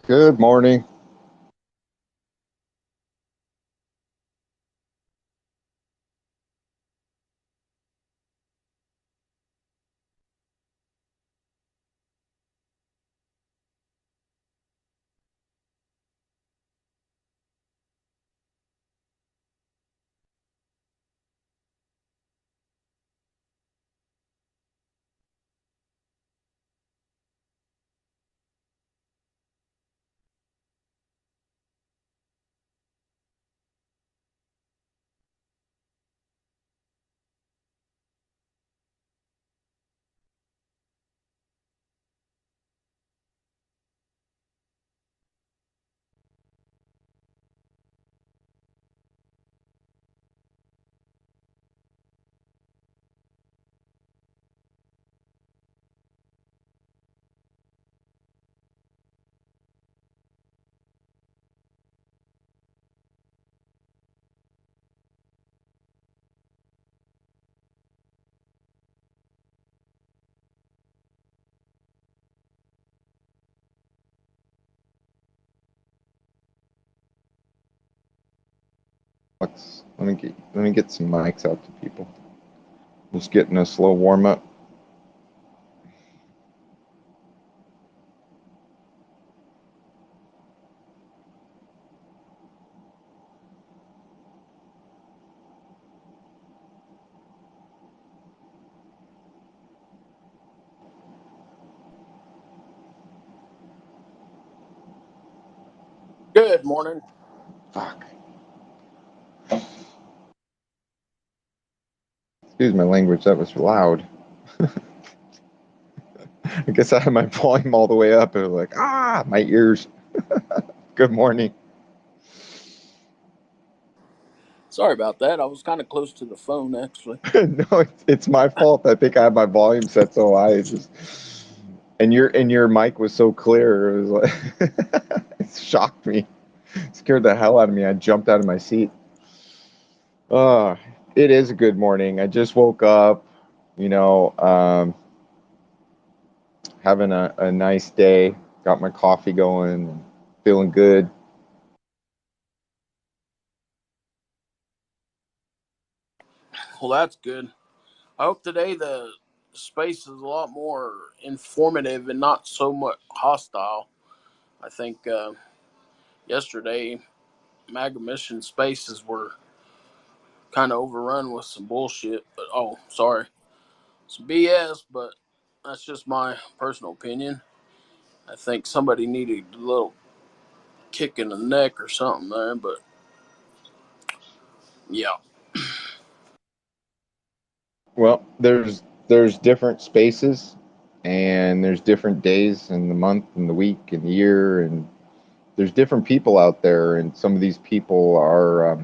Good morning. Let me get some mics out to people. Just getting a slow warm up. Good morning. Fuck. Excuse my language. That was loud. I guess I had my volume all the way up. It was like my ears. Good morning. Sorry about that. I was kind of close to the phone, actually. No, it's my fault. I think I had my volume set so high. It's just and your mic was so clear. It was like it shocked me. It scared the hell out of me. I jumped out of my seat. Uh, it is a good morning. I just woke up, you know, having a nice day. Got my coffee going, feeling good. Well, that's good. I hope today the space is a lot more informative and not so much hostile. I think yesterday, MAGA mission spaces were kind of overrun with some bullshit. But sorry, some BS. But that's just my personal opinion. I think somebody needed a little kick in the neck or something there. But yeah, Well, there's different spaces, and there's different days in the month and the week and the year, and there's different people out there, and some of these people are,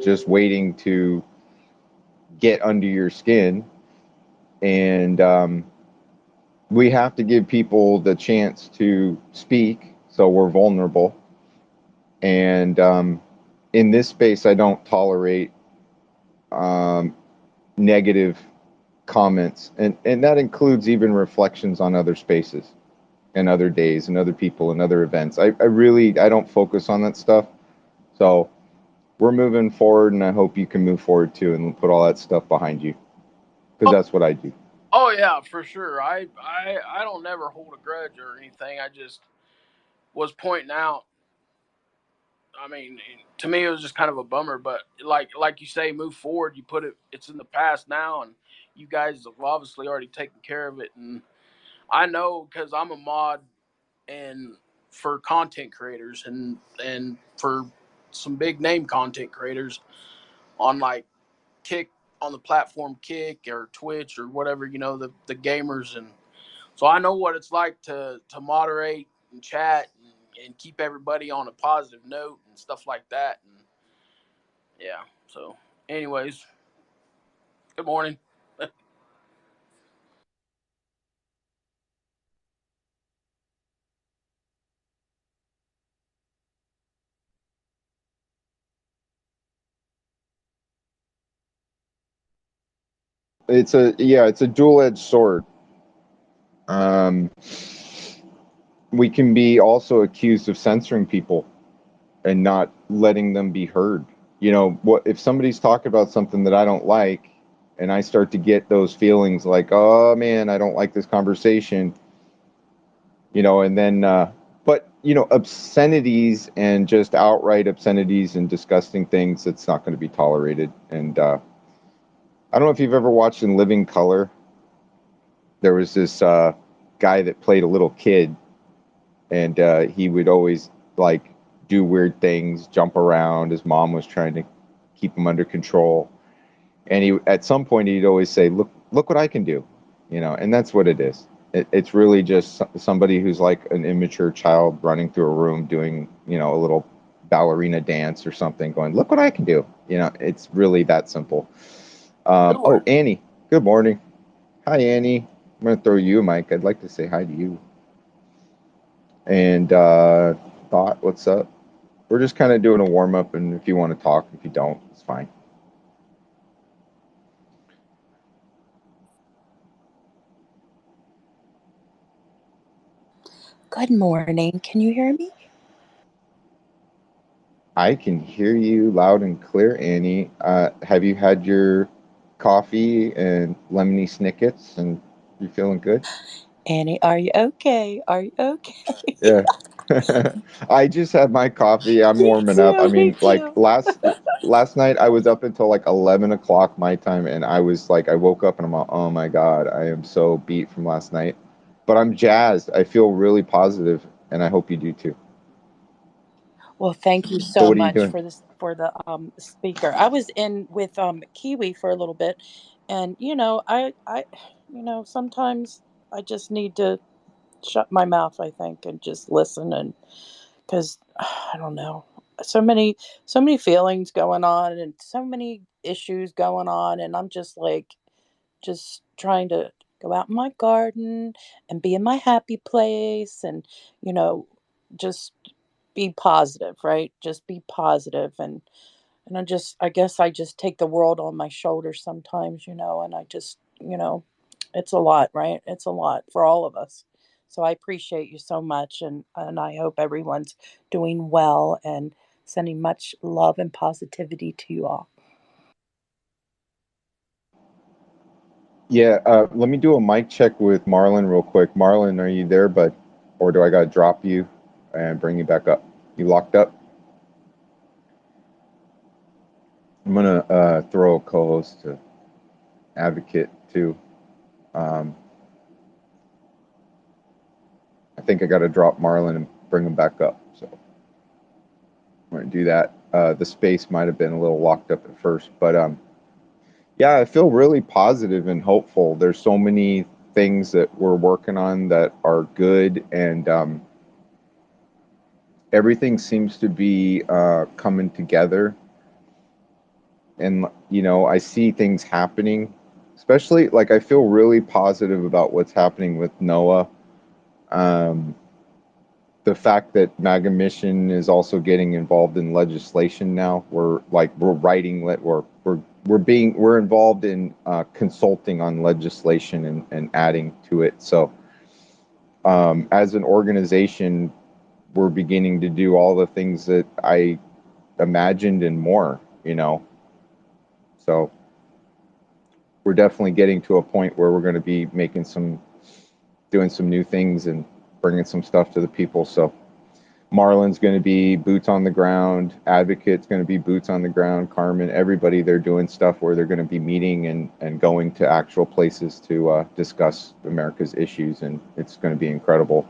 just waiting to get under your skin, and we have to give people the chance to speak, so we're vulnerable, and in this space, I don't tolerate um, negative comments, and that includes even reflections on other spaces and other days and other people and other events. I don't focus on that stuff. So we're moving forward, and I hope you can move forward too and put all that stuff behind you, because that's what I do. oh yeah, for sure. I don't never hold a grudge or anything. I just was pointing out. I mean, to me, it was just kind of a bummer. But like you say, move forward. You put it. It's in the past now, and you guys have obviously already taken care of it. And I know because I'm a mod and for content creators and for some big name content creators on like Kick on the platform Kick or Twitch or whatever, the gamers. And so I know what it's like to moderate and chat and keep everybody on a positive note and stuff like that. And yeah, so anyways, good morning. It's a dual-edged sword. Um, we can be also accused of censoring people and not letting them be heard. You know, what if somebody's talking about something that I don't like and I start to get those feelings like, "Oh man, I don't like this conversation." You know, and then but you know, obscenities and just outright obscenities and disgusting things, that's not going to be tolerated. And I don't know if you've ever watched In Living Color. There was this guy that played a little kid, and he would always like do weird things, jump around. His mom was trying to keep him under control, and he at some point he'd always say, look what I can do," you know. And that's what it is. It's really just somebody who's like an immature child running through a room doing, you know, a little ballerina dance or something, going, "Look what I can do," you know. It's really that simple. Good Oh, word. Annie, good morning. Hi, Annie. I'm going to throw you a mic. I'd like to say hi to you. And Thought, what's up? We're just kind of doing a warm up, and if you want to talk, if you don't, it's fine. Good morning. Can you hear me? I can hear you loud and clear, Annie. Have you had your coffee and lemony snickets, and you feeling good? Annie, are you okay? Are you okay? Yeah. I just had my coffee. I'm Me warming up. I too. Me mean, like too. last night I was up until like 11 o'clock my time, and I was like, I woke up and I'm like, oh my God, I am so beat from last night. But I'm jazzed. I feel really positive, and I hope you do too. Well, thank you So so what are you much doing? for this for the speaker. I was in with Kiwi for a little bit, and sometimes I just need to shut my mouth, I think, and just listen, and because I don't know, so many feelings going on and so many issues going on, and I'm just like just trying to go out in my garden and be in my happy place, and you know just be positive, right? Just be positive. And I guess I just take the world on my shoulders sometimes, and I just, it's a lot, right? It's a lot for all of us. So I appreciate you so much, and I hope everyone's doing well, and sending much love and positivity to you all. Yeah, let me do a mic check with Marlon real quick. Marlon, are you there, bud? Or do I gotta drop you and bring you back up? You locked up? I'm gonna throw a co-host to Advocate too. Um, I think I gotta drop Marlon and bring him back up. So I'm gonna do that. The space might have been a little locked up at first, but yeah, I feel really positive and hopeful. There's so many things that we're working on that are good, and everything seems to be coming together. And you know, I see things happening, especially like I feel really positive about what's happening with Noah. Um, the fact that MAGA Mission is also getting involved in legislation now. We're writing we're involved in consulting on legislation and adding to it. So as an organization, we're beginning to do all the things that I imagined and more. You know, so we're definitely getting to a point where we're going to be doing some new things and bringing some stuff to the people. So Marlon's going to be boots on the ground. Advocate's going to be boots on the ground. Carmen, everybody, they're doing stuff where they're going to be meeting and going to actual places to discuss America's issues, and it's going to be incredible.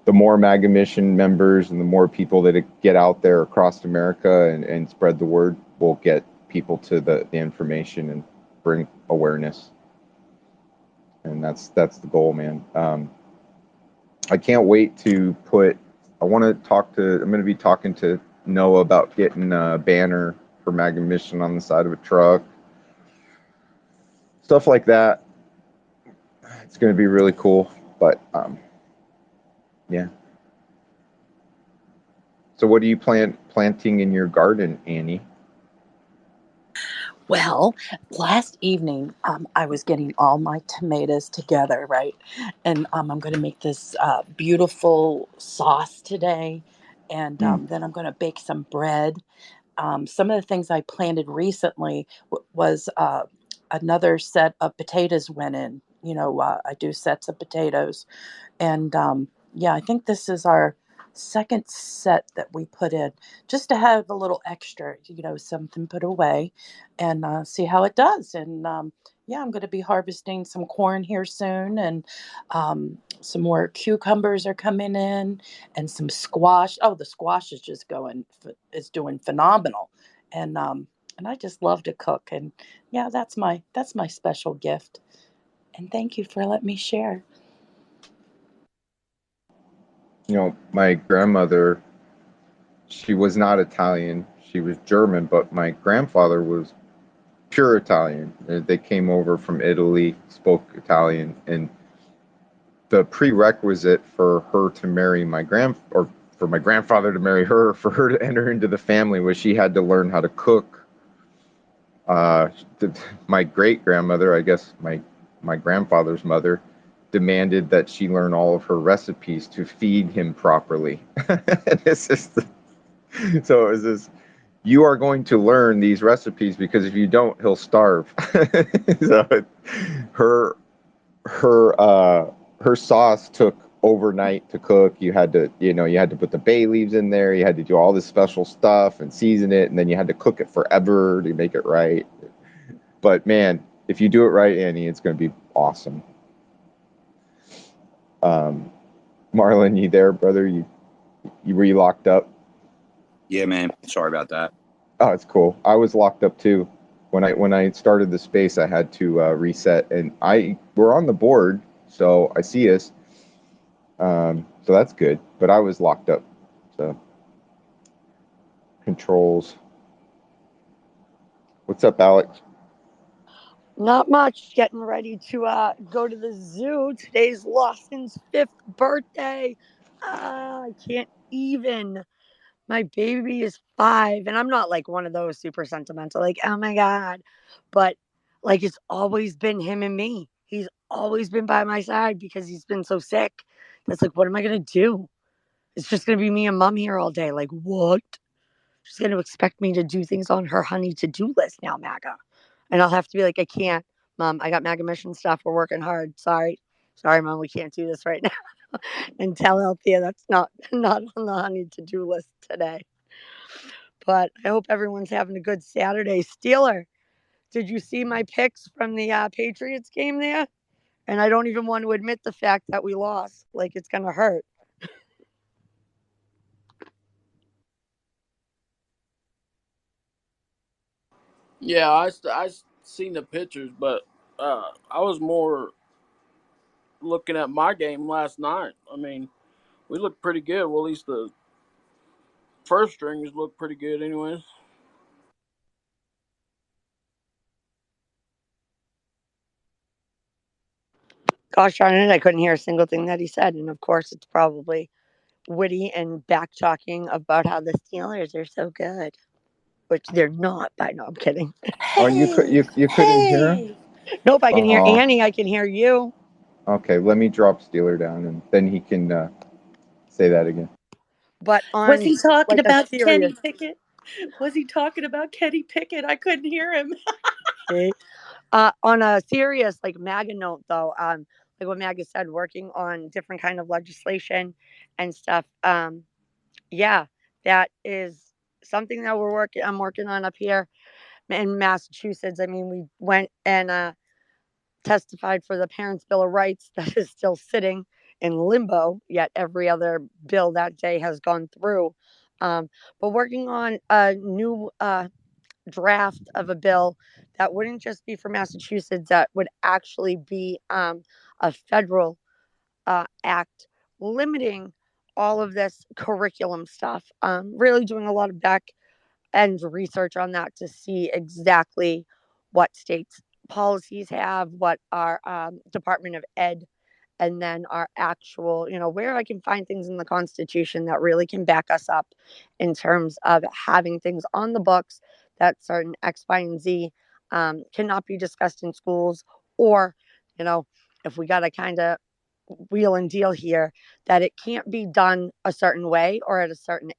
The more MAGA Mission members and the more people that get out there across America and spread the word will get people to the information and bring awareness. And that's the goal, man. I can't wait to put. I want to talk to. I'm going to be talking to Noah about getting a banner for MAGA Mission on the side of a truck, stuff like that. It's going to be really cool. But yeah. So what do you planting in your garden, Annie? Well, last evening, I was getting all my tomatoes together, right? And I'm going to make this beautiful sauce today. And Mm. then I'm going to bake some bread. Some of the things I planted recently was another set of potatoes went in. I do sets of potatoes. And yeah, I think this is our second set that we put in just to have a little extra, something put away and see how it does. And yeah, I'm going to be harvesting some corn here soon, and some more cucumbers are coming in, and some squash. Oh, the squash is just is doing phenomenal. And I just love to cook. And yeah, that's my special gift. And thank you for letting me share. My grandmother, she was not Italian. She was German, but my grandfather was pure Italian. They came over from Italy, spoke Italian, and the prerequisite for her to marry or for my grandfather to marry her, for her to enter into the family, was she had to learn how to cook. Uh, my great grandmother, I guess my grandfather's mother, demanded that she learn all of her recipes to feed him properly. this is the, so it was this. You are going to learn these recipes because if you don't, he'll starve. so her her sauce took overnight to cook. You had to put the bay leaves in there. You had to do all this special stuff and season it, and then you had to cook it forever to make it right. But man, if you do it right, Annie, it's going to be awesome. Um, Marlon, you there, brother? You were you locked up? Yeah, man. Sorry about that. Oh, it's cool. I was locked up too. When I started the space, I had to reset, and we're on the board, so I see us. So that's good. But I was locked up. So controls. What's up, Alex? Not much. Getting ready to go to the zoo. Today's Lawson's 5th birthday. I can't even. My baby is 5, and I'm not like one of those super sentimental, like, oh my God. But like, it's always been him and me. He's always been by my side because he's been so sick. That's like, what am I going to do? It's just going to be me and mom here all day. Like, what? She's going to expect me to do things on her honey to do list now, MAGA. And I'll have to be like, I can't, mom. I got MAGA mission stuff. We're working hard. Sorry. Sorry, mom. We can't do this right now. And tell Althea that's not on the honey to do list today. But I hope everyone's having a good Saturday. Steeler, did you see my picks from the Patriots game there? And I don't even want to admit the fact that we lost. Like, it's going to hurt. Yeah, I seen the pictures, but I was more looking at my game last night. I mean, we looked pretty good. Well, at least the first stringers looked pretty good, anyways. Gosh darn it, I couldn't hear a single thing that he said. And of course, it's probably witty and back talking about how the Steelers are so good, which they're not. But no, I'm kidding. Oh, you could Hey, you couldn't hear him? hey. Nope, I can hear Oh, Annie. I can hear you. okay. Let me drop Steeler down, and then he can say that again. But Was on he talking like a about serious, Kenny Pickett? Was he talking about Kenny Pickett? I couldn't hear him. see, on a serious like MAGA note, though, like what MAGA said, working on different kind of legislation and stuff. Yeah, that is something that I'm working on up here in Massachusetts. I mean, we went and testified for the Parents' Bill of Rights that is still sitting in limbo, yet every other bill that day has gone through. But working on a new draft of a bill that wouldn't just be for Massachusetts, that would actually be a federal act limiting all of this curriculum stuff. Really doing a lot of back end research on that to see exactly what states' policies have, what our Department of Ed, and then our actual, where I can find things in the Constitution that really can back us up in terms of having things on the books that certain X, Y, and Z cannot be discussed in schools, or, if we got to kind of wheel and deal here, that it can't be done a certain way or at a certain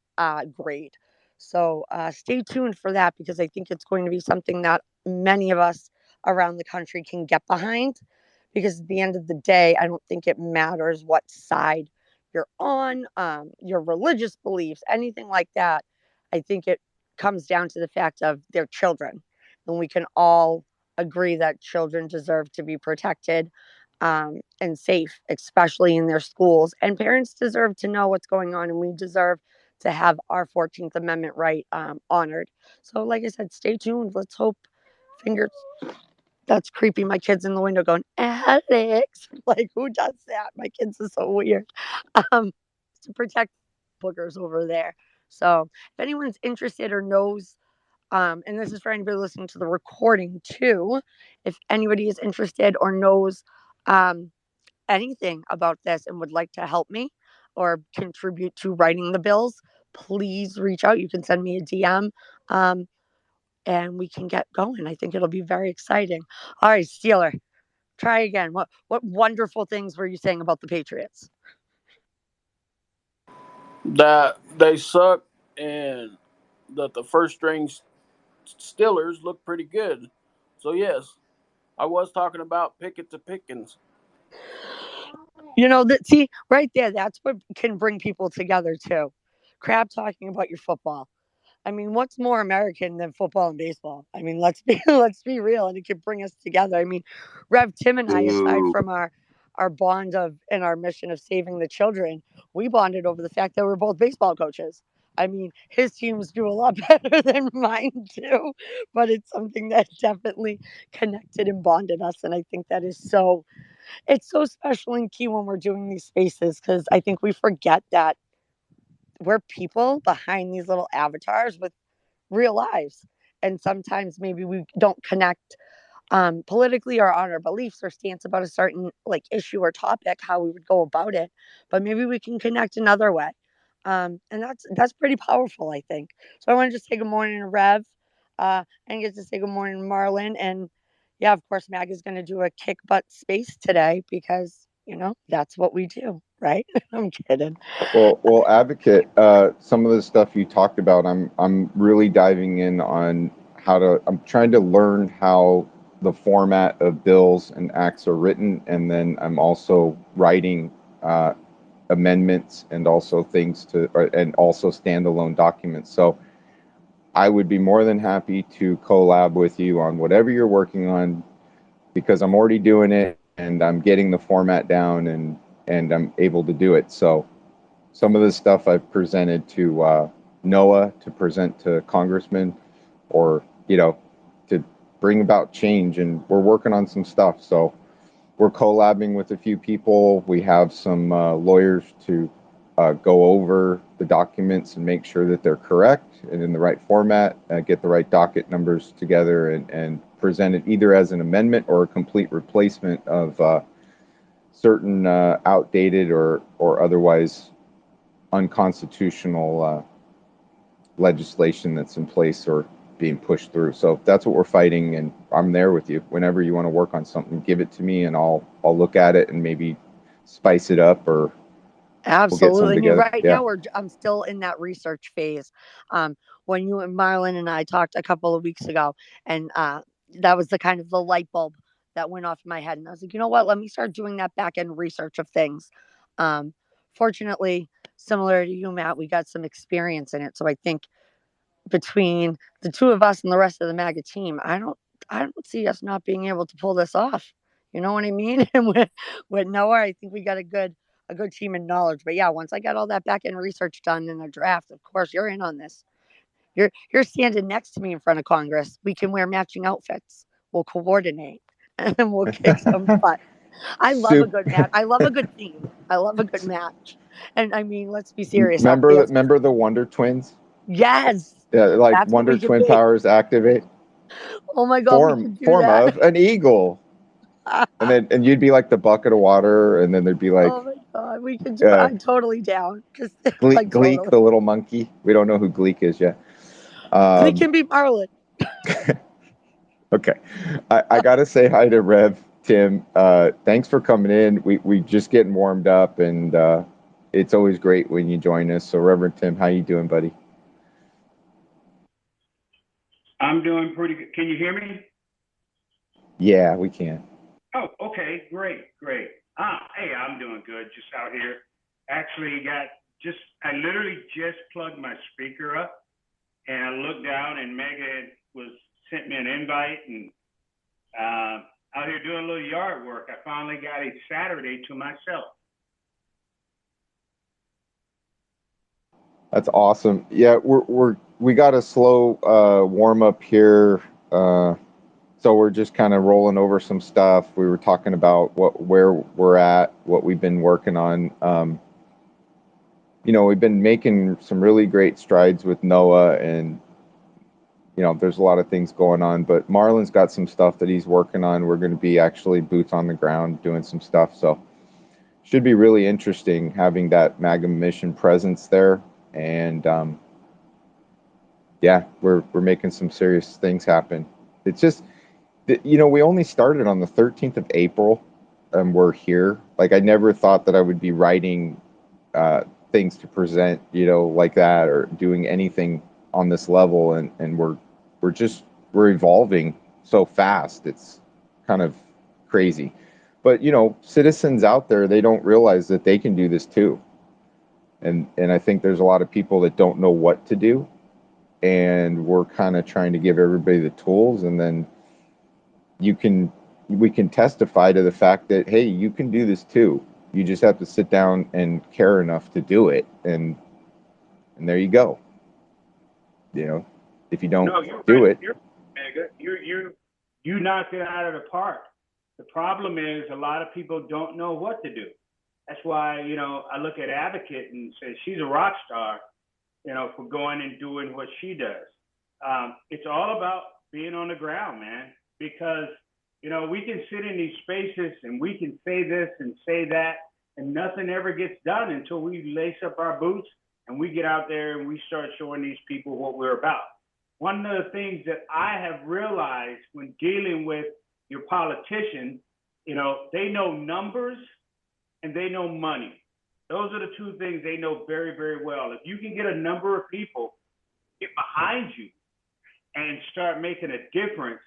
grade. So stay tuned for that, because I think it's going to be something that many of us around the country can get behind. Because at the end of the day, I don't think it matters what side you're on, your religious beliefs, anything like that. I think it comes down to the fact of their children. And we can all agree that children deserve to be protected and safe, especially in their schools. And parents deserve to know what's going on, and we deserve to have our 14th Amendment right honored. So, like I said, stay tuned. Let's hope, fingers. That's creepy. My kid's in the window going, Alex. Like, who does that? My kids are so weird. Um, to protect boogers over there. So, if anyone's interested or knows, and this is for anybody listening to the recording too, if anybody is interested or knows um, anything about this and would like to help me or contribute to writing the bills, please reach out. You can send me a DM. Um, and we can get going. I think it'll be very exciting. All right, Steeler, try again. What wonderful things were you saying about the Patriots? That they suck, and that the first string Steelers look pretty good. So yes, I was talking about Pickett to Pickens. That, see, right there, that's what can bring people together too. Crab talking about your football. I mean, what's more American than football and baseball? I mean, let's be let's be real, and it could bring us together. I mean, Rev Tim and I, aside Ooh. from our bond of and our mission of saving the children, we bonded over the fact that we're both baseball coaches. I mean, his teams do a lot better than mine do, but it's something that definitely connected and bonded us, and I think that is so. It's so special and key when we're doing these spaces, because I think we forget that we're people behind these little avatars with real lives. And sometimes maybe we don't connect politically or on our beliefs or stance about a certain like issue or topic, how we would go about it, but maybe we can connect another way. And that's pretty powerful, I think. So I want to just say good morning to Rev, and get to say good morning to Marlon. And yeah, of course, Mag is going to do a kick butt space today, because that's what we do, right? I'm kidding. Well, advocate. Some of the stuff you talked about, I'm really diving in on how to. I'm trying to learn how the format of bills and acts are written, and then I'm also writing amendments and also and also standalone documents. So I would be more than happy to collab with you on whatever you're working on, because I'm already doing it and I'm getting the format down, and I'm able to do it. So some of the stuff I've presented to Noah to present to congressmen, or to bring about change, and we're working on some stuff. So we're collabing with a few people. We have some lawyers to go over the documents and make sure that they're correct and in the right format, get the right docket numbers together, and present it either as an amendment or a complete replacement of certain outdated or otherwise unconstitutional legislation that's in place or being pushed through. So that's what we're fighting, and I'm there with you. Whenever you want to work on something, give it to me, and I'll look at it and maybe spice it up, or we'll get Absolutely. something I mean, together. right Yeah. now I'm still in that research phase. When you and Marlon and I talked a couple of weeks ago, and that was the kind of the light bulb that went off in my head, and I was like, you know what? Let me start doing that back end research of things. Um, Fortunately, similar to you, Matt, we got some experience in it, so I think between the two of us and the rest of the MAGA team, I don't see us not being able to pull this off. You know what I mean? And with Noah, I think we got a good team and knowledge. But yeah, once I got all that back end research done in a draft, of course you're in on this. You're standing next to me in front of Congress. We can wear matching outfits. We'll coordinate and then we'll kick some butt. I love a Soup. good match. I love a good theme. I love a good match. And I mean, let's be serious. Our fans, Remember the Wonder Twins? yes, Yeah, like that's what Wonder we can Twin be. powers activate. Oh my God, we Form could do form that. of an eagle, and you'd be like the bucket of water, and then there'd be like Oh my God, we could do. uh, I'm totally down. Cause Gleek, like Gleek, totally, the little monkey. We don't know who Gleek is yet. we Um, can be Marlon. Okay. I got to say hi to Rev Tim. Thanks for coming in. We just getting warmed up, and it's always great when you join us. So, Reverend Tim, how you doing, buddy? I'm doing pretty good. Can you hear me? Yeah, we can. Oh, okay, great. Hey, I'm doing good. Just out here. Actually, I literally just plugged my speaker up, and I looked down, and Megan was sent me an invite, and out here doing a little yard work. I finally got a Saturday to myself. That's awesome. Yeah, we got a slow warm up here. So we're just kind of rolling over some stuff. We were talking about where we're at, what we've been working on. We've been making some really great strides with Noah, and there's a lot of things going on. But Marlon's got some stuff that he's working on. We're going to be actually boots on the ground doing some stuff. So should be really interesting having that MAGA mission presence there. And yeah, we're making some serious things happen. It's just we only started on the 13th of April, and we're here. Like, I never thought that I would be writing things to present, like that, or doing anything on this level. And we're evolving so fast. It's kind of crazy. But, citizens out there, they don't realize that they can do this too. And I think there's a lot of people that don't know what to do. And we're kind of trying to give everybody the tools, and then we can testify to the fact that, hey, you can do this too. You just have to sit down and care enough to do it, and there you go. If you don't No, you're do right. it. You're Mega. You knocked it out of the park. The problem is a lot of people don't know what to do. That's why I look at Advocate and say she's a rock star, for going and doing what she does. It's all about being on the ground, man, because we can sit in these spaces and we can say this and say that, and nothing ever gets done until we lace up our boots and we get out there and we start showing these people what we're about. One of the things that I have realized when dealing with your politicians, they know numbers and they know money. Those are the two things they know very, very well. If you can get a number of people get behind you and start making a difference,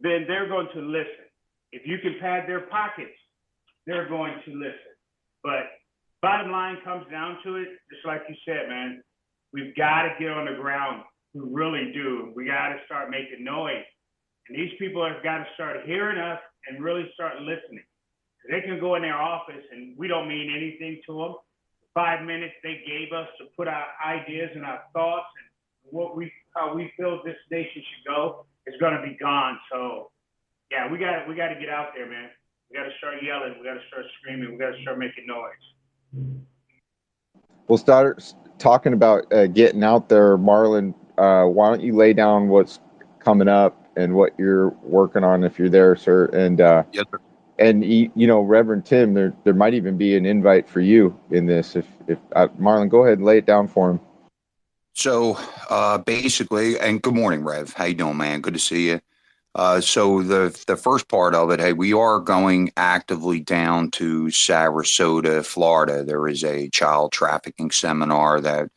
then they're going to listen. If you can pad their pockets, they're going to listen. But bottom line comes down to it, just like you said, man, we've got to get on the ground. We really do. We got to start making noise. And these people have got to start hearing us and really start listening. They can go in their office and we don't mean anything to them. 5 minutes they gave us to put our ideas and our thoughts and how we feel this nation should go is going to be gone. So yeah, we got to get out there, man. We got to start yelling. We got to start screaming. We got to start making noise. We'll start talking about getting out there. Marlon, why don't you lay down what's coming up and what you're working on if you're there, sir? And Yes, sir. and Reverend Tim, there might even be an invite for you in this. If Marlon, go ahead and lay it down for him. So basically, and good morning, Rev. How you doing, man? Good to see you. So the first part of it, hey, we are going actively down to Sarasota, Florida. There is a child trafficking seminar that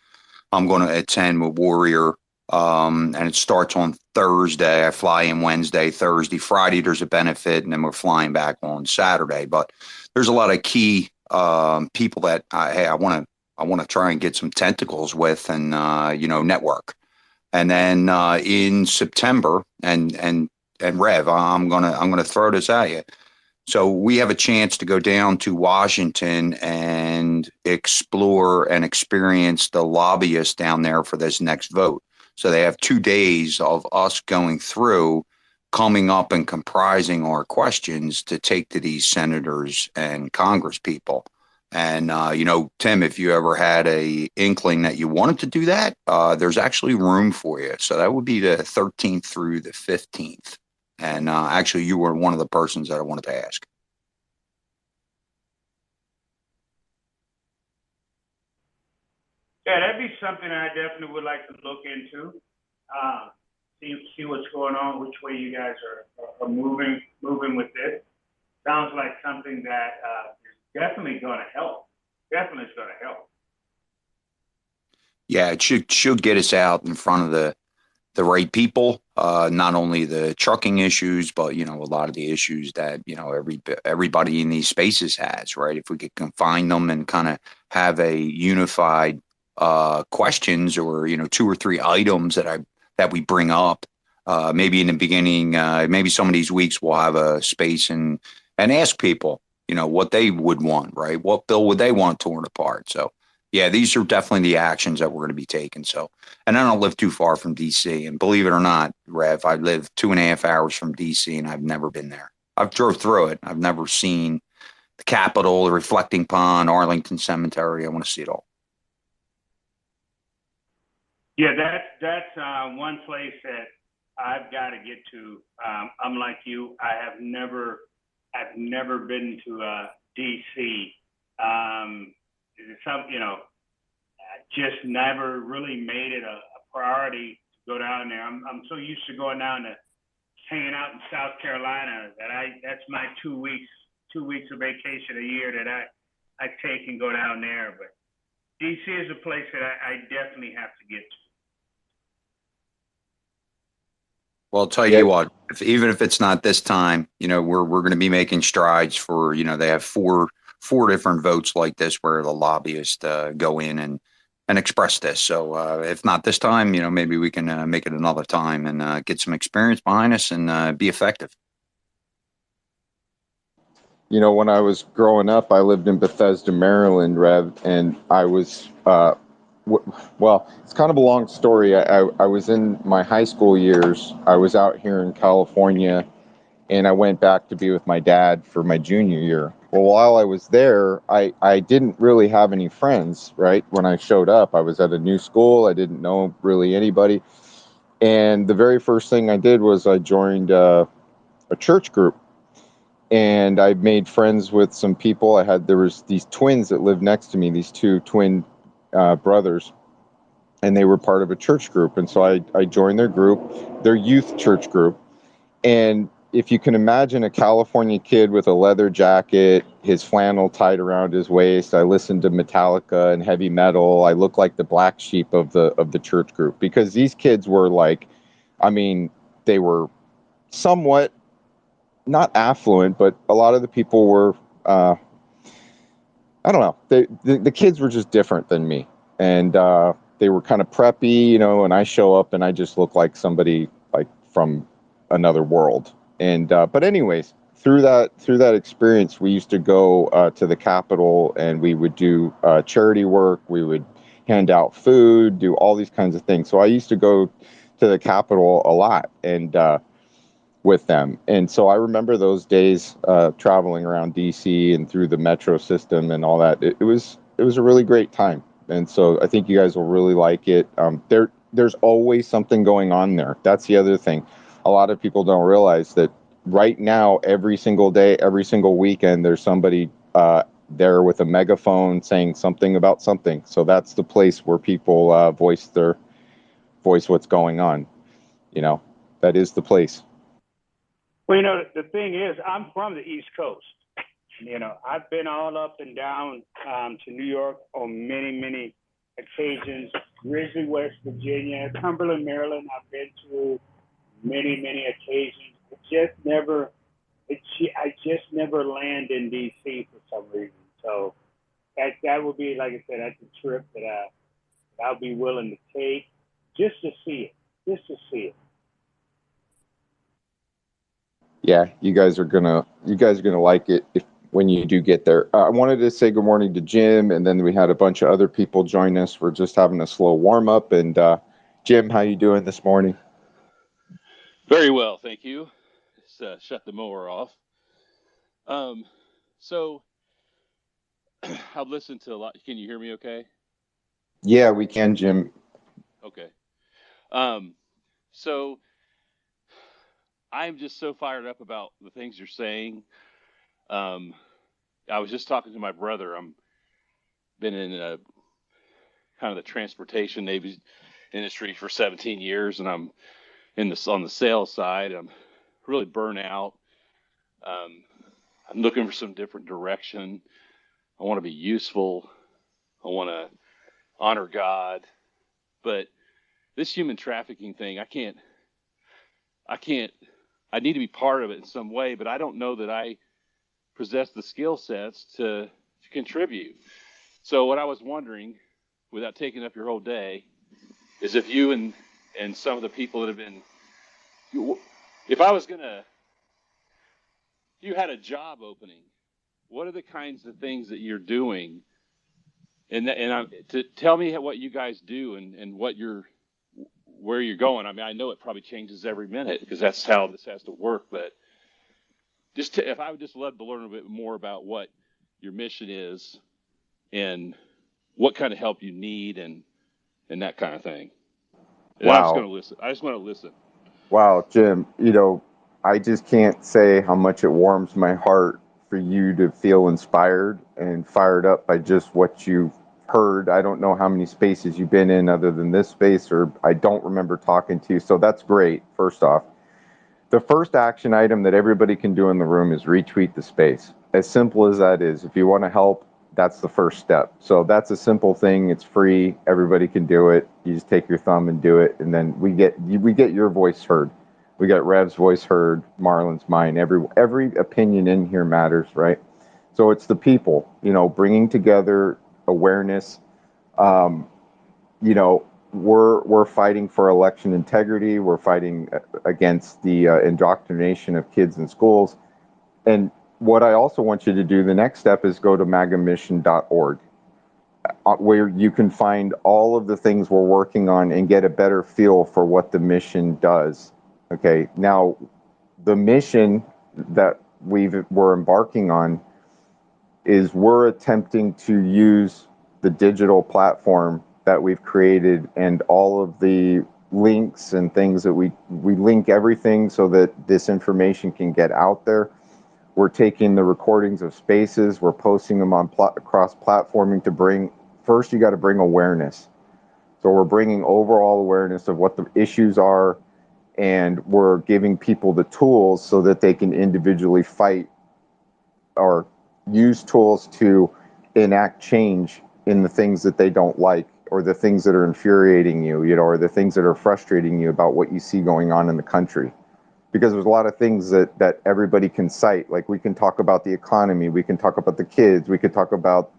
I'm going to attend with Warrior, and it starts on Thursday. I fly in Wednesday, Thursday, Friday. There's a benefit, and then we're flying back on Saturday. But there's a lot of key people that I want to try and get some tentacles with, and network. And then in September, and Rev, I'm gonna throw this at you. So we have a chance to go down to Washington and explore and experience the lobbyists down there for this next vote. So they have 2 days of us going through, coming up and comprising our questions to take to these senators and Congress people. And Tim, if you ever had a inkling that you wanted to do that, there's actually room for you. So that would be the 13th through the 15th. And actually, you were one of the persons that I wanted to ask. Yeah, that'd be something I definitely would like to look into. see what's going on, which way you guys are moving with this. Sounds like something that is definitely going to help. Definitely is going to help. Yeah, it should get us out in front of the right people. Not only the trucking issues, but a lot of the issues that everybody in these spaces has. Right? If we could confine them and kind of have a unified questions, or two or three items that we bring up. Maybe in the beginning, maybe some of these weeks we'll have a space and ask people, what they would want, right? What bill would they want torn apart? So, yeah, these are definitely the actions that we're going to be taking. So, and I don't live too far from DC, and believe it or not, Rev, I live 2.5 hours from DC, and I've never been there. I've drove through it. I've never seen the Capitol, the Reflecting Pond, Arlington Cemetery. I want to see it all. Yeah, that's one place that I've got to get to. I'm like you. I've never been to DC. I just never really made it a priority to go down there. I'm so used to going down to hanging out in South Carolina that that's my 2 weeks of vacation a year that I take and go down there. But DC is a place that I definitely have to get to. Well, I'll tell you what, even if it's not this time, we're going to be making strides for, they have four different votes like this where the lobbyists go in and express this. So if not this time, maybe we can make it another time and get some experience behind us and be effective. When I was growing up, I lived in Bethesda, Maryland, Rev, and I was well, it's kind of a long story. I was in my high school years. I was out here in California, and I went back to be with my dad for my junior year. Well, while I was there, I didn't really have any friends, right? When I showed up, I was at a new school. I didn't know really anybody. And the very first thing I did was I joined a church group. And I made friends with some people. There was these twins that lived next to me, these two twin brothers, and they were part of a church group. And so I joined their group, their youth church group. And if you can imagine a California kid with a leather jacket, his flannel tied around his waist, I listened to Metallica and heavy metal. I looked like the black sheep of the church group, because these kids were like, they were somewhat not affluent, but a lot of the people were, I don't know, the kids were just different than me. And they were kind of preppy, and I show up and I just look like somebody like from another world. And but anyways, through that experience, we used to go to the Capitol, and we would do charity work. We would hand out food, do all these kinds of things. So I used to go to the Capitol a lot, and with them. And so I remember those days traveling around DC and through the metro system and all that. It was a really great time. And so I think you guys will really like it. There's always something going on there. That's the other thing. A lot of people don't realize that right now, every single day, every single weekend, there's somebody there with a megaphone saying something about something. So that's the place where people voice what's going on. That is the place. Well, the thing is, I'm from the East Coast. I've been all up and down to New York on many, many occasions. Grizzly, West Virginia, Cumberland, Maryland, I've been to many, many occasions. I just never land in D.C. for some reason. So that would be, like I said, that's a trip that I'll be willing to take just to see it. Yeah, you guys are gonna like it when you do get there. I wanted to say good morning to Jim, and then we had a bunch of other people join us. We're just having a slow warm up. And Jim, how you doing this morning? Very well, thank you. Just shut the mower off. So I've listened to a lot. Can you hear me? Okay. Yeah, we can, Jim. Okay. So I'm just so fired up about the things you're saying. I was just talking to my brother. I'm been in kind of the transportation Navy industry for 17 years, and I'm on the sales side. I'm really burnt out. I'm looking for some different direction. I want to be useful. I want to honor God, but this human trafficking thing, I can't, I need to be part of it in some way, but I don't know that I possess the skill sets to contribute. So what I was wondering, without taking up your whole day, is if you and some of the people that have been, if I was gonna, if you had a job opening, what are the kinds of things that you're doing, to tell me what you guys do and where you're going. I mean, I know it probably changes every minute because that's how this has to work. But if I would just love to learn a bit more about what your mission is and what kind of help you need and that kind of thing. And I'm just going Wow. to listen. I just want to listen. Wow, Jim, I just can't say how much it warms my heart for you to feel inspired and fired up by just what you've heard. I don't know how many spaces you've been in other than this space, or I don't remember talking to you. So that's great, first off. The first action item that everybody can do in the room is retweet the space. As simple as that is. If you want to help, that's the first step. So that's a simple thing. It's free. Everybody can do it. You just take your thumb and do it, and then we get your voice heard. We got Rev's voice heard, Marlon's, mine. Every opinion in here matters, right? So it's the people, bringing together awareness. Um, we're fighting for election integrity. We're fighting against the indoctrination of kids in schools. And what I also want you to do, the next step is go to magamission.org, where you can find all of the things we're working on and get a better feel for what the mission does. Okay, now the mission that we're embarking on is we're attempting to use the digital platform that we've created and all of the links and things that we link everything so that this information can get out there. We're taking the recordings of spaces, we're posting them on cross platforming to bring, first you got to bring awareness. So we're bringing overall awareness of what the issues are, and we're giving people the tools so that they can individually fight or use tools to enact change in the things that they don't like, or the things that are infuriating you, or the things that are frustrating you about what you see going on in the country. Because there's a lot of things that everybody can cite. Like, we can talk about the economy, we can talk about the kids, we could talk about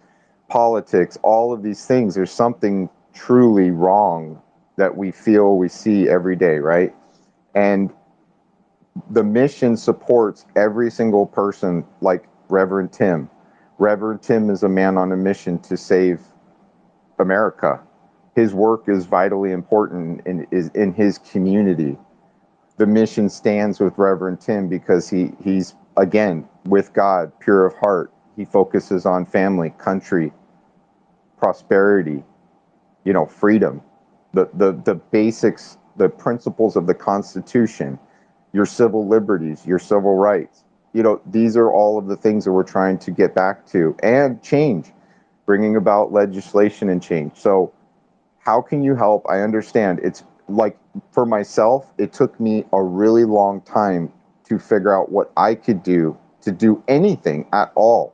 politics, all of these things. There's something truly wrong that we feel we see every day, right? And the mission supports every single person, like Reverend Tim. Reverend Tim is a man on a mission to save America. His work is vitally important and is in his community. The mission stands with Reverend Tim because he's, again, with God, pure of heart. He focuses on family, country, prosperity, freedom, the basics, the principles of the Constitution, your civil liberties, your civil rights. These are all of the things that we're trying to get back to and change, bringing about legislation and change. So how can you help? I understand. It's like, for myself, it took me a really long time to figure out what I could do to do anything at all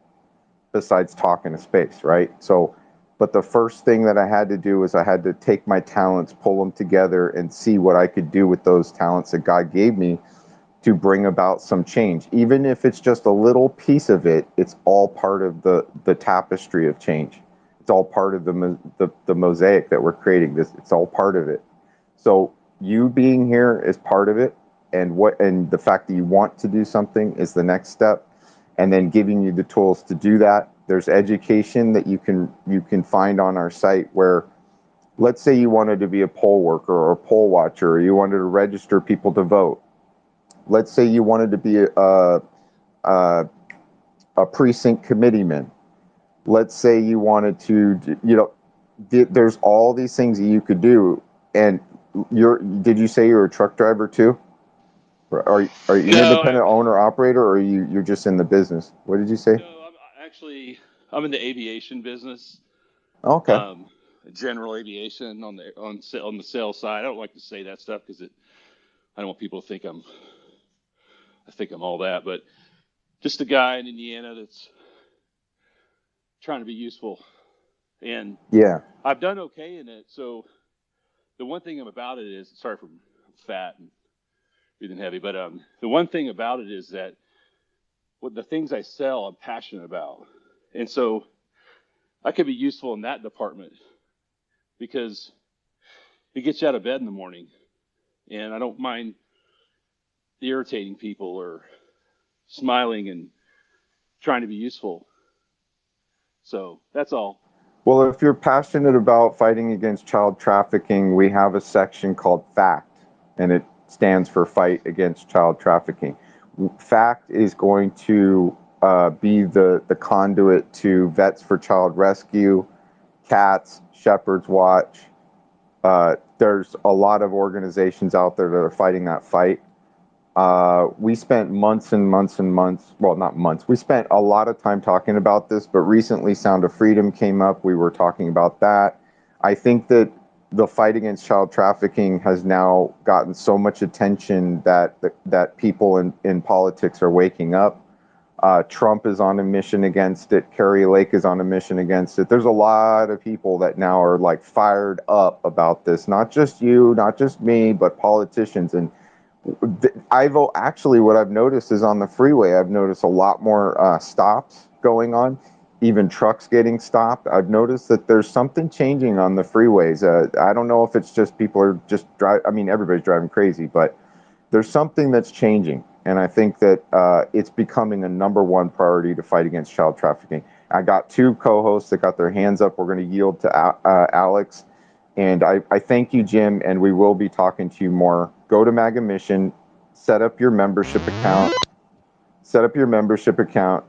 besides talk in a space, right? So, but the first thing that I had to do was I had to take my talents, pull them together, and see what I could do with those talents that God gave me to bring about some change. Even if it's just a little piece of it, it's all part of the tapestry of change. It's all part of the mosaic that we're creating. It's all part of it. So you being here is part of it, and the fact that you want to do something is the next step, and then giving you the tools to do that. There's education that you can find on our site where, let's say you wanted to be a poll worker or a poll watcher, or you wanted to register people to vote. Let's say you wanted to be a precinct committeeman. Let's say you wanted to, there's all these things that you could do. And did you say you're a truck driver too? Are you an No, independent owner operator, or you're just in the business? What did you say? no, I'm in the aviation business. Okay. General aviation on the sales side. I don't like to say that stuff because I don't want people to think I think I'm all that, but just a guy in Indiana that's trying to be useful. And Yeah. I've done okay in it. So the one thing about it is, sorry for fat and breathing heavy, but the one thing about it is that what the things I sell, I'm passionate about. And so I could be useful in that department because it gets you out of bed in the morning. And I don't mind irritating people or smiling and trying to be useful. So that's all. Well, if you're passionate about fighting against child trafficking, we have a section called FACT, and it stands for Fight Against Child Trafficking. FACT is going to be the conduit to Vets for Child Rescue, CATS, Shepherd's Watch. There's a lot of organizations out there that are fighting that fight. We spent months and months and months, well, not months, we spent a lot of time talking about this, but recently Sound of Freedom came up. We were talking about that. I think that the fight against child trafficking has now gotten so much attention that people in politics are waking up. Trump is on a mission against it. Carrie Lake is on a mission against it. There's a lot of people that now are like fired up about this. Not just you, not just me, but politicians. And I've actually, what I've noticed is on the freeway, I've noticed a lot more stops going on, even trucks getting stopped. I've noticed that there's something changing on the freeways. I don't know if it's just people are just I mean, everybody's driving crazy, but there's something that's changing. And I think that it's becoming a number one priority to fight against child trafficking. I got two co-hosts that got their hands up. We're going to yield to Alex. And I thank you, Jim, and we will be talking to you more. Go to MAGA Mission, set up your membership account.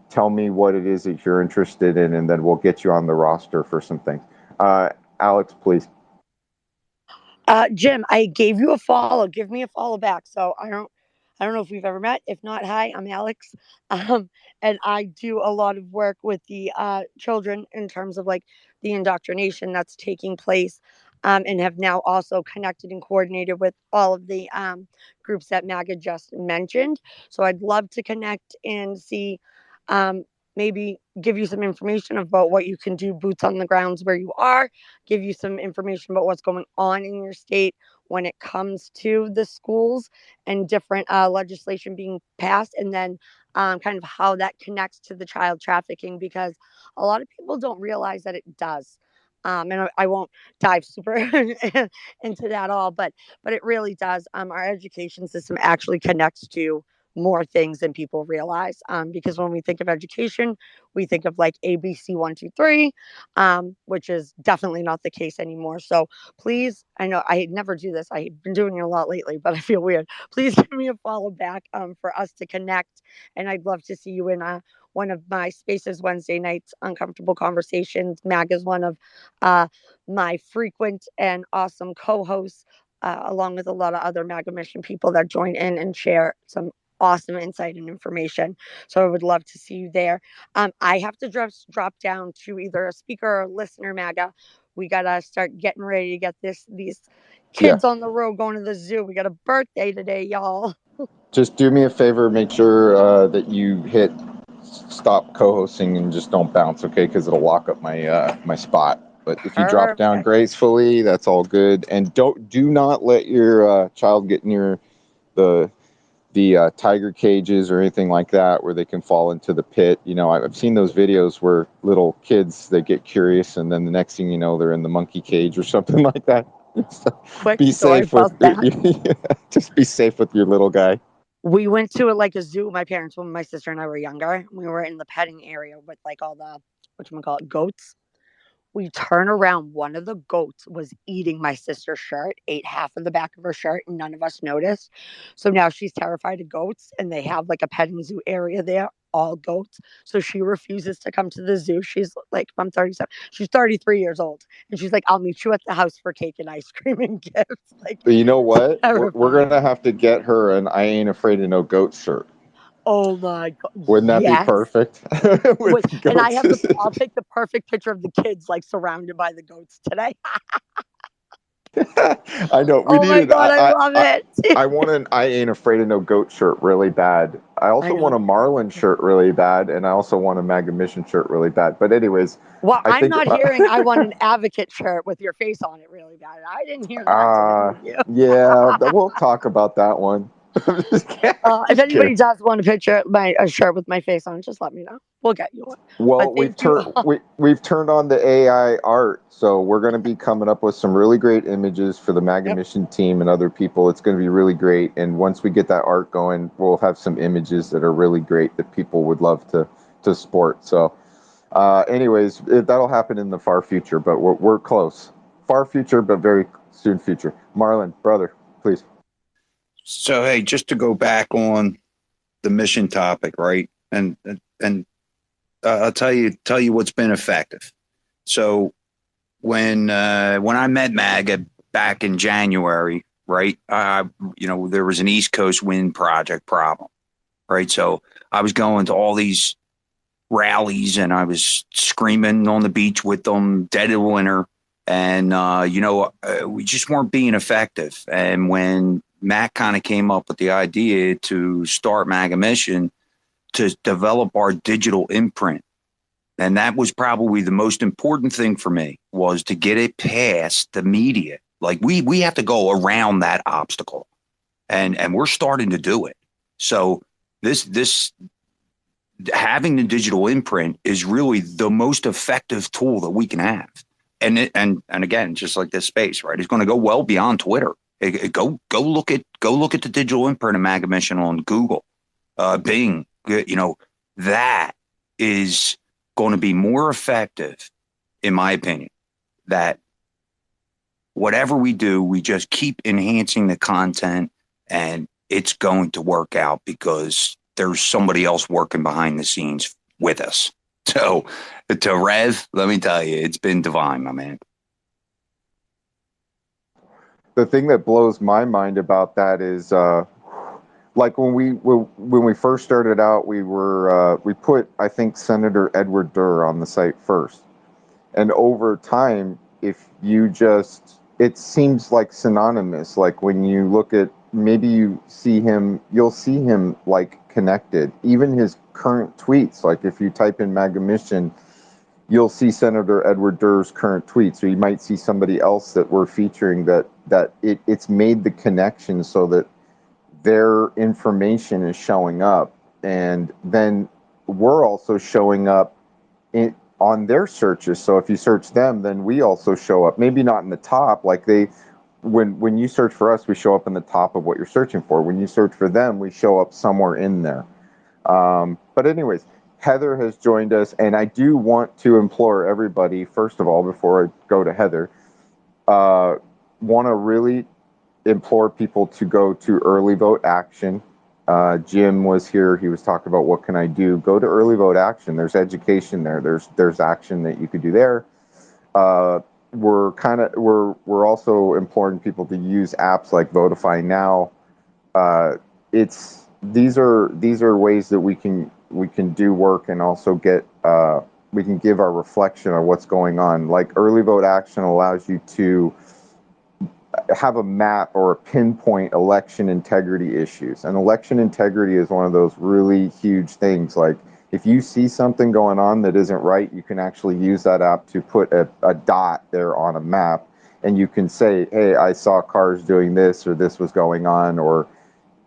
Tell me what it is that you're interested in, and then we'll get you on the roster for some things. Alex, please. Jim, I gave you a follow. Give me a follow back. So I don't know if we've ever met. If not, hi, I'm Alex. Um, and I do a lot of work with the children in terms of like the indoctrination that's taking place, and have now also connected and coordinated with all of the groups that MAGA just mentioned. So I'd love to connect and see, um, maybe give you some information about what you can do, boots on the grounds where you are, give you some information about what's going on in your state when it comes to the schools and different legislation being passed, and then kind of how that connects to the child trafficking, because a lot of people don't realize that it does. And I won't dive super into that all, but it really does. Our education system actually connects to more things than people realize. Because when we think of education, we think of like ABC 1 2 3, which is definitely not the case anymore. So please, I know I never do this. I've been doing it a lot lately, but I feel weird. Please give me a follow back, for us to connect. And I'd love to see you in one of my spaces Wednesday nights, Uncomfortable Conversations. Mag is one of my frequent and awesome co-hosts, along with a lot of other MAGA Mission people that join in and share some awesome insight and information. So I would love to see you there. I have to drop down to either a speaker or a listener, MAGA. We gotta start getting ready to get these kids on the road going to the zoo. We got a birthday today, y'all. Just do me a favor, make sure that you hit stop co-hosting and just don't bounce, okay? Because it'll lock up my spot. But if you drop down Perfect. gracefully, that's all good. And do not let your child get near the tiger cages or anything like that where they can fall into the pit. You know, I've seen those videos where little kids, they get curious and then the next thing you know, they're in the monkey cage or something like that. So Quick be story safe with about that. just be safe with your little guy. We went to like a zoo. My parents, when my sister and I were younger, we were in the petting area with like all the whatchamacallit, goats. We turn around, one of the goats was eating my sister's shirt, ate half of the back of her shirt, and none of us noticed. So now she's terrified of goats, and they have like a petting zoo area there, all goats. So she refuses to come to the zoo. She's like, I'm 37. She's 33 years old. And she's like, I'll meet you at the house for cake and ice cream and gifts. Like, But you know what? We're terrifying. gonna have to get her an "I Ain't Afraid of No Goats" shirt. Oh my God. Wouldn't that be Yes. perfect? With Wait, the and I goats. have I'll take the perfect picture of the kids like surrounded by the goats today. I know we Oh my needed. God, I love it. I want an I ain't afraid of no goat shirt really bad. I I also want a know. Marlin shirt really bad, and I also want a Mega Mission shirt really bad. But anyways, Well, I I'm think not hearing I want an advocate shirt with your face on it really bad. I didn't hear that today uh from you. yeah, we'll talk about that one. Just kidding. If Just kidding. anybody does want a picture, a shirt with my face on it, just let me know. We'll get you one. Well, But thank you. we've turned on the AI art, so we're going to be coming up with some really great images for the Maga Yep. Mission team and other people. It's going to be really great, and once we get that art going, we'll have some images that are really great that people would love to sport. So, anyways, that'll happen in the far future, but we're close. Far future, but very soon future. Marlon, brother, please. So hey, just to go back on the mission topic, right? And I'll tell you what's been effective. So when I met Maga back in January, right? There was an East Coast wind project problem, right? So I was going to all these rallies and I was screaming on the beach with them, dead of winter, and we just weren't being effective. And when Matt kind of came up with the idea to start Maga Mission to develop our digital imprint, and that was probably the most important thing for me, was to get it past the media. Like we have to go around that obstacle, and we're starting to do it. So this having the digital imprint is really the most effective tool that we can have. And again, just like this space, right? It's going to go well beyond Twitter. Go look at the digital imprint of Maga Mission on Google, Bing. That is going to be more effective, in my opinion. That whatever we do, we just keep enhancing the content, and it's going to work out because there's somebody else working behind the scenes with us. So, to Rev, let me tell you, it's been divine, my man. The thing that blows my mind about that is like when we first started out, we put, I think, Senator Edward Durr on the site first, and over time, if you just, it seems like synonymous. Like when you look at, maybe you'll see him like connected. Even his current tweets, like if you type in Maga Mission, you'll see Senator Edward Durr's current tweets, or you might see somebody else that we're featuring it's made the connection so that their information is showing up, and then we're also showing up on their searches. So if you search them, then we also show up. Maybe not in the top, like when you search for us, we show up in the top of what you're searching for. When you search for them, we show up somewhere in there. But anyways, Heather has joined us, and I do want to implore everybody, first of all, before I go to Heather, want to really implore people to go to Early Vote Action. Jim was here. He was talking about what can I do. Go to Early Vote Action. There's education there. There's action that you could do there. We're also imploring people to use apps like Votify Now. These are ways that we can do work and also get we can give our reflection on what's going on. Like Early Vote Action allows you to have a map or a pinpoint election integrity issues. And election integrity is one of those really huge things. Like if you see something going on that isn't right, you can actually use that app to put a dot there on a map, and you can say, hey, I saw cars doing this, or this was going on, or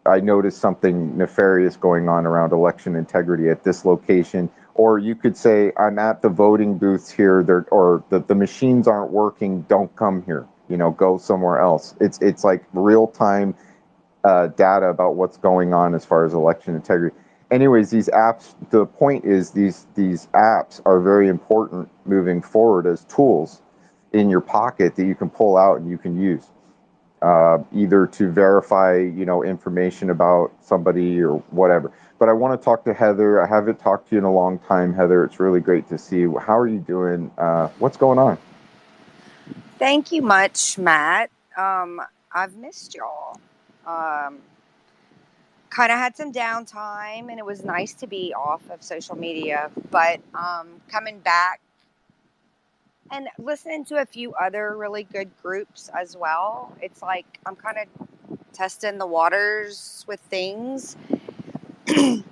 I noticed something nefarious going on around election integrity at this location. Or you could say, I'm at the voting booths here, or the machines aren't working, don't come here. Go somewhere else. It's like real time data about what's going on as far as election integrity. Anyways, these apps. The point is, these apps are very important moving forward as tools in your pocket that you can pull out and you can use, either to verify information about somebody or whatever. But I want to talk to Heather. I haven't talked to you in a long time, Heather. It's really great to see you. How are you doing? What's going on? Thank you much, Matt. I've missed y'all. Kind of had some downtime, and it was nice to be off of social media. But coming back and listening to a few other really good groups as well. It's like I'm kind of testing the waters with things, and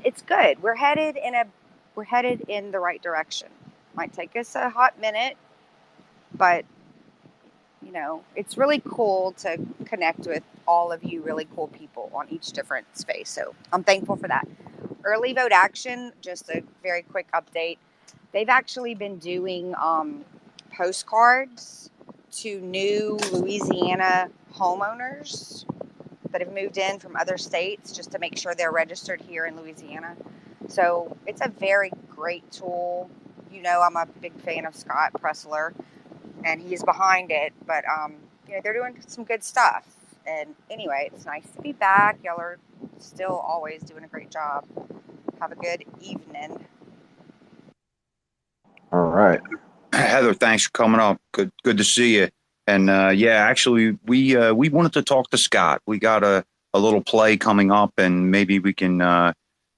it's good. We're headed in the right direction. Might take us a hot minute, but it's really cool to connect with all of you really cool people on each different space. So I'm thankful for that. Early Vote Action, just a very quick update. They've actually been doing postcards to new Louisiana homeowners that have moved in from other states just to make sure they're registered here in Louisiana. So it's a very great tool. I'm a big fan of Scott Presler, and he's behind it. But they're doing some good stuff. And anyway, it's nice to be back. Y'all are still always doing a great job. Have a good evening. All right. Heather, thanks for coming up. Good to see you. And actually, we wanted to talk to Scott. We got a little play coming up, and maybe we can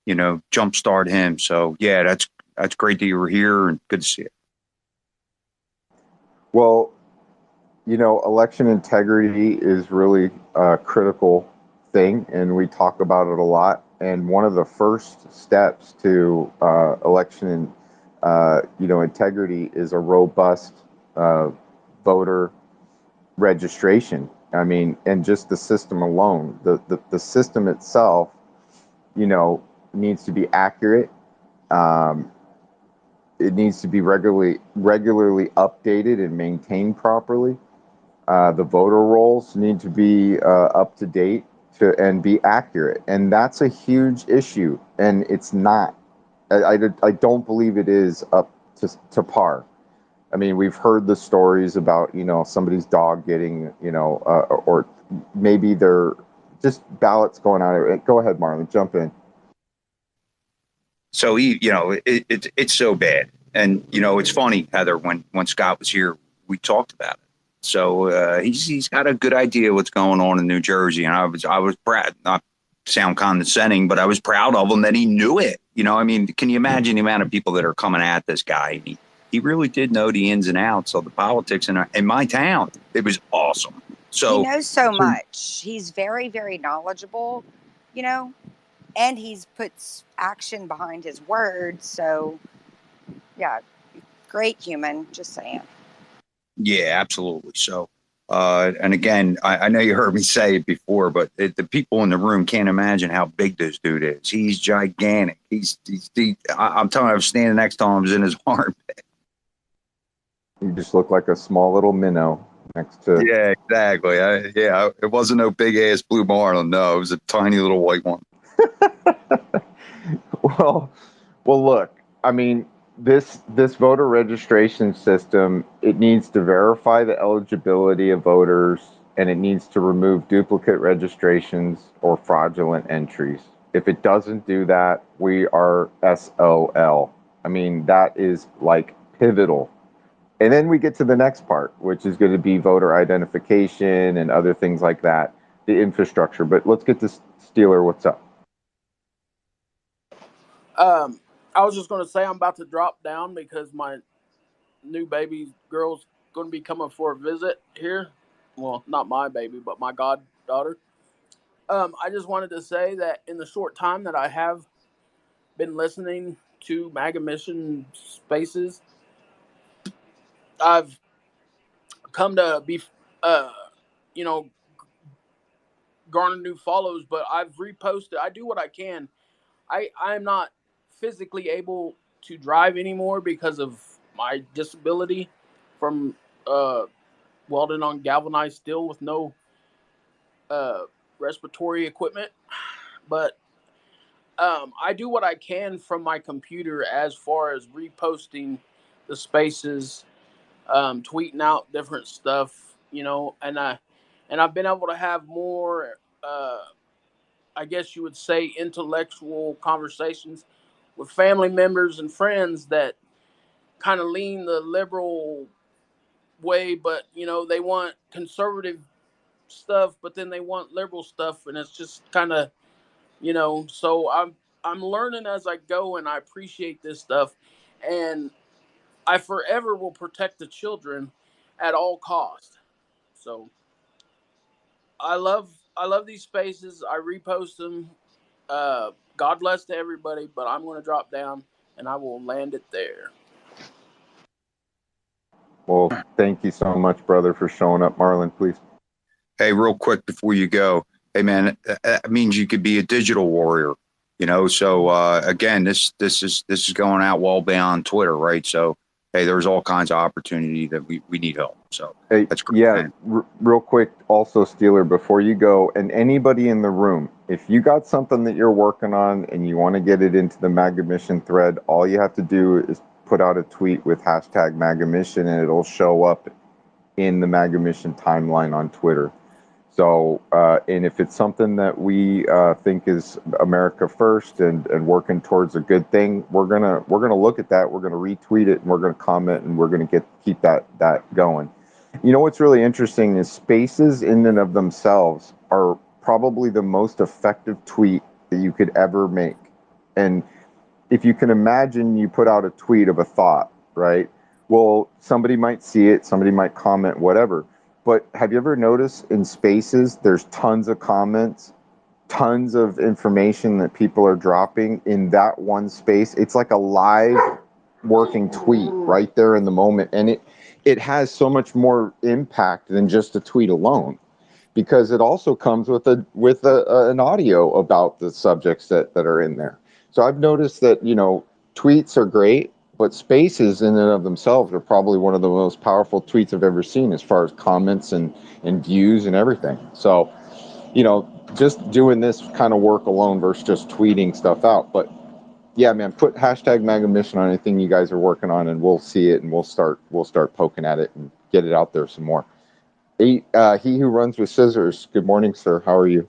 jumpstart him. So yeah, that's great that you were here, and good to see you. Well, election integrity is really a critical thing, and we talk about it a lot. And one of the first steps to election, integrity is a robust voter registration. I mean, and just the system alone, the system itself, needs to be accurate. It needs to be regularly updated and maintained properly. The voter rolls need to be up to date and be accurate, and that's a huge issue. And it's not. I don't believe it is up to par. I mean, we've heard the stories about somebody's dog getting or maybe they're just ballots going out. Go ahead, Marlon, jump in. So it's so bad, and it's funny, Heather. When Scott was here, we talked about it. So he's got a good idea what's going on in New Jersey, and I was proud, not sound condescending, but I was proud of him that he knew it. I mean, can you imagine the amount of people that are coming at this guy? He really did know the ins and outs of the politics in my town. It was awesome. So he knows so much. He's very, very knowledgeable, and he's puts action behind his words. So, yeah, great human. Just saying. Yeah, absolutely. So, and again, I know you heard me say it before, but the people in the room can't imagine how big this dude is. He's gigantic. I'm telling you, I was standing next to him, I was in his armpit. You just look like a small little minnow next to. Yeah, exactly. It wasn't no big ass blue marlin. No, it was a tiny little white one. well, look. I mean, this voter registration system, it needs to verify the eligibility of voters, and it needs to remove duplicate registrations or fraudulent entries. If it doesn't do that, we are SOL. I mean, that is like pivotal. And then we get to the next part, which is going to be voter identification and other things like that, the infrastructure. But let's get to Steeler. What's up? I was just going to say I'm about to drop down because my new baby girl's going to be coming for a visit here. Well, not my baby, but my goddaughter. I just wanted to say that in the short time that I have been listening to MAGA Mission Spaces, I've come to be, uh, you know, garner new follows, but I've reposted. I do what I can. I'm not physically able to drive anymore because of my disability from uh, welding on galvanized steel with no uh, respiratory equipment. But I do what I can from my computer as far as reposting the spaces, tweeting out different stuff, and I've been able to have more, I guess you would say, intellectual conversations with family members and friends that kind of lean the liberal way, but they want conservative stuff, but then they want liberal stuff, and it's just kind of So I'm learning as I go, and I appreciate this stuff, and I forever will protect the children at all cost. So I love these spaces. I repost them. God bless to everybody, but I'm going to drop down and I will land it there. Well, thank you so much, brother, for showing up. Marlon, please. Hey, real quick before you go, hey man, that means you could be a digital warrior, you know. So again, this is going out well beyond Twitter, right? So hey, there's all kinds of opportunity that we need help. So Hey, that's great, yeah, man. real quick, also, Steeler, before you go, and anybody in the room, if you got something that you're working on and you want to get it into the MAGA Mission thread, all you have to do is put out a tweet with hashtag MAGA Mission, and it'll show up in the MAGA Mission timeline on Twitter. So, and if it's something that we think is America first and working towards a good thing, we're gonna look at that. We're gonna retweet it, and we're gonna comment, and we're gonna keep that going. You know what's really interesting is spaces in and of themselves are probably the most effective tweet that you could ever make. And if you can imagine, you put out a tweet of a thought, right? Well, somebody might see it, somebody might comment, whatever. But have you ever noticed in spaces, there's tons of comments, tons of information that people are dropping in that one space? It's like a live working tweet right there in the moment. And it has so much more impact than just a tweet alone, because it also comes with an audio about the subjects that are in there. So I've noticed that, tweets are great, but spaces in and of themselves are probably one of the most powerful tweets I've ever seen as far as comments and views and everything. So, just doing this kind of work alone versus just tweeting stuff out. But yeah, man, put hashtag MAGA Mission on anything you guys are working on, and we'll see it, and we'll start poking at it and get it out there some more. He who runs with scissors. Good morning, sir. How are you?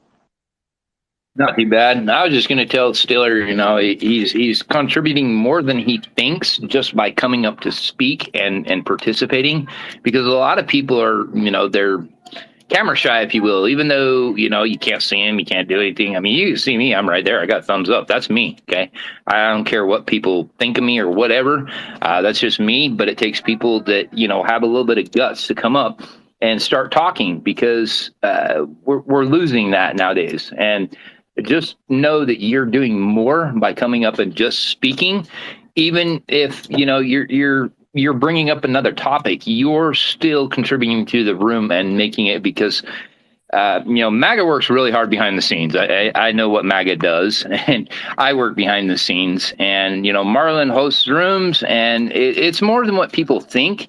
Not too bad. I was just going to tell Stiller, he's contributing more than he thinks just by coming up to speak and participating, because a lot of people are, they're camera shy, if you will, even though, you can't see him, you can't do anything. I mean, you see me, I'm right there. I got thumbs up. That's me. Okay. I don't care what people think of me or whatever. That's just me. But it takes people that, have a little bit of guts to come up and start talking, because we're losing that nowadays. And just know that you're doing more by coming up and just speaking. Even if you're bringing up another topic, you're still contributing to the room and making it, because MAGA works really hard behind the scenes. I know what MAGA does, and I work behind the scenes. And Marlon hosts rooms, and it's more than what people think.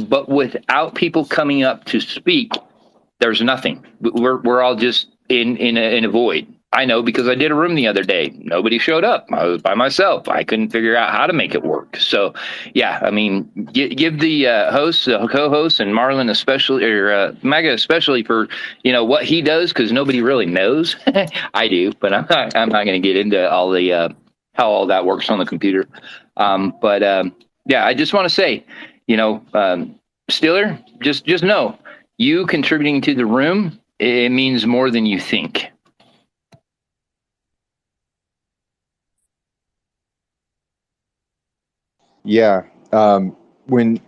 But without people coming up to speak, there's nothing. We're all just in a void. I know, because I did a room the other day. Nobody showed up. I was by myself. I couldn't figure out how to make it work. So, yeah, I mean, give the hosts, the co-hosts, and Marlon especially, or MAGA especially, for what he does, because nobody really knows. I do, but I'm not going to get into all the how all that works on the computer. Yeah, I just want to say, Steeler, just know, you contributing to the room, it means more than you think. Yeah. When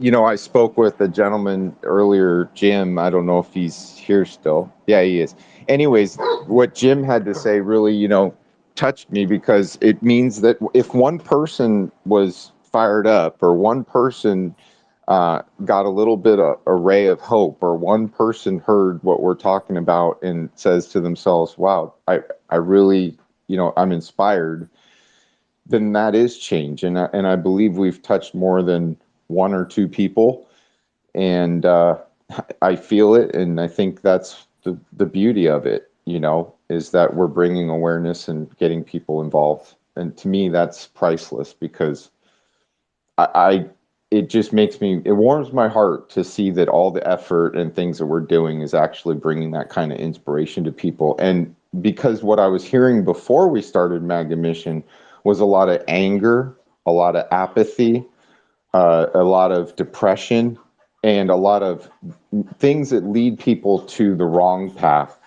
I spoke with a gentleman earlier, Jim. I don't know if he's here still. Yeah, he is. Anyways, what Jim had to say really, touched me, because it means that if one person was fired up, or one person got a little bit of a ray of hope, or one person heard what we're talking about and says to themselves, wow, I really, I'm inspired, then that is change. And I believe we've touched more than one or two people, and I feel it. And I think that's the beauty of it, is that we're bringing awareness and getting people involved. And to me, that's priceless, because it just it warms my heart to see that all the effort and things that we're doing is actually bringing that kind of inspiration to people. And because what I was hearing before we started MAGA Mission was a lot of anger, a lot of apathy, a lot of depression, and a lot of things that lead people to the wrong path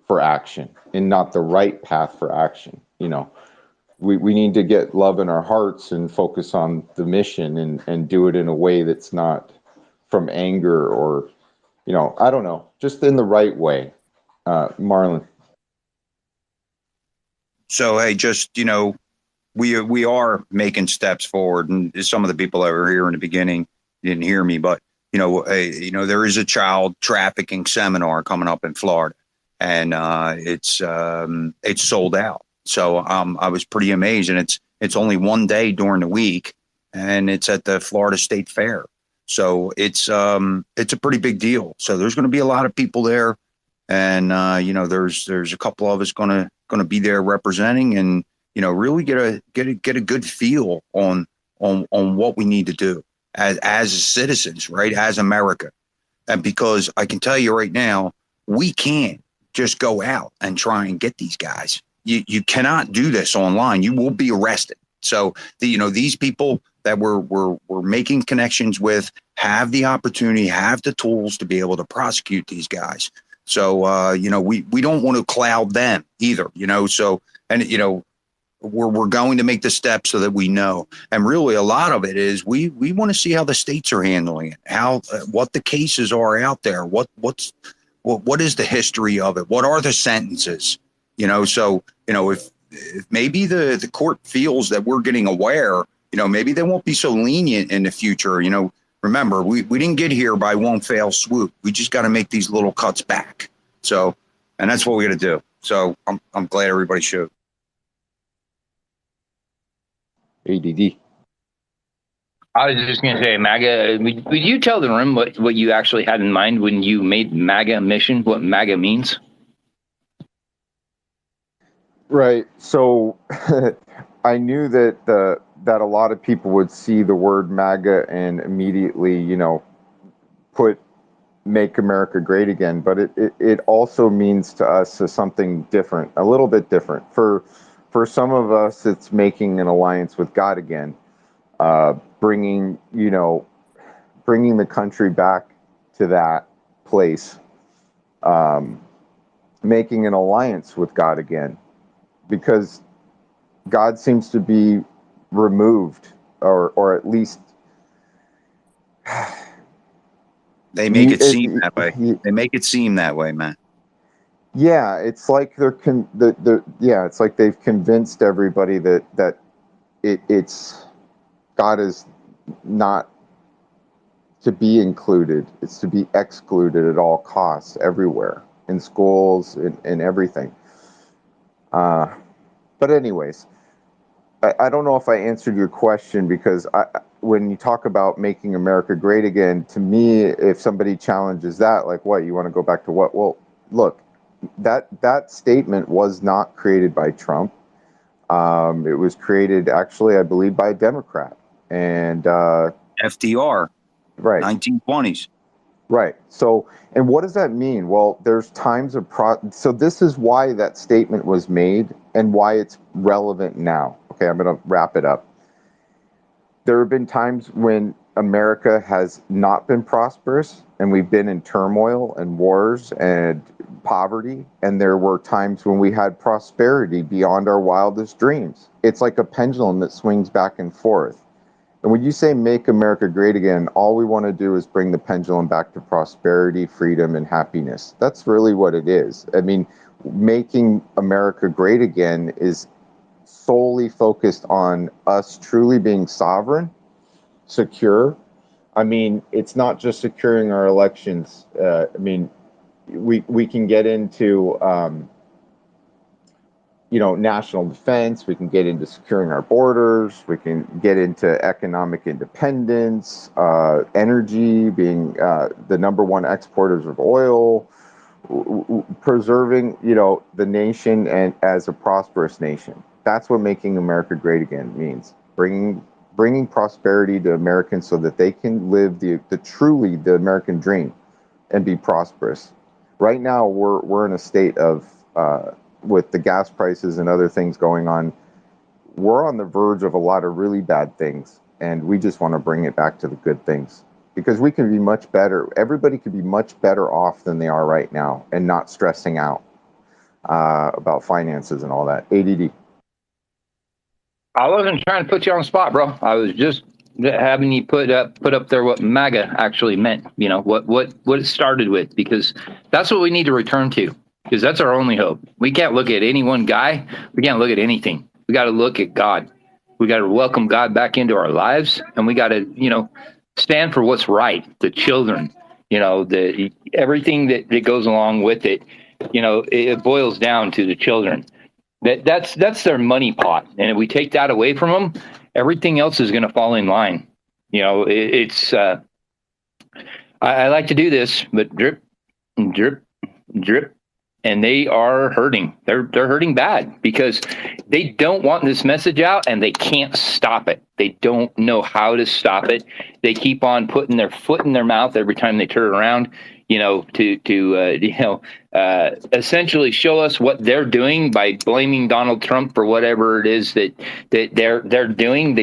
for action and not the right path for action. we need to get love in our hearts and focus on the mission and do it in a way that's not from anger or, I don't know, just in the right way. Marlon. So hey, just we are making steps forward, and some of the people that were here in the beginning didn't hear me, but there is a child trafficking seminar coming up in Florida, and it's sold out. So I was pretty amazed, and it's only one day during the week, and it's at the Florida State Fair. So it's a pretty big deal. So there's going to be a lot of people there, and there's a couple of us going to be there representing, and really get a good feel on what we need to do as citizens, right? As America. And because I can tell you right now, we can't just go out and try and get these guys. You cannot do this online. You will be arrested. So these people that we're making connections with have the opportunity, have the tools to be able to prosecute these guys. So we don't want to cloud them either. So and we're going to make the steps so that we know. And really, a lot of it is we want to see how the states are handling it, how what the cases are out there, what is the history of it, what are the sentences, So if maybe the court feels that we're getting aware, maybe they won't be so lenient in the future. Remember, we didn't get here by one fell swoop. We just got to make these little cuts back. So, and that's what we got to do. So I'm glad everybody showed. ADD. I was just going to say, MAGA, would you tell the room what you actually had in mind when you made MAGA mission, what MAGA means? Right. So I knew that that a lot of people would see the word MAGA and immediately, put "Make America Great Again," but it also means to us something different, a little bit different. For some of us, it's making an alliance with God again, bringing bringing the country back to that place, making an alliance with God again, because God seems to be removed, or at least they make it seem that way. They make it seem that way, man. Yeah, it's like it's like they've convinced everybody that it's God is not to be included; it's to be excluded at all costs, everywhere, in schools, in everything. Uh, but anyways, I don't know if I answered your question, because when you talk about making America great again, to me, if somebody challenges that, like, what, you want to go back to what? Well, look, that statement was not created by Trump. It was created, actually, I believe, by a Democrat. And FDR, right, 1920s. right. So, and what does that mean? Well, there's times of so this is why that statement was made and why it's relevant now. Okay, I'm going to wrap it up. There have been times when America has not been prosperous, and we've been in turmoil and wars and poverty. And there were times when we had prosperity beyond our wildest dreams. It's like a pendulum that swings back and forth. And when you say make America great again, all we want to do is bring the pendulum back to prosperity, freedom, and happiness. That's really what it is. I mean, making America great again is solely focused on us truly being sovereign, secure. I mean, it's not just securing our elections. I mean, we can get into national defense. We can get into securing our borders. We can get into economic independence, energy, being the number one exporters of oil, preserving, the nation and as a prosperous nation. That's what making America great again means. Bringing prosperity to Americans so that they can live the truly the American dream and be prosperous. Right now, we're in a state of with the gas prices and other things going on, we're on the verge of a lot of really bad things, and we just want to bring it back to the good things, because we can be much better. Everybody could be much better off than they are right now, and not stressing out about finances and all that. ADD. I wasn't trying to put you on the spot, bro. I was just having you put up there what MAGA actually meant. You know what it started with, because that's what we need to return to, because that's our only hope. We can't look at any one guy. We can't look at anything. We got to look at God. We got to welcome God back into our lives, and we got to stand for what's right. The children, the everything that goes along with it. It boils down to the children. That's their money pot, and if we take that away from them, everything else is going to fall in line. It's I like to do this, but drip, drip, drip, and they are hurting. They're hurting bad because they don't want this message out, and they can't stop it. They don't know how to stop it. They keep on putting their foot in their mouth every time they turn around. To essentially show us what they're doing by blaming Donald Trump for whatever it is that they're doing.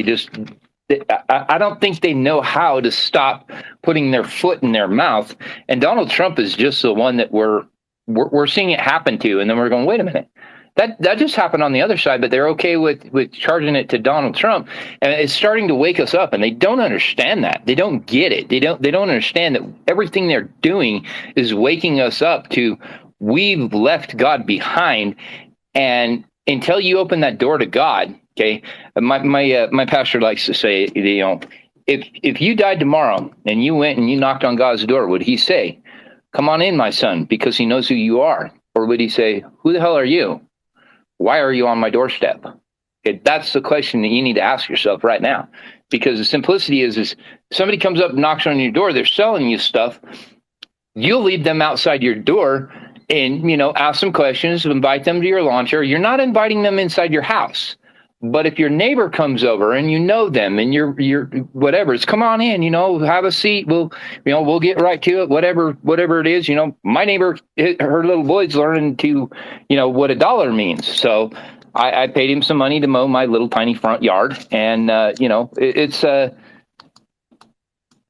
I don't think they know how to stop putting their foot in their mouth. And Donald Trump is just the one that we're seeing it happen to. And then we're going, wait a minute. That just happened on the other side, but they're okay with charging it to Donald Trump, and it's starting to wake us up. And they don't understand that. They don't get it. They don't understand that everything they're doing is waking us up to we've left God behind, until you open that door to God. Okay, my pastor likes to say, if you died tomorrow and you went and you knocked on God's door, would He say, "Come on in, my son," because He knows who you are, or would He say, "Who the hell are you? Why are you on my doorstep?" Okay, that's the question that you need to ask yourself right now, because the simplicity is somebody comes up and knocks on your door, they're selling you stuff. You'll leave them outside your door and, ask them questions, invite them to your lawn chair. You're not inviting them inside your house. But if your neighbor comes over and you know them and you're whatever, it's come on in, have a seat. We'll get right to it. Whatever it is, my neighbor, her little boy's learning to, what a dollar means. So I paid him some money to mow my little tiny front yard. And,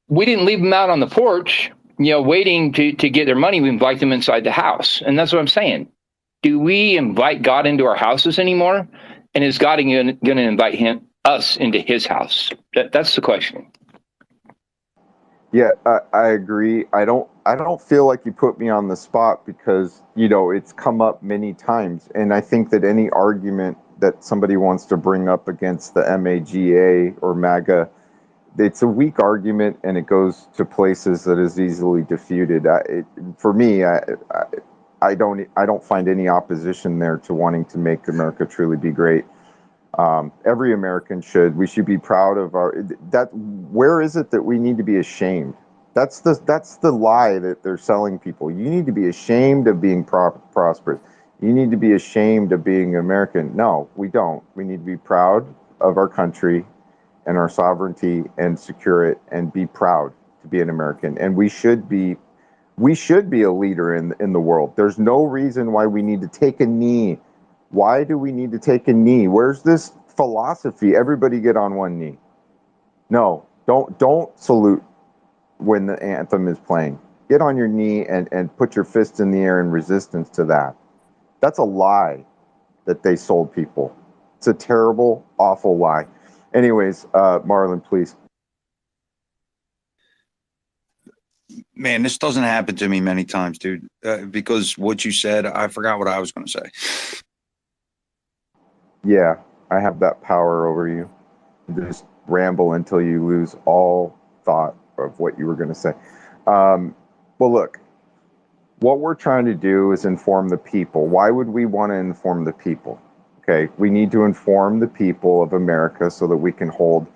we didn't leave them out on the porch, waiting to get their money. We invite them inside the house. And that's what I'm saying. Do we invite God into our houses anymore? And is God going to invite us into His house? That's the question. Yeah, I agree. I don't feel like you put me on the spot because, it's come up many times. And I think that any argument that somebody wants to bring up against the MAGA or MAGA, it's a weak argument, and it goes to places that is easily defeated. For me, I don't find any opposition there to wanting to make America truly be great. Every American should. We should be proud of where is it that we need to be ashamed? That's the lie that they're selling people. You need to be ashamed of being prosperous. You need to be ashamed of being American. No, we don't. We need to be proud of our country and our sovereignty and secure it, and be proud to be an American. And we should be a leader in the world. There's no reason why we need to take a knee. Why do we need to take a knee? Where's this philosophy? Everybody get on one knee. No, don't salute when the anthem is playing. Get on your knee and put your fist in the air in resistance to that. That's a lie that they sold people. It's a terrible, awful lie. Anyways, Marlon, please. Man, this doesn't happen to me many times, dude, because what you said, I forgot what I was going to say. Yeah, I have that power over you. Just ramble until you lose all thought of what you were going to say. Well, look, what we're trying to do is inform the people. Why would we want to inform the people? Okay, we need to inform the people of America so that we can hold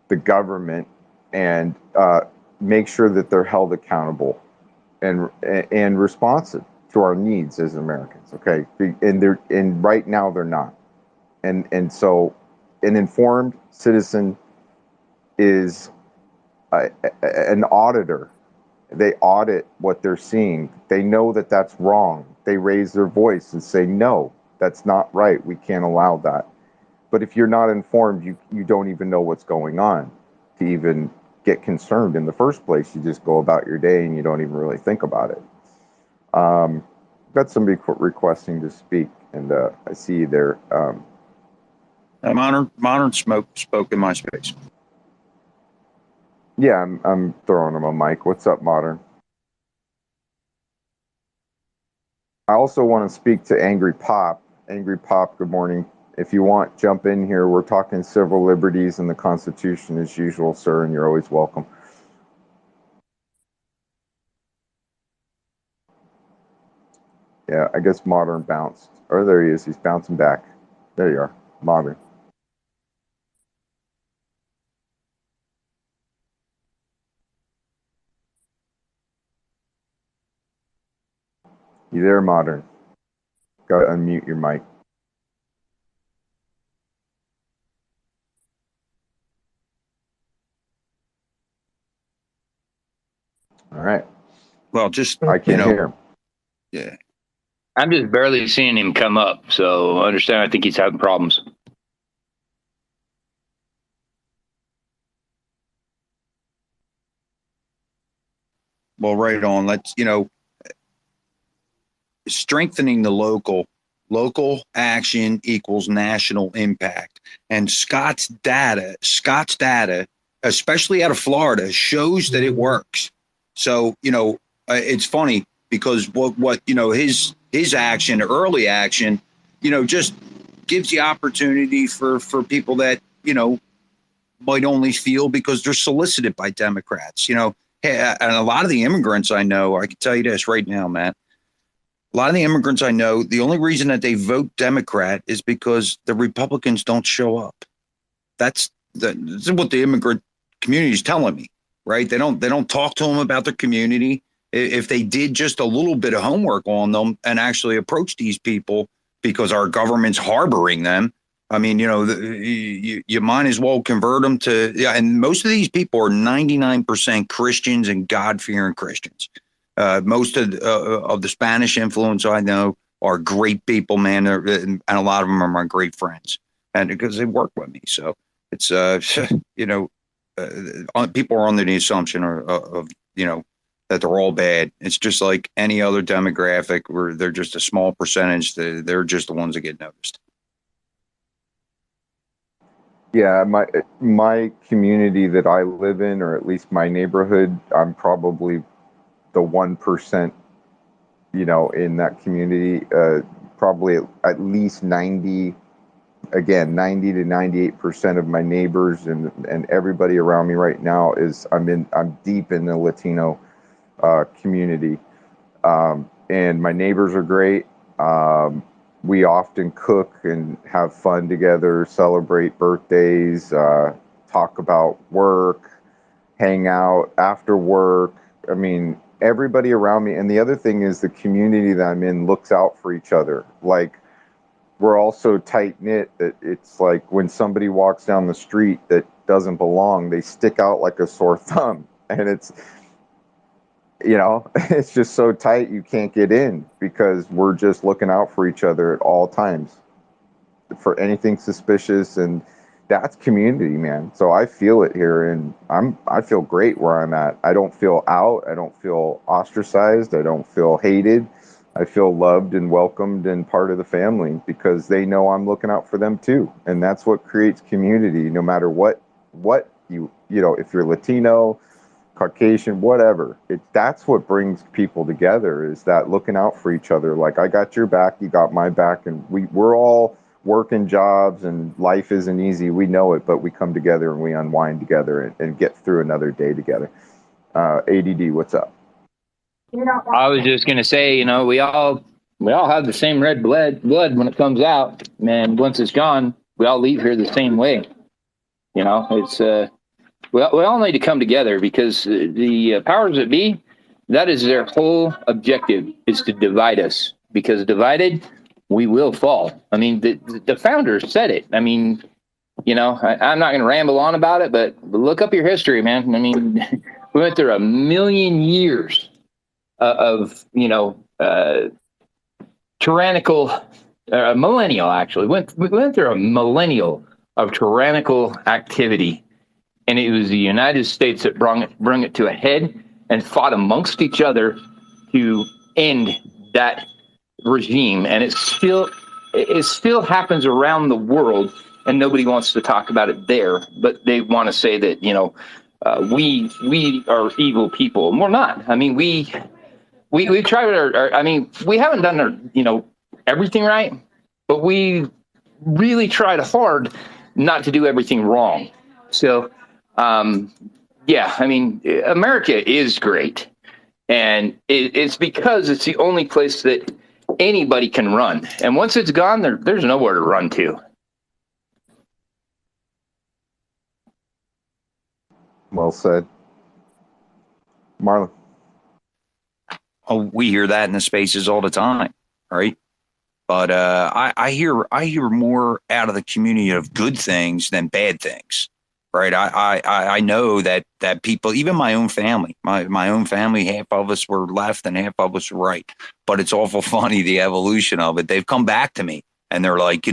the government and make sure that they're held accountable and responsive to our needs as Americans. Okay, and right now they're not. And so an informed citizen is an auditor. They audit what they're seeing. They know that that's wrong. They raise their voice and say, no, that's not right. We can't allow that. But if you're not informed, you don't even know what's going on to even get concerned in the first place. You just go about your day and you don't even really think about it. Got somebody requesting to speak, and I see you there. Modern spoke in my space. Yeah, I'm throwing him a mic. What's up, Modern? I also want to speak to Angry Pop. Angry Pop, good morning. If you want, jump in here. We're talking civil liberties and the Constitution as usual, sir, and you're always welcome. Yeah, I guess Modern bounced. Oh, there he is. He's bouncing back. There you are, Modern. You there, Modern? Gotta unmute your mic. All right. Well, just I can't hear him. Yeah. I'm just barely seeing him come up, so understand. I think he's having problems. Well, right on. Let's strengthening the local action equals national impact. And Scott's data, especially out of Florida, shows that it works. So, it's funny because what his action, early action, just gives the opportunity for people that, might only feel because they're solicited by Democrats, Hey, and a lot of the immigrants I know, I can tell you this right now, Matt. A lot of the immigrants I know, the only reason that they vote Democrat is because the Republicans don't show up. That's what the immigrant community is telling me, right? They don't talk to them about their community. If they did just a little bit of homework on them and actually approach these people, because our government's harboring them, I mean, you might as well convert them to. Yeah, and most of these people are 99% Christians and God-fearing Christians. Most of the Spanish influence I know are great people, man, and a lot of them are my great friends, and because they work with me. So it's people are under the assumption of that they're all bad. It's just like any other demographic where they're just a small percentage. They're just the ones that get noticed. Yeah, my community that I live in, or at least my neighborhood, I'm probably the 1%, in that community. Probably at least 90 to 98% of my neighbors and everybody around me right now I'm deep in the Latino community. And my neighbors are great. We often cook and have fun together, celebrate birthdays, talk about work, hang out after work. I mean, everybody around me. And the other thing is the community that I'm in looks out for each other. Like, we're all so tight knit that it's like when somebody walks down the street that doesn't belong, they stick out like a sore thumb. And it's it's just so tight you can't get in because we're just looking out for each other at all times for anything suspicious. And that's community, man. So I feel it here, and I feel great where I'm at. I don't feel out. I don't feel ostracized. I don't feel hated. I feel loved and welcomed and part of the family because they know I'm looking out for them too. And that's what creates community, no matter what if you're Latino, Caucasian, whatever. That's what brings people together, is that looking out for each other. Like, I got your back, you got my back, and we're all working jobs and life isn't easy. We know it, but we come together and we unwind together and get through another day together. ADD, what's up? I was just gonna say, we all have the same red blood when it comes out, and once it's gone, we all leave here the same way. It's we all need to come together because the powers that be, that is their whole objective, is to divide us, because divided we will fall. I mean, the founders said it. I mean, I'm not going to ramble on about it, but look up your history, man. I mean, we went through 1,000,000 years of tyrannical, millennial actually. We went through a millennial of tyrannical activity. And it was the United States that brung it to a head and fought amongst each other to end that regime. And it still happens around the world and nobody wants to talk about it there, but they want to say that, we are evil people, and we're not. I mean, we tried I mean, we haven't done everything right, but we really tried hard not to do everything wrong. So, yeah, I mean, America is great. And it's because it's the only place that anybody can run. And once it's gone, there's nowhere to run to. Well said. Marlon. Oh, we hear that in the spaces all the time, right? But I hear more out of the community of good things than bad things, right? I know that people, even my own family, my own family, half of us were left and half of us were right. But it's awful funny, the evolution of it. They've come back to me and they're like,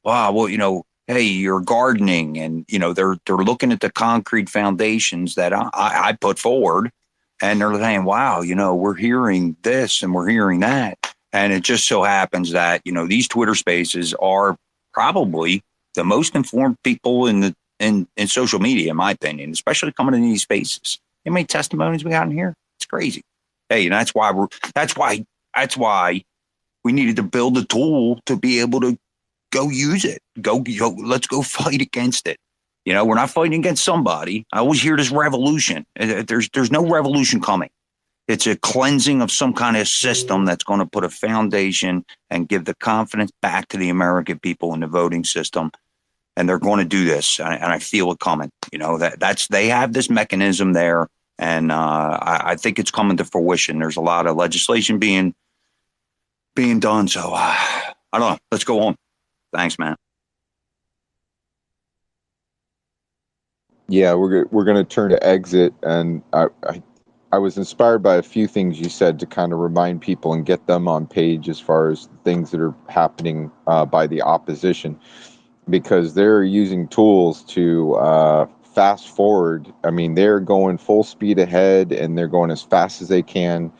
wow, well, hey, you're gardening, and they're looking at the concrete foundations that I put forward, and they're saying, wow, we're hearing this and we're hearing that. And it just so happens that, these Twitter spaces are probably the most informed people in social media, in my opinion, especially coming in these spaces. How many testimonies we got in here? It's crazy. Hey, and that's why we needed to build a tool to be able to go use it. Let's go fight against it. We're not fighting against somebody. I always hear this revolution. There's no revolution coming. It's a cleansing of some kind of system that's going to put a foundation and give the confidence back to the American people in the voting system. And they're going to do this. And I feel it coming. They have this mechanism there. And I think it's coming to fruition. There's a lot of legislation being done. So I don't know. Let's go on. Thanks, man. Yeah, we're going to turn to exit, and I was inspired by a few things you said to kind of remind people and get them on page as far as things that are happening by the opposition, because they're using tools to fast forward. I mean, they're going full speed ahead and they're going as fast as they can.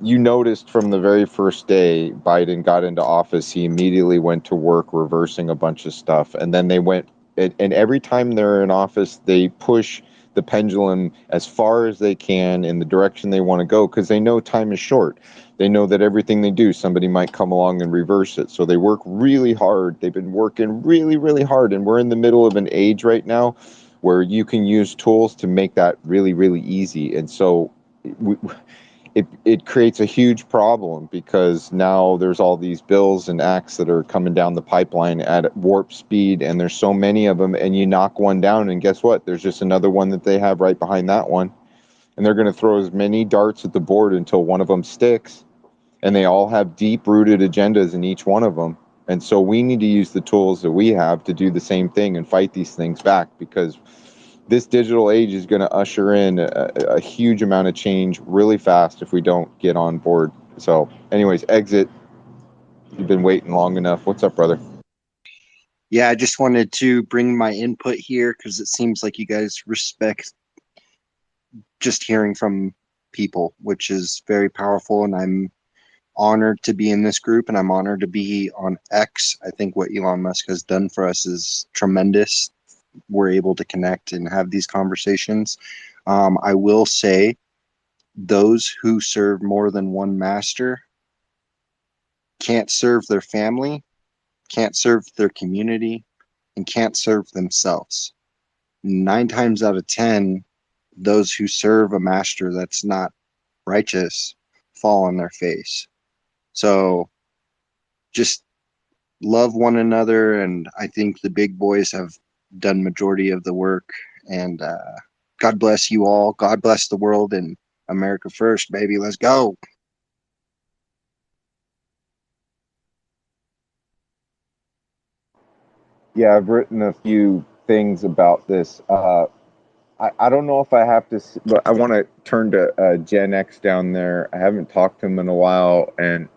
You noticed from the very first day Biden got into office, he immediately went to work reversing a bunch of stuff. And then they went, and every time they're in office, they push the pendulum as far as they can in the direction they want to go, because they know time is short. They know that everything they do, somebody might come along and reverse it. So they work really hard. They've been working really, really hard. And we're in the middle of an age right now where you can use tools to make that really, really easy. And so it creates a huge problem, because now there's all these bills and acts that are coming down the pipeline at warp speed, and there's so many of them, and you knock one down and guess what? There's just another one that they have right behind that one. And they're going to throw as many darts at the board until one of them sticks. And they all have deep-rooted agendas in each one of them. And so we need to use the tools that we have to do the same thing and fight these things back, because this digital age is going to usher in a huge amount of change really fast if we don't get on board. So anyways, exit. You've been waiting long enough. What's up, brother? Yeah, I just wanted to bring my input here because it seems like you guys respect just hearing from people, which is very powerful. And I'm honored to be in this group, and I'm honored to be on X. I think what Elon Musk has done for us is tremendous. We're able to connect and have these conversations. I will say those who serve more than one master can't serve their family, can't serve their community, and can't serve themselves. 9 times out of 10, those who serve a master that's not righteous fall on their face. So just love one another, and I think the big boys have done majority of the work. And God bless you all. God bless the world, and America first, baby. Let's go. Yeah, I've written a few things about this. I don't know if I have to, but I want to turn to Gen X down there. I haven't talked to him in a while, and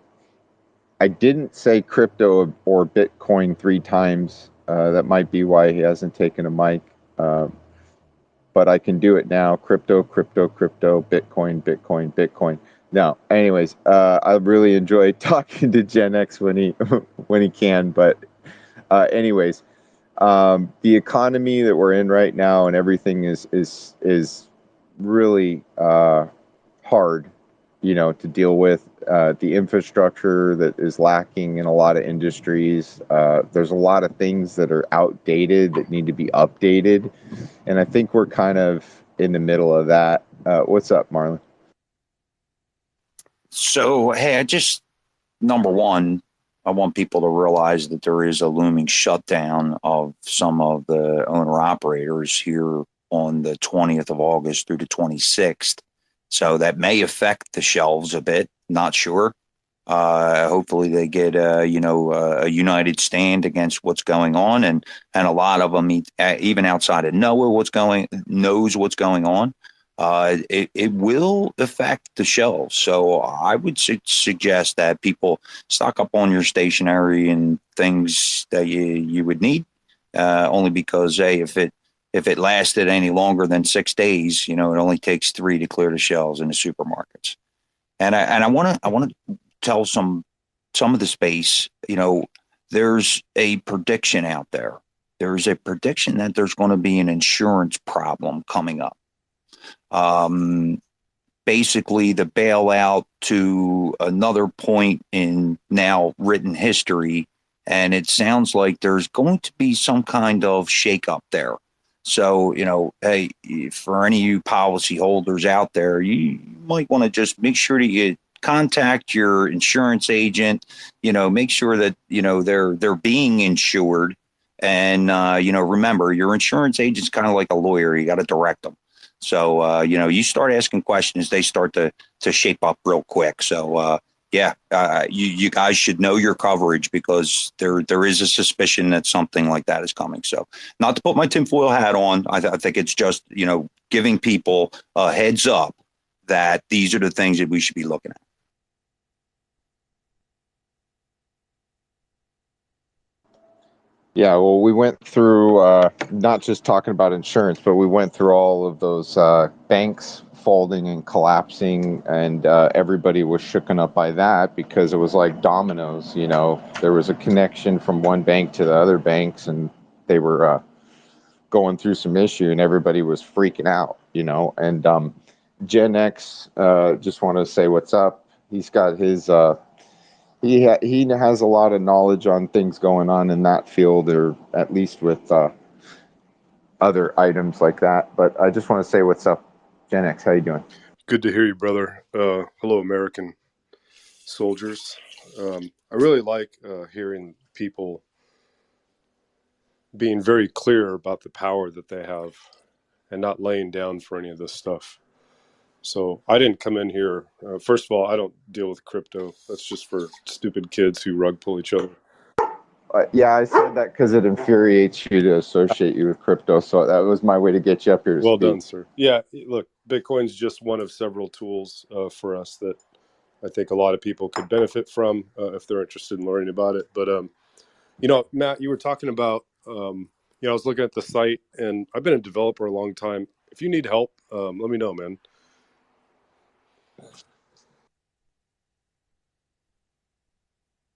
I didn't say crypto or Bitcoin 3 times. That might be why he hasn't taken a mic. But I can do it now. Crypto, crypto, crypto, Bitcoin, Bitcoin, Bitcoin. Now, anyways, I really enjoy talking to Gen X when he when he can. But Anyways, the economy that we're in right now and everything is really hard, to deal with. The infrastructure that is lacking in a lot of industries. There's a lot of things that are outdated that need to be updated, and I think we're kind of in the middle of that. What's up, Marlon? So, hey, number one, I want people to realize that there is a looming shutdown of some of the owner operators here on the 20th of August through the 26th. So that may affect the shelves a bit. Not sure. Hopefully they get a united stand against what's going on, and a lot of them even outside of knows what's going on. It will affect the shelves. So I would suggest that people stock up on your stationery and things that you would need. Only because, hey, if it lasted any longer than 6 days, it only takes 3 to clear the shelves in the supermarkets. And I want to tell some of the space. There's a prediction out there. There's a prediction that there's going to be an insurance problem coming up. Basically the bailout to another point in now written history, and it sounds like there's going to be some kind of shakeup there. So, hey, for any of you policyholders out there, you might want to just make sure that you contact your insurance agent, make sure that, they're being insured. And, remember, your insurance agent's kind of like a lawyer. You got to direct them. So, you start asking questions, they start to shape up real quick. So, you guys should know your coverage, because there is a suspicion that something like that is coming. So, not to put my tinfoil hat on, I think it's just, giving people a heads up that these are the things that we should be looking at. Yeah, well, we went through not just talking about insurance, but we went through all of those banks folding and collapsing, and everybody was shooken up by that, because it was like dominoes. There was a connection from one bank to the other banks, and they were going through some issue, and everybody was freaking out. And Gen X, just want to say what's up. He's got his. He has a lot of knowledge on things going on in that field, or at least with other items like that. But I just want to say what's up, Gen X. How you doing? Good to hear you, brother. Hello, American soldiers. I really like hearing people being very clear about the power that they have and not laying down for any of this stuff. So I didn't come in here. First of all, I don't deal with crypto. That's just for stupid kids who rug pull each other. Yeah, I said that because it infuriates you to associate you with crypto. So that was my way to get you up here to Well speak. done, sir. Yeah, look, Bitcoin's just one of several tools for us that I think a lot of people could benefit from if they're interested in learning about it. But, Matt, you were talking about, I was looking at the site, and I've been a developer a long time. If you need help, let me know, man.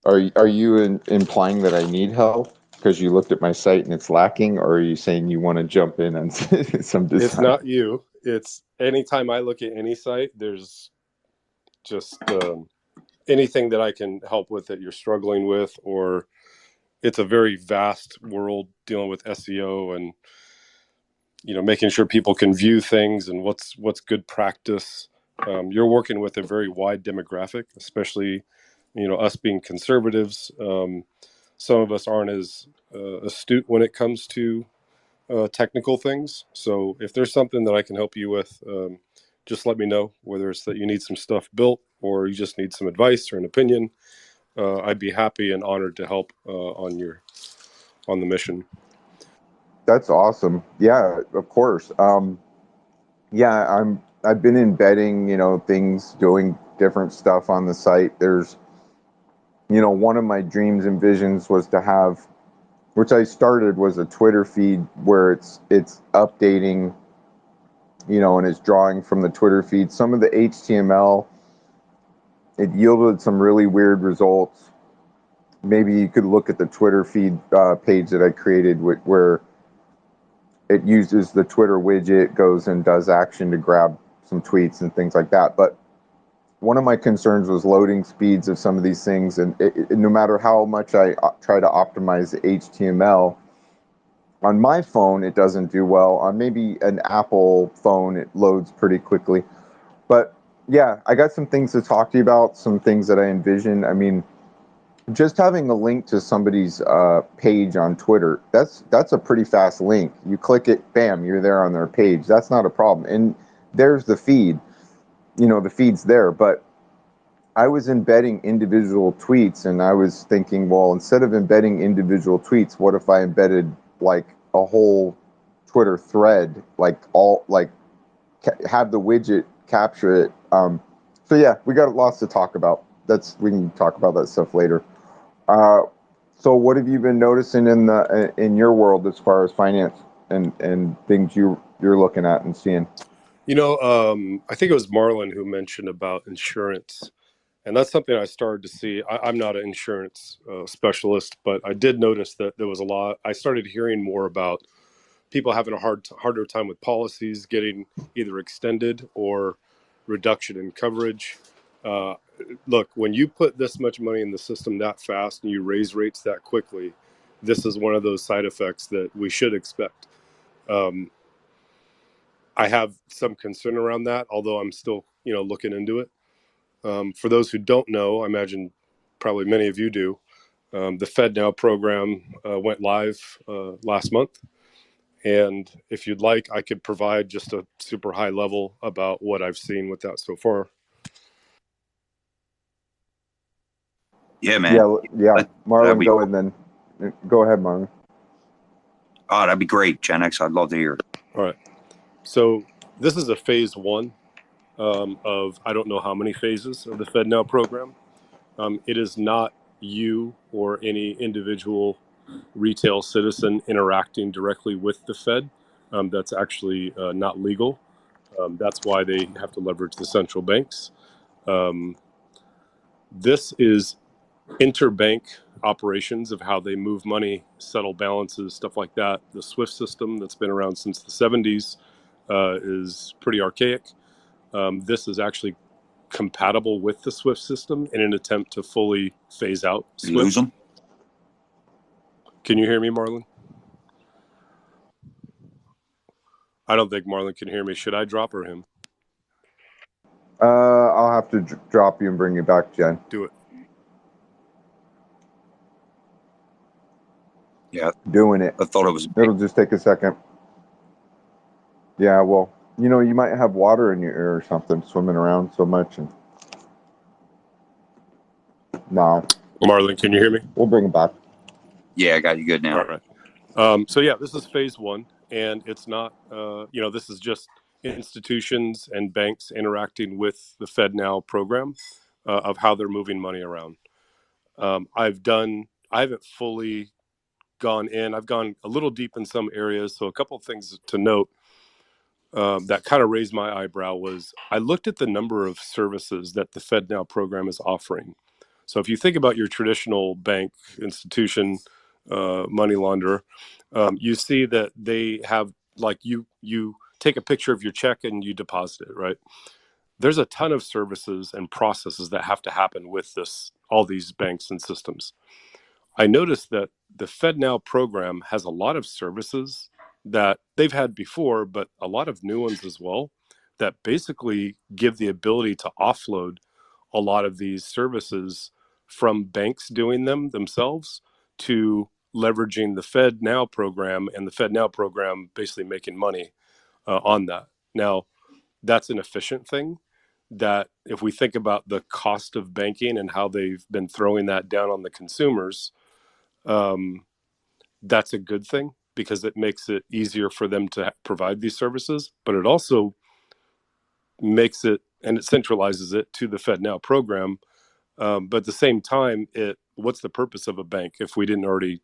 Are you implying that I need help because you looked at my site and it's lacking, or are you saying you want to jump in on some design? It's not you. It's anytime I look at any site, there's just anything that I can help with that you're struggling with, or it's a very vast world dealing with SEO and making sure people can view things and what's good practice. You're working with a very wide demographic, especially us being conservatives. Some of us aren't as astute when it comes to technical things. So if there's something that I can help you with, just let me know, whether it's that you need some stuff built or you just need some advice or an opinion. I'd be happy and honored to help on the mission. That's awesome. Yeah, of course. I've been embedding, things, doing different stuff on the site. There's, one of my dreams and visions was to have, which I started, was a Twitter feed where it's updating, and it's drawing from the Twitter feed. Some of the HTML, it yielded some really weird results. maybe you could look at the Twitter feed page that I created, where it uses the Twitter widget, goes and does action to grab some tweets and things like that. But one of my concerns was loading speeds of some of these things, and no matter how much I try to optimize the HTML, on my phone it doesn't do well. On maybe an Apple phone, it loads pretty quickly. But yeah, I got some things to talk to you about, some things that I envision. I mean, just having a link to somebody's page on Twitter, that's a pretty fast link. You click it, bam, you're there on their page. That's not a problem. And there's the feed. The feed's there. But I was embedding individual tweets, and I was thinking, well, instead of embedding individual tweets, what if I embedded like a whole Twitter thread, have the widget capture it. So yeah, we got lots to talk about. We can talk about that stuff later. So what have you been noticing in your world as far as finance and things you're looking at and seeing? I think it was Marlon who mentioned about insurance, and that's something I started to see. I'm not an insurance specialist, but I did notice that there was a lot. I started hearing more about people having a harder time with policies getting either extended or reduction in coverage. Look, when you put this much money in the system that fast and you raise rates that quickly, this is one of those side effects that we should expect. I have some concern around that, although I'm still, looking into it. For those who don't know, I imagine probably many of you do. The FedNow program went live last month. And if you'd like, I could provide just a super high level about what I've seen with that so far. Yeah, man. Yeah. Marlon, go ahead then. Go ahead, Marlon. Oh, that'd be great, Gen X. I'd love to hear it. All right. So this is a phase one of I don't know how many phases of the FedNow program. It is not you or any individual retail citizen interacting directly with the Fed. That's actually not legal. That's why they have to leverage the central banks. This is interbank operations of how they move money, settle balances, stuff like that. The SWIFT system that's been around since the 70s is pretty archaic. This is actually compatible with the SWIFT system in an attempt to fully phase out SWIFT. Lose them? Can you hear me, Marlon? I don't think Marlon can hear me. Should I drop or him? I'll have to drop you and bring you back, Jen. Do it. Yeah. Doing it. I thought it was. It'll just take a second. Yeah, well, you might have water in your ear or something swimming around so much. No. Marlon, can you hear me? We'll bring it back. Yeah, I got you good now. All right. So yeah, this is phase one, and it's not, this is just institutions and banks interacting with the FedNow program of how they're moving money around. I haven't fully gone in. I've gone a little deep in some areas. So a couple of things to note that kind of raised my eyebrow was I looked at the number of services that the FedNow program is offering. So if you think about your traditional bank institution, money launderer, you see that they have you take a picture of your check and you deposit it, right? There's a ton of services and processes that have to happen with all these banks and systems. I noticed that the FedNow program has a lot of services that they've had before, but a lot of new ones as well that basically give the ability to offload a lot of these services from banks doing them themselves to leveraging the FedNow program, and the FedNow program basically making money on that. Now, that's an efficient thing that if we think about the cost of banking and how they've been throwing that down on the consumers, that's a good thing because it makes it easier for them to provide these services, but it also makes it, and it centralizes it to the FedNow program. But at the same time, what's the purpose of a bank if we didn't already,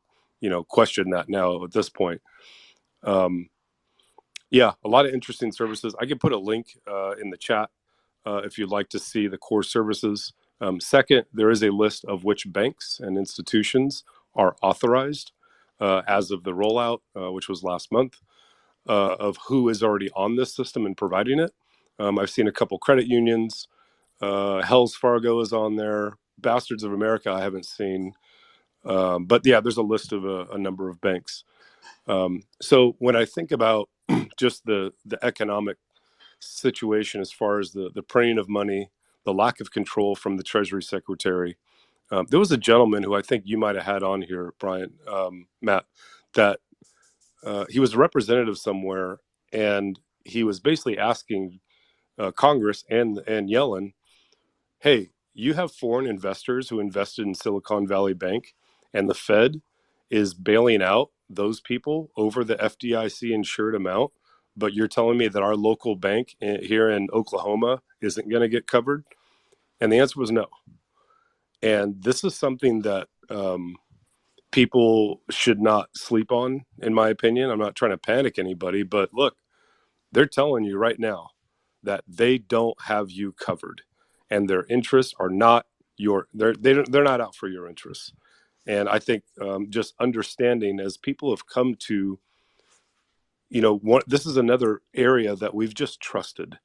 question that now at this point? Yeah, a lot of interesting services. I can put a link in the chat if you'd like to see the core services. Second, there is a list of which banks and institutions are authorized as of the rollout, which was last month, of who is already on this system and providing it. I've seen a couple credit unions. Hells Fargo is on there. Bastards of America I haven't seen. But yeah, there's a list of a number of banks. So when I think about just the economic situation as far as the printing of money, the lack of control from the Treasury Secretary, there was a gentleman who I think you might have had on here, Brian, Matt, that he was a representative somewhere, and he was basically asking Congress and Yellen, hey, you have foreign investors who invested in Silicon Valley Bank, and the Fed is bailing out those people over the FDIC insured amount, but you're telling me that our local bank here in Oklahoma isn't going to get covered? And the answer was no. And this is something that people should not sleep on, in my opinion. I'm not trying to panic anybody, but look, they're telling you right now that they don't have you covered, and their interests are not they're not out for your interests. And I think just understanding, as people have come to, this is another area that we've just trusted,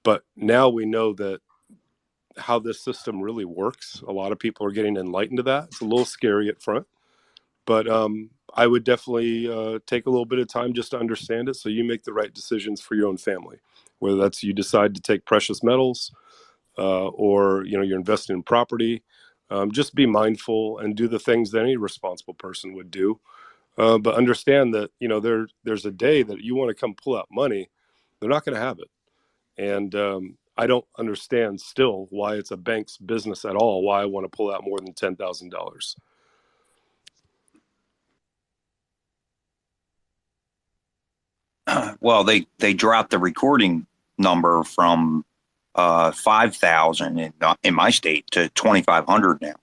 but now we know that how this system really works. A lot of people are getting enlightened to that. It's a little scary at front, but I would definitely take a little bit of time just to understand it, so you make the right decisions for your own family, whether that's you decide to take precious metals or you're investing in property. Just be mindful and do the things that any responsible person would do, but understand that there's a day that you want to come pull out money, they're not going to have it. And I don't understand still why it's a bank's business at all, why I want to pull out more than $10,000. Well, they dropped the recording number from 5,000 in my state to 2,500 now.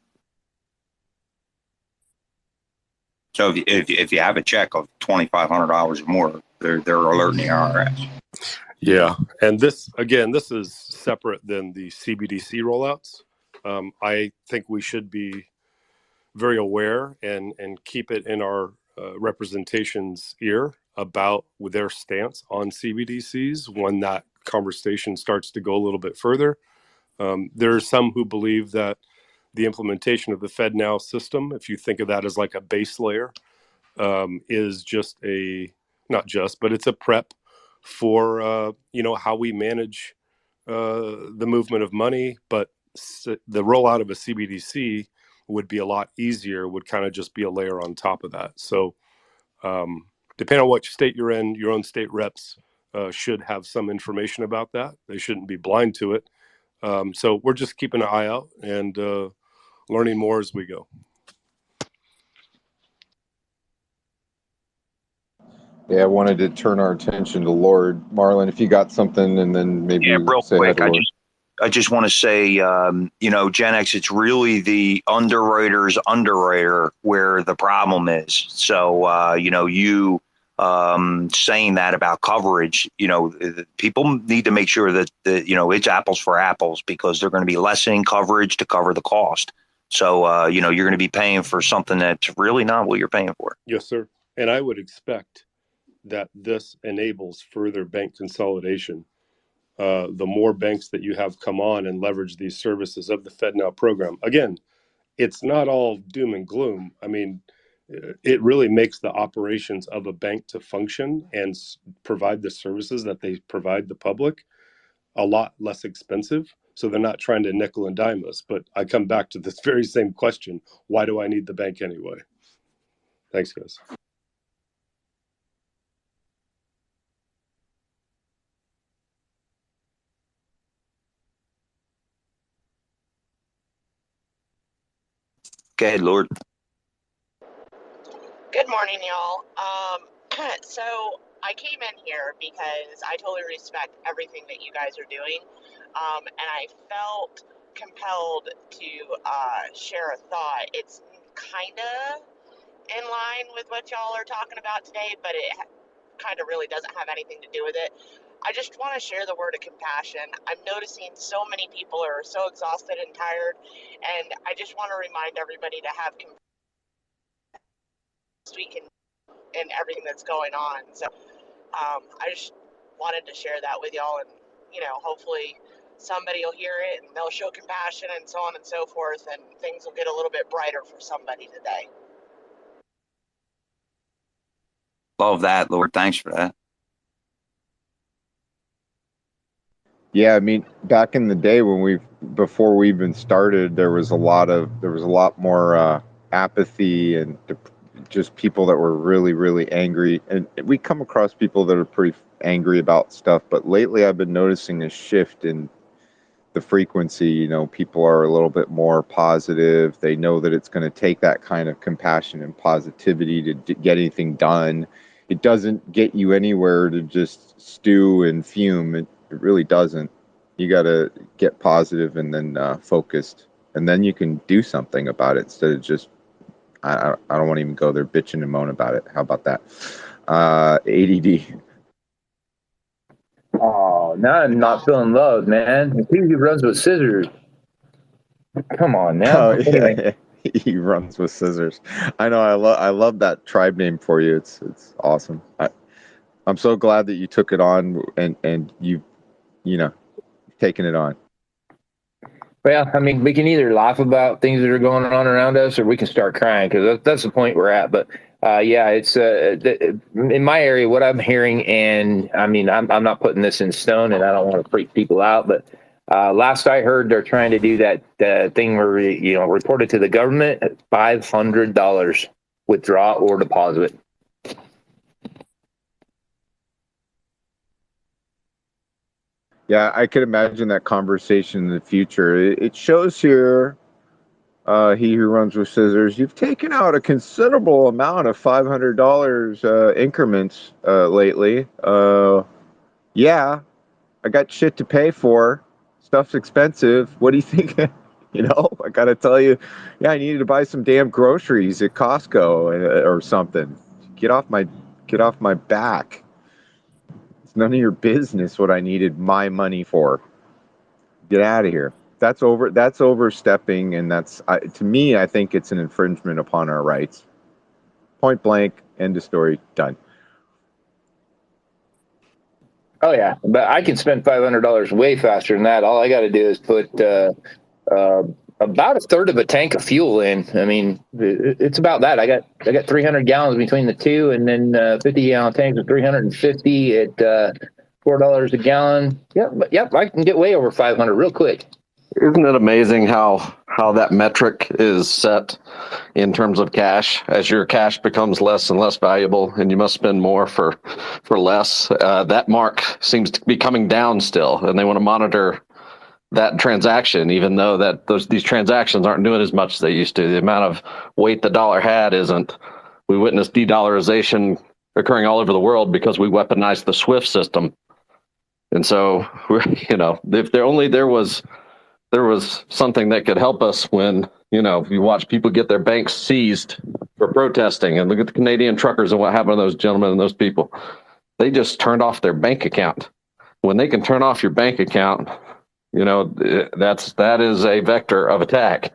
So if you have a check of $2,500 or more, they're alerting the IRS. Yeah, and this is separate than the CBDC rollouts. I think we should be very aware and keep it in our representation's ear about their stance on CBDCs when that conversation starts to go a little bit further. There are some who believe that the implementation of the FedNow system, if you think of that as like a base layer, is just but it's a prep for how we manage the movement of money. But the rollout of a CBDC would be a lot easier, would kind of just be a layer on top of that. So depending on what state you're in, your own state reps should have some information about that. They shouldn't be blind to it. So we're just keeping an eye out and learning more as we go. Yeah, I wanted to turn our attention to Lord. Marlon, if you got something, and then maybe real say hi quick, to Lord. I just want to say, Gen X, it's really the underwriter's underwriter where the problem is. So, you saying that about coverage, people need to make sure that, it's apples for apples, because they're going to be lessening coverage to cover the cost. So, you're going to be paying for something that's really not what you're paying for. Yes, sir. And I would expect that this enables further bank consolidation. The more banks that you have come on and leverage these services of the FedNow program. Again, it's not all doom and gloom. I mean, it really makes the operations of a bank to function and provide the services that they provide the public a lot less expensive. So they're not trying to nickel and dime us. But I come back to this very same question. Why do I need the bank anyway? Thanks, guys. Go ahead, Lord. Good morning, y'all. So I came in here because I totally respect everything that you guys are doing, and I felt compelled to share a thought. It's kind of in line with what y'all are talking about today, but it kind of really doesn't have anything to do with it. I just want to share the word of compassion. I'm noticing so many people are so exhausted and tired, and I just want to remind everybody to have compassion this week and everything that's going on. So I just wanted to share that with y'all, and hopefully somebody will hear it and they'll show compassion and so on and so forth, and things will get a little bit brighter for somebody today. Love that, Lord. Thanks for that. Yeah, I mean, back in the day before we even started, there was a lot more apathy and just people that were really, really angry. And we come across people that are pretty angry about stuff. But lately, I've been noticing a shift in the frequency. People are a little bit more positive. They know that it's going to take that kind of compassion and positivity to get anything done. It doesn't get you anywhere to just stew and fume. It really doesn't. You got to get positive and then focused, and then you can do something about it instead of just, I don't want to even go there bitching and moan about it. How about that? ADD. Oh, now I'm not feeling loved, man. He runs with scissors. Come on Oh now. Anyway, yeah, he runs with scissors. I know. I love that tribe name for you. It's awesome. I'm so glad that you took it on and you know taken it on. well, I mean, we can either laugh about things that are going on around us, or we can start crying, because that's the point we're at. But yeah, it's in my area, what I'm hearing, and I mean, I'm not putting this in stone, and I don't want to freak people out, but last I heard, they're trying to do that thing where report it to the government at $500 withdraw or deposit. Yeah, I could imagine that conversation in the future. It shows here, he who runs with scissors, you've taken out a considerable amount of $500 increments lately. Yeah, I got shit to pay for. Stuff's expensive. What do you think? I gotta tell you, yeah, I needed to buy some damn groceries at Costco or something. Get off my get off my back. It's none of your business what I needed my money for. Get out of here. That's overstepping, and to me, I think it's an infringement upon our rights. Point blank. End of story. Done. Oh yeah, but I can spend $500 way faster than that. All I got to do is put about a third of a tank of fuel in. I mean, it's about that. I got 300 gallons between the two, and then 50-gallon tanks of 350 at $4 a gallon. Yep, I can get way over 500 real quick. Isn't it amazing how that metric is set in terms of cash? As your cash becomes less and less valuable, and you must spend more for less, that mark seems to be coming down still, and they want to monitor that transaction, even though these transactions aren't doing as much as they used to. The amount of weight the dollar had isn't. We witnessed de-dollarization occurring all over the world because we weaponized the SWIFT system, and so if there was something that could help us when you watch people get their banks seized for protesting, and look at the Canadian truckers and what happened to those gentlemen and those people. They just turned off their bank account. When they can turn off your bank account, that is a vector of attack.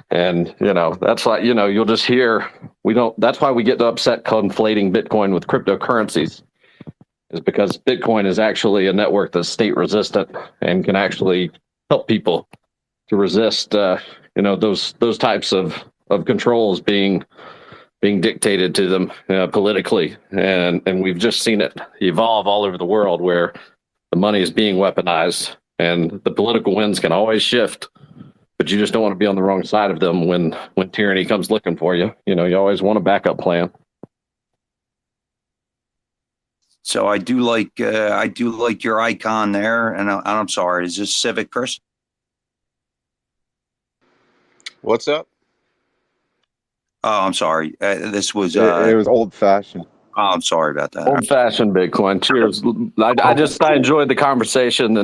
And that's why you'll just hear that's why we get upset conflating Bitcoin with cryptocurrencies, is because Bitcoin is actually a network that's state resistant and can actually help people to resist those types of controls being dictated to them politically, and we've just seen it evolve all over the world, where the money is being weaponized, and the political winds can always shift, but you just don't want to be on the wrong side of them when tyranny comes looking for you. You always want a backup plan. So I do like your icon there, and I'm sorry, is this Civic, Chris? What's up? Oh, I'm sorry. This was It was old fashioned. Oh, I'm sorry about that. Old-fashioned Bitcoin. Cheers. I enjoyed the conversation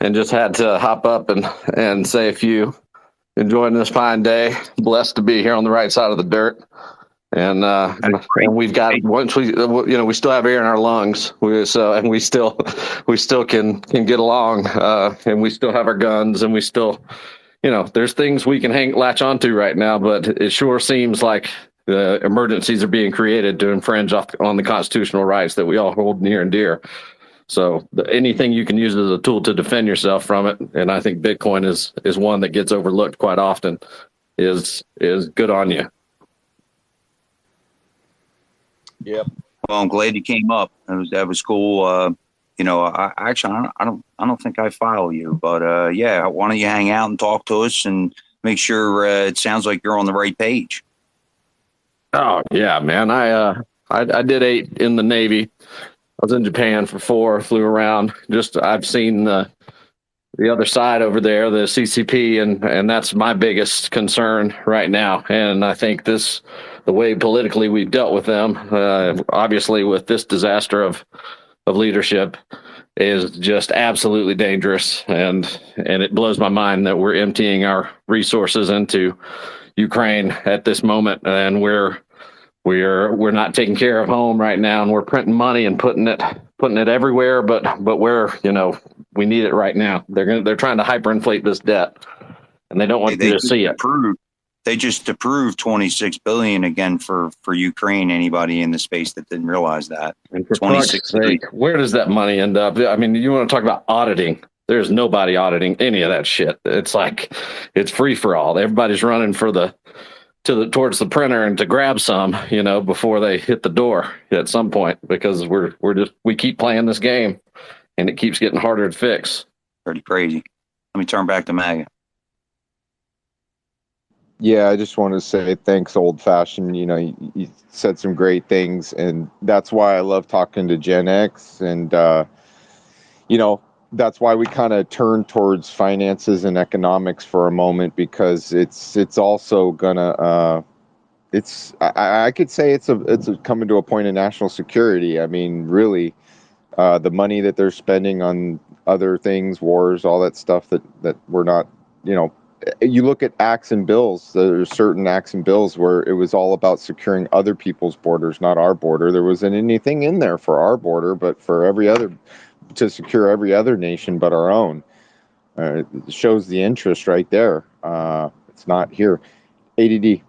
and just had to hop up and say a few. Enjoying this fine day. Blessed to be here on the right side of the dirt. And That's great. and we've got once we we still have air in our lungs, and we still can get along, and we still have our guns, and we still there's things we can latch onto right now, but it sure seems like emergencies are being created to infringe on the constitutional rights that we all hold near and dear. So anything you can use as a tool to defend yourself from it, and I think Bitcoin is one that gets overlooked quite often, is good on you. Yep. Well, I'm glad you came up. That was cool. I don't think I follow you, but yeah, why don't you hang out and talk to us and make sure it sounds like you're on the right page. Oh yeah, man. I did 8 in the Navy. I was in Japan for 4, flew around. I've seen the other side over there, the CCP, and that's my biggest concern right now. And I think the way politically we've dealt with them, obviously with this disaster of leadership, is just absolutely dangerous. And it blows my mind that we're emptying our resources into Ukraine at this moment, and we're not taking care of home right now, and we're printing money and putting it everywhere, but where we need it right now. They're trying to hyperinflate this debt, and they don't want you to see it. They just approved $26 billion again for Ukraine. Anybody in the space that didn't realize that. And for fuck's sake, where does that money end up? I mean, you want to talk about auditing? There's nobody auditing any of that shit. It's like it's free for all. Everybody's running towards the printer and to grab some, before they hit the door at some point, because we keep playing this game, and it keeps getting harder to fix. Pretty crazy. Let me turn back to Maga. Yeah, I just want to say thanks, Old Fashioned. You said some great things, and that's why I love talking to Gen X, and that's why we kind of turn towards finances and economics for a moment, because it's also gonna I could say it's coming to a point of national security. I mean, really, the money that they're spending on other things, wars, all that stuff that we're not, you look at acts and bills. There's certain acts and bills where it was all about securing other people's borders, not our border. There wasn't anything in there for our border, but for to secure every other nation but our own. It shows the interest right there. It's not here. ADD,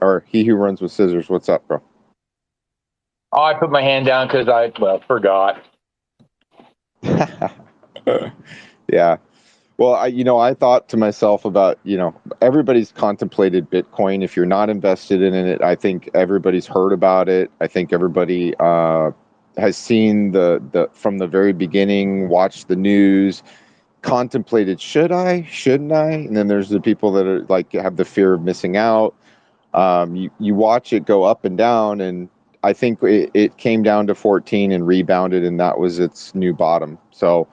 or he who runs with scissors. What's up, bro? Oh, I put my hand down because I forgot. Yeah. Well, I thought to myself about, everybody's contemplated Bitcoin. If you're not invested in it, I think everybody's heard about it. I think everybody has seen the from the very beginning, watched the news, contemplated, shouldn't I? And then there's the people that are like have the fear of missing out. You watch it go up and down, and I think it came down to 14 and rebounded, and that was its new bottom. So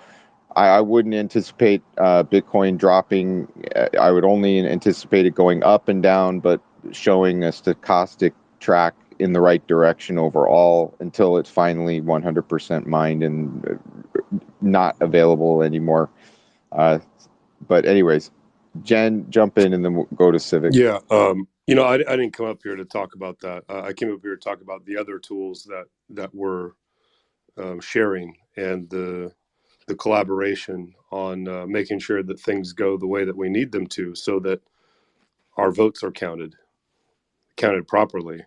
I wouldn't anticipate Bitcoin dropping. I would only anticipate it going up and down, but showing a stochastic track in the right direction overall until it's finally 100% mined and not available anymore. But anyways, Jen, jump in and then we'll go to Civic. Yeah. I didn't come up here to talk about that. I came up here to talk about the other tools that we're sharing, and the collaboration on making sure that things go the way that we need them to, so that our votes are counted properly,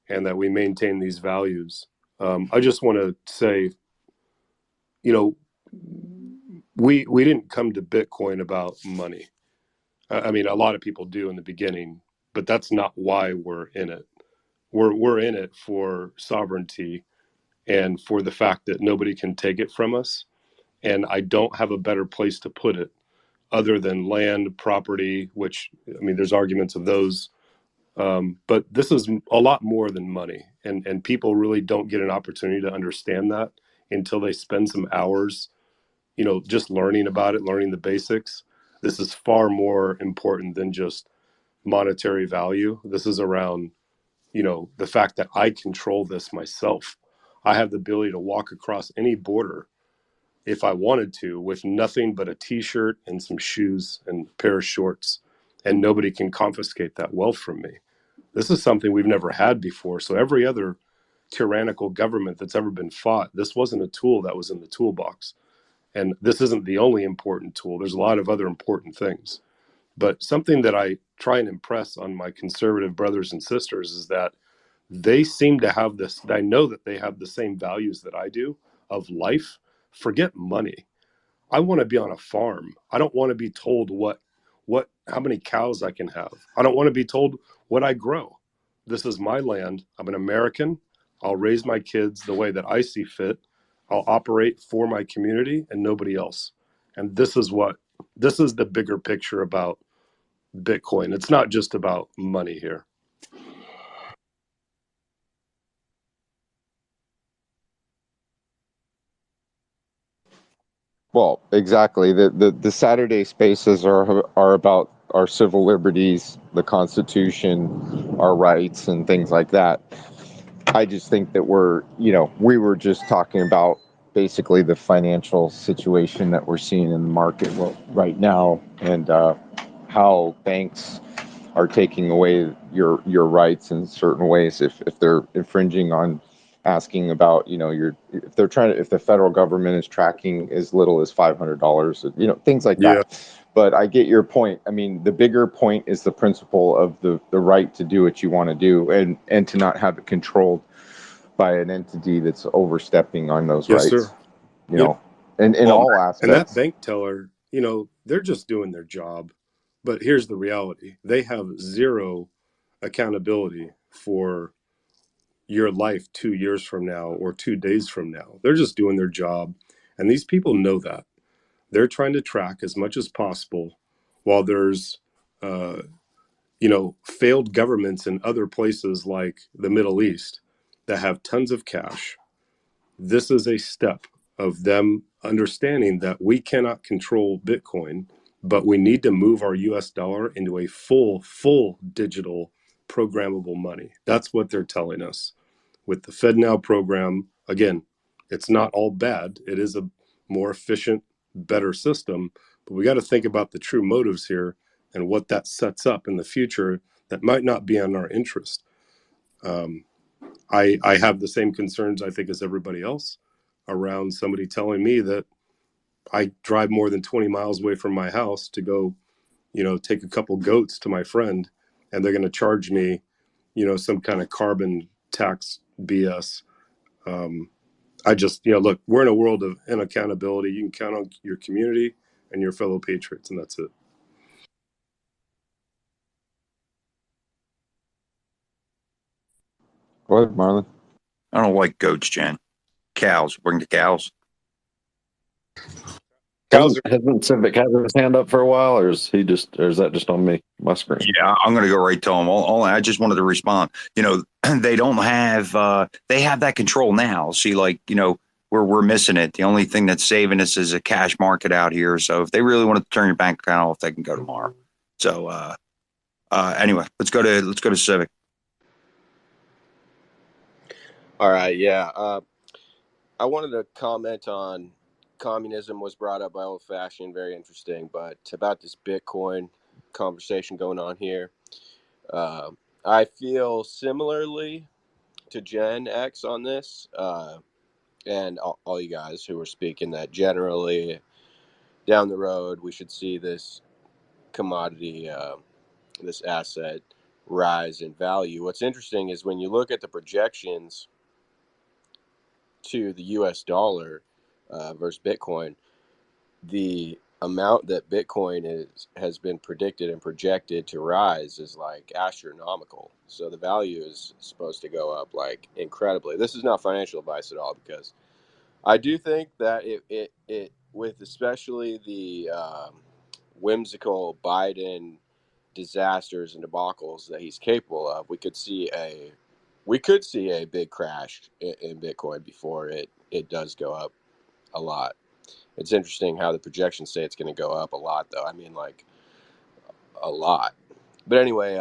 and that we maintain these values. I just want to say, we didn't come to Bitcoin about money. I mean, a lot of people do in the beginning, but that's not why we're in it. We're in it for sovereignty and for the fact that nobody can take it from us. And I don't have a better place to put it other than land, property, which, I mean, there's arguments of those. But this is a lot more than money. And people really don't get an opportunity to understand that until they spend some hours, just learning about it, learning the basics. This is far more important than just monetary value. This is around, the fact that I control this myself. I have the ability to walk across any border if I wanted to with nothing but a t-shirt and some shoes and a pair of shorts, and nobody can confiscate that wealth from me. This is something we've never had before. So every other tyrannical government that's ever been fought, this wasn't a tool that was in the toolbox. And this isn't the only important tool. There's a lot of other important things. But something that I try and impress on my conservative brothers and sisters is that they seem to have this. I know that they have the same values that I do of life. Forget money. I want to be on a farm. I don't want to be told how many cows I can have. I don't want to be told what I grow. This is my land. I'm an American. I'll raise my kids the way that I see fit. I'll operate for my community and nobody else. And this is the bigger picture about Bitcoin. It's not just about money here. Well, exactly. The Saturday spaces are about our civil liberties, the Constitution, our rights, and things like that. I just think that we were just talking about basically the financial situation that we're seeing in the market right now, and how banks are taking away your rights in certain ways if they're infringing on asking about if the federal government is tracking as little as $500, things like Yeah. that. But I get your point. I mean, the bigger point is the principle of the right to do what you want to do, and to not have it controlled by an entity that's overstepping on those Yes, rights, sir. you Yep. know, in Well, all and that aspects. bank teller, they're just doing their job. But here's the reality. They have zero accountability for your life 2 years from now or 2 days from now. They're just doing their job. And these people know that. They're trying to track as much as possible while there's, failed governments in other places like the Middle East that have tons of cash. This is a step of them understanding that we cannot control Bitcoin, but we need to move our US dollar into a full digital programmable money. That's what they're telling us. With the FedNow program, again, it's not all bad. It is a more efficient, better system, but we got to think about the true motives here and what that sets up in the future that might not be in our interest. I have the same concerns, I think, as everybody else around somebody telling me that I drive more than 20 miles away from my house to go, take a couple goats to my friend, and they're going to charge me, some kind of carbon tax BS. I just, look, we're in a world of unaccountability. You can count on your community and your fellow patriots, and that's it. Go ahead, Marlon. I don't like goats, Jen. Cows. Bring the cows. Cows are. Hasn't Civic had his hand up for a while, or is that just on me, my screen? Yeah, I'm going to go right to them. I just wanted to respond. They don't have. They have that control now. See, we're missing it. The only thing that's saving us is a cash market out here. So if they really want to turn your bank account off, they can go tomorrow. So anyway, let's go to Civic. All right, yeah. I wanted to comment on communism was brought up by Old Fashioned, very interesting, but about this Bitcoin conversation going on here. I feel similarly to Gen X on this, and all you guys who were speaking, that generally down the road we should see this commodity, this asset rise in value. What's interesting is when you look at the projections to the US dollar versus Bitcoin, the amount that Bitcoin has been predicted and projected to rise is like astronomical. So the value is supposed to go up like incredibly. This is not financial advice at all, because I do think that it with especially the whimsical Biden disasters and debacles that he's capable of, we could see a big crash in Bitcoin before it does go up a lot. It's interesting how the projections say it's going to go up a lot, though. I mean, like a lot. But anyway,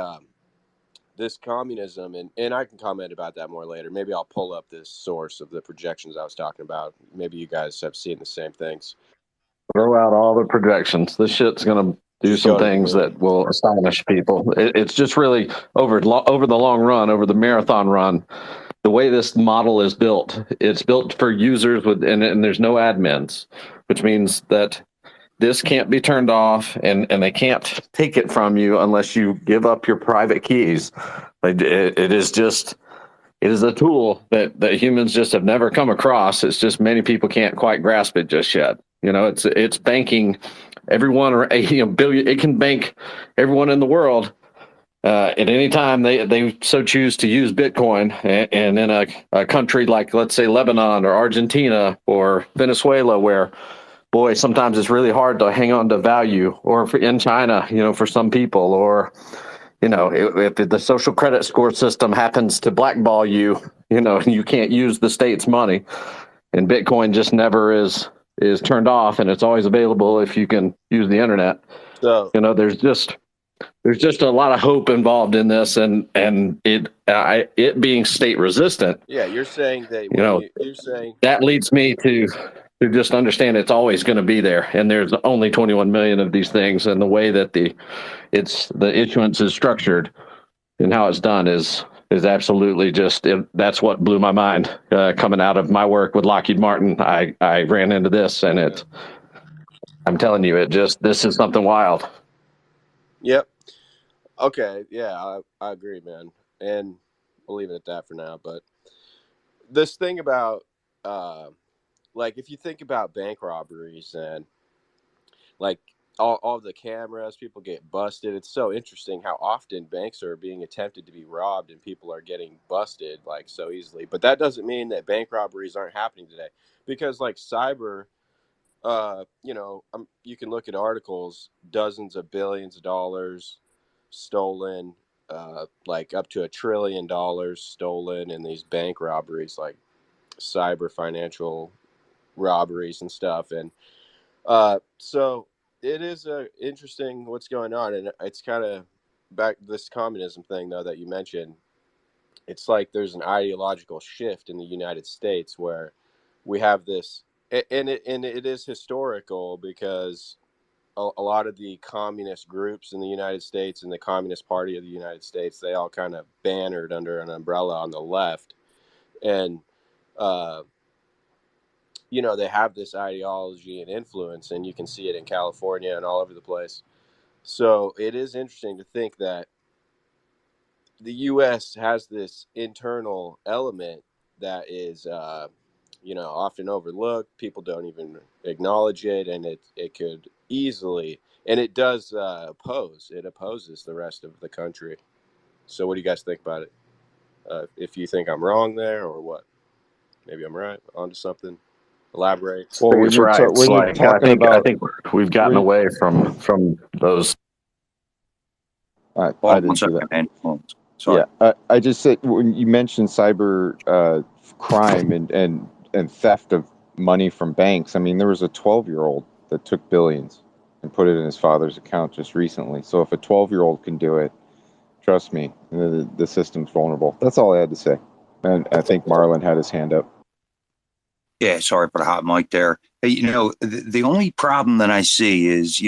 this communism, and I can comment about that more later. Maybe I'll pull up this source of the projections I was talking about. Maybe you guys have seen the same things. Throw out all the projections. This shit's gonna do Just some go to the things moon. that will astonish people. It's just really over the long run, over the marathon run. The way this model is built, it's built for users and there's no admins, which means that this can't be turned off and they can't take it from you unless you give up your private keys. It is a tool that humans just have never come across. It's just many people can't quite grasp it just yet. It's banking everyone, or billion. It can bank everyone in the world at any time they so choose to use Bitcoin. And in a country like, let's say, Lebanon or Argentina or Venezuela, where, boy, sometimes it's really hard to hang on to value, or in China, for some people, or if the social credit score system happens to blackball you, and you can't use the state's money, and Bitcoin just never is turned off, and it's always available if you can use the internet. So There's just a lot of hope involved in this, and it being state resistant, yeah, you're saying that you when know, you're saying that leads me to just understand it's always going to be there, and there's only 21 million of these things, and the way that the issuance is structured and how it's done is absolutely that's what blew my mind coming out of my work with Lockheed Martin. I ran into this, and I'm telling you, this is something wild. yep. Okay, yeah, I agree, man. And we'll leave it at that for now. But this thing about like if you think about bank robberies and like all the cameras, people get busted. It's so interesting how often banks are being attempted to be robbed and people are getting busted like so easily. But that doesn't mean that bank robberies aren't happening today, because like cyber, you can look at articles, dozens of billions of dollars stolen, like up to $1 trillion stolen in these bank robberies, like cyber financial robberies and stuff. And so it is interesting what's going on, and it's kind of back this communism thing though that you mentioned. It's like there's an ideological shift in the United States where we have this, and it is historical because a lot of the communist groups in the United States and the Communist Party of the United States, they all kind of bannered under an umbrella on the left, and uh, they have this ideology and influence, and you can see it in California and all over the place. So it is interesting to think that the U.S. has this internal element that is, often overlooked. People don't even acknowledge it, and it could easily, and it does it opposes the rest of the country. So what do you guys think about it? If you think I'm wrong there, or what? Maybe I'm right. Onto something. Elaborate. I Well, think it's right. It's when you're like talking I about think we've gotten when away from those. I Hold on one didn't see second, that. man. Hold on. Sorry. Yeah, I just said when you mentioned cyber crime and theft of money from banks. I mean, there was a 12-year-old that took billions and put it in his father's account just recently. So if a 12-year-old can do it, trust me, the system's vulnerable. That's all I had to say. And I think Marlon had his hand up. Yeah, sorry for the hot mic there. Hey, the only problem that I see is,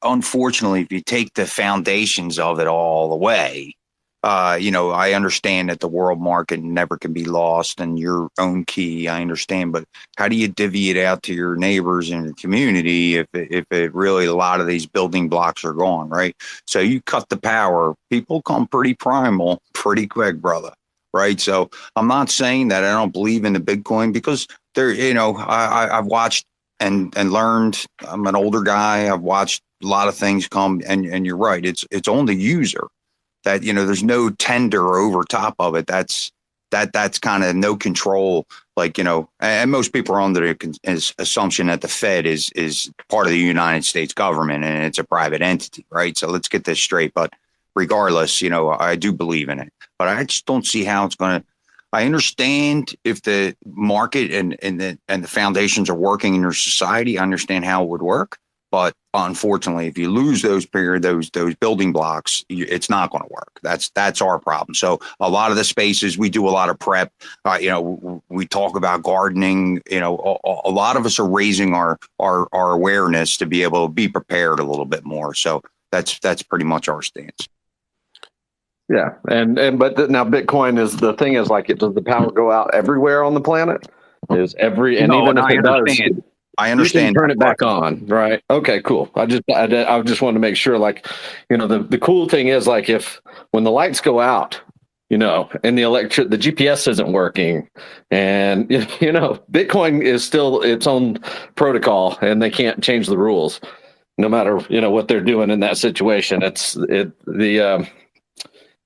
unfortunately, if you take the foundations of it all away, I understand that the world market never can be lost and your own key. I understand, but how do you divvy it out to your neighbors and your community if it really a lot of these building blocks are gone, right? So you cut the power, people come pretty primal, pretty quick, brother. Right. So I'm not saying that I don't believe in the Bitcoin because there, I've watched and learned. I'm an older guy. I've watched a lot of things come, and you're right. It's on the user that there's no tender over top of it. That's kind of no control. Like and most people are under the assumption that the Fed is part of the United States government and it's a private entity, right? So let's get this straight. But regardless, I do believe in it, but I just don't see how it's going to. I understand if the market and the foundations are working in your society. I understand how it would work, But unfortunately, if you lose those building blocks, it's not going to work. That's our problem. So a lot of the spaces we do a lot of prep. We talk about gardening. A lot of us are raising our awareness to be able to be prepared a little bit more. So that's pretty much our stance. Yeah, but now Bitcoin is the thing is like, does the power go out everywhere on the planet? Even if it does, I you can understand turn that it part. back on, right? Okay, cool. I just wanted to make sure, like, the cool thing is, like, if when the lights go out, and the GPS isn't working, and Bitcoin is still its own protocol, and they can't change the rules, no matter what they're doing in that situation.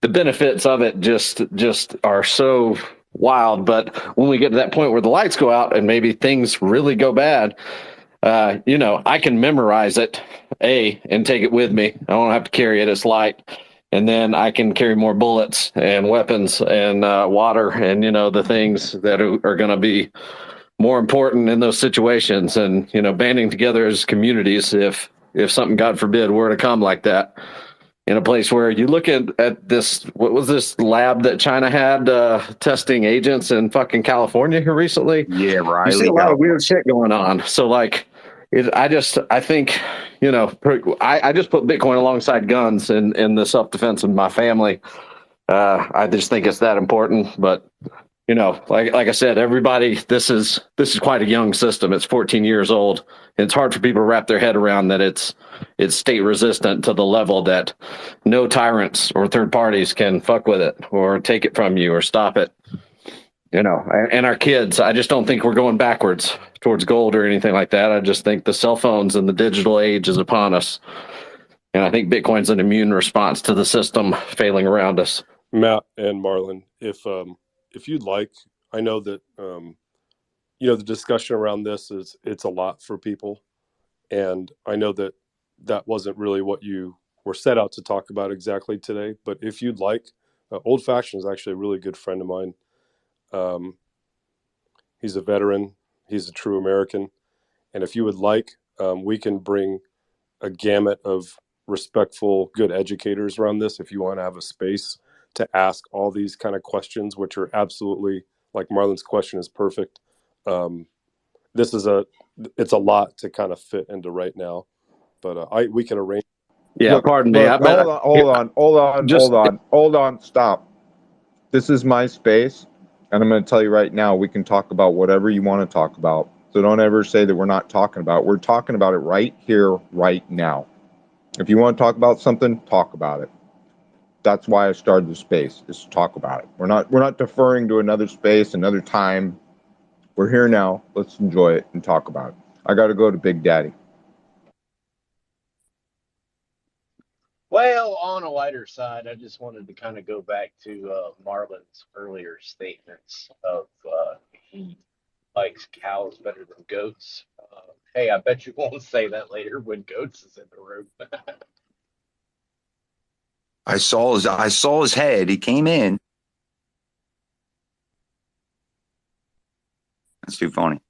The benefits of it just are so wild. But when we get to that point where the lights go out and maybe things really go bad, I can memorize it, and take it with me. I don't have to carry it. It's light. And then I can carry more bullets and weapons and water and, the things that are going to be more important in those situations. And, banding together as communities, if something, God forbid, were to come like that, in a place where you look at this, what was this lab that China had testing agents in fucking California here recently? Yeah, right. You see a lot of weird shit going on. So like, I think, I just put Bitcoin alongside guns in the self-defense of my family. I just think it's that important. But like I said, everybody, this is quite a young system. It's 14 years old. And it's hard for people to wrap their head around that it's state resistant to the level that no tyrants or third parties can fuck with it or take it from you or stop it. And our kids, I just don't think we're going backwards towards gold or anything like that. I just think the cell phones and the digital age is upon us. And I think Bitcoin's an immune response to the system failing around us. Matt and Marlon, if you'd like, I know that the discussion around this it's a lot for people, and I know that wasn't really what you were set out to talk about exactly today. But if you'd like, Old Fashioned is actually a really good friend of mine. He's a veteran. He's a true American, and if you would like, we can bring a gamut of respectful, good educators around this. If you want to have a space to ask all these kind of questions, which are absolutely, like Marlon's question is perfect. It's a lot to kind of fit into right now, but we can arrange. Yeah, Look, pardon me. Hold on, stop. This is my space, and I'm going to tell you right now, we can talk about whatever you want to talk about. So don't ever say that we're not talking about it. We're talking about it right here, right now. If you want to talk about something, talk about it. That's why I started the space, is to talk about it. We're not deferring to another space, another time. We're here now. Let's enjoy it and talk about it. I got to go to Big Daddy. Well, on a lighter side, I just wanted to kind of go back to Marlon's earlier statements of he likes cows better than goats. Hey, I bet you won't say that later when Goats is in the room. I saw his head. He came in. That's too funny.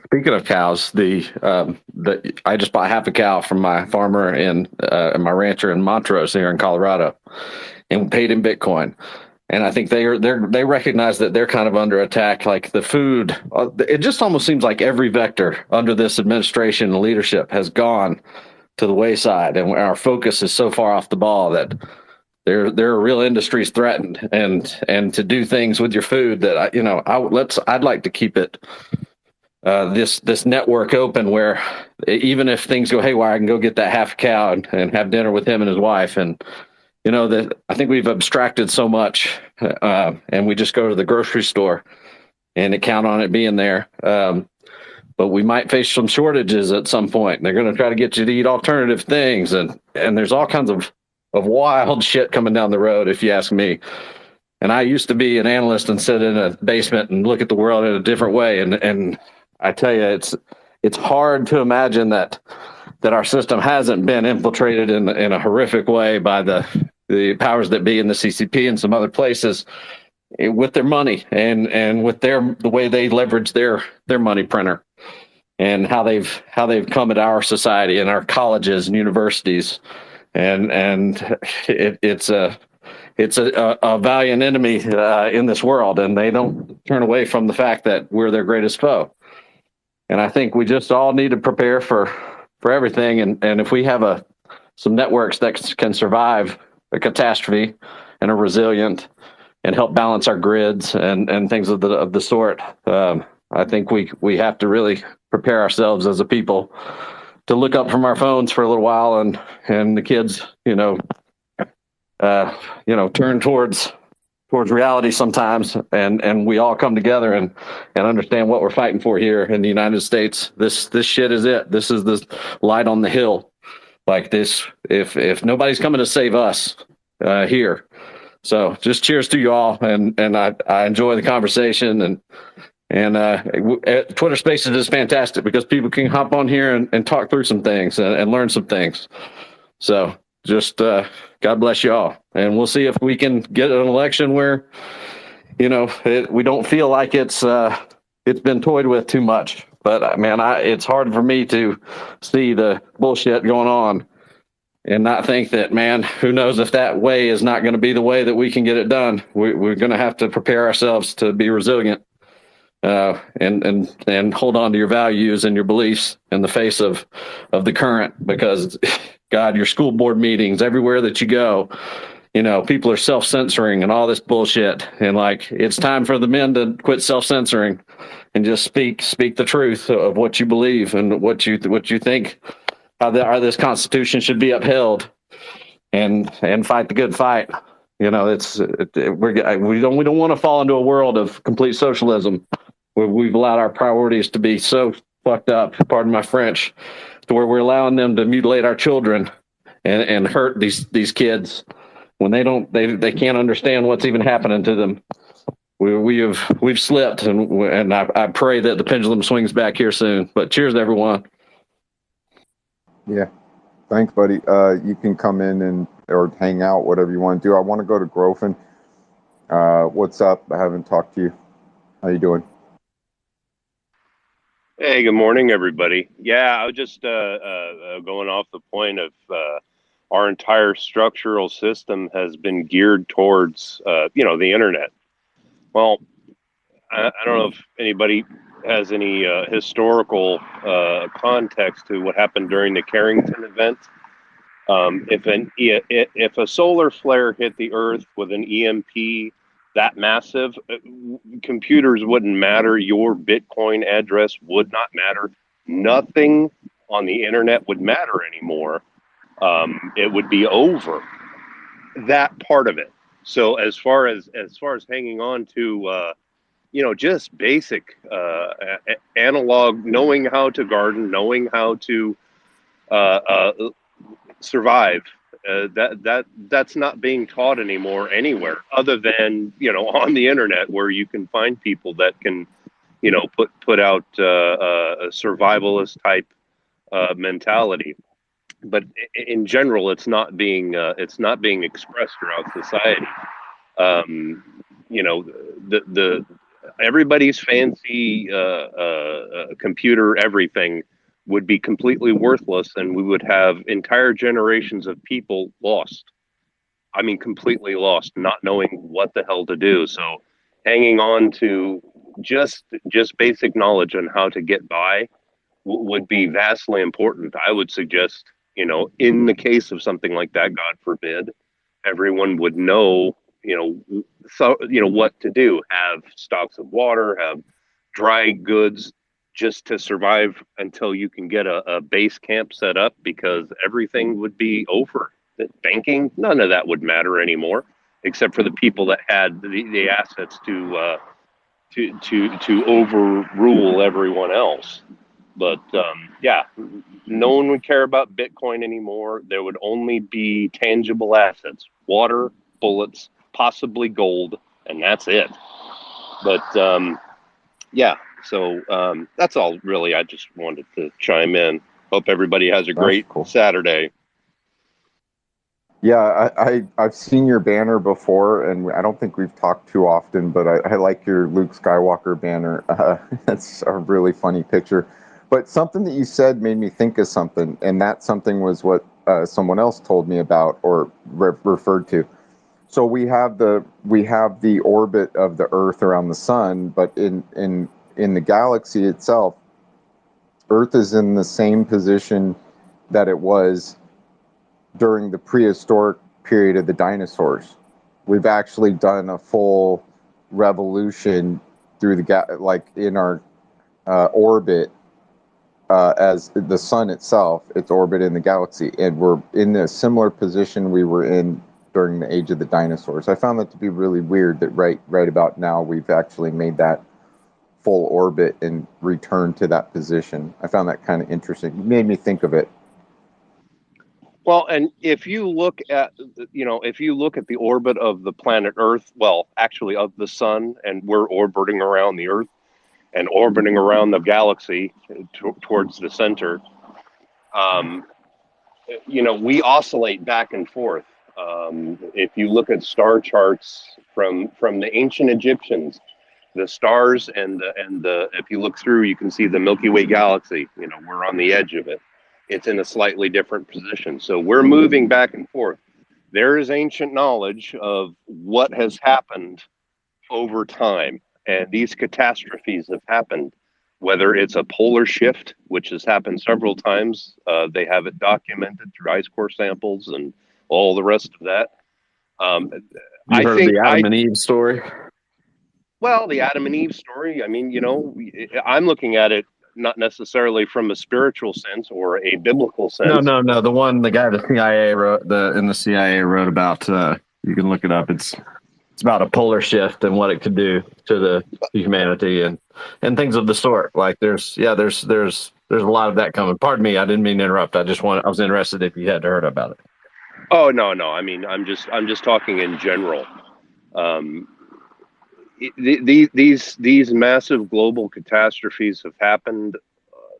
Speaking of cows, I just bought half a cow from my farmer and my rancher in Montrose here in Colorado, and paid in Bitcoin. And I think they recognize that they're kind of under attack. Like the food, it just almost seems like every vector under this administration and leadership has gone to the wayside, and our focus is so far off the ball that there are real industries threatened, and to do things with your food that I'd like to keep it. This network open where even if things go haywire, I can go get that half cow and have dinner with him and his wife. And I think we've abstracted so much, and we just go to the grocery store and count on it being there. But we might face some shortages at some point. They're going to try to get you to eat alternative things, and there's all kinds of wild shit coming down the road, if you ask me. And I used to be an analyst and sit in a basement and look at the world in a different way. And I tell you, it's hard to imagine that our system hasn't been infiltrated in a horrific way by the powers that be in the CCP and some other places with their money and with the way they leverage their money printer. and how they've come at our society and our colleges and universities, and it's a valiant enemy in this world, and they don't turn away from the fact that we're their greatest foe. And I think we just all need to prepare for everything. And if we have some networks that can survive a catastrophe and are resilient and help balance our grids and things of the sort, I think we have to really prepare ourselves as a people to look up from our phones for a little while, and the kids, turn towards reality sometimes, and we all come together and understand what we're fighting for here in the United States. This shit is it. This is the light on the hill. Like this, if nobody's coming to save us here. So just cheers to you all, and I enjoy the conversation, and Twitter Spaces is fantastic because people can hop on here and talk through some things and learn some things. So just God bless you all, and we'll see if we can get an election where we don't feel like it's been toyed with too much. But man, it's hard for me to see the bullshit going on and not think that, man, who knows if that way is not going to be the way that we can get it done. We're going to have to prepare ourselves to be resilient and hold on to your values and your beliefs in the face of the current, because God, your school board meetings, everywhere that you go, people are self-censoring and all this bullshit. And like, it's time for the men to quit self-censoring and just speak the truth of what you believe and what you think how this Constitution should be upheld, and fight the good fight. We don't want to fall into a world of complete socialism where we've allowed our priorities to be so fucked up, pardon my French, to where we're allowing them to mutilate our children and hurt these kids when they can't understand what's even happening to them. We've slipped, and I pray that the pendulum swings back here soon. But cheers, everyone. Yeah. Thanks, buddy. You can come in or hang out, whatever you want to do. I want to go to Grofen. What's up? I haven't talked to you. How you doing? Hey, good morning, everybody. Yeah, I was just going off the point of our entire structural system has been geared towards, the internet. Well, I don't know if anybody has any historical context to what happened during the Carrington event. If a solar flare hit the Earth with an EMP that massive, computers wouldn't matter. Your Bitcoin address would not matter. Nothing on the internet would matter anymore. It would be over. That part of it. So as far as hanging on to just basic analog, knowing how to garden, knowing how to survive, that's not being taught anymore anywhere other than on the internet, where you can find people that can put out a survivalist type mentality. But in general, it's not being expressed throughout society. The everybody's fancy computer everything would be completely worthless, and we would have entire generations of people lost. I mean, completely lost, not knowing what the hell to do. So hanging on to just basic knowledge on how to get by would be vastly important. I would suggest, in the case of something like that, God forbid, everyone would know, what to do. Have stocks of water, have dry goods, just to survive until you can get a base camp set up, because everything would be over. Banking, none of that would matter anymore, except for the people that had the assets to overrule everyone else. But no one would care about Bitcoin anymore. There would only be tangible assets: water, bullets, possibly gold, and that's it. But so that's all really. I just wanted to chime in. Hope everybody has a great Saturday. Yeah, I've seen your banner before, and I don't think we've talked too often, but I like your Luke Skywalker banner. That's a really funny picture. But something that you said made me think of something, and that something was what someone else told me about or referred to. So we have the orbit of the Earth around the sun, but in the galaxy itself, Earth is in the same position that it was during the prehistoric period of the dinosaurs. We've actually done a full revolution through like in our orbit as the sun itself, its orbit in the galaxy, and we're in a similar position we were in during the age of the dinosaurs. I found that to be really weird that right about now we've actually made that full orbit and returned to that position. I found that kind of interesting. It made me think of it. Well, and if you look at, if you look at the orbit of the planet Earth, well, actually of the sun, and we're orbiting around the Earth and orbiting around the galaxy towards the center, we oscillate back and forth. If you look at star charts from the ancient Egyptians, the stars and the if you look through, you can see the Milky Way galaxy. We're on the edge of it. It's in a slightly different position, so we're moving back and forth. There is ancient knowledge of what has happened over time, and these catastrophes have happened. Whether it's a polar shift, which has happened several times, they have it documented through ice core samples and all the rest of that. You I heard think the I Adam and Eve story? Well, the Adam and Eve story. I mean, I'm looking at it not necessarily from a spiritual sense or a biblical No, sense. no, no. The guy the CIA wrote the CIA wrote about. You can look it up. It's about a polar shift and what it could do to the humanity and things of the sort. Like there's a lot of that coming. Pardon me, I didn't mean to interrupt. I was interested if you had heard about it. Oh no, no. I mean, I'm just talking in general. Um, these massive global catastrophes have happened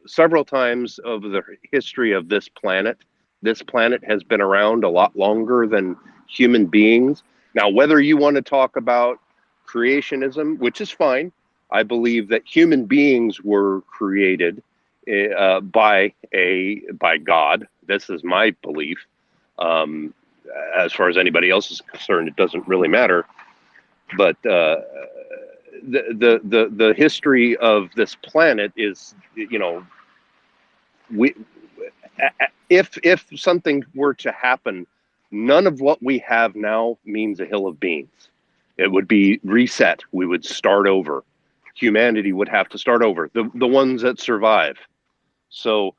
several times over the history of this planet. This planet has been around a lot longer than human beings. Now, whether you want to talk about creationism, which is fine, I believe that human beings were created by God. This is my belief. Um, as far as anybody else is concerned, it doesn't really matter. But the history of this planet is, we if something were to happen, none of what we have now means a hill of beans. It would be reset. We would start over. Humanity would have to start over. The ones that survive. So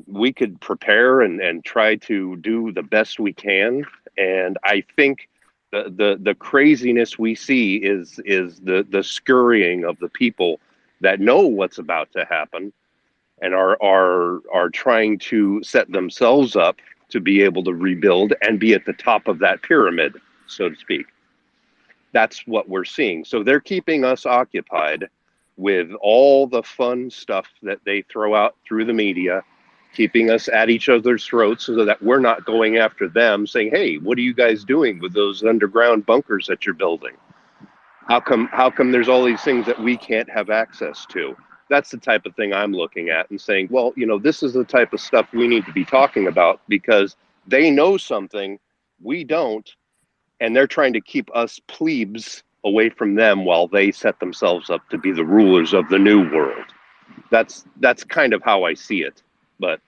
we could prepare and try to do the best we can. And I think the craziness we see is the scurrying of the people that know what's about to happen and are trying to set themselves up to be able to rebuild and be at the top of that pyramid, so to speak. That's what we're seeing. So they're keeping us occupied with all the fun stuff that they throw out through the media, keeping us at each other's throats so that we're not going after them saying, hey, what are you guys doing with those underground bunkers that you're building? How come there's all these things that we can't have access to? That's the type of thing I'm looking at and saying, well, this is the type of stuff we need to be talking about because they know something we don't, and they're trying to keep us plebes away from them while they set themselves up to be the rulers of the new world. That's kind of how I see it. But,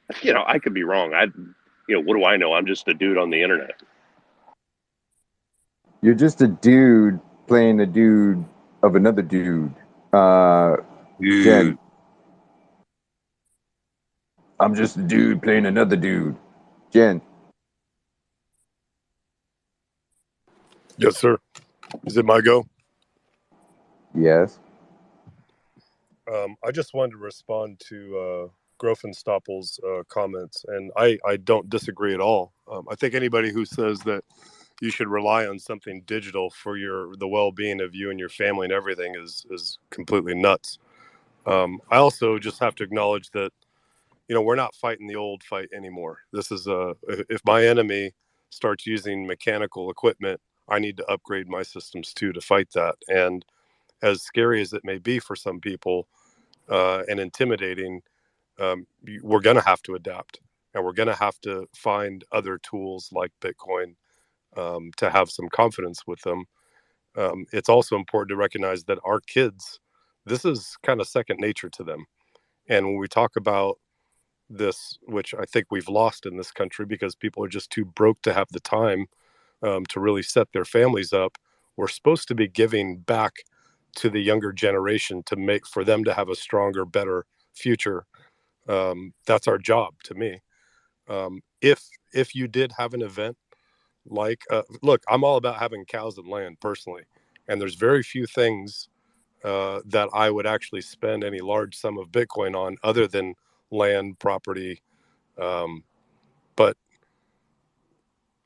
I could be wrong. What do I know? I'm just a dude on the internet. You're just a dude playing a dude of another dude. Jen. I'm just a dude playing another dude. Jen. Yes, sir. Is it my go? Yes. I just wanted to respond to Grofenstoppel's comments, and I don't disagree at all. I think anybody who says that you should rely on something digital for the well-being of you and your family and everything is completely nuts. I also just have to acknowledge that we're not fighting the old fight anymore. This is if my enemy starts using mechanical equipment, I need to upgrade my systems too to fight that. And as scary as it may be for some people, and intimidating, we're going to have to adapt, and we're going to have to find other tools like Bitcoin to have some confidence with them. It's also important to recognize that our kids, this is kind of second nature to them. And when we talk about this, which I think we've lost in this country because people are just too broke to have the time to really set their families up, we're supposed to be giving back to the younger generation to make for them to have a stronger, better future. That's our job, to me. If you did have an event like, look, I'm all about having cows and land personally, and there's very few things that I would actually spend any large sum of Bitcoin on other than land, property. But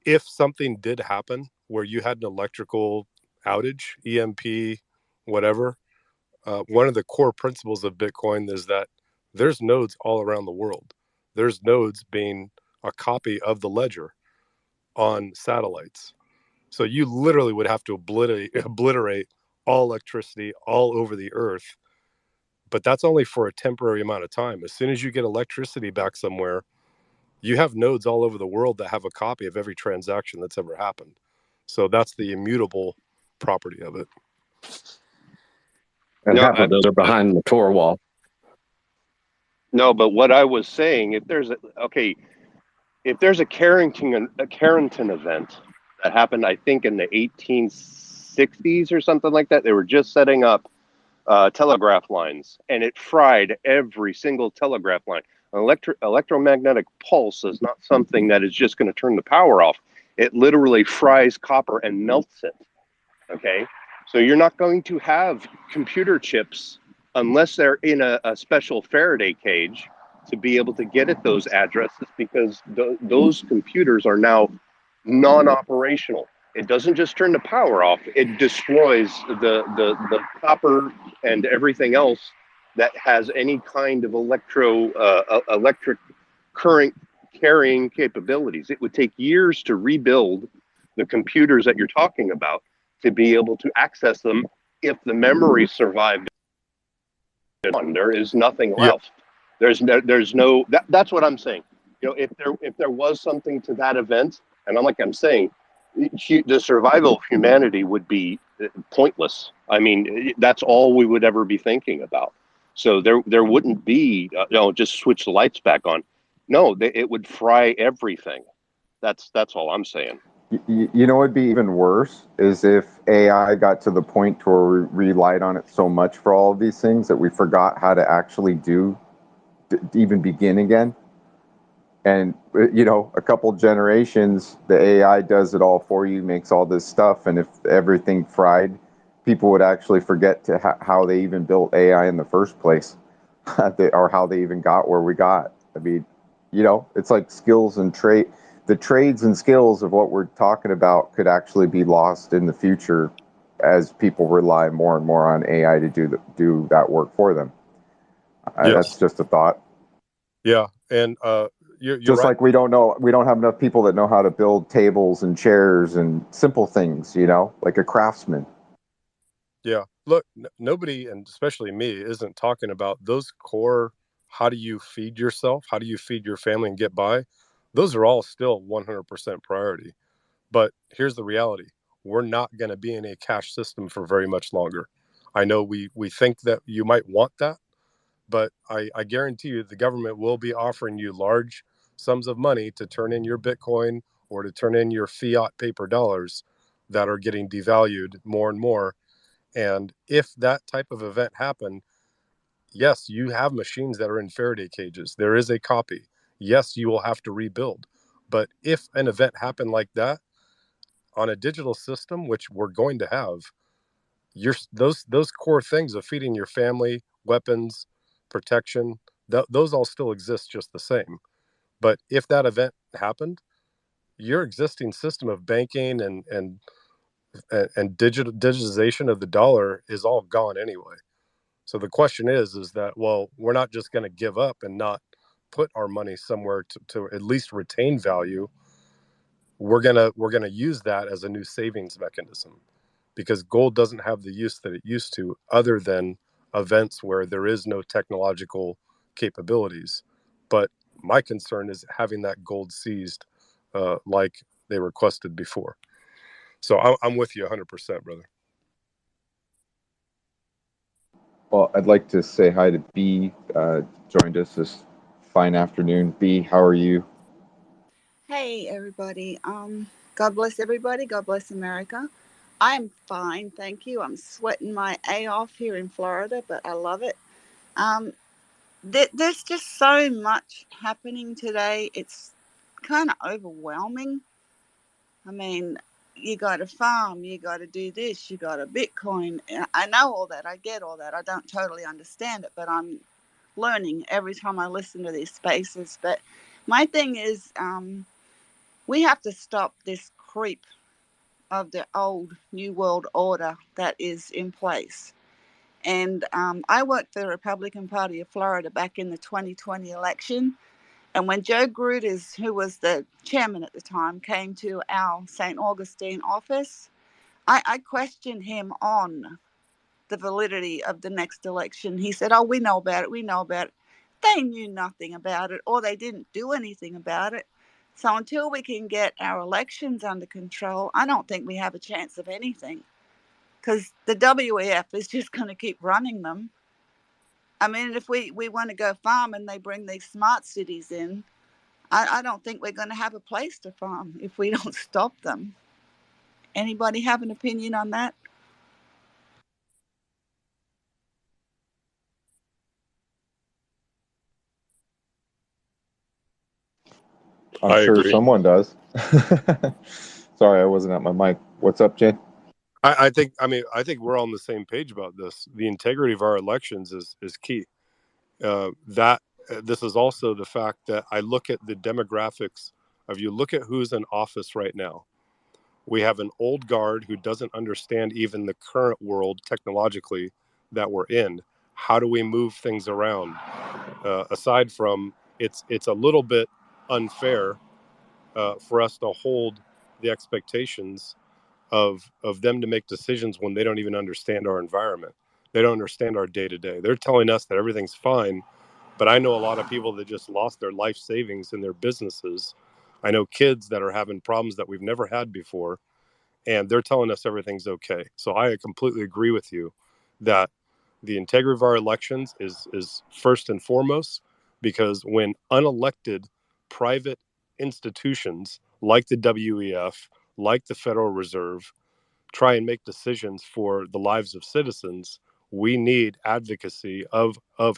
if something did happen where you had an electrical outage, EMP, whatever, one of the core principles of Bitcoin is that there's nodes all around the world. There's nodes being a copy of the ledger on satellites. So you literally would have to obliterate all electricity all over the earth. But that's only for a temporary amount of time. As soon as you get electricity back somewhere, you have nodes all over the world that have a copy of every transaction that's ever happened. So that's the immutable property of it. And No, half of those are behind the Tor wall. no, but what I was saying, if there's a Carrington event that happened, I think in the 1860s or something like that, they were just setting up telegraph lines, and it fried every single telegraph line. An electromagnetic pulse is not something that is just going to turn the power off. It literally fries copper and melts it. Okay, so you're not going to have computer chips unless they're in a special Faraday cage to be able to get at those addresses, because those computers are now non-operational. It doesn't just turn the power off; it destroys the copper and everything else that has any kind of electric current carrying capabilities. It would take years to rebuild the computers that you're talking about to be able to access them if the memory survived. There is nothing Yep. left. There's no. That's what I'm saying. If there was something to that event, and I'm saying, the survival of humanity would be pointless. I mean, that's all we would ever be thinking about. So there wouldn't be just switch the lights back on. No, it would fry everything. That's all I'm saying. You know, what'd be even worse is if AI got to the point to where we relied on it so much for all of these things that we forgot how to actually even begin again. And, a couple generations, the AI does it all for you, makes all this stuff. And if everything fried, people would actually forget how they even built AI in the first place, or how they even got where we got. I mean, it's like skills and trade. The trades and skills of what we're talking about could actually be lost in the future as people rely more and more on AI to do that work for them. Yes. That's just a thought. Yeah, and you're Just right. like we don't have enough people that know how to build tables and chairs and simple things, like a craftsman. Yeah, look, nobody, and especially me, isn't talking about those core. How do you feed yourself? How do you feed your family and get by? Those are all still 100% priority. But here's the reality: we're not going to be in a cash system for very much longer. I know we think that you might want that, but I guarantee you the government will be offering you large sums of money to turn in your Bitcoin or to turn in your fiat paper dollars that are getting devalued more and more. And if that type of event happened, yes, you have machines that are in Faraday cages. There is a copy. Yes, you will have to rebuild. But if an event happened like that on a digital system, which we're going to have, those core things of feeding your family, weapons, protection, those all still exist just the same. But if that event happened, your existing system of banking and digitization of the dollar is all gone anyway. So the question is that, well, we're not just going to give up and not put our money somewhere to at least retain value. We're gonna use that as a new savings mechanism, because gold doesn't have the use that it used to, other than events where there is no technological capabilities. But my concern is having that gold seized like they requested before. So I'm with you 100%, brother. Well, I'd like to say hi to B. Joined us this fine afternoon. B, how are you? Hey everybody. God bless everybody. God bless America. I'm fine, thank you. I'm sweating my A off here in Florida, but I love it. Um, there's just so much happening today. It's kind of overwhelming. I mean, you got to farm, you got to do this, you got to Bitcoin. I know all that. I get all that. I don't totally understand it, but I'm learning every time I listen to these spaces. But my thing is, we have to stop this creep of the old New World Order that is in place. And I worked for the Republican Party of Florida back in the 2020 election. And when Joe Gruders, who was the chairman at the time, came to our St. Augustine office, I questioned him on the validity of the next election. He said, "Oh, we know about it. We know about it." They knew nothing about it, or they didn't do anything about it. So until we can get our elections under control, I don't think we have a chance of anything, because the WEF is just going to keep running them. I mean, if we want to go farm and they bring these smart cities in, I don't think we're going to have a place to farm if we don't stop them. Anybody have an opinion on that? I'm I sure agree. someone does. Sorry, I wasn't at my mic. What's up, Jay? I think we're on the same page about this. The integrity of our elections is key. That this is also the fact that I look at the demographics of, you look at who's in office right now. We have an old guard who doesn't understand even the current world technologically that we're in. How do we move things around? Aside from, it's a little bit unfair for us to hold the expectations of them to make decisions when they don't even understand our environment. They don't understand our day to day. They're telling us that everything's fine, but I know a lot of people that just lost their life savings in their businesses. I know kids that are having problems that we've never had before, and they're telling us everything's okay. So I completely agree with you that the integrity of our elections is first and foremost, because when unelected private institutions like the WEF, like the Federal Reserve, try and make decisions for the lives of citizens, we need advocacy of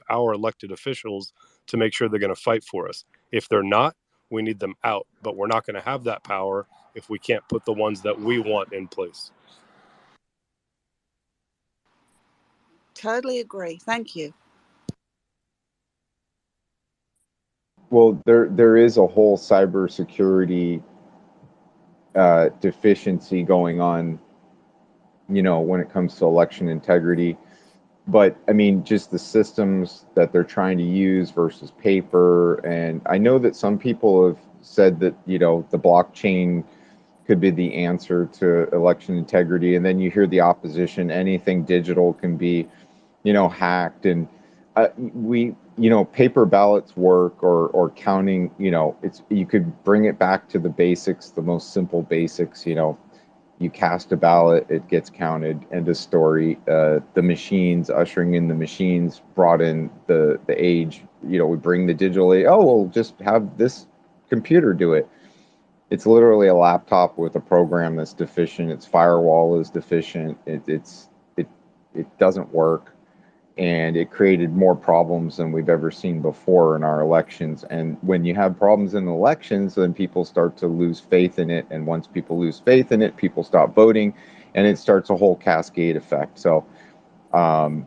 our elected officials to make sure they're going to fight for us. If they're not, we need them out. But we're not going to have that power if we can't put the ones that we want in place. Totally agree. Thank you. Well, there is a whole cybersecurity deficiency going on, when it comes to election integrity. But I mean, just the systems that they're trying to use versus paper. And I know that some people have said that, the blockchain could be the answer to election integrity. And then you hear the opposition, anything digital can be, hacked. And paper ballots work, or counting, you could bring it back to the basics, the most simple basics. You cast a ballot, it gets counted, end of story. The machines, ushering in the machines, brought in the age. We bring the digital age. Oh, we'll just have this computer do it. It's literally a laptop with a program that's deficient. Its firewall is deficient. It doesn't work, and it created more problems than we've ever seen before in our elections. And when you have problems in elections, then people start to lose faith in it. And once people lose faith in it, people stop voting, and it starts a whole cascade effect. So um,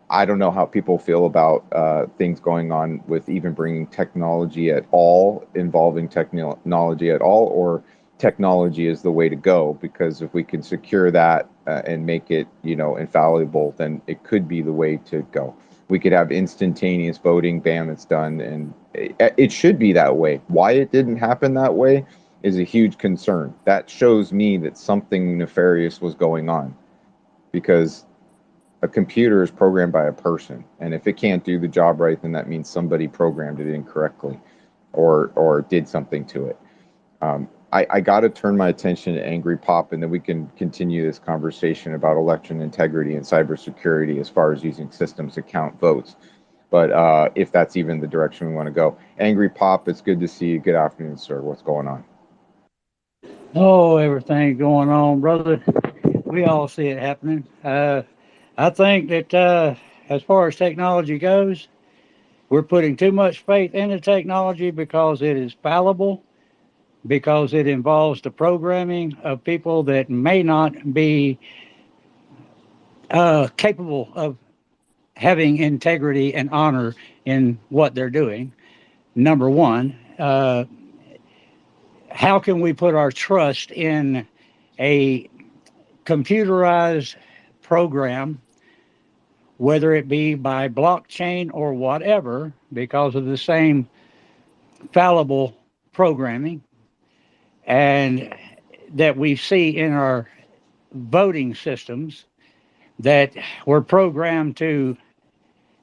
I don't know how people feel about things going on with even bringing technology at all, involving technology at all, or technology is the way to go. Because if we can secure that and make it, infallible, then it could be the way to go. We could have instantaneous voting, bam, it's done, and it should be that way. Why it didn't happen that way is a huge concern. That shows me that something nefarious was going on, because A computer is programmed by a person, and if it can't do the job right, then that means somebody programmed it incorrectly, or did something to it. I got to turn my attention to Angry Pop, and then we can continue this conversation about election integrity and cybersecurity as far as using systems to count votes. But if that's even the direction we want to go. Angry Pop, it's good to see you. Good afternoon, sir. What's going on? Oh, everything going on, brother. We all see it happening. I think that as far as technology goes, we're putting too much faith into technology because it is fallible, because it involves the programming of people that may not be capable of having integrity and honor in what they're doing. Number one, how can we put our trust in a computerized program, whether it be by blockchain or whatever, because of the same fallible programming and that we see in our voting systems that were programmed to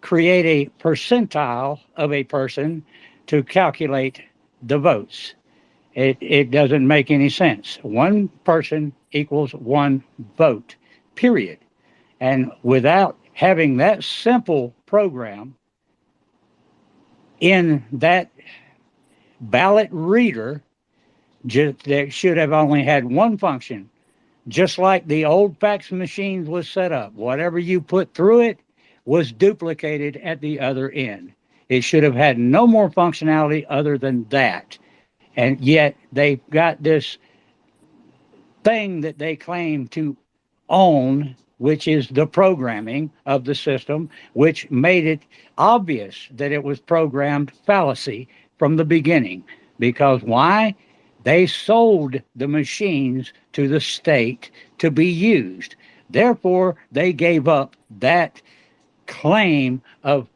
create a percentile of a person to calculate the votes. It doesn't make any sense. One person equals one vote, period. And without having that simple program in that ballot reader, that should have only had one function, just like the old fax machines was set up. Whatever you put through it was duplicated at the other end. It should have had no more functionality other than that. And yet they've got this thing that they claim to own, which is the programming of the system, which made it obvious that it was programmed fallacy from the beginning. Because why? They sold the machines to the state to be used. Therefore, they gave up that claim of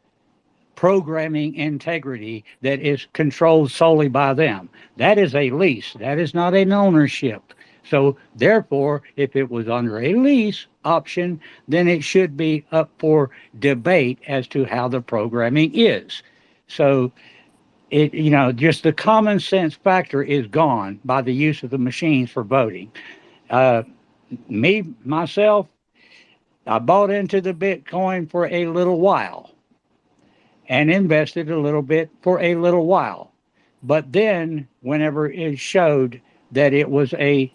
programming integrity that is controlled solely by them. That is a lease. That is not an ownership. So therefore, if it was under a lease option, then it should be up for debate as to how the programming is. So just the common sense factor is gone by the use of the machines for voting. Uh, myself, I bought into the Bitcoin for a little while and invested a little bit for a little while. But then, whenever it showed that it was a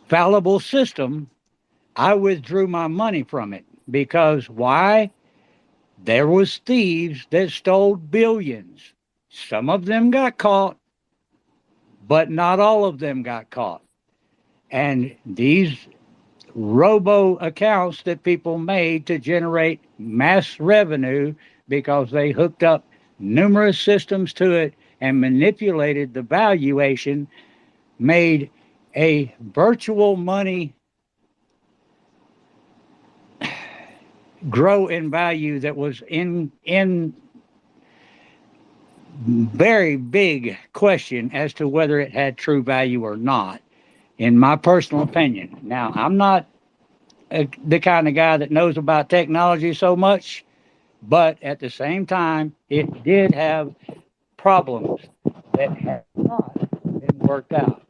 fallible system, I withdrew my money from it. Because why? There was thieves that stole billions. Some of them got caught, but not all of them got caught. And these robo accounts that people made to generate mass revenue because they hooked up numerous systems to it and manipulated the valuation, made a virtual money grow in value that was in very big question as to whether it had true value or not, in my personal opinion. Now, I'm not the kind of guy that knows about technology so much, but at the same time, it did have problems that have not been worked out.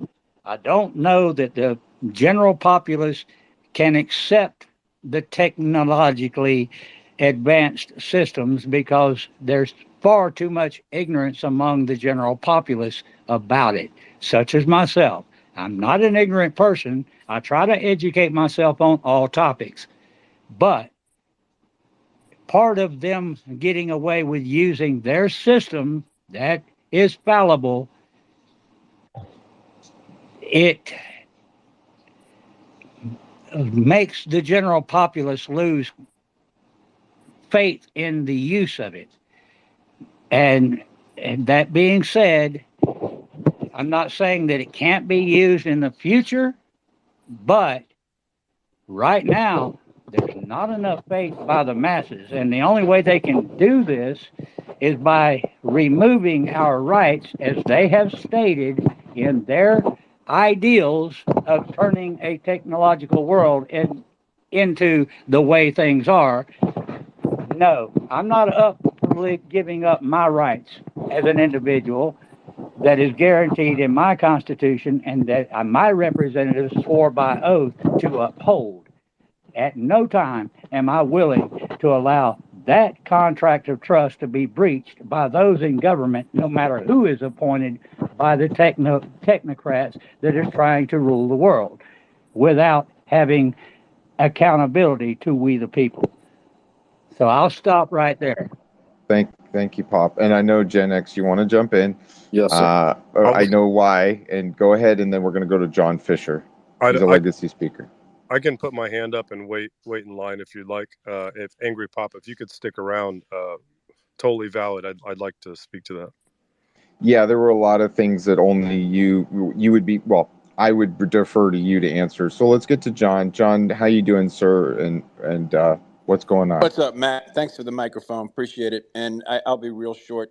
I don't know that the general populace can accept the technologically advanced systems because there's far too much ignorance among the general populace about it, such as myself. I'm not an ignorant person. I try to educate myself on all topics. But part of them getting away with using their system that is fallible, it makes the general populace lose faith in the use of it. And that being said, I'm not saying that it can't be used in the future, but right now, there's not enough faith by the masses. And the only way they can do this is by removing our rights, as they have stated in their ideals of turning a technological world into the way things are. No, I'm not up for giving up my rights as an individual that is guaranteed in my Constitution and that my representatives swore by oath to uphold. At no time am I willing to allow that contract of trust to be breached by those in government, no matter who is appointed by the technocrats that are trying to rule the world, without having accountability to we the people. So I'll stop right there. Thank you, Pop. And I know Gen X, you want to jump in. Yes, sir. I know why. And go ahead, and then we're going to go to John Fisher. He's a legacy speaker. I can put my hand up and wait in line if you'd like. If Angry Pop, if you could stick around, totally valid. I'd like to speak to that. Yeah, there were a lot of things that only you would be. Well, I would defer to you to answer. So let's get to John. John, how you doing, sir? And what's going on? What's up, Matt? Thanks for the microphone. Appreciate it. And I'll be real short.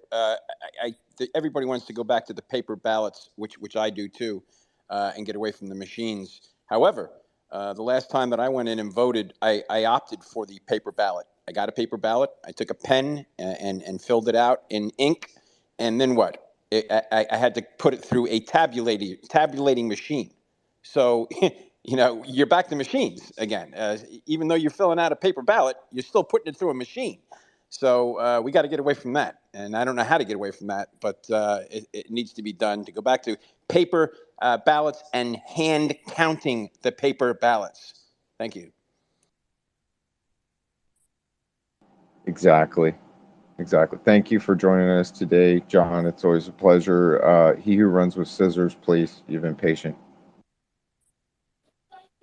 Everybody wants to go back to the paper ballots, which I do too, and get away from the machines. However, the last time that I went in and voted, I opted for the paper ballot. I got a paper ballot. I took a pen and filled it out in ink. And then what? I had to put it through a tabulating machine. So, you're back to machines again. Even though you're filling out a paper ballot, you're still putting it through a machine. So we got to get away from that. And I don't know how to get away from that, but it needs to be done to go back to paper ballots and hand counting the paper ballots. Thank you. Exactly. Thank you for joining us today, John. It's always a pleasure. He who runs with scissors, please. You've been patient.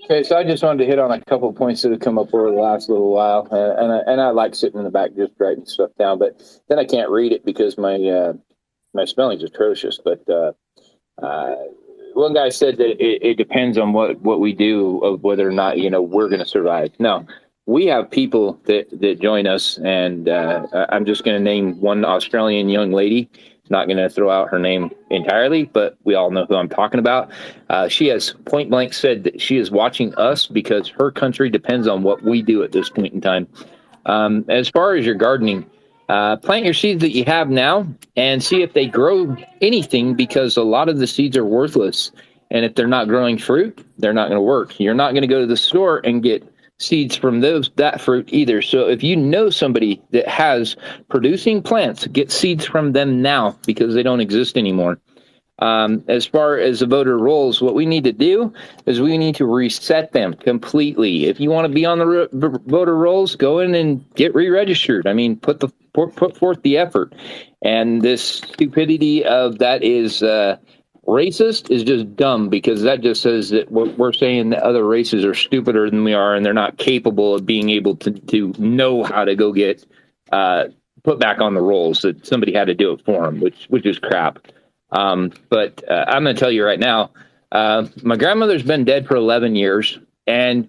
Okay, so I just wanted to hit on a couple of points that have come up over the last little while, and I like sitting in the back just writing stuff down, but then I can't read it because my spelling's atrocious. But one guy said that it depends on what we do of whether or not we're going to survive. No, we have people that join us, and I'm just going to name one Australian young lady. Not going to throw out her name entirely, but we all know who I'm talking about. She has point blank said that she is watching us because her country depends on what we do at this point in time. As far as your gardening, plant your seeds that you have now and see if they grow anything, because a lot of the seeds are worthless. And if they're not growing fruit, they're not going to work. You're not going to go to the store and get seeds from that fruit either. So if you know somebody that has producing plants, get seeds from them now, because they don't exist anymore. As far as the voter rolls, what we need to do is we need to reset them completely. If you want to be on the voter rolls, go in and get re-registered. I mean, put forth the effort. And this stupidity of that is racist is just dumb, because that just says that we're saying that other races are stupider than we are, and they're not capable of being able to know how to go get put back on the rolls, that somebody had to do it for them, which is crap. But I'm going to tell you right now, my grandmother's been dead for 11 years, and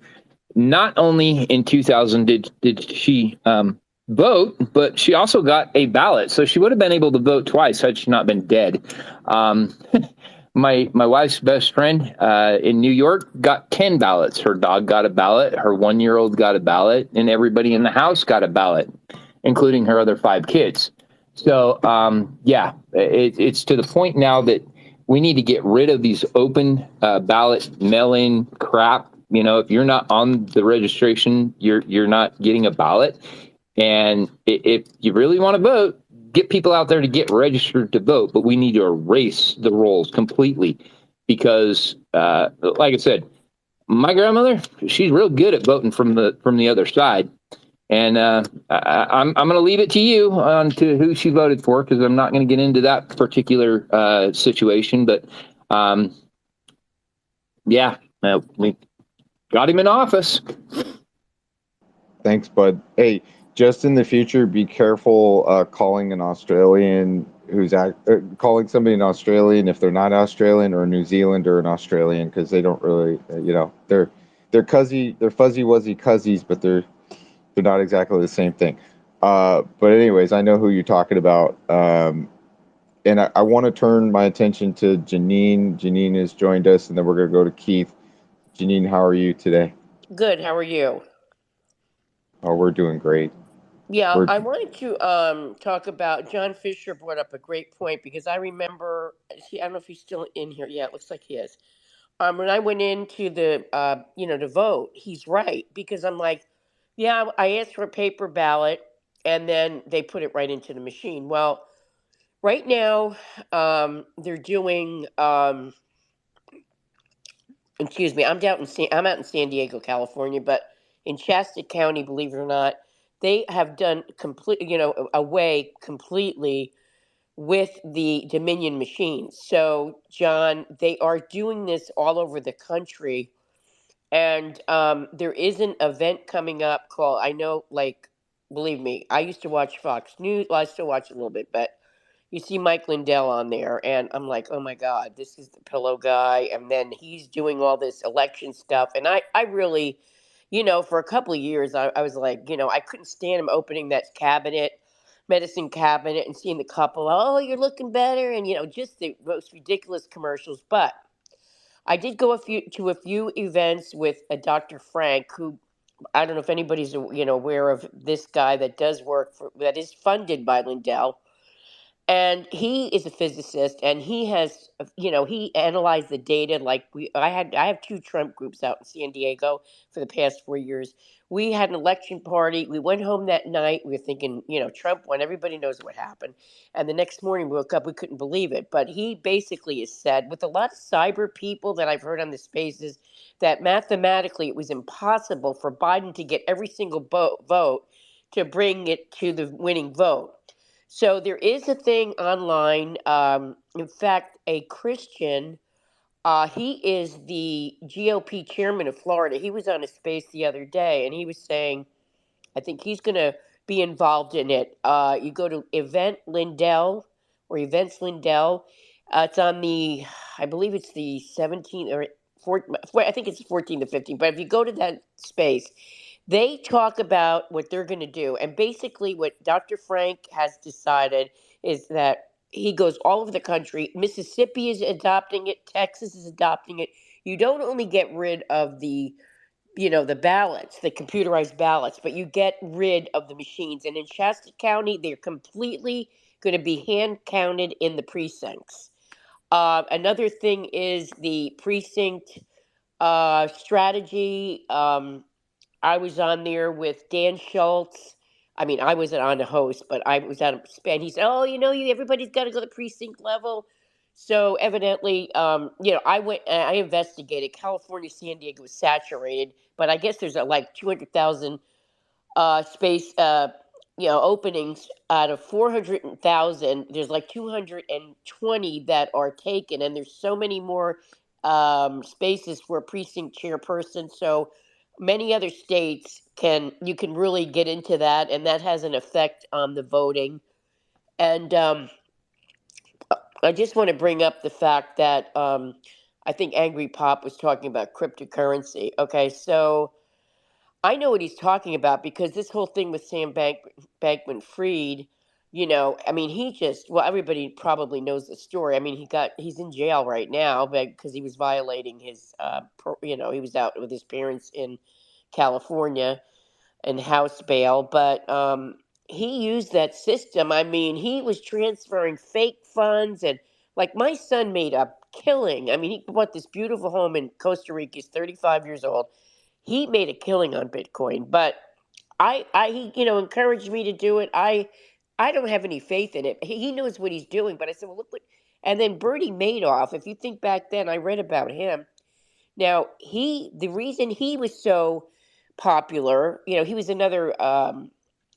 not only in 2000 did she vote, but she also got a ballot, so she would have been able to vote twice had she not been dead. My wife's best friend in New York got 10 ballots. Her dog got a ballot, her 1-year-old got a ballot, and everybody in the house got a ballot, including her other 5 kids. So, it's to the point now that we need to get rid of these open ballot mail-in crap. If you're not on the registration, you're not getting a ballot. And if you really want to vote, get people out there to get registered to vote. But we need to erase the rolls completely, because, like I said, my grandmother, she's real good at voting from the other side. And I'm going to leave it to you on to who she voted for, because I'm not going to get into that particular situation. But we got him in office. Thanks, bud. Hey, just in the future, be careful calling an Australian calling somebody an Australian if they're not Australian, or a New Zealander an Australian, because they don't really, they're fuzzy wuzzy cuzzies, but they're not exactly the same thing. But anyways, I know who you're talking about. And I want to turn my attention to Janine. Janine has joined us, and then we're going to go to Keith. Janine, how are you today? Good. How are you? Oh, we're doing great. Yeah, We're I wanted to talk about John Fisher brought up a great point because I remember I don't know if he's still in here. Yeah, it looks like he is. When I went into the to vote, he's right because I'm like, yeah, I asked for a paper ballot and then they put it right into the machine. Well, right now, they're doing excuse me, I'm out in San Diego, California, but in Shasta County, believe it or not, they have done away completely with the Dominion machines. So, John, they are doing this all over the country, and there is an event coming up called I know, like, believe me, I used to watch Fox News. Well, I still watch it a little bit, but you see Mike Lindell on there, and I'm like, oh my God, this is the pillow guy. And then he's doing all this election stuff. And I really, for a couple of years, I was like, I couldn't stand him opening that medicine cabinet, and seeing the couple, oh, you're looking better. And, just the most ridiculous commercials. But I did go to a few events with a Dr. Frank, who I don't know if anybody's aware of this guy that is funded by Lindell, and he is a physicist, and he has he analyzed the data. Like I have two Trump groups out in San Diego for the past 4 years. We had an election party. We went home that night. We were thinking, Trump won. Everybody knows what happened. And the next morning we woke up, we couldn't believe it. But he basically has said, with a lot of cyber people that I've heard on the spaces, that mathematically it was impossible for Biden to get every single vote to bring it to the winning vote. So there is a thing online. In fact, a Christian, he is the GOP chairman of Florida. He was on a space the other day, and he was saying, I think he's going to be involved in it. You go to Event Lindell or Events Lindell. It's on I believe it's the 17th or 14th, I think it's 14th to 15th. But if you go to that space, they talk about what they're going to do. And basically, what Dr. Frank has decided is that he goes all over the country. Mississippi is adopting it, Texas is adopting it. You don't only get rid of the ballots, the computerized ballots, but you get rid of the machines. And in Shasta County, they're completely going to be hand counted in the precincts. Another thing is the precinct strategy. I was on there with Dan Schultz. I mean, I wasn't on the host, but I was on and he said, "Oh, everybody's got to go to precinct level." So evidently, I went, I investigated. California, San Diego was saturated, but I guess there's like 200,000 space, openings out of 400,000. There's like 220 that are taken, and there's so many more spaces for a precinct chairperson. So many other states you can really get into that, and that has an effect on the voting. And I just want to bring up the fact that I think Angry Pop was talking about cryptocurrency. Okay, so I know what he's talking about because this whole thing with Sam Bankman Fried, I mean, everybody probably knows the story. I mean, he's in jail right now because he was violating his, he was out with his parents in California and house bail, but he used that system. I mean, he was transferring fake funds, and like my son made a killing. I mean, he bought this beautiful home in Costa Rica. He's 35 years old. He made a killing on Bitcoin, but he encouraged me to do it. I don't have any faith in it. He knows what he's doing, but I said, well, look what. And then Bernie Madoff. If you think back then, I read about him. Now the reason he was so popular, he was another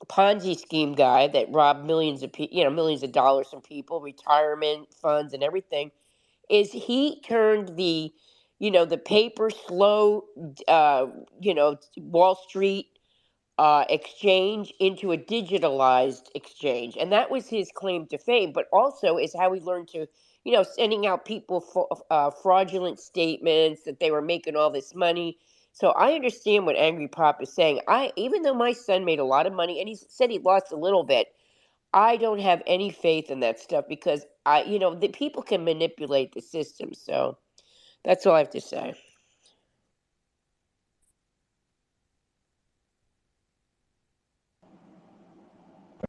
Ponzi scheme guy that robbed millions of dollars from people, retirement funds, and everything. Is he turned the paper slow, Wall Street exchange into a digitalized exchange, and that was his claim to fame. But also is how he learned to, sending out people fraudulent statements that they were making all this money. So I understand what Angry Pop is saying. Even though my son made a lot of money and he said he lost a little bit, I don't have any faith in that stuff because the people can manipulate the system. So that's all I have to say.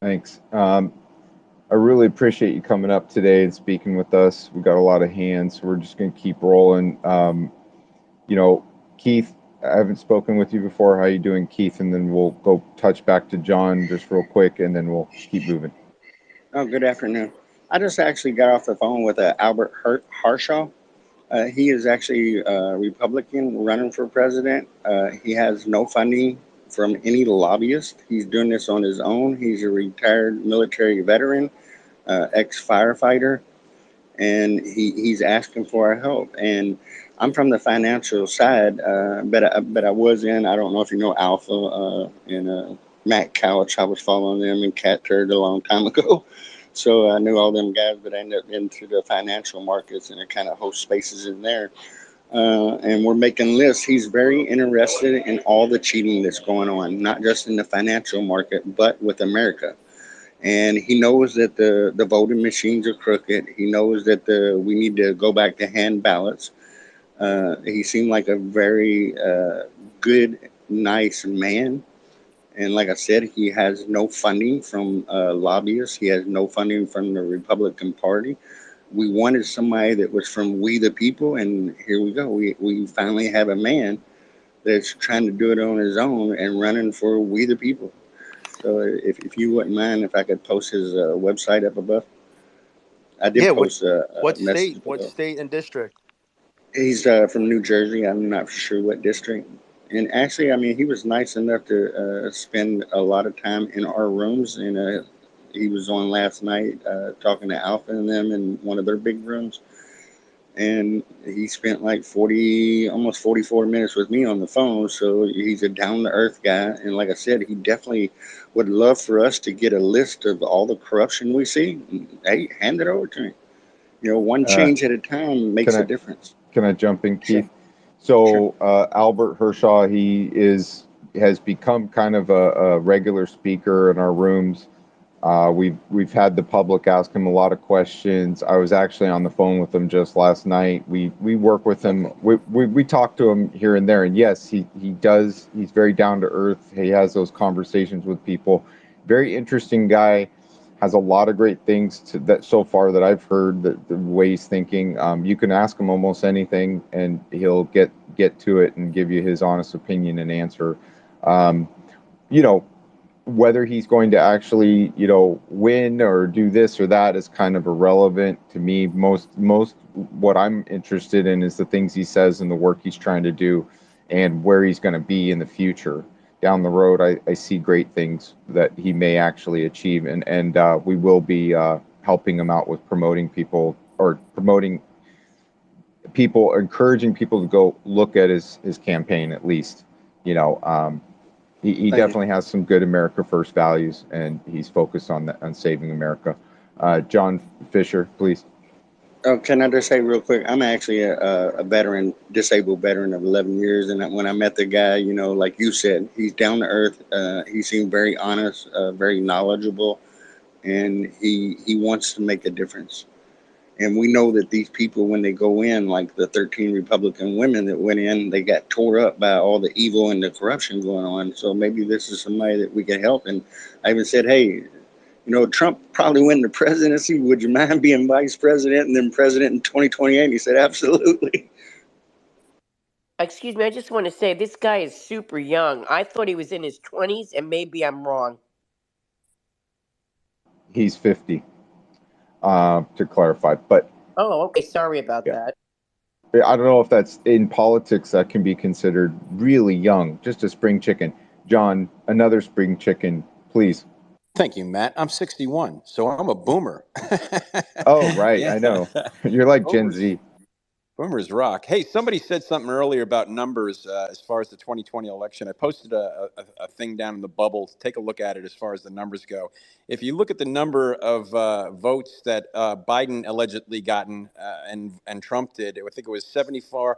Thanks. I really appreciate you coming up today and speaking with us. We got a lot of hands, so we're just going to keep rolling. You know, Keith, I haven't spoken with you before. How you doing, Keith? And then we'll go touch back to John just real quick, and then we'll keep moving. Oh, good afternoon. I just actually got off the phone with Albert Harshaw. He is actually a Republican running for president. He has no funding from any lobbyist. He's doing this on his own. He's a retired military veteran, ex firefighter, and he's asking for our help. And I'm from the financial side, but I was in. I don't know if you know Alpha and Matt Couch. I was following them and Cat Turd a long time ago. So I knew all them guys, but I ended up into the financial markets and I kind of host spaces in there. And we're making lists. He's very interested in all the cheating that's going on, not just in the financial market, but with America. And he knows that the voting machines are crooked. He knows that we need to go back to hand ballots. He seemed like a very good, nice man. And like I said, he has no funding from lobbyists. He has no funding from the Republican Party. We wanted somebody that was from We the People, and here we go. We finally have a man that's trying to do it on his own and running for We the People. So if you wouldn't mind, if I could post his website up above. I did Yeah. post What a message state? What below. state and district? He's from New Jersey. I'm not sure what district. And actually, I mean, he was nice enough to spend a lot of time in our rooms. And he was on last night talking to Alpha and them in one of their big rooms. And he spent like 40, almost 44 minutes with me on the phone. So he's a down to earth guy. And like I said, he definitely would love for us to get a list of all the corruption we see. Hey, hand it over to me. You know, one Uh, change at a time makes can a I difference. can I jump in, Sure. Keith? Sure. So Albert Hershaw, has become kind of a regular speaker in our rooms. We've had the public ask him a lot of questions. I was actually on the phone with him just last night. We work with him. We talk to him here and there. And yes, he does. He's very down to earth. He has those conversations with people. Very interesting guy. Has a lot of great things that so far that I've heard. The way he's thinking. You can ask him almost anything, and he'll get to it and give you his honest opinion and answer. Um, you know, whether he's going to actually, win or do this or that is kind of irrelevant to me. Most what I'm interested in is the things he says and the work he's trying to do and where he's going to be in the future. Down the road, I see great things that he may actually achieve, and we will be helping him out with promoting people or promoting people, encouraging people to go look at his campaign at least. You know, he Thank you. definitely has some good America First values, and he's focused on saving America. John Fisher, please. Oh, can I just say real quick? I'm actually a veteran, disabled veteran of 11 years. And when I met the guy, you know, like you said, he's down to earth. He seemed very honest, very knowledgeable, and he wants to make a difference. And we know that these people, when they go in, like the 13 Republican women that went in, they got tore up by all the evil and the corruption going on. So maybe this is somebody that we can help. And I even said, hey, you know, Trump probably win the presidency. Would you mind being vice president and then president in 2028? And he said, absolutely. Excuse me, I just want to say this guy is super young. I thought he was in his 20s, and maybe I'm wrong. He's 50, to clarify. But Oh, okay. Sorry about yeah, that. I don't know if that's in politics that can be considered really young, just a spring chicken. John, another spring chicken, please. Thank you, Matt. I'm 61, so I'm a boomer. Oh, right. Yeah. I know. You're like Gen Boomers. Z. Boomers rock. Hey, somebody said something earlier about numbers as far as the 2020 election. I posted a thing down in the bubble. Take a look at it as far as the numbers go. If you look at the number of votes that Biden allegedly gotten and Trump did, I think it was 74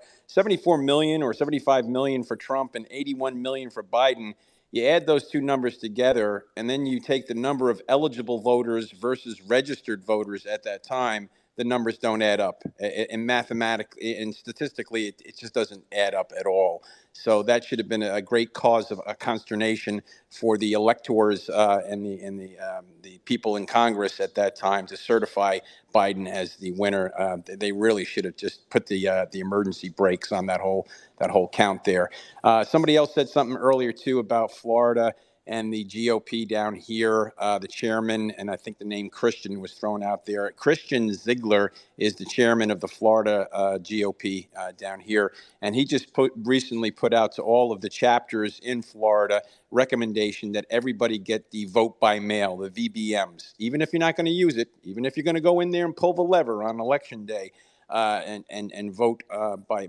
million or 75 million for Trump and 81 million for Biden. You add those two numbers together, and then you take the number of eligible voters versus registered voters at that time. the numbers don't add up, and mathematically and statistically, it just doesn't add up at all. So that should have been a great cause of consternation for the electors and the people in Congress at that time to certify Biden as the winner. They really should have just put the emergency brakes on that whole count there. Somebody else said something earlier too about Florida and the GOP down here. The chairman, and I think the name Christian was thrown out there. Christian Ziegler is the chairman of the Florida GOP down here, and he just recently put out to all of the chapters in Florida recommendation that everybody get the vote by mail, the VBMs, even if you're not going to use it, even if you're going to go in there and pull the lever on election day. And vote by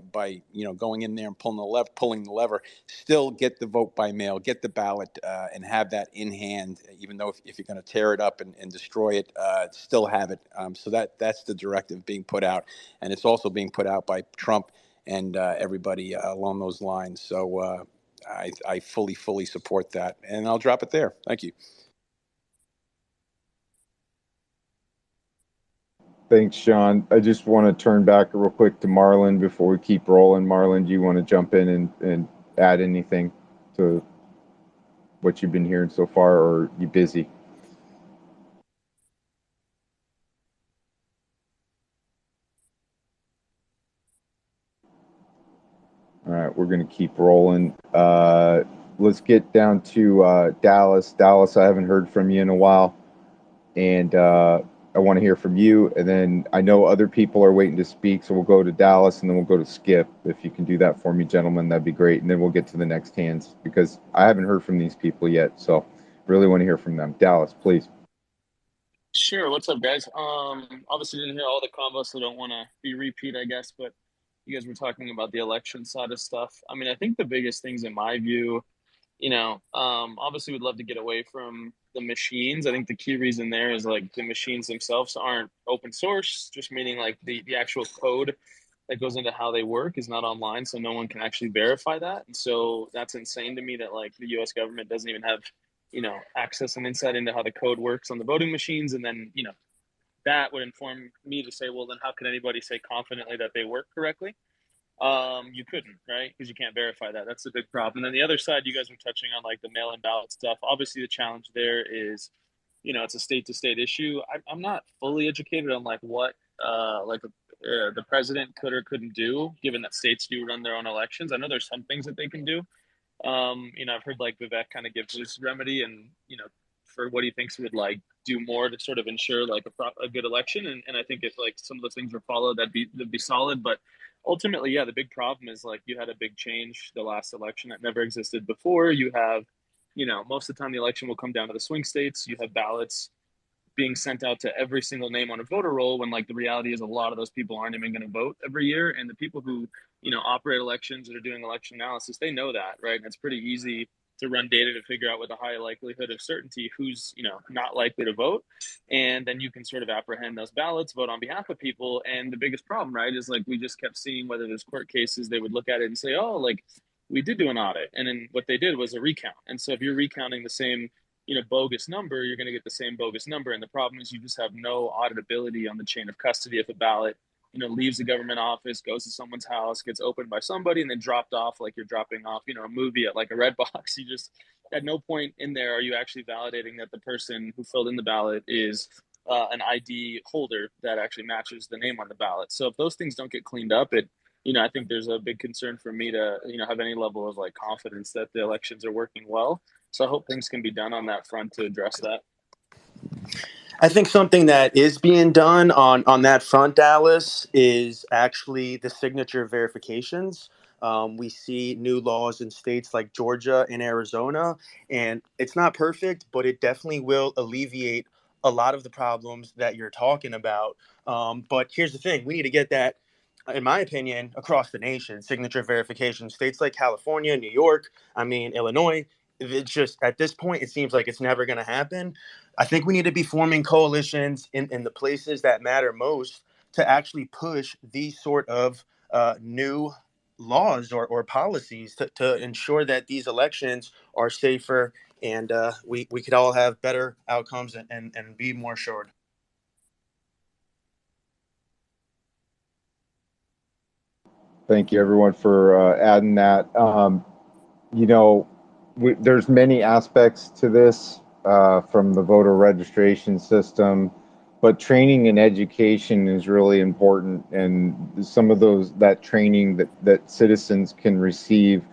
going in there and pulling the lever. Still get the vote by mail, get the ballot, and have that in hand. Even though if you're going to tear it up and destroy it, still have it. So that's the directive being put out, and it's also being put out by Trump and everybody along those lines. So I fully support that, and I'll drop it there. Thank you. Thanks, Sean. I just want to turn back real quick to Marlon before we keep rolling. Marlon, do you want to jump in and add anything to what you've been hearing so far, or are you busy? All right, we're going to keep rolling. Let's get down to Dallas. Dallas, I haven't heard from you in a while, and I want to hear from you. And then I know other people are waiting to speak, so we'll go to Dallas, and then we'll go to Skip. If you can do that for me, gentlemen, that'd be great. And then we'll get to the next hands, because I haven't heard from these people yet, so really want to hear from them. Dallas, please. Sure. What's up, guys? Obviously didn't hear all the combos, so don't want to be repeat, I guess. But you guys were talking about the election side of stuff. I mean, I think the biggest things in my view, obviously we'd love to get away from the machines. I think the key reason there is like the machines themselves aren't open source, just meaning like the actual code that goes into how they work is not online, so no one can actually verify that. And so that's insane to me that like the U.S. government doesn't even have access and insight into how the code works on the voting machines. And then that would inform me to say, well, then how can anybody say confidently that they work correctly? You couldn't, right? Because you can't verify that. That's the big problem. And then the other side, you guys were touching on like the mail-in ballot stuff. Obviously, the challenge there is, it's a state-to-state issue. I'm not fully educated on like what the president could or couldn't do, given that states do run their own elections. I know there's some things that they can do. I've heard like Vivek kind of give his remedy, and for what he thinks would like do more to sort of ensure like a good election. And I think if like some of those things were followed, that'd be solid. But ultimately, yeah, the big problem is like you had a big change the last election that never existed before. You have, most of the time the election will come down to the swing states. You have ballots being sent out to every single name on a voter roll, when like the reality is a lot of those people aren't even going to vote every year. And the people who operate elections that are doing election analysis, they know that, right? And it's pretty easy to run data to figure out with a high likelihood of certainty who's not likely to vote, and then you can sort of apprehend those ballots, vote on behalf of people. And the biggest problem, right, is like we just kept seeing whether there's court cases, they would look at it and say, oh, like we did do an audit, and then what they did was a recount. And so if you're recounting the same bogus number, you're going to get the same bogus number. And the problem is you just have no auditability on the chain of custody. If a ballot, leaves the government office, goes to someone's house, gets opened by somebody, and then dropped off like you're dropping off, a movie at like a red box. You just, at no point in there are you actually validating that the person who filled in the ballot is an ID holder that actually matches the name on the ballot. So if those things don't get cleaned up, I think there's a big concern for me to, have any level of like confidence that the elections are working well. So I hope things can be done on that front to address that. I think something that is being done on that front, Dallas, is actually the signature verifications. We see new laws in states like Georgia and Arizona, and it's not perfect, but it definitely will alleviate a lot of the problems that you're talking about. But here's the thing. We need to get that, in my opinion, across the nation. Signature verification. States like California, New York, Illinois. It's just, at this point, it seems like it's never going to happen. I think we need to be forming coalitions in the places that matter most to actually push these sort of new laws or policies to ensure that these elections are safer, and we could all have better outcomes and be more assured. Thank you, everyone, for adding that. You know, there's many aspects to this, from the voter registration system, but training and education is really important. And some of that training that citizens can receive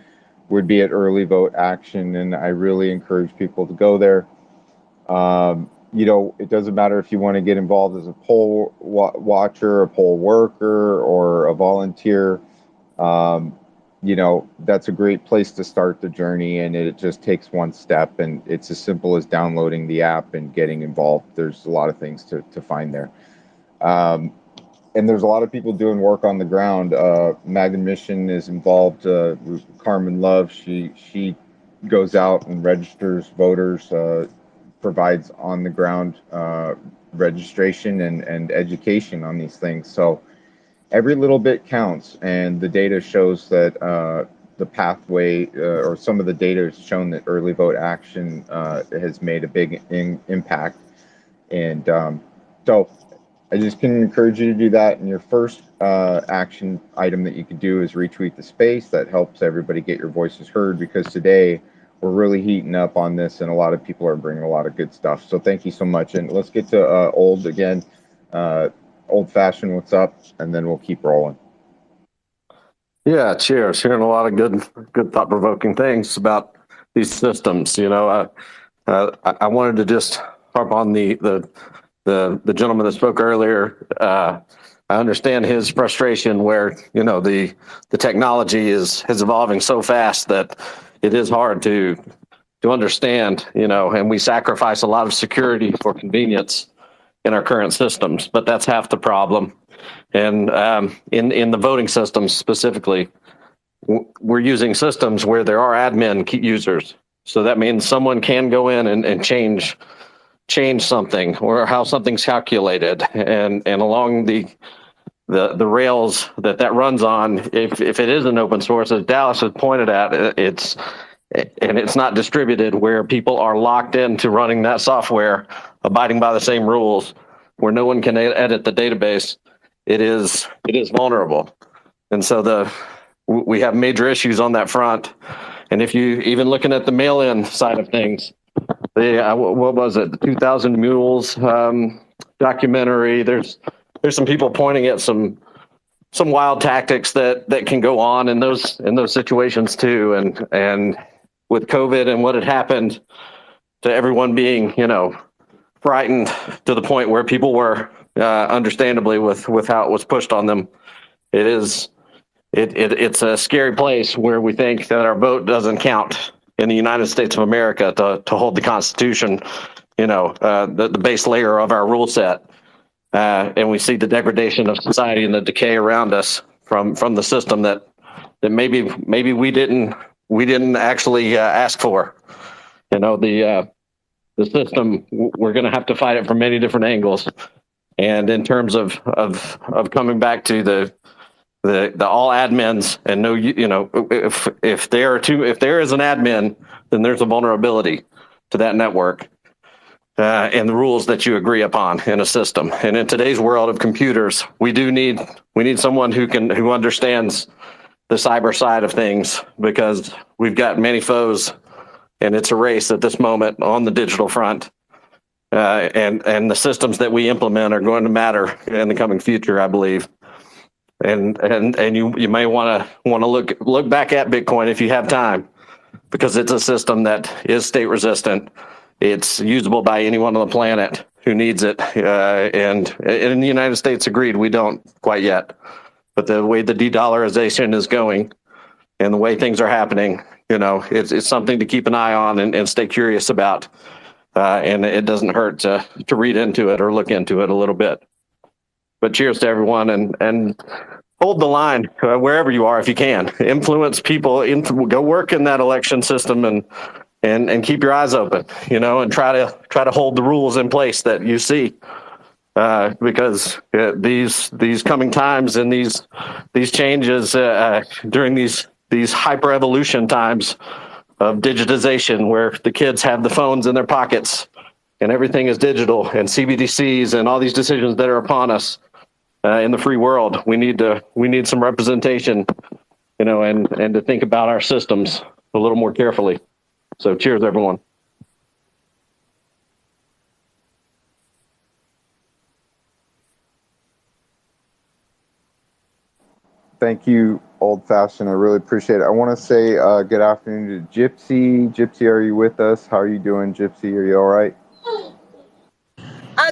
would be at Early Vote Action, and I really encourage people to go there. You know, it doesn't matter if you want to get involved as a poll watcher, a poll worker, or a volunteer. Um, you know, that's a great place to start the journey, and it just takes one step, and it's as simple as downloading the app and getting involved. There's a lot of things to find there. Um, and there's a lot of people doing work on the ground. Magnet Mission is involved. Carmen Love, she goes out and registers voters, provides on the ground registration and education on these things. So every little bit counts, and the data shows that the pathway, or some of the data has shown that Early Vote Action has made a big impact. And so I just can encourage you to do that. And your first action item that you can do is retweet the space. That helps everybody get your voices heard, because today we're really heating up on this, and a lot of people are bringing a lot of good stuff. So thank you so much. And let's get to old again. Old fashioned, what's up? And then we'll keep rolling. Yeah, cheers. Hearing a lot of good thought provoking things about these systems. You know, I wanted to just harp on the gentleman that spoke earlier. I understand his frustration where, you know, the technology is evolving so fast that it is hard to understand, you know, and we sacrifice a lot of security for convenience in our current systems, but that's half the problem. And in the voting systems specifically, we're using systems where there are admin users. So that means someone can go in and change something, or how something's calculated, and along the rails that runs on. If it is an open source, as Dallas has pointed at, it's not distributed where people are locked into running that software, abiding by the same rules, where no one can edit the database. It is vulnerable. And so we have major issues on that front. And if you even looking at the mail-in side of things, what was it, the 2000 Mules documentary, there's some people pointing at some wild tactics that can go on in those situations too. And with COVID and what had happened to everyone being, you know, frightened to the point where people were, understandably, with how it was pushed on them, it's a scary place where we think that our vote doesn't count in the United States of America to hold the Constitution, you know, the base layer of our rule set. And we see the degradation of society and the decay around us from the system that maybe we didn't actually ask for. You know, the system, we're going to have to fight it from many different angles. And in terms of coming back to the all admins, and no, you know, if there is an admin, then there's a vulnerability to that network. And the rules that you agree upon in a system. And in today's world of computers, we need someone who understands the cyber side of things, because we've got many foes, and it's a race at this moment on the digital front. And the systems that we implement are going to matter in the coming future, I believe. And you may want to look back at Bitcoin if you have time, because it's a system that is state resistant. It's usable by anyone on the planet who needs it. And in the United States, agreed, we don't quite yet. But the way the de-dollarization is going and the way things are happening, you know, it's something to keep an eye on and stay curious about. And it doesn't hurt to read into it or look into it a little bit. But cheers to everyone, and hold the line wherever you are if you can. Influence people, go work in that election system, and keep your eyes open, you know, and try to hold the rules in place that you see, because these coming times and these changes during these hyper evolution times of digitization, where the kids have the phones in their pockets and everything is digital, and CBDCs and all these decisions that are upon us, in the free world. We need some representation, and to think about our systems a little more carefully. So cheers, everyone. Thank you, Old Fashioned. I really appreciate it. I want to say good afternoon to Gypsy. Gypsy, are you with us? How are you doing, Gypsy? Are you all right?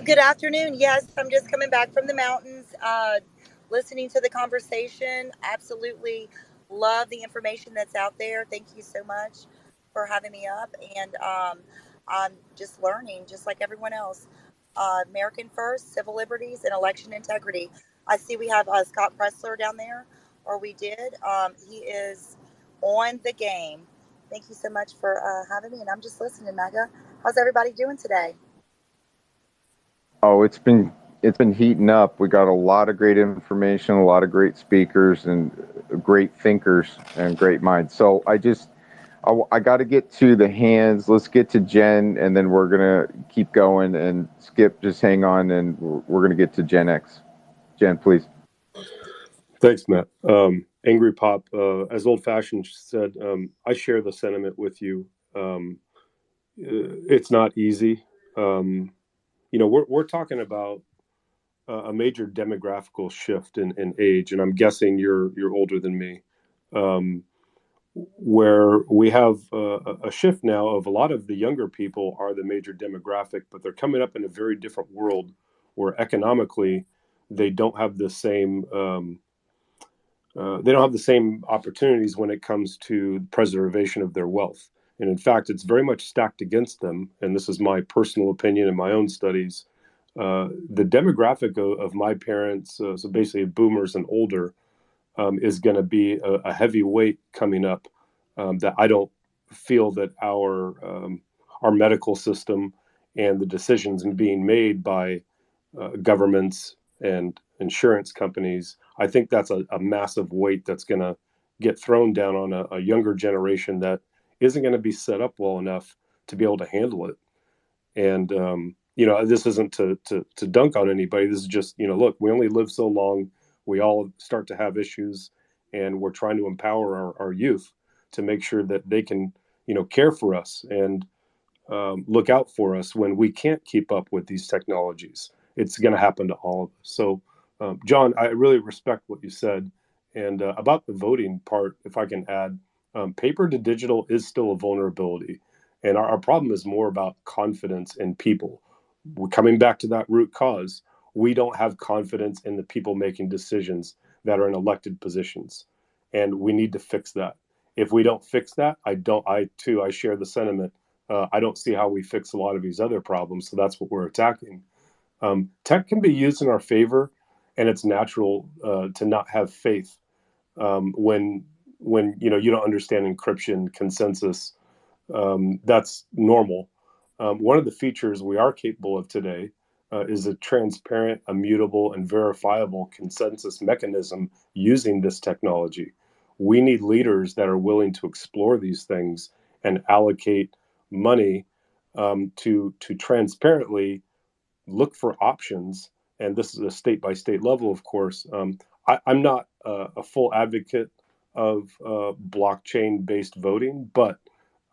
Good afternoon. Yes, I'm just coming back from the mountains, listening to the conversation. Absolutely love the information that's out there. Thank you so much for having me up. And I'm just learning, just like everyone else. American first, civil liberties, and election integrity. I see we have Scott Presler down there, or we did. He is on the game. Thank you so much for having me. And I'm just listening, Mega. How's everybody doing today? Oh, it's been heating up. We got a lot of great information, a lot of great speakers, and great thinkers and great minds. So I got to get to the hands. Let's get to Jen, and then we're gonna keep going. And Skip, just hang on, and we're gonna get to Gen X. Jen, please. Thanks, Matt. Angry Pop, as Old Fashioned said, I share the sentiment with you. It's not easy. We're talking about a major demographical shift in age, and I'm guessing you're older than me, where we have a shift now of a lot of the younger people are the major demographic, but they're coming up in a very different world where economically they don't have the same opportunities when it comes to preservation of their wealth. And in fact, it's very much stacked against them. And this is my personal opinion in my own studies. The demographic of my parents, so basically boomers and older, is going to be a heavy weight coming up that I don't feel that our medical system and the decisions being made by governments and insurance companies, I think that's a massive weight that's going to get thrown down on a younger generation that isn't going to be set up well enough to be able to handle it. And this isn't to dunk on anybody. This is just, look, we only live so long. We all start to have issues, and we're trying to empower our youth to make sure that they can, care for us and look out for us when we can't keep up with these technologies. It's going to happen to all of us. So, John, I really respect what you said. And about the voting part, if I can add, paper to digital is still a vulnerability. And our problem is more about confidence in people. We're coming back to that root cause. We don't have confidence in the people making decisions that are in elected positions. And we need to fix that. If we don't fix that, I share the sentiment. I don't see how we fix a lot of these other problems. So that's what we're attacking. Tech can be used in our favor, and it's natural to not have faith when you don't understand encryption, consensus. That's normal. One of the features we are capable of today is a transparent, immutable, and verifiable consensus mechanism using this technology. We need leaders that are willing to explore these things and allocate money to transparently look for options. And this is a state by state level, of course. I'm not a full advocate of blockchain based voting, but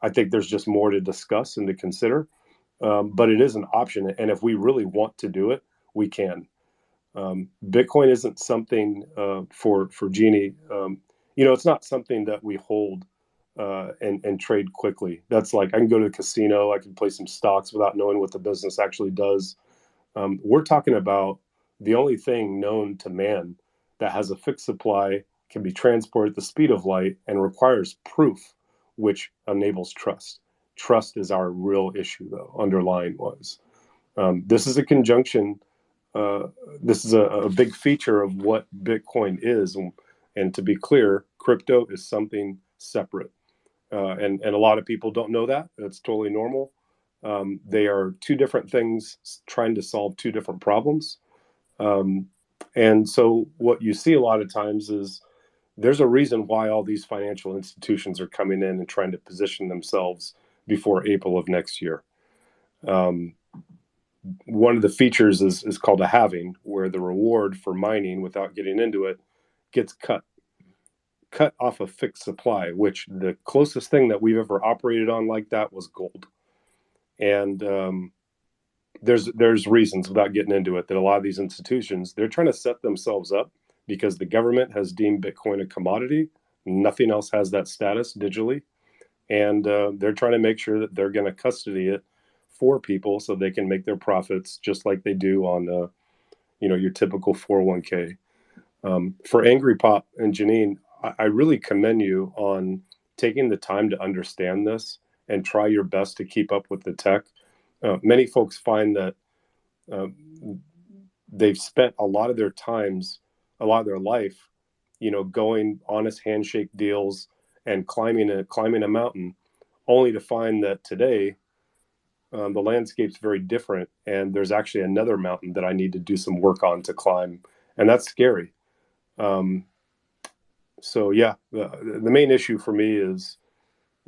I think there's just more to discuss and to consider. But it is an option. And if we really want to do it, we can. Bitcoin isn't something for Jeannie. It's not something that we hold and trade quickly. That's like I can go to the casino, I can play some stocks without knowing what the business actually does. We're talking about the only thing known to man that has a fixed supply, can be transported at the speed of light, and requires proof, which enables trust. Trust is our real issue, though, underlying was. This is a conjunction. This is a big feature of what Bitcoin is. And to be clear, crypto is something separate. And a lot of people don't know that. That's totally normal. They are two different things trying to solve two different problems. And so what you see a lot of times is there's a reason why all these financial institutions are coming in and trying to position themselves before April of next year. one of the features is called a halving, where the reward for mining, without getting into it, gets cut off a fixed supply, which the closest thing that we've ever operated on like that was gold. And there's reasons, without getting into it, that a lot of these institutions, they're trying to set themselves up because the government has deemed Bitcoin a commodity. Nothing else has that status digitally. And they're trying to make sure that they're going to custody it for people so they can make their profits just like they do on your typical 401k. For Angry Pop and Janine, I really commend you on taking the time to understand this and try your best to keep up with the tech. Many folks find that they've spent a lot of their life, going honest handshake deals and climbing a mountain, only to find that today the landscape's very different, and there's actually another mountain that I need to do some work on to climb, and that's scary. So yeah, the main issue for me is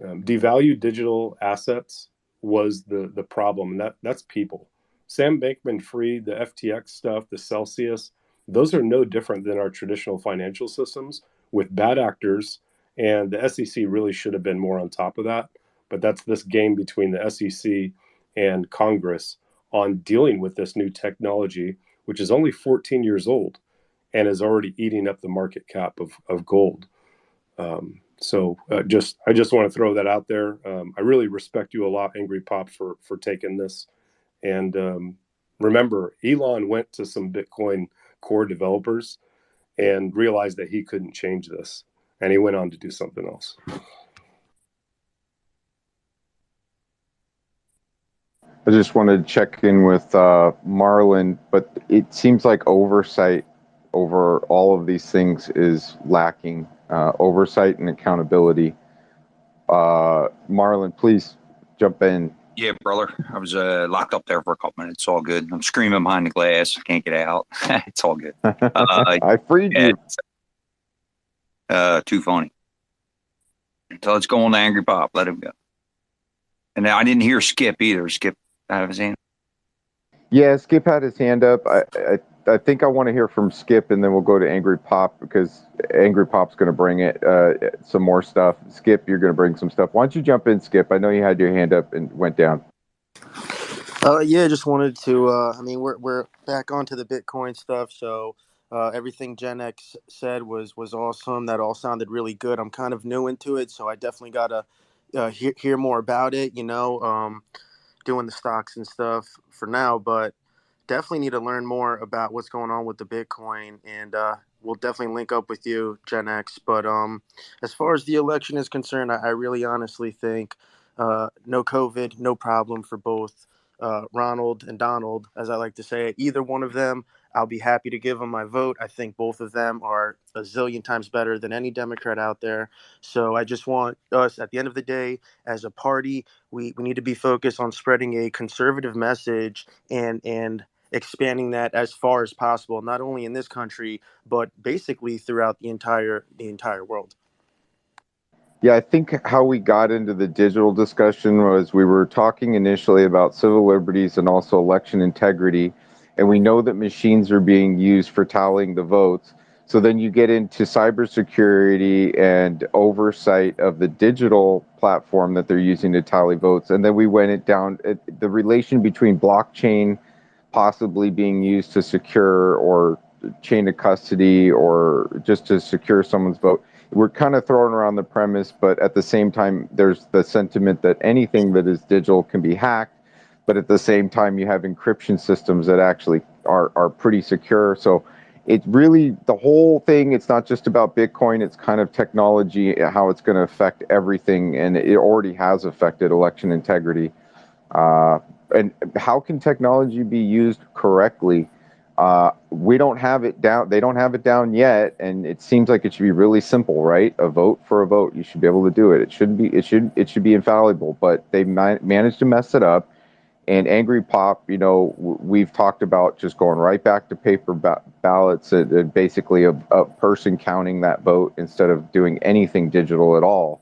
devalued digital assets was the problem, and that's people. Sam Bankman-Fried, the FTX stuff, the Celsius, those are no different than our traditional financial systems with bad actors, and the SEC really should have been more on top of that. But that's this game between the SEC and Congress on dealing with this new technology, which is only 14 years old and is already eating up the market cap of gold. I just want to throw that out there. I really respect you a lot, Angry Pop, for taking this. And remember, Elon went to some Bitcoin core developers and realized that he couldn't change this, and he went on to do something else. I just wanted to check in with Marlon, but it seems like oversight over all of these things is lacking. Oversight and accountability. Marlon, please jump in. Yeah, brother. I was locked up there for a couple minutes. It's all good. I'm screaming behind the glass. Can't get out. It's all good. I freed you. Too funny. So let's go on to Angry Pop. Let him go. And I didn't hear Skip either. Skip have his hand. Yeah, Skip had his hand up. I think I want to hear from Skip, and then we'll go to Angry Pop, because Angry Pop's going to bring it some more stuff. Skip, you're going to bring some stuff. Why don't you jump in, Skip? I know you had your hand up and went down. Yeah, just wanted to. We're back onto the Bitcoin stuff. So everything Gen X said was awesome. That all sounded really good. I'm kind of new into it, so I definitely gotta hear more about it. Doing the stocks and stuff for now, but definitely need to learn more about what's going on with the Bitcoin, and we'll definitely link up with you, Gen X. But as far as the election is concerned, I really honestly think no COVID, no problem for both Ronald and Donald, as I like to say. Either one of them, I'll be happy to give them my vote. I think both of them are a zillion times better than any Democrat out there. So I just want us, at the end of the day, as a party, we need to be focused on spreading a conservative message and expanding that as far as possible, not only in this country, but basically throughout the entire world. Yeah, I think how we got into the digital discussion was we were talking initially about civil liberties and also election integrity, and we know that machines are being used for tallying the votes. So then you get into cybersecurity and oversight of the digital platform that they're using to tally votes, and then we went it down the relation between blockchain possibly being used to secure or chain of custody or just to secure someone's vote. We're kind of throwing around the premise, but at the same time, there's the sentiment that anything that is digital can be hacked. But at the same time, you have encryption systems that actually are pretty secure. So it's really the whole thing. It's not just about Bitcoin. It's kind of technology, how it's going to affect everything. And it already has affected election integrity. And how can technology be used correctly? We don't have it down. They don't have it down yet, and it seems like it should be really simple, right? A vote for a vote. You should be able to do it. It shouldn't be. It should be infallible. But they managed to mess it up. And Angry Pop, we've talked about just going right back to paper ballots and basically a person counting that vote instead of doing anything digital at all.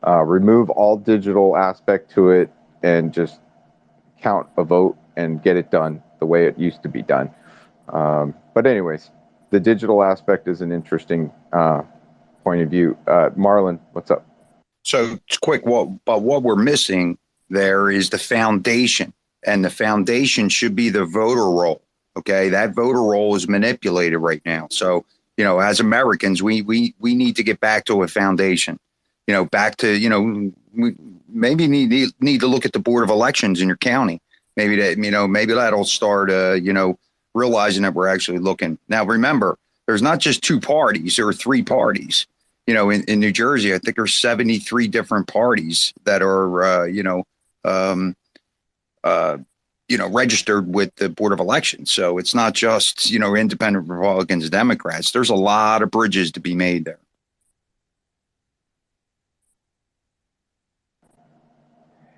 Remove all digital aspect to it and just count a vote and get it done the way it used to be done. But anyways, the digital aspect is an interesting point of view. Marlon, what's up? So it's quick. But what we're missing there is the foundation, and the foundation should be the voter roll. Okay, that voter roll is manipulated right now. So as Americans, we need to get back to a foundation. Back to we maybe need to look at the board of elections in your county. Maybe maybe that'll start realizing that we're actually looking. Now remember, there's not just two parties, there are three parties. In New Jersey, I think there's 73 different parties that are, registered with the Board of Elections. So it's not just, independent Republicans, Democrats. There's a lot of bridges to be made there.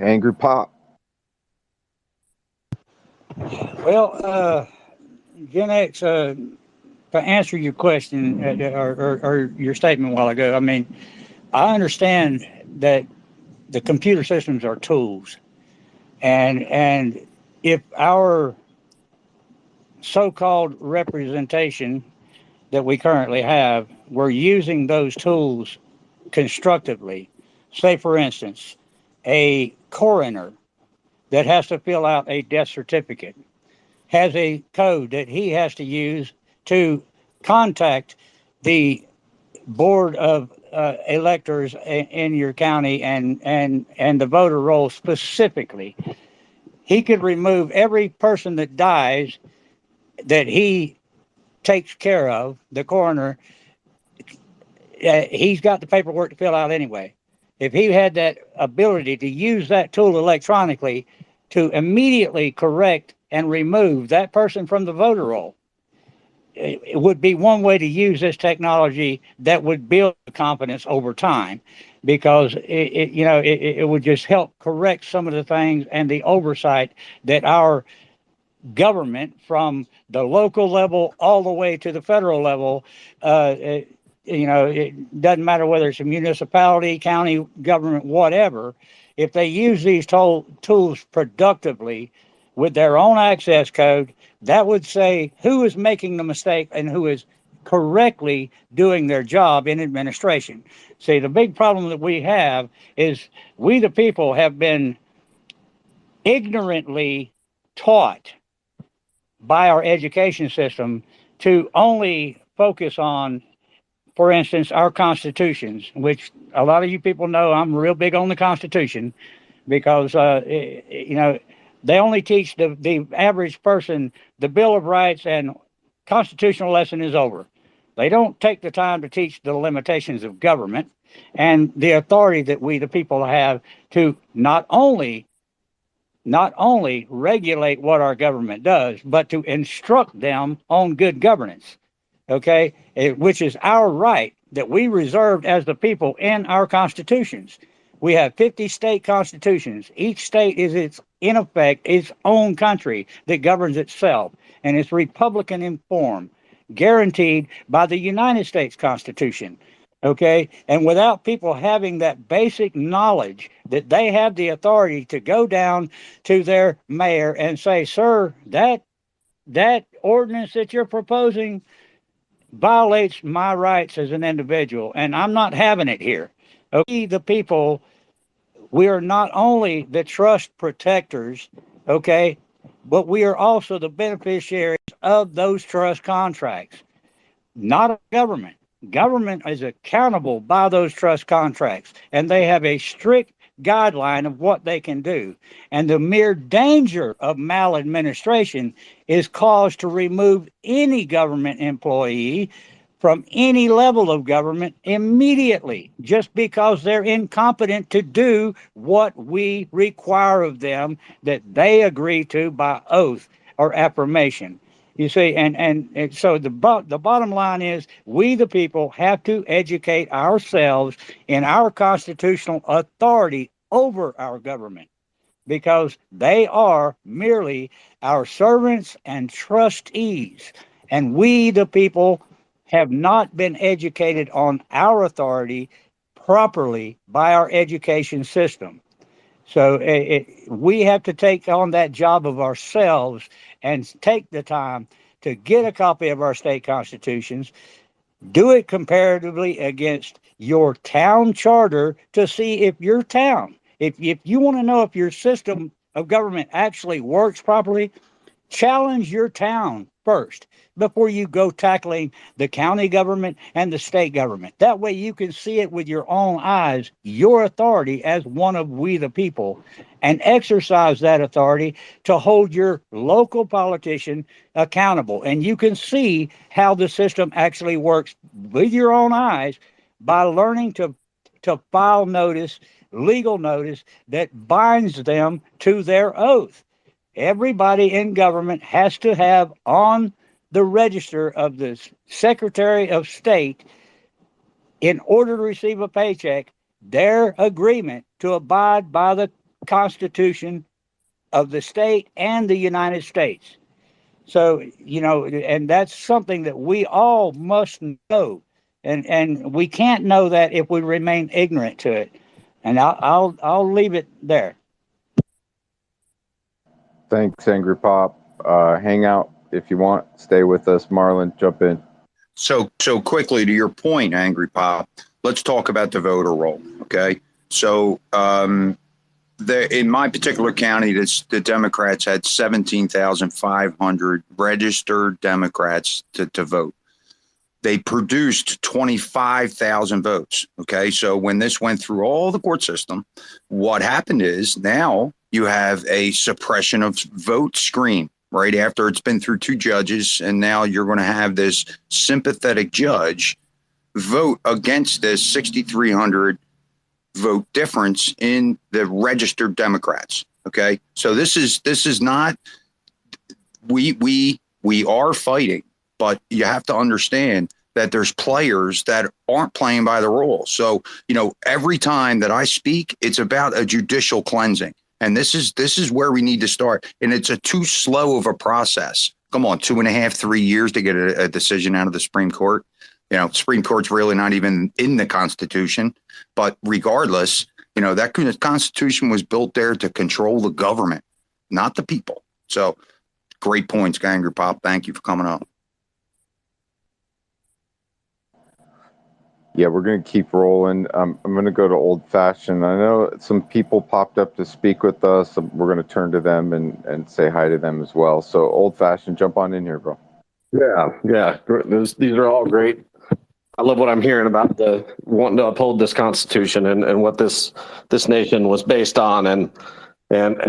Angry Pop. Well, Gen X, to answer your question or your statement a while ago, I mean, I understand that the computer systems are tools, and if our so-called representation that we currently have were using those tools constructively, say for instance, a coroner that has to fill out a death certificate has a code that he has to use to contact the board of electors in your county and the voter roll specifically. He could remove every person that dies that he takes care of, the coroner. He's got the paperwork to fill out anyway. If he had that ability to use that tool electronically to immediately correct and remove that person from the voter roll, it would be one way to use this technology that would build confidence over time, because it would just help correct some of the things and the oversight that our government, from the local level all the way to the federal level, it doesn't matter whether it's a municipality, county government, whatever. If they use these tools productively with their own access code, that would say who is making the mistake and who is correctly doing their job in administration. See, the big problem that we have is we, the people, have been ignorantly taught by our education system to only focus on, for instance, our constitutions, which a lot of you people know I'm real big on the Constitution, because they only teach the average person the Bill of Rights and constitutional lesson is over. They don't take the time to teach the limitations of government and the authority that we, the people, have to not only regulate what our government does, but to instruct them on good governance, okay? Which is our right that we reserved as the people in our constitutions. We have 50 state constitutions. Each state is in effect, its own country that governs itself, and it's Republican in form, guaranteed by the United States Constitution. Okay. And without people having that basic knowledge that they have the authority to go down to their mayor and say, sir, that ordinance that you're proposing violates my rights as an individual, and I'm not having it here. Okay. The people, we are not only the trust protectors, okay, but we are also the beneficiaries of those trust contracts, not a government. Government is accountable by those trust contracts, and they have a strict guideline of what they can do. And the mere danger of maladministration is cause to remove any government employee from any level of government immediately, just because they're incompetent to do what we require of them that they agree to by oath or affirmation. You see, and so the bottom line is, we, the people, have to educate ourselves in our constitutional authority over our government, because they are merely our servants and trustees. And we, the people, have not been educated on our authority properly by our education system. So we have to take on that job of ourselves and take the time to get a copy of our state constitutions, do it comparatively against your town charter to see if your town, if you want to know if your system of government actually works properly, challenge your town first before you go tackling the county government and the state government. That way you can see it with your own eyes, your authority as one of we the people, and exercise that authority to hold your local politician accountable. And you can see how the system actually works with your own eyes by learning to file notice, legal notice that binds them to their oath. Everybody in government has to have on the register of the Secretary of State, in order to receive a paycheck, their agreement to abide by the Constitution of the state and the United States. So, and that's something that we all must know. And we can't know that if we remain ignorant to it. And I'll leave it there. Thanks, Angry Pop. Hang out if you want. Stay with us. Marlon, jump in. So quickly to your point, Angry Pop, let's talk about the voter roll. Okay. So, in my particular county, the Democrats had 17,500 registered Democrats to vote. They produced 25,000 votes. Okay. So when this went through all the court system, what happened is now you have a suppression of vote screen right after it's been through two judges. And now you're going to have this sympathetic judge vote against this 6,300 vote difference in the registered Democrats. Okay. So this is not, we are fighting, but you have to understand that there's players that aren't playing by the rules. So, every time that I speak, it's about a judicial cleansing. And this is where we need to start. And it's too slow of a process. Come on, 2.5, 3 years to get a decision out of the Supreme Court. Supreme Court's really not even in the Constitution. But regardless, that Constitution was built there to control the government, not the people. So great points, Ganger Pop. Thank you for coming up. Yeah, we're going to keep rolling. I'm going to go to Old Fashioned. I know some people popped up to speak with us. We're going to turn to them and say hi to them as well. So Old Fashioned, jump on in here, bro. Yeah. These are all great. I love what I'm hearing about the wanting to uphold this Constitution and what this nation was based on, and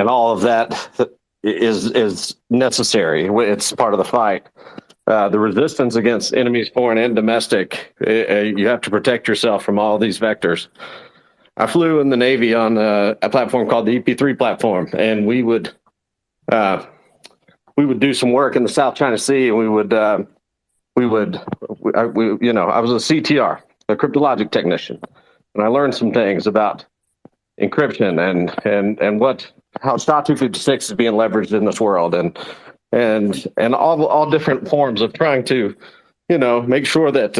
all of that is necessary. It's part of the fight. The resistance against enemies, foreign and domestic, you have to protect yourself from all these vectors. I flew in the Navy on a platform called the EP3 platform, and we would do some work in the South China Sea, and I was a CTR, a cryptologic technician, and I learned some things about encryption and how SHA-256 is being leveraged in this world, and all different forms of trying to, make sure that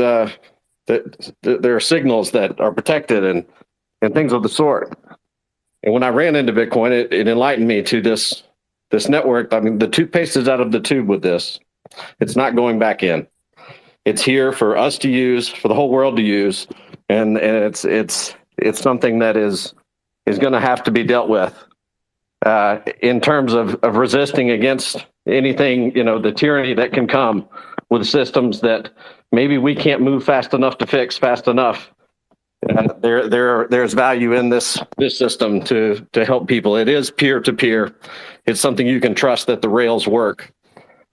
there are signals that are protected and things of the sort. And when I ran into Bitcoin, it enlightened me to this network. I mean, the toothpaste is out of the tube with this. It's not going back in. It's here for us to use, for the whole world to use, and it's something that is going to have to be dealt with in terms of resisting against anything, the tyranny that can come with systems that maybe we can't move fast enough to fix fast enough. There's value in this system to help people. It is peer to peer. It's something you can trust that the rails work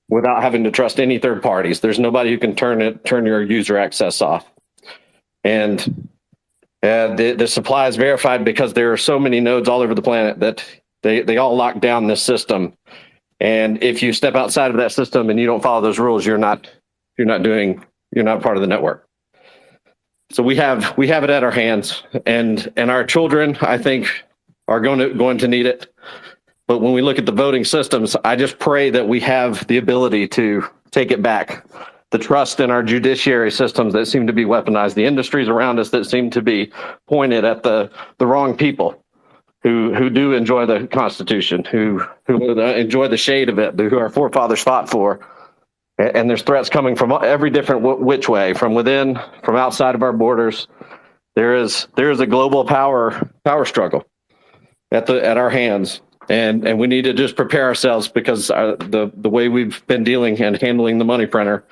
without having to trust any third parties. There's nobody who can turn your user access off. And the supply is verified because there are so many nodes all over the planet that they all lock down this system. And if you step outside of that system and you don't follow those rules, you're not part of the network. So we have it at our hands, and our children, I think, are going to need it. But when we look at the voting systems, I just pray that we have the ability to take it back. The trust in our judiciary systems that seem to be weaponized, the industries around us that seem to be pointed at the wrong people. who do enjoy the Constitution, who enjoy the shade of it, who our forefathers fought for. And there's threats coming from every different which way, from within, from outside of our borders. There is a global power struggle at our hands, and we need to just prepare ourselves, because the way we've been dealing and handling the money printer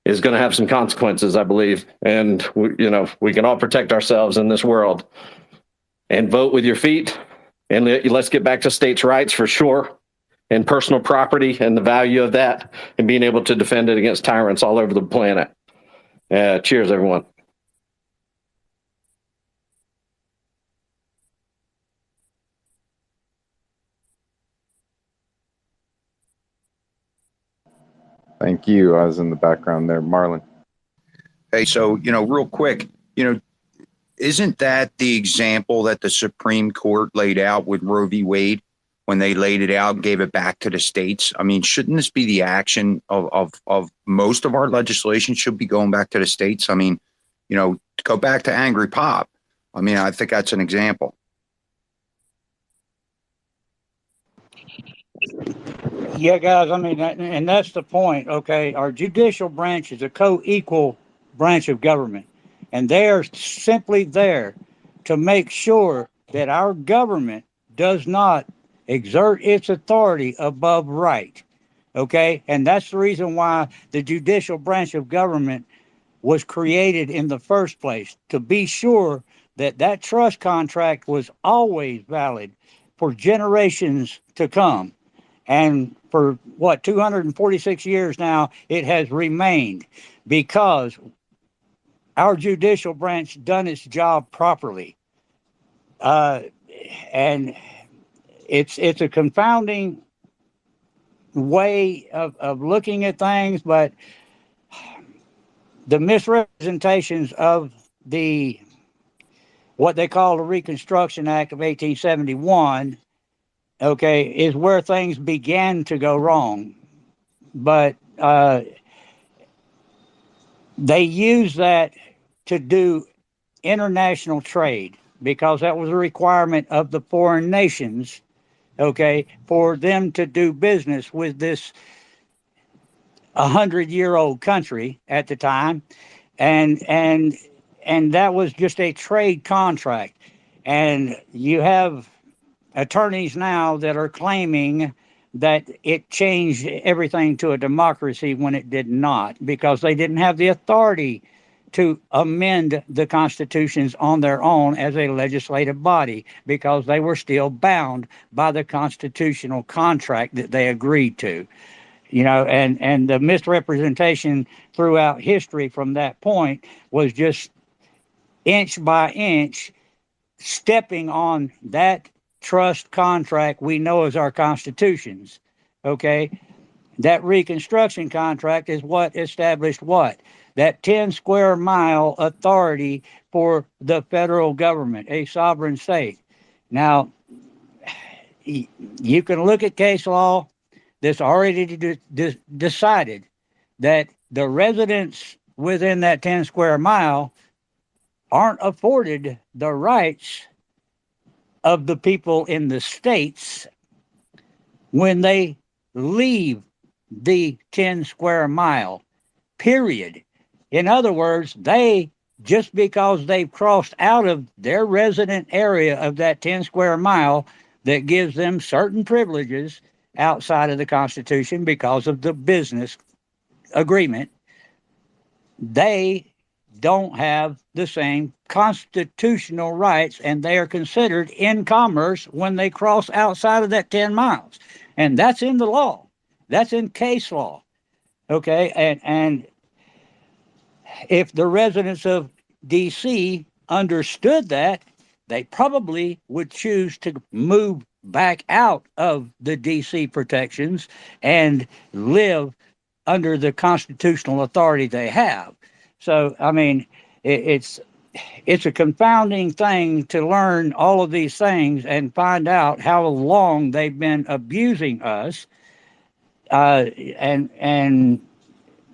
is going to have some consequences, I believe. And we can all protect ourselves in this world, and vote with your feet, and let's get back to states' rights for sure, and personal property and the value of that, and being able to defend it against tyrants all over the planet. Cheers, everyone. Thank you. I was in the background there, Marlon. Hey, so, real quick, isn't that the example that the Supreme Court laid out with Roe v. Wade, when they laid it out and gave it back to the states? I mean, shouldn't this be the action of most of our legislation should be going back to the states? I mean, to go back to Angry Pop. I mean, I think that's an example. Yeah, guys, I mean, and that's the point, okay? Our judicial branch is a co-equal branch of government, and they're simply there to make sure that our government does not exert its authority above right, okay? And that's the reason why the judicial branch of government was created in the first place, to be sure that that trust contract was always valid for generations to come. And for 246 years now, it has remained, because our judicial branch done its job properly. And it's a confounding way of looking at things, but the misrepresentations of what they call the Reconstruction Act of 1871, okay, is where things began to go wrong. But they use that to do international trade, because that was a requirement of the foreign nations, okay, for them to do business with this 100-year-old country at the time. And that was just a trade contract. And you have attorneys now that are claiming that it changed everything to a democracy, when it did not, because they didn't have the authority to amend the constitutions on their own as a legislative body, because they were still bound by the constitutional contract that they agreed to. And the misrepresentation throughout history from that point was just inch by inch stepping on that trust contract we know as our constitutions. Okay. That Reconstruction contract is what established what? That 10 square mile authority for the federal government, a sovereign state. Now, you can look at case law that's already decided that the residents within that 10 square mile aren't afforded the rights of the people in the states when they leave the 10 square mile, period. In other words, just because they've crossed out of their resident area of that 10 square mile, that gives them certain privileges outside of the Constitution because of the business agreement, they don't have the same constitutional rights, and they are considered in commerce when they cross outside of that 10 miles. And that's in the law. That's in case law. Okay. And if the residents of D.C. understood that, they probably would choose to move back out of the D.C. protections and live under the constitutional authority they have. So, I mean, it's a confounding thing to learn all of these things and find out how long they've been abusing us, and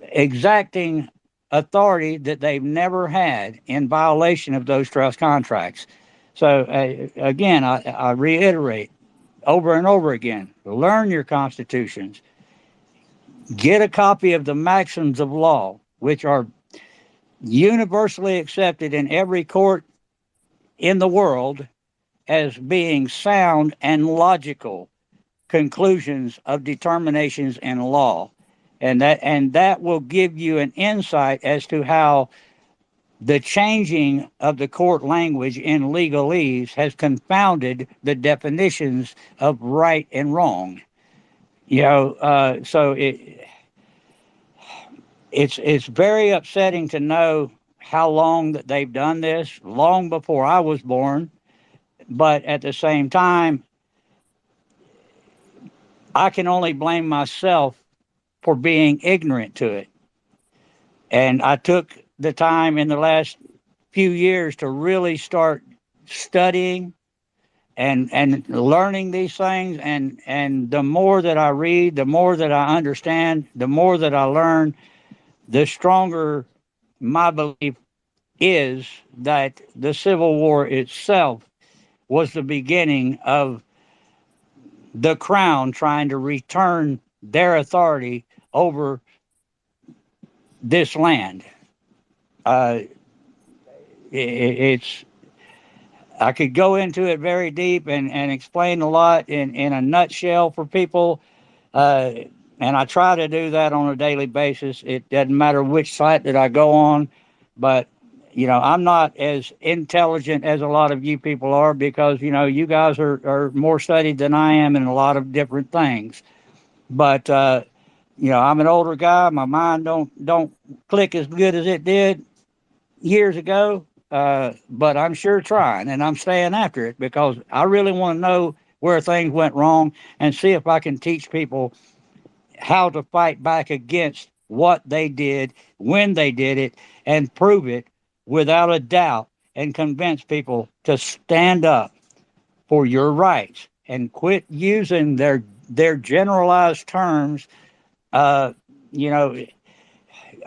exacting authority that they've never had in violation of those trust contracts. So again, I reiterate over and over again: learn your constitutions, get a copy of the maxims of law, which are universally accepted in every court in the world as being sound and logical conclusions of determinations in law. And that will give you an insight as to how the changing of the court language in legalese has confounded the definitions of right and wrong. So it's very upsetting to know how long that they've done this, long before I was born. But at the same time, I can only blame myself for being ignorant to it. And I took the time in the last few years to really start studying and learning these things. And the more that I read, the more that I understand, the more that I learn, the stronger my belief is that the Civil War itself was the beginning of the crown trying to return their authority over this land. Uh, it's I could go into it very deep and explain a lot in a nutshell for people. Uh, and I try to do that on a daily basis. It doesn't matter which site that I go on, but I'm not as intelligent as a lot of you people are because you guys are more studied than I am in a lot of different things. But I'm an older guy. My mind don't click as good as it did years ago. But I'm sure trying, and I'm staying after it because I really want to know where things went wrong and see if I can teach people how to fight back against what they did, when they did it, and prove it without a doubt, and convince people to stand up for your rights and quit using their generalized terms. Uh, you know,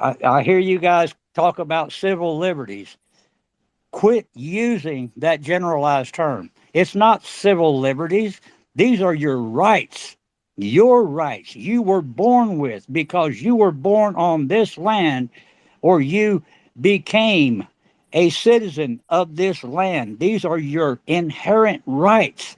I hear you guys talk about civil liberties. Quit using that generalized term. It's not civil liberties. These are your rights. Your rights you were born with because you were born on this land or you became a citizen of this land. These are your inherent rights.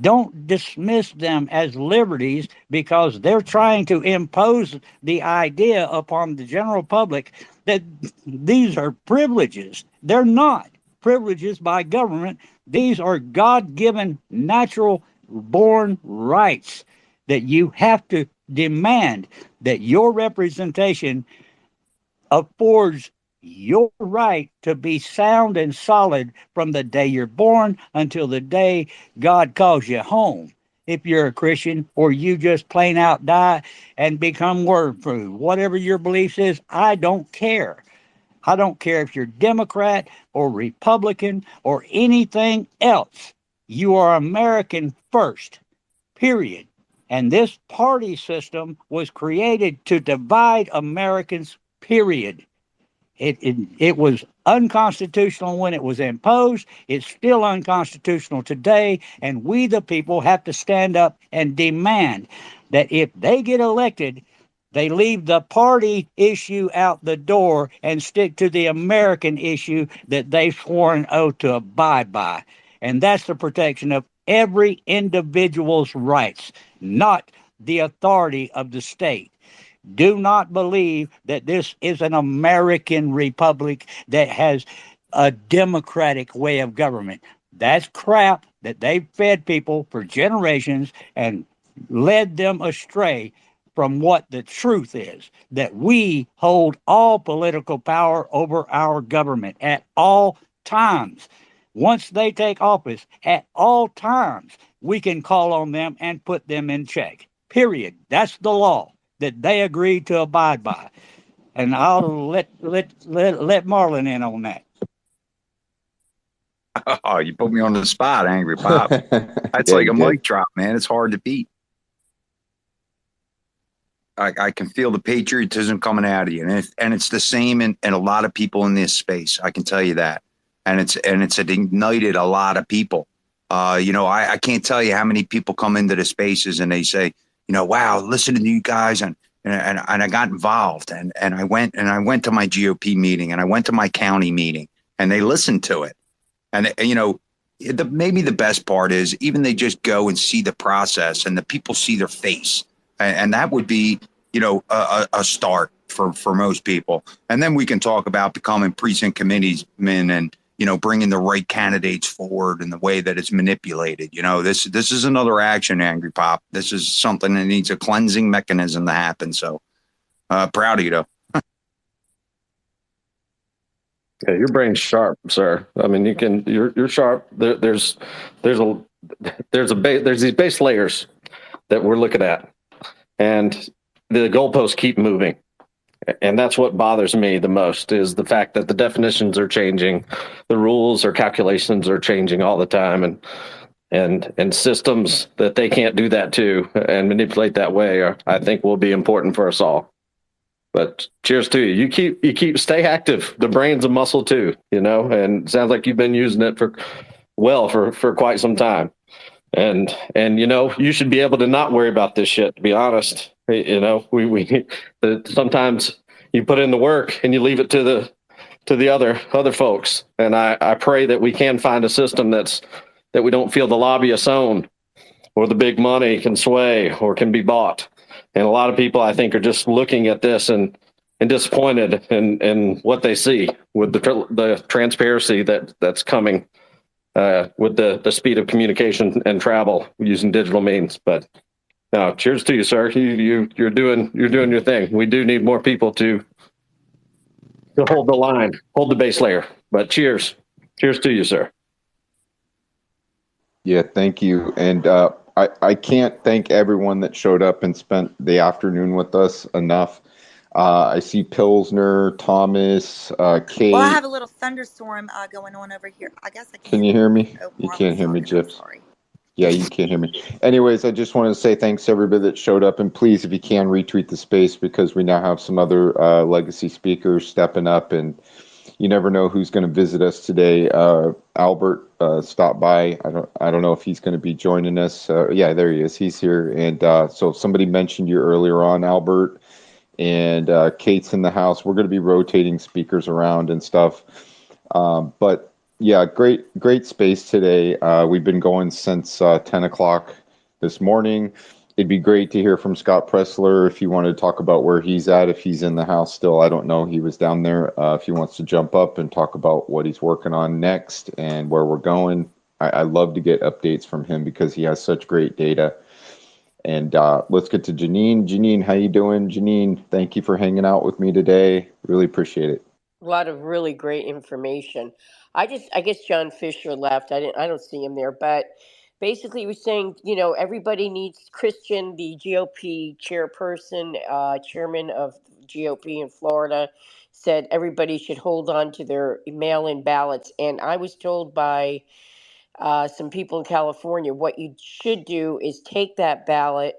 Don't dismiss them as liberties because they're trying to impose the idea upon the general public that these are privileges. They're not privileges by government. These are God given, natural born rights that you have to demand that your representation affords your right to be sound and solid from the day you're born until the day God calls you home. If you're a Christian or you just plain out die and become word food, whatever your beliefs is, I don't care. I don't care if you're Democrat or Republican or anything else. You are American first, period. And this party system was created to divide Americans, period. It was unconstitutional when it was imposed. It's still unconstitutional today. And we, the people, have to stand up and demand that if they get elected, they leave the party issue out the door and stick to the American issue that they've sworn an oath to abide by. And that's the protection of every individual's rights, not the authority of the state. Do not believe that this is an American republic that has a democratic way of government. That's crap that they've fed people for generations and led them astray from what the truth is, that we hold all political power over our government at all times. Once they take office, at all times, we can call on them and put them in check. Period. That's the law that they agreed to abide by. And I'll let Marlon in on that. Oh, you put me on the spot, Angry Pop. That's Yeah, like you a did. mic drop, man. It's hard to beat. I can feel the patriotism coming out of you. And it's the same in a lot of people in this space. I can tell you that. and it's ignited a lot of people. I can't tell you how many people come into the spaces and they say, wow, listen to you guys, and I got involved, and I went to my GOP meeting, and I went to my county meeting, and they listened to it. And maybe the best part is even they just go and see the process, and the people see their face, and that would be a start for most people. And then we can talk about becoming precinct committeesmen and bringing the right candidates forward in the way that it's manipulated. This is another action, Angry Pop. This is something that needs a cleansing mechanism to happen. So proud of you, though. Yeah, your brain's sharp, sir. I mean, you're sharp. There's these base layers that we're looking at, and the goalposts keep moving. And that's what bothers me the most, is the fact that the definitions are changing, the rules or calculations are changing all the time, and systems that they can't do that to and manipulate that way I think will be important for us all. But cheers to you. You keep stay active. The brain's a muscle too, and it sounds like you've been using it for quite some time. And you should be able to not worry about this shit, to be honest. We sometimes you put in the work and you leave it to the other folks. And I pray that we can find a system that we don't feel the lobbyists own, or the big money can sway or can be bought. And a lot of people, I think, are just looking at this and disappointed in what they see with the transparency that's coming with the speed of communication and travel using digital means. But no, cheers to you, sir. You're doing your thing. We do need more people to hold the line, hold the base layer. But cheers to you, sir. Yeah, thank you. And I can't thank everyone that showed up and spent the afternoon with us enough. I see Pilsner, Thomas, Kate. Well, I have a little thunderstorm going on over here. I guess I can't. Can you hear me? Oh, You Marlon's can't hear me, talking. I'm Jips. sorry. Yeah, you can't hear me. Anyways, I just wanted to say thanks to everybody that showed up, and please, if you can, retweet the space, because we now have some other legacy speakers stepping up, and you never know who's going to visit us today. Albert stopped by. I don't know if he's going to be joining us. Yeah, there he is. He's here. And so somebody mentioned you earlier on, Albert, and Kate's in the house. We're going to be rotating speakers around and stuff. But yeah, great space today. We've been going since 10 o'clock this morning. It'd be great to hear from Scott Presler if you want to talk about where he's at, if he's in the house still. I don't know. He was down there. If he wants to jump up and talk about what he's working on next and where we're going. I love to get updates from him because he has such great data. And let's get to Janine. Janine, how you doing? Janine, thank you for hanging out with me today. Really appreciate it. A lot of really great information. I guess John Fisher left. I don't see him there, but basically he was saying, everybody needs Christian, the GOP chairperson, chairman of GOP in Florida, said everybody should hold on to their mail-in ballots. And I was told by some people in California, what you should do is take that ballot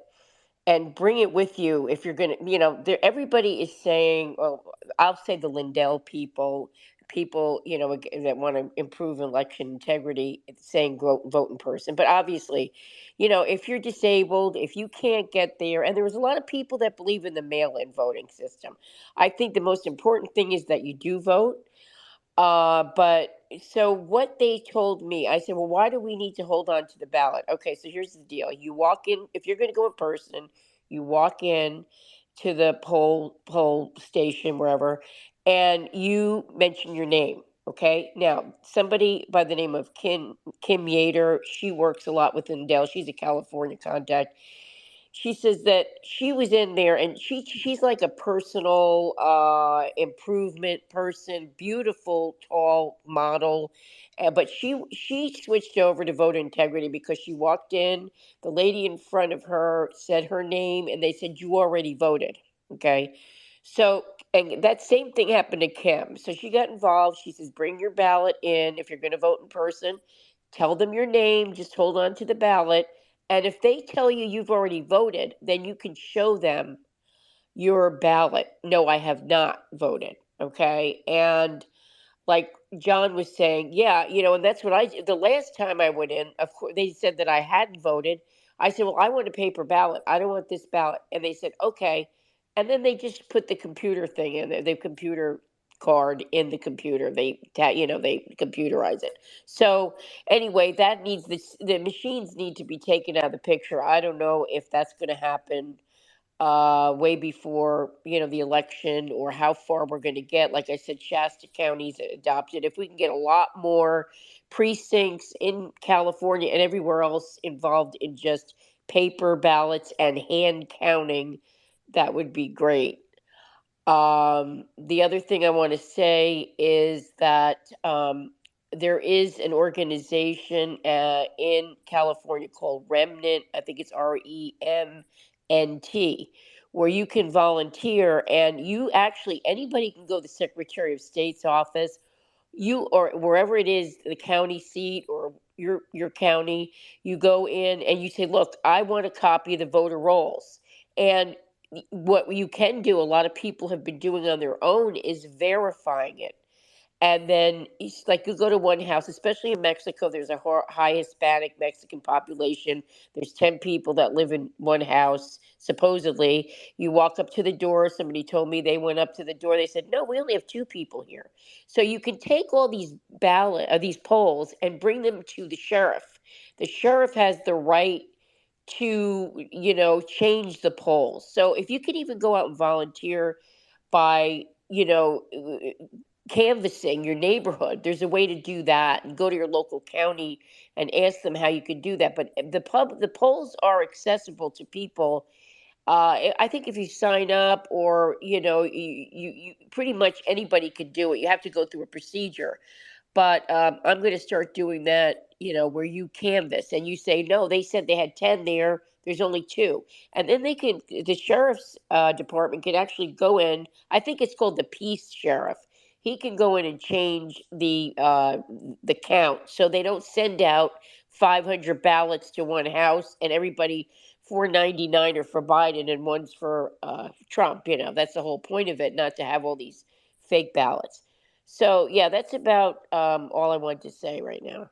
and bring it with you if you're going to, everybody is saying, well, I'll say the Lindell people, that want to improve election integrity, saying vote in person. But obviously, if you're disabled, if you can't get there, and there was a lot of people that believe in the mail-in voting system. I think the most important thing is that you do vote. But so what they told me, I said, well, why do we need to hold on to the ballot? Okay, so here's the deal. You walk in, if you're going to go in person, you walk in to the poll station, wherever, and you mention your name. Okay, now somebody by the name of Kim Yater, she works a lot with Dell. She's a California contact. She says that she was in there, and she's like a personal improvement person, beautiful tall model, but she switched over to voter integrity because she walked in, the lady in front of her said her name, and they said, you already voted. Okay, so, and that same thing happened to Kim, so she got involved. She says, bring your ballot in if you're going to vote in person, tell them your name, just hold on to the ballot, and if they tell you you've already voted, then you can show them your ballot. No, I have not voted. Okay. And like John was saying, yeah, and that's what the last time I went in, of course, they said that I hadn't voted. I said, well, I want a paper ballot. I don't want this ballot. And they said, okay. And then they just put the computer thing in there, the computer card in the computer. They computerize it. So anyway, that needs the machines need to be taken out of the picture. I don't know if that's going to happen way before the election, or how far we're going to get. Like I said, Shasta County's adopted. If we can get a lot more precincts in California and everywhere else involved in just paper ballots and hand counting, that would be great. The other thing I want to say is that there is an organization in California called Remnant. I think it's REMNT, where you can volunteer, and anybody can go to the Secretary of State's office, or wherever it is, the county seat or your county. You go in and you say, look, I want a copy of the voter rolls. And what you can do, a lot of people have been doing on their own, is verifying it. And then, like, you go to one house, especially in Mexico, there's a high Hispanic Mexican population. There's 10 people that live in one house, supposedly. You walk up to the door. Somebody told me they went up to the door. They said, no, we only have 2 people here. So you can take all these polls and bring them to the sheriff. The sheriff has the right to, change the polls. So if you could even go out and volunteer by, canvassing your neighborhood, there's a way to do that, and go to your local county and ask them how you could do that. But the polls are accessible to people. I think if you sign up, or you pretty much anybody could do it. You have to go through a procedure, but I'm going to start doing that, where you canvass and you say, no, they said they had 10 there. There's only 2. And then the sheriff's department can actually go in. I think it's called the peace sheriff. He can go in and change the count, so they don't send out 500 ballots to one house and everybody 499 are for Biden and one's for Trump. That's the whole point of it, not to have all these fake ballots. So yeah, that's about all I want to say right now.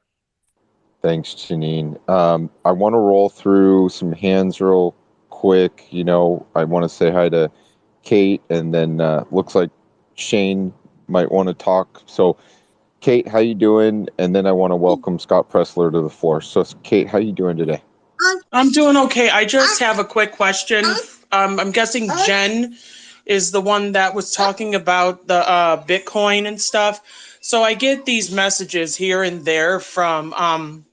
Thanks, Janine. I want to roll through some hands real quick. I want to say hi to Kate, and then looks like Shane might want to talk. So, Kate, how you doing? And then I want to welcome Scott Presler to the floor. So, Kate, how you doing today? I'm doing okay. I just have a quick question. I'm guessing Jen is the one that was talking about the Bitcoin and stuff. So I get these messages here and there from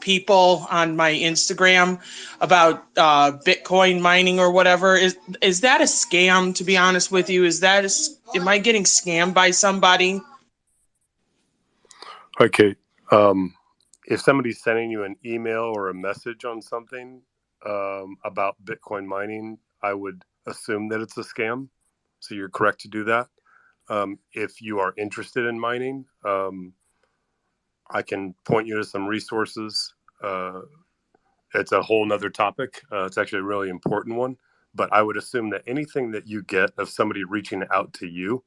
people on my Instagram about Bitcoin mining or whatever. Is that a scam? To be honest with you, am I getting scammed by somebody? Hi, Kate. If somebody's sending you an email or a message on something about Bitcoin mining, I would assume that it's a scam. So you're correct to do that. If you are interested in mining, I can point you to some resources. It's a whole nother topic. It's actually a really important one. But I would assume that anything that you get of somebody reaching out to you,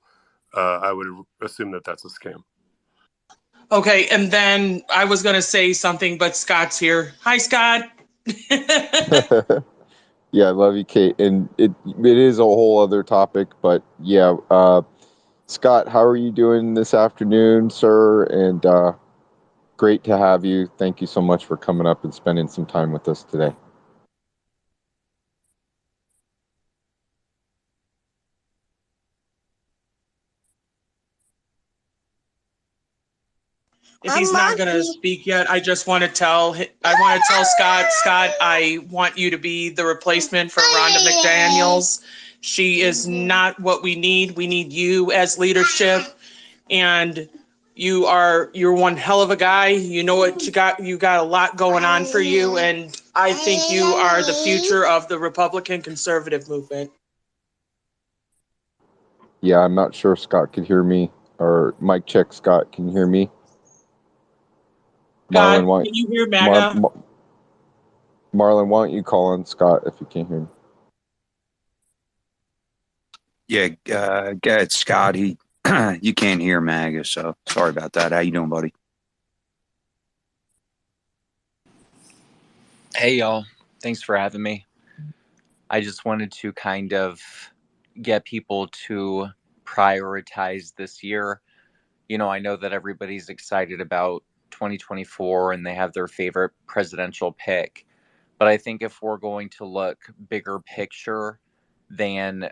I would assume that that's a scam. Okay, and then I was going to say something, but Scott's here. Hi, Scott. Yeah, I love you, Kate. And it is a whole other topic, but yeah. Scott, how are you doing this afternoon, sir? And great to have you. Thank you so much for coming up and spending some time with us today. If he's not going to speak yet, I just want to tell Scott, I want you to be the replacement for Rhonda McDaniels. She is not what we need. We need you as leadership, and you're one hell of a guy. You know what you got a lot going on for you, and I think you are the future of the Republican conservative movement. Yeah, I'm not sure if Scott could hear me, or mic check. Scott, can you hear me? Scott, can you hear MAGA? Marlon, why don't you call on Scott if you can't hear me? Yeah, go ahead, Scott. You can't hear Maga, so sorry about that. How you doing, buddy? Hey, y'all. Thanks for having me. I just wanted to kind of get people to prioritize this year. You know, I know that everybody's excited about 2024 and they have their favorite presidential pick. But I think if we're going to look bigger picture, than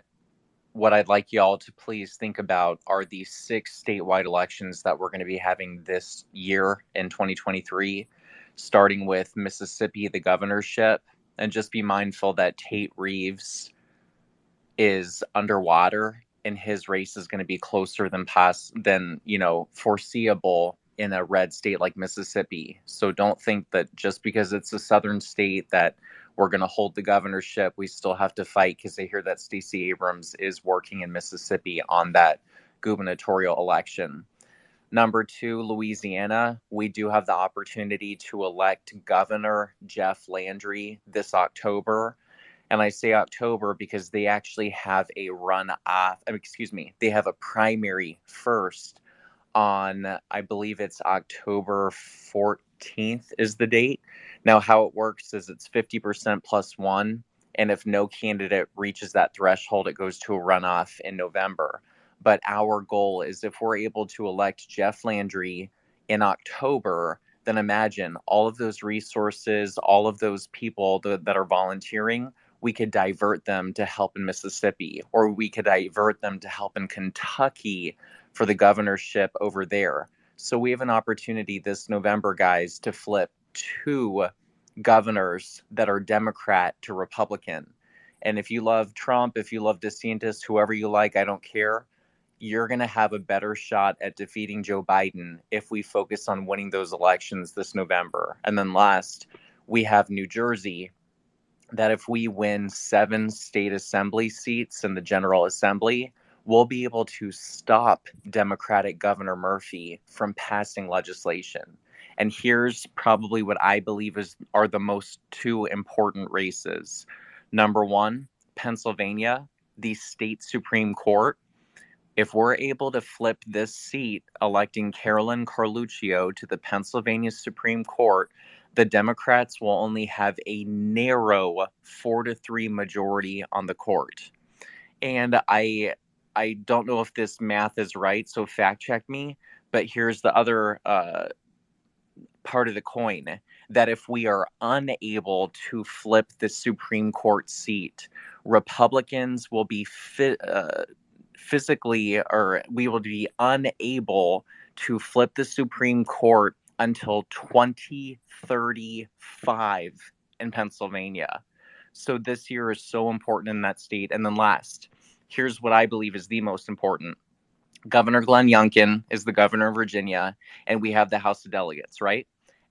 what I'd like y'all to please think about are the 6 statewide elections that we're going to be having this year in 2023, starting with Mississippi, the governorship, and just be mindful that Tate Reeves is underwater and his race is going to be closer than foreseeable in a red state like Mississippi. So don't think that just because it's a southern state that we're going to hold the governorship. We still have to fight because I hear that Stacey Abrams is working in Mississippi on that gubernatorial election. Number 2, Louisiana. We do have the opportunity to elect Governor Jeff Landry this October. And I say October because they actually have a they have a primary first on, I believe it's October 14th is the date. Now, how it works is it's 50% plus one. And if no candidate reaches that threshold, it goes to a runoff in November. But our goal is if we're able to elect Jeff Landry in October, then imagine all of those resources, all of those people that are volunteering, we could divert them to help in Mississippi, or we could divert them to help in Kentucky for the governorship over there. So we have an opportunity this November, guys, to flip 2 governors that are Democrat to Republican. And if you love Trump, if you love DeSantis, whoever you like, I don't care. You're going to have a better shot at defeating Joe Biden if we focus on winning those elections this November. And then last, we have New Jersey, that if we win 7 state assembly seats in the General Assembly, we'll be able to stop Democratic Governor Murphy from passing legislation. And here's probably what I believe are the most 2 important races. Number 1, Pennsylvania, the state Supreme Court. If we're able to flip this seat, electing Carolyn Carluccio to the Pennsylvania Supreme Court, the Democrats will only have a narrow 4-3 majority on the court. And I don't know if this math is right, so fact check me. But here's the other part of the coin, that if we are unable to flip the Supreme Court seat, Republicans will be physically, or we will be unable to flip the Supreme Court until 2035 in Pennsylvania. So this year is so important in that state. And then last, here's what I believe is the most important. Governor Glenn Youngkin is the governor of Virginia, and we have the House of Delegates, right?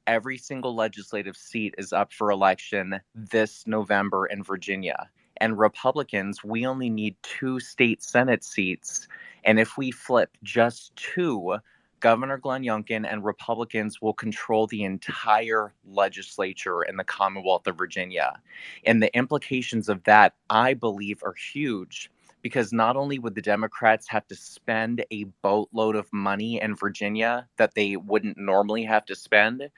Every single legislative seat is up for election this November in Virginia. And Republicans, we only need 2 state Senate seats. And if we flip just 2, Governor Glenn Youngkin and Republicans will control the entire legislature in the Commonwealth of Virginia. And the implications of that, I believe, are huge, because not only would the Democrats have to spend a boatload of money in Virginia that they wouldn't normally have to spend,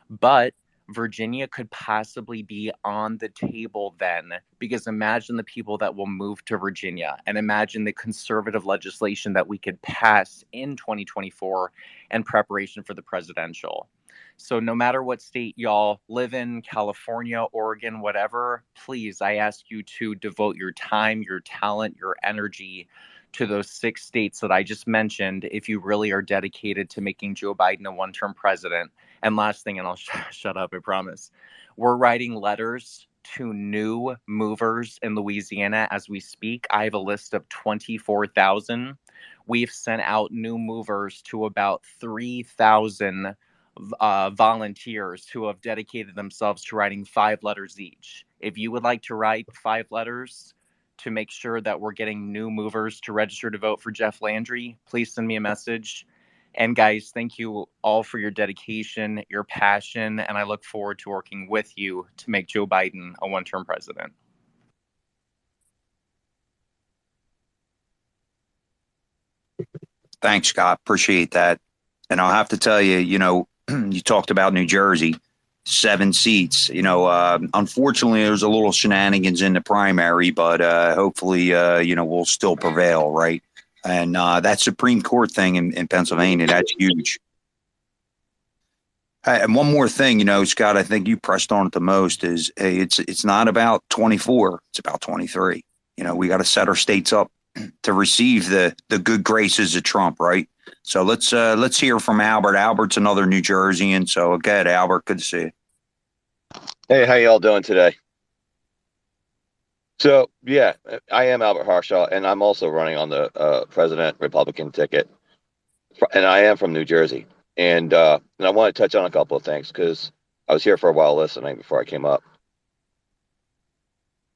but Virginia could possibly be on the table then, because imagine the people that will move to Virginia, and imagine the conservative legislation that we could pass in 2024 in preparation for the presidential. So no matter what state y'all live in, California, Oregon, whatever, please, I ask you to devote your time, your talent, your energy to those 6 states that I just mentioned if you really are dedicated to making Joe Biden a one-term president. And last thing, and I'll shut up, I promise. We're writing letters to new movers in Louisiana as we speak. I have a list of 24,000. We've sent out new movers to about 3,000 volunteers who have dedicated themselves to writing 5 letters each. If you would like to write 5 letters to make sure that we're getting new movers to register to vote for Jeff Landry, please send me a message. And guys, thank you all for your dedication, your passion, and I look forward to working with you to make Joe Biden a one-term president. Thanks, Scott. Appreciate that. And I'll have to tell you, you talked about New Jersey, 7 seats. Unfortunately, there's a little shenanigans in the primary, but hopefully, we'll still prevail, right? And that Supreme Court thing in Pennsylvania, that's huge. And one more thing, Scott, I think you pressed on it the most is, hey, it's not about 24, it's about 23. We got to set our states up to receive the good graces of Trump, right? So let's hear from Albert. Albert's another New Jerseyan. So go ahead, Albert. Good to see you. Hey, how y'all doing today? So yeah, I am Albert Harshaw, and I'm also running on the president Republican ticket, and I am from New Jersey. And I want to touch on a couple of things because I was here for a while listening before I came up,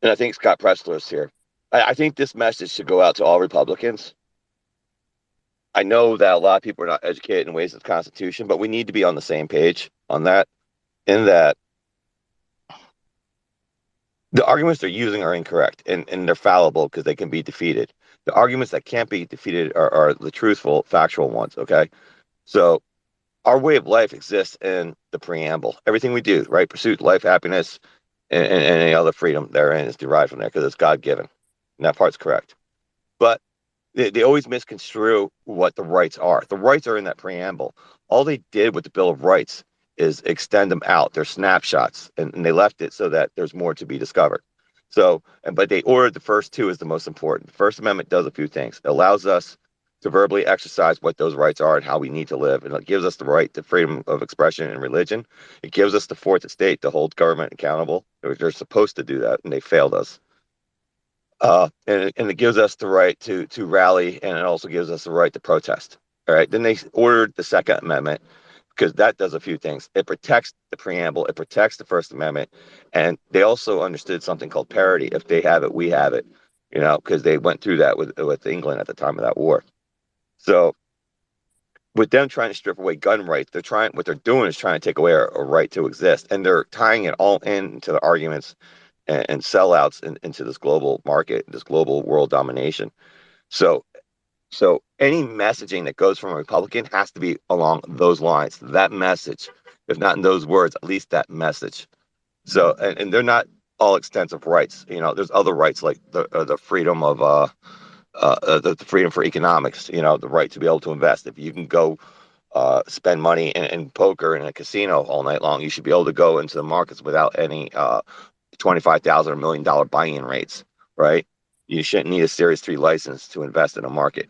and I think Scott Presler is here. I think this message should go out to all Republicans. I know that a lot of people are not educated in ways of the Constitution, but we need to be on the same page on that. In that, the arguments they're using are incorrect and they're fallible because they can be defeated. The arguments that can't be defeated are the truthful, factual ones. Okay, so our way of life exists in the preamble. Everything we do, right? Pursuit, life, happiness, and any other freedom therein is derived from there because it's God given. And that part's correct. But they always misconstrue what the rights are. The rights are in that preamble. All they did with the Bill of Rights is extend them out. They're snapshots, and they left it so that there's more to be discovered. So, but they ordered the first two as the most important. The First Amendment does a few things. It allows us to verbally exercise what those rights are and how we need to live. And it gives us the right to freedom of expression and religion. It gives us the fourth estate to hold government accountable. They're supposed to do that, and they failed us. And it gives us the right to rally, and it also gives us the right to protest. All right. Then they ordered the Second Amendment because that does a few things. It protects the preamble, it protects the First Amendment, and they also understood something called parity. If they have it, we have it. Because they went through that with England at the time of that war. So with them trying to strip away gun rights, what they're doing is trying to take away a right to exist, and they're tying it all into the arguments and sellouts into this global market, this global world domination. So any messaging that goes from a Republican has to be along those lines. That message, if not in those words, at least that message. So and they're not all extensive rights. There's other rights like the freedom of the freedom for economics. The right to be able to invest. If you can go spend money in poker in a casino all night long, you should be able to go into the markets without any $25,000 or $1 million buy-in rates, right? You shouldn't need a Series 3 license to invest in a market.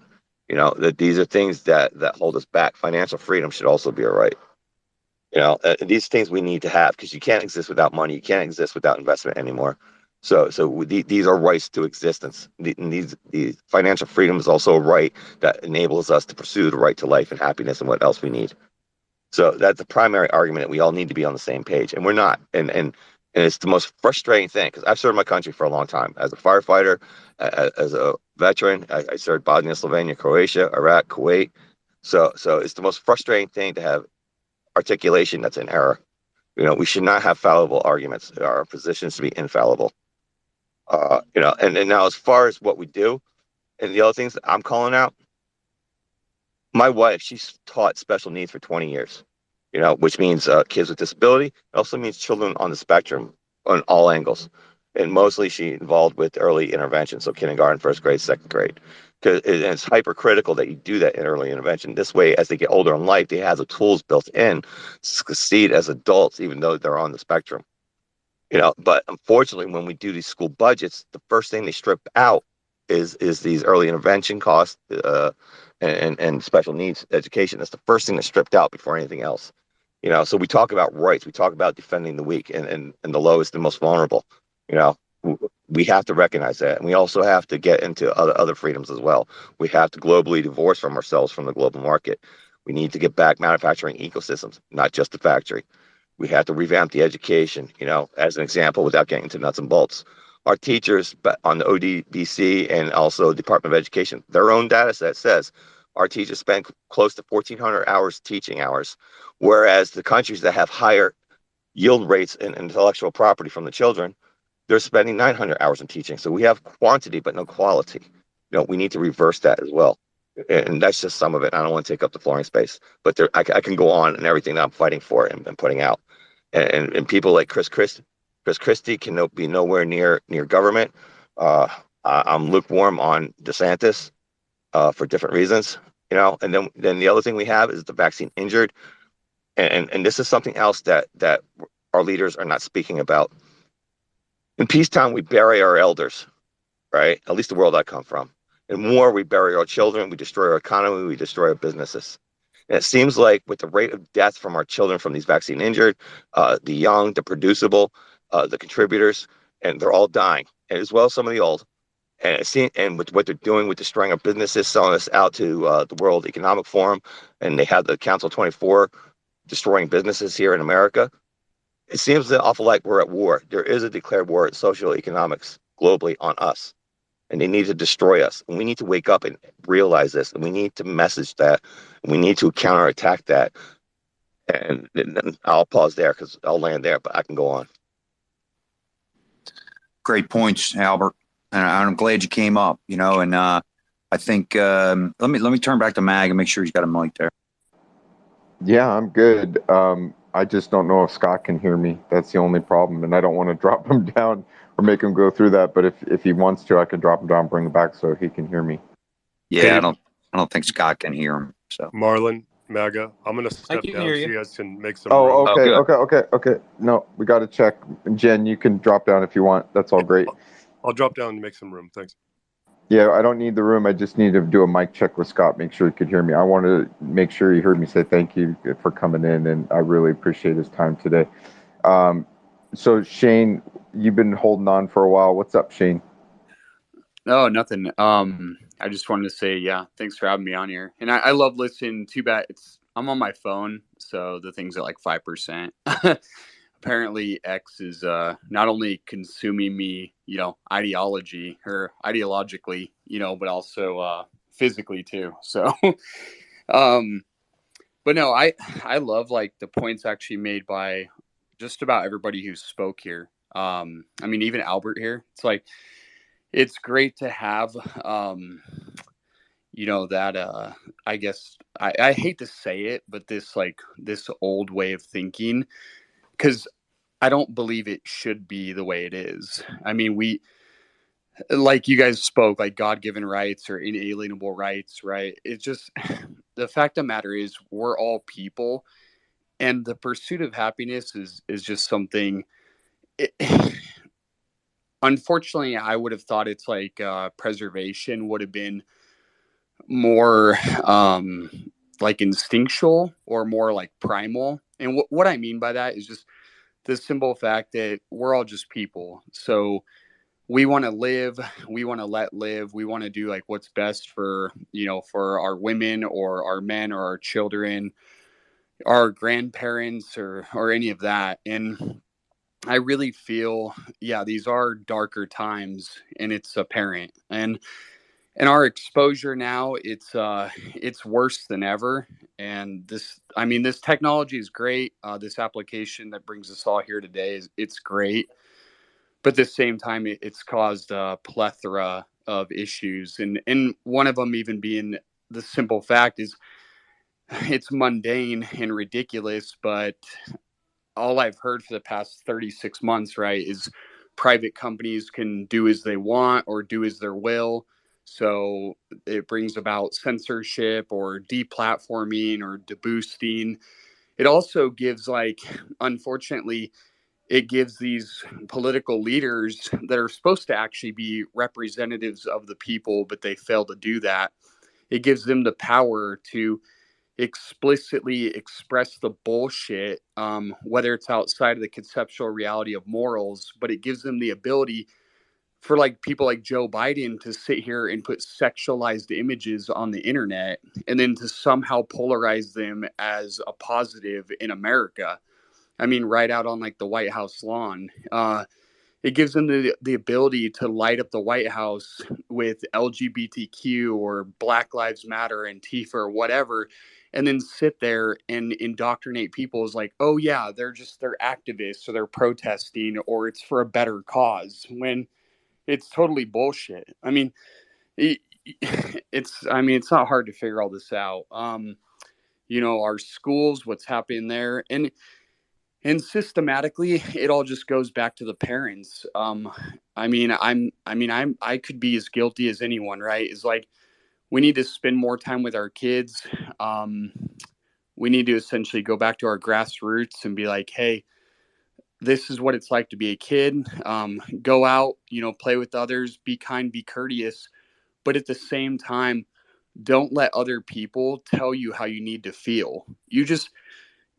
That these are things that hold us back. Financial freedom should also be a right. These things we need to have because you can't exist without money. You can't exist without investment anymore. So these are rights to existence. These financial freedom is also a right that enables us to pursue the right to life and happiness and what else we need. So that's the primary argument that we all need to be on the same page, and we're not. And it's the most frustrating thing because I've served my country for a long time as a firefighter, as a veteran. I served Bosnia, Slovenia, Croatia, Iraq, Kuwait. So it's the most frustrating thing to have articulation that's in error. We should not have fallible arguments. Our positions to be infallible. And now as far as what we do and the other things that I'm calling out, my wife, she's taught special needs for 20 years, which means kids with disability. It also means children on the spectrum on all angles. And mostly she involved with early intervention, so kindergarten, first grade, second grade. Because it's hypercritical that you do that in early intervention. This way, as they get older in life, they have the tools built in to succeed as adults, even though they're on the spectrum. But unfortunately, when we do these school budgets, the first thing they strip out is these early intervention costs and special needs education. That's the first thing that's stripped out before anything else. So we talk about rights, we talk about defending the weak and the lowest and most vulnerable. We have to recognize that, and we also have to get into other freedoms as well. We have to globally divorce from ourselves from the global market. We need to get back manufacturing ecosystems, not just the factory. We have to revamp the education, as an example, without getting into nuts and bolts. Our teachers on the ODBC and also Department of Education, their own data set says our teachers spend close to 1,400 hours teaching hours, whereas the countries that have higher yield rates in intellectual property from the children, they're spending 900 hours in teaching. So we have quantity, but no quality. We need to reverse that as well. And that's just some of it. I don't want to take up the flooring space, but I can go on and everything that I'm fighting for and putting out. And people like Chris Christie can be nowhere near government. Uh, I'm lukewarm on DeSantis for different reasons, And then the other thing we have is the vaccine injured, and this is something else that our leaders are not speaking about. In peacetime, we bury our elders, right? At least the world I come from. In war, we bury our children, we destroy our economy, we destroy our businesses. And it seems like with the rate of death from our children from these vaccine injured, the young, the producible, the contributors, and they're all dying, and as well as some of the old. And with what they're doing with destroying our businesses, selling us out to the World Economic Forum, and they have the Council 24 destroying businesses here in America. It seems an awful like we're at war. There is a declared war at social economics globally on us, and they need to destroy us. And we need to wake up and realize this, and we need to message that, and we need to counterattack that. And then I'll pause there because I'll land there, but I can go on. Great points, Albert. And I'm glad you came up, and I think let me turn back to Mag and make sure he's got a mic there. Yeah, I'm good. I just don't know if Scott can hear me. That's the only problem, and I don't want to drop him down or make him go through that. But if he wants to, I can drop him down, bring him back so he can hear me. Yeah, Hey, I don't think Scott can hear him. So Marlon, MAGA, I'm going to step can down hear so you. you guys can make some Oh, room. okay. No, we got to check. Jen, you can drop down if you want. That's all great. I'll drop down and make some room. Thanks. Yeah, I don't need the room. I just need to do a mic check with Scott, make sure he could hear me. I wanted to make sure he heard me say thank you for coming in, and I really appreciate his time today. So, Shane, you've been holding on for a while. What's up, Shane? No, nothing. I just wanted to say, yeah, thanks for having me on here. And I love listening. Too bad I'm on my phone, so the thing's at like 5%. Apparently X is not only consuming me, ideologically, but also physically too. So but no, I love like the points actually made by just about everybody who spoke here. I mean, even Albert here. It's like it's great to have that I guess I hate to say it, but this old way of thinking, because I don't believe it should be the way it is. I mean, we, like you guys spoke, like God-given rights or inalienable rights, right? It's just the fact of the matter is we're all people, and the pursuit of happiness is just something. It, unfortunately, I would have thought it's like preservation would have been more like instinctual or more like primal. And what I mean by that is just the simple fact that we're all just people. So we want to live, we want to let live, we want to do like what's best for, for our women or our men or our children, our grandparents or any of that. And I really feel, yeah, these are darker times, and it's apparent. And our exposure now, it's worse than ever. And this technology is great. This application that brings us all here today it's great, but at the same time, it's caused a plethora of issues, and one of them even being the simple fact is it's mundane and ridiculous, but all I've heard for the past 36 months, right, is private companies can do as they want or do as their will. So it brings about censorship or deplatforming or deboosting. It also gives, unfortunately, it gives these political leaders that are supposed to actually be representatives of the people, but they fail to do that. It gives them the power to explicitly express the bullshit, whether it's outside of the conceptual reality of morals, but it gives them the ability for like people like Joe Biden to sit here and put sexualized images on the internet and then to somehow polarize them as a positive in America. I mean, right out on like the White House lawn. It gives them the ability to light up the White House with LGBTQ or Black Lives Matter, Antifa or whatever, and then sit there and indoctrinate people as like, oh yeah, they're activists or they're protesting or it's for a better cause, when it's totally bullshit. I mean, I mean, it's not hard to figure all this out. Our schools, what's happening there, and systematically, it all just goes back to the parents. I could be as guilty as anyone, right? It's like we need to spend more time with our kids. We need to essentially go back to our grassroots and be like, hey, this is what it's like to be a kid. Go out, play with others, be kind, be courteous, but at the same time, don't let other people tell you how you need to feel.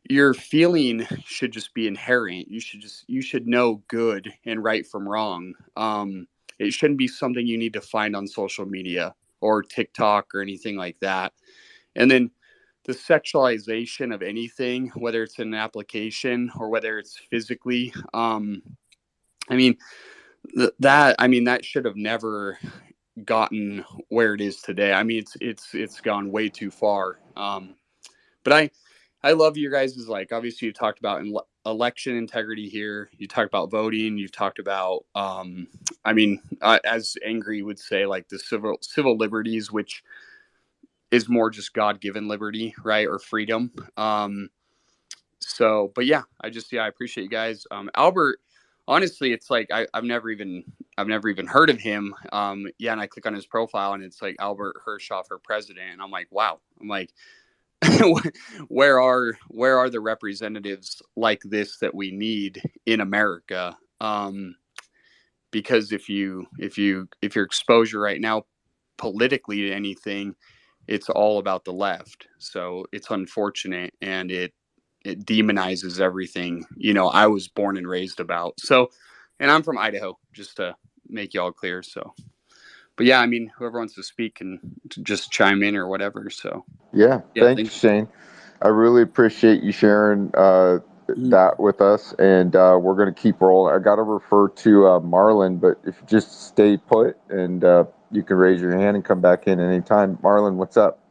Your feeling should just be inherent. You should know good and right from wrong. It shouldn't be something you need to find on social media or TikTok or anything like that. And then the sexualization of anything, whether it's in an application or whether it's physically, I mean, that should have never gotten where it is today. I mean, it's gone way too far. But I love you guys. Is like, obviously you talked about election integrity here. You talked about voting. You've talked about, as Angry would say, like the civil liberties, which is more just God-given liberty, right? Or freedom. But yeah, I appreciate you guys. Albert, honestly, it's like, I've never even heard of him. And I click on his profile and it's like Albert Hershoff for president. And I'm like, wow. I'm like, where are the representatives like this that we need in America? Because if your exposure right now politically to anything, it's all about the left. So it's unfortunate, and it demonizes everything I was born and raised about. So, and I'm from Idaho, just to make y'all clear. So, but yeah, I mean, whoever wants to speak can just chime in or whatever. So Yeah, thanks, Shane. I really appreciate you sharing that with us, and we're going to keep rolling. I got to refer to Marlon, but if you just stay put, and you can raise your hand and come back in anytime. Marlon, what's up?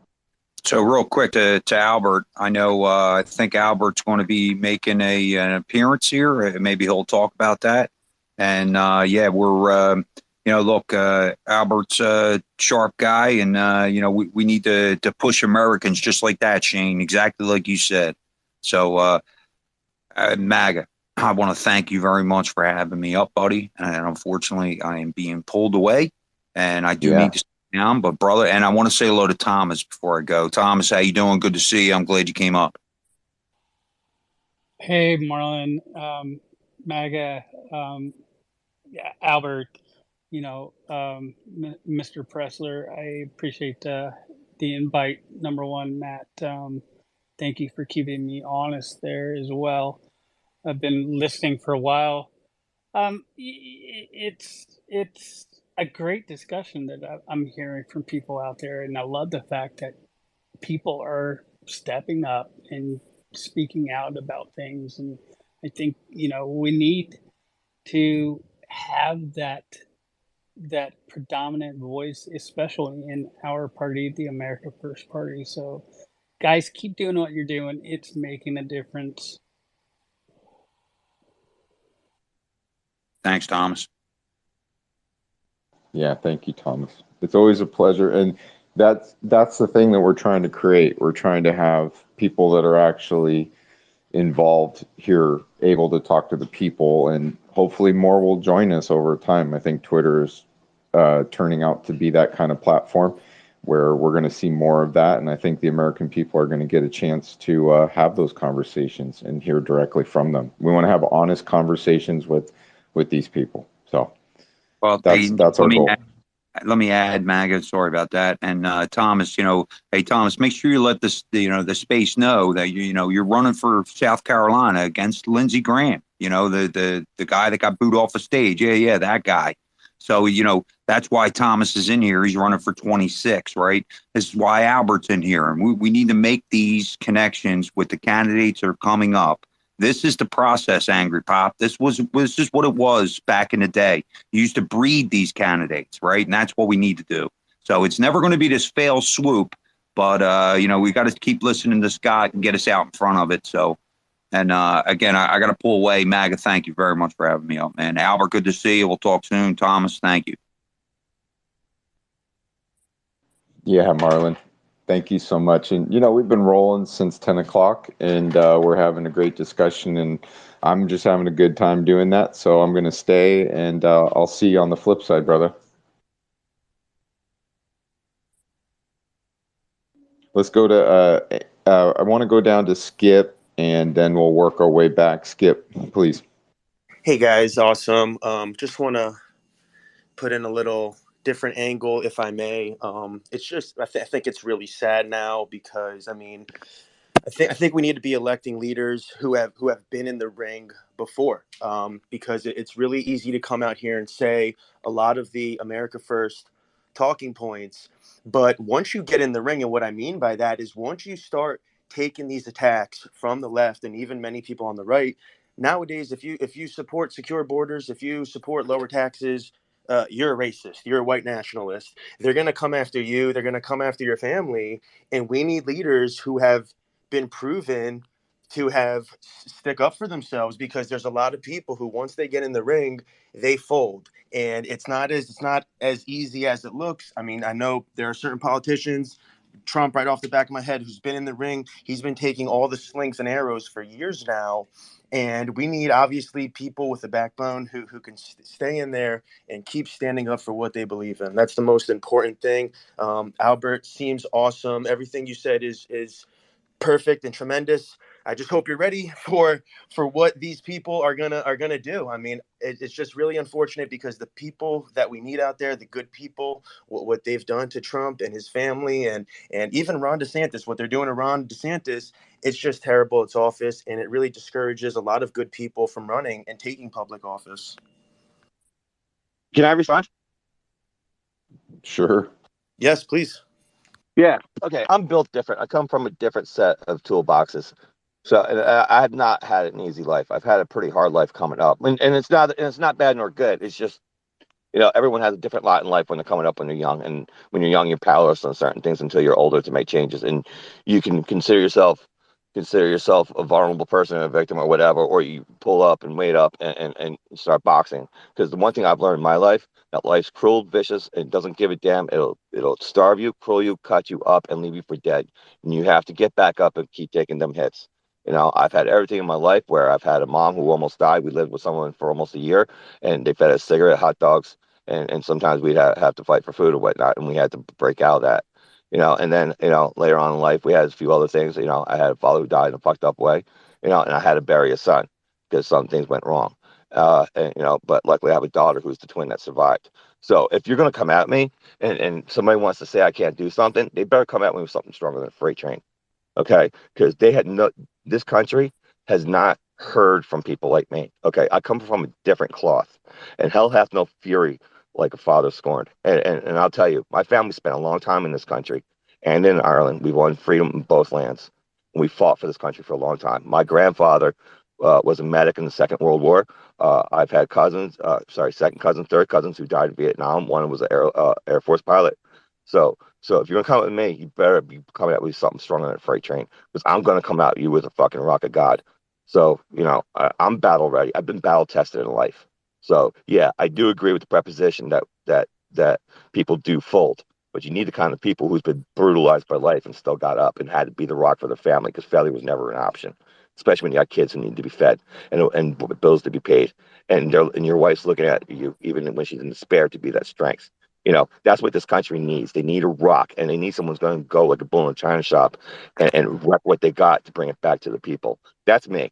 So real quick to Albert, I know I think Albert's going to be making an appearance here. Maybe he'll talk about that. And we're look, Albert's a sharp guy, and we need to push Americans just like that, Shane, exactly like you said. So MAGA, I want to thank you very much for having me up, buddy. And unfortunately, I am being pulled away, and I do need to down, but brother, and I want to say hello to Thomas before I go. Thomas, how you doing? Good to see you. I'm glad you came up. Hey, Marlon, MAGA, Albert, Mr. Presler. I appreciate the invite. Number one, Matt, thank you for keeping me honest there as well. I've been listening for a while. It's a great discussion that I'm hearing from people out there, and I love the fact that people are stepping up and speaking out about things. And I think we need to have that predominant voice, especially in our party, the America First Party. So, guys, keep doing what you're doing. It's making a difference. Thanks, Thomas. Yeah, thank you, Thomas. It's always a pleasure, and that's the thing that we're trying to create. We're trying to have people that are actually involved here, able to talk to the people, and hopefully more will join us over time. I think Twitter is turning out to be that kind of platform where we're going to see more of that, and I think the American people are going to get a chance to have those conversations and hear directly from them. We want to have honest conversations with these people. So, well, that's our goal. Let me add, MAGA. Sorry about that. And Thomas, hey Thomas, make sure you let the space know that you're running for South Carolina against Lindsey Graham. The guy that got booed off the stage. Yeah, that guy. So that's why Thomas is in here. He's running for 26, right? This is why Albert's in here, and we need to make these connections with the candidates that are coming up. This is the process, Angry Pop. This is what it was back in the day. You used to breed these candidates, right? And that's what we need to do. So it's never going to be this fail swoop, but we got to keep listening to Scott and get us out in front of it. So, and again, I got to pull away. MAGA, thank you very much for having me up, man. Albert, good to see you. We'll talk soon. Thomas, thank you. Yeah, Marlon. Thank you so much. And we've been rolling since 10 o'clock, and we're having a great discussion, and I'm just having a good time doing that. So I'm going to stay, and I'll see you on the flip side, brother. Let's go to, I want to go down to Skip, and then we'll work our way back. Skip, please. Hey guys, awesome. Just want to put in a little different angle, if I may. It's just I think it's really sad now because I think we need to be electing leaders who have been in the ring before, because it's really easy to come out here and say a lot of the America First talking points, but once you get in the ring, and what I mean by that is once you start taking these attacks from the left and even many people on the right nowadays, if you support secure borders, if you support lower taxes, you're a racist, you're a white nationalist. They're going to come after you, they're going to come after your family, and we need leaders who have been proven to have stick up for themselves, because there's a lot of people who once they get in the ring they fold, and it's not as easy as it looks. I mean, I know there are certain politicians, Trump right off the back of my head, who's been in the ring, he's been taking all the slings and arrows for years now, and we need obviously people with a backbone who can stay in there and keep standing up for what they believe in. That's the most important thing. Albert, seems awesome. Everything you said is perfect and tremendous. I just hope you're ready for what these people are gonna do. I mean, it's just really unfortunate because the people that we need out there, the good people, what they've done to Trump and his family, and even Ron DeSantis, what they're doing to Ron DeSantis, it's just terrible. It's office, and it really discourages a lot of good people from running and taking public office. Can I respond? Sure. Yes, please. Yeah. Okay. I'm built different. I come from a different set of toolboxes. So and I have not had an easy life. I've had a pretty hard life coming up, and it's not bad nor good. It's just everyone has a different lot in life when they're coming up when they're young, and when you're young, you're powerless on certain things until you're older to make changes, and you can consider yourself a vulnerable person, a victim, or whatever, or you pull up and wait up and start boxing. Because the one thing I've learned in my life, that life's cruel, vicious, and doesn't give a damn. It'll starve you, cruel you, cut you up, and leave you for dead. And you have to get back up and keep taking them hits. I've had everything in my life where I've had a mom who almost died. We lived with someone for almost a year, and they fed us cigarette, hot dogs, and sometimes we'd have to fight for food or whatnot, and we had to break out of that. And then later on in life we had a few other things. I had a father who died in a fucked up way, and I had to bury a son because some things went wrong. But luckily I have a daughter who's the twin that survived. So if you're gonna come at me and somebody wants to say I can't do something, they better come at me with something stronger than a freight train. Okay, because this country has not heard from people like me. Okay, I come from a different cloth, and hell hath no fury like a father scorned. And I'll tell you, my family spent a long time in this country and in Ireland. We won freedom in both lands. We fought for this country for a long time. My grandfather was a medic in the Second World War. I've had cousins, second cousins, third cousins who died in Vietnam. One was an Air Force pilot. So if you're gonna come at me, you better be coming at me with something stronger than a freight train, because I'm gonna come at you with a fucking rock of God. So I'm battle ready. I've been battle tested in life. So yeah, I do agree with the preposition that people do fold, but you need the kind of people who's been brutalized by life and still got up and had to be the rock for the family, because failure was never an option, especially when you got kids who need to be fed and bills to be paid, and your wife's looking at you even when she's in despair to be that strength. That's what this country needs. They need a rock, and they need someone who's going to go like a bull in a china shop and wreck what they got to bring it back to the people. That's me.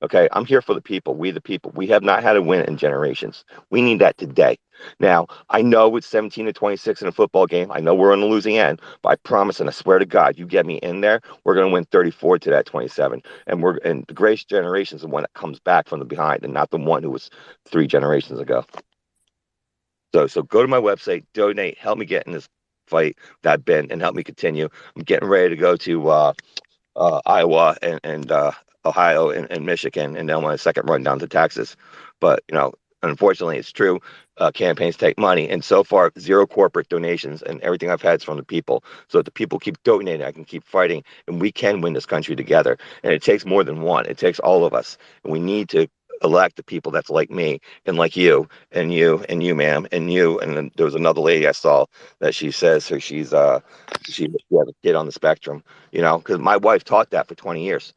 Okay, I'm here for the people. We the people. We have not had a win in generations. We need that today. Now, I know it's 17-26 in a football game. I know we're on the losing end, but I promise and I swear to God, you get me in there, we're going to win 34 to that 27. And the greatest generation is the one that comes back from the behind, and not the one who was 3 generations ago. So go to my website, donate, help me get in this fight that I've been, and help me continue. I'm getting ready to go to Iowa and Ohio and Michigan, and then my second run down to Texas. But unfortunately, it's true. Campaigns take money, and so far, zero corporate donations, and everything I've had is from the people. So if the people keep donating, I can keep fighting, and we can win this country together. And it takes more than one; it takes all of us. And we need to elect the people that's like me and like you and you and you, ma'am, and you. And then there was another lady I saw that she says she has a kid on the spectrum, because my wife taught that for 20 years.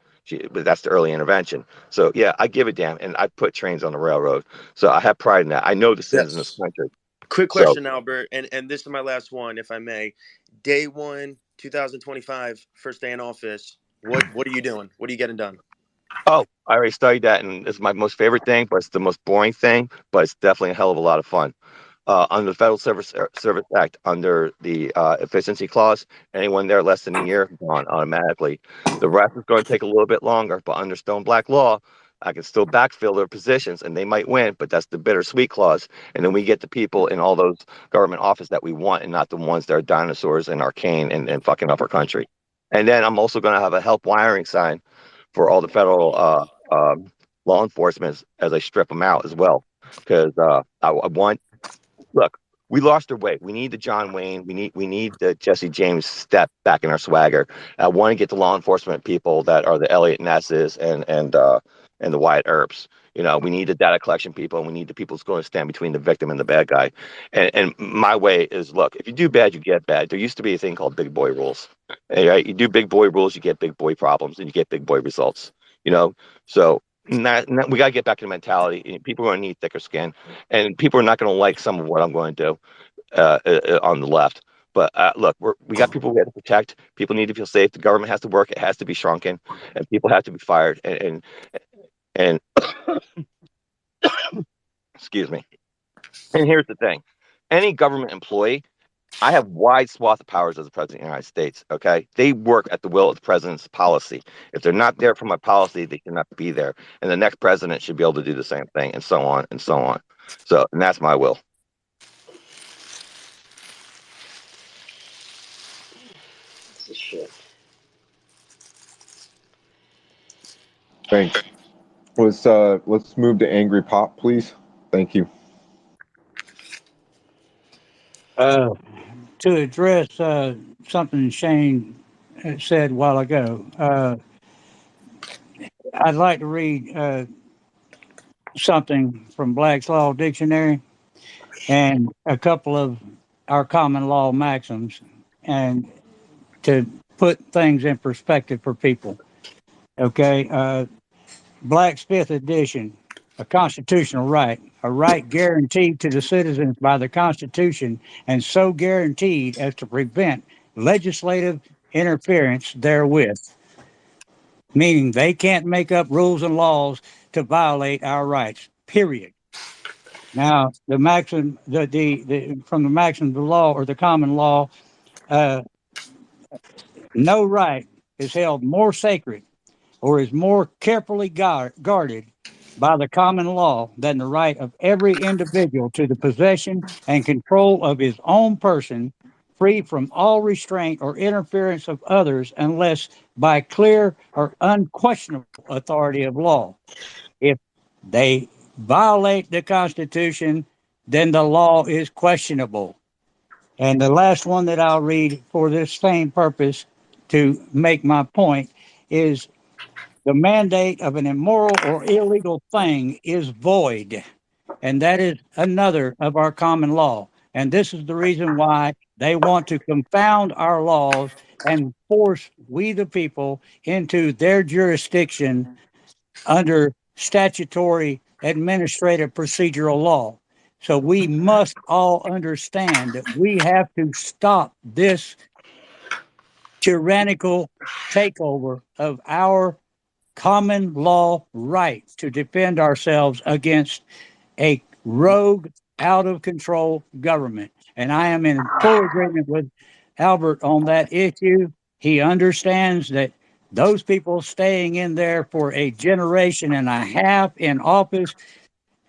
But that's the early intervention. So yeah, I give a damn, and I put trains on the railroad. So I have pride in that. I know the sins in this Yes. country. Quick So question, Albert, and this is my last one, if I may. Day one, 2025, first day in office. What are you doing? What are you getting done? oh, I already studied that, and it's my most favorite thing, but it's the most boring thing. But it's definitely a hell of a lot of fun. Under the Federal Service Act, under the efficiency clause, anyone there less than a year gone automatically. The rest is going to take a little bit longer, but under Stone Black law, I can still backfill their positions, and they might win, but that's the bittersweet clause. And then we get the people in all those government office that we want, and not the ones that are dinosaurs and arcane and fucking up our country. And then I'm also going to have a help wiring sign for all the federal law enforcement as I strip them out as well, because I want. Look, we lost our way. We need the John Wayne. We need the Jesse James step back in our swagger. I want to get the law enforcement people that are the Elliot Nesses and the Wyatt Earps. We need the data collection people, and we need the people who's going to stand between the victim and the bad guy. And my way is, look, if you do bad, you get bad. There used to be a thing called big boy rules. Right? You do big boy rules, you get big boy problems, and you get big boy results. So we got to get back to the mentality. People are going to need thicker skin, and people are not going to like some of what I'm going to do on the left. But look, we got people we have to protect. People need to feel safe. The government has to work. It has to be shrunken, and people have to be fired. And excuse me. And here's the thing: any government employee, I have wide swath of powers as the president of the United States. Okay, they work at the will of the president's policy. If they're not there for my policy, they cannot be there. And the next president should be able to do the same thing, and so on and so on. So, and that's my will. This is shit. Thanks. Let's move to Angry Pop, please. Thank you. Uh, to address something Shane said a while ago, I'd like to read something from Black's Law Dictionary and a couple of our common law maxims, and to put things in perspective for people. Okay, Black's Fifth Edition, a constitutional right, a right guaranteed to the citizens by the Constitution, and so guaranteed as to prevent legislative interference therewith, meaning they can't make up rules and laws to violate our rights, period. Now, the maxim, from the maxim of the law or the common law, uh, no right is held more sacred or is more carefully guarded by the common law than the right of every individual to the possession and control of his own person, free from all restraint or interference of others, unless by clear or unquestionable authority of law. If they violate the Constitution, then the law is questionable. And the last one that I'll read for this same purpose to make my point is the mandate of an immoral or illegal thing is void. And that is another of our common law. And this is the reason why they want to confound our laws and force we, the people, into their jurisdiction under statutory administrative procedural law. So we must all understand that we have to stop this tyrannical takeover of our common law right to defend ourselves against a rogue, out of control government. And I am in full agreement with Albert on that issue. He understands that those people staying in there for a generation and a half in office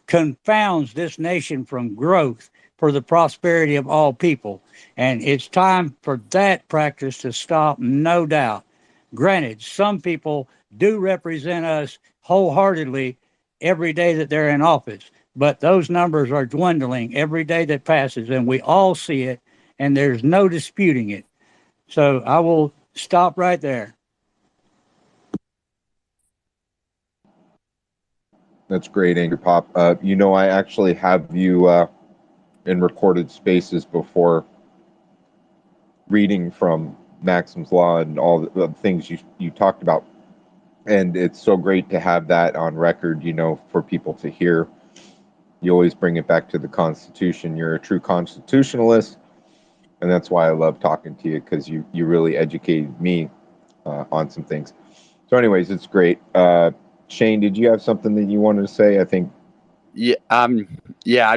confounds this nation from growth for the prosperity of all people. And it's time for that practice to stop, no doubt. Granted, some people do represent us wholeheartedly every day that they're in office, but those numbers are dwindling every day that passes, and we all see it, and there's no disputing it. So I will stop right there. That's great, Angry Pop. I actually have you in recorded spaces before, reading from Maxim's Law and all the things you talked about. And it's so great to have that on record, for people to hear. You always bring it back to the Constitution. You're a true constitutionalist, and that's why I love talking to you, because you really educated me on some things. So, anyways, it's great. Shane, did you have something that you wanted to say? I think. I'm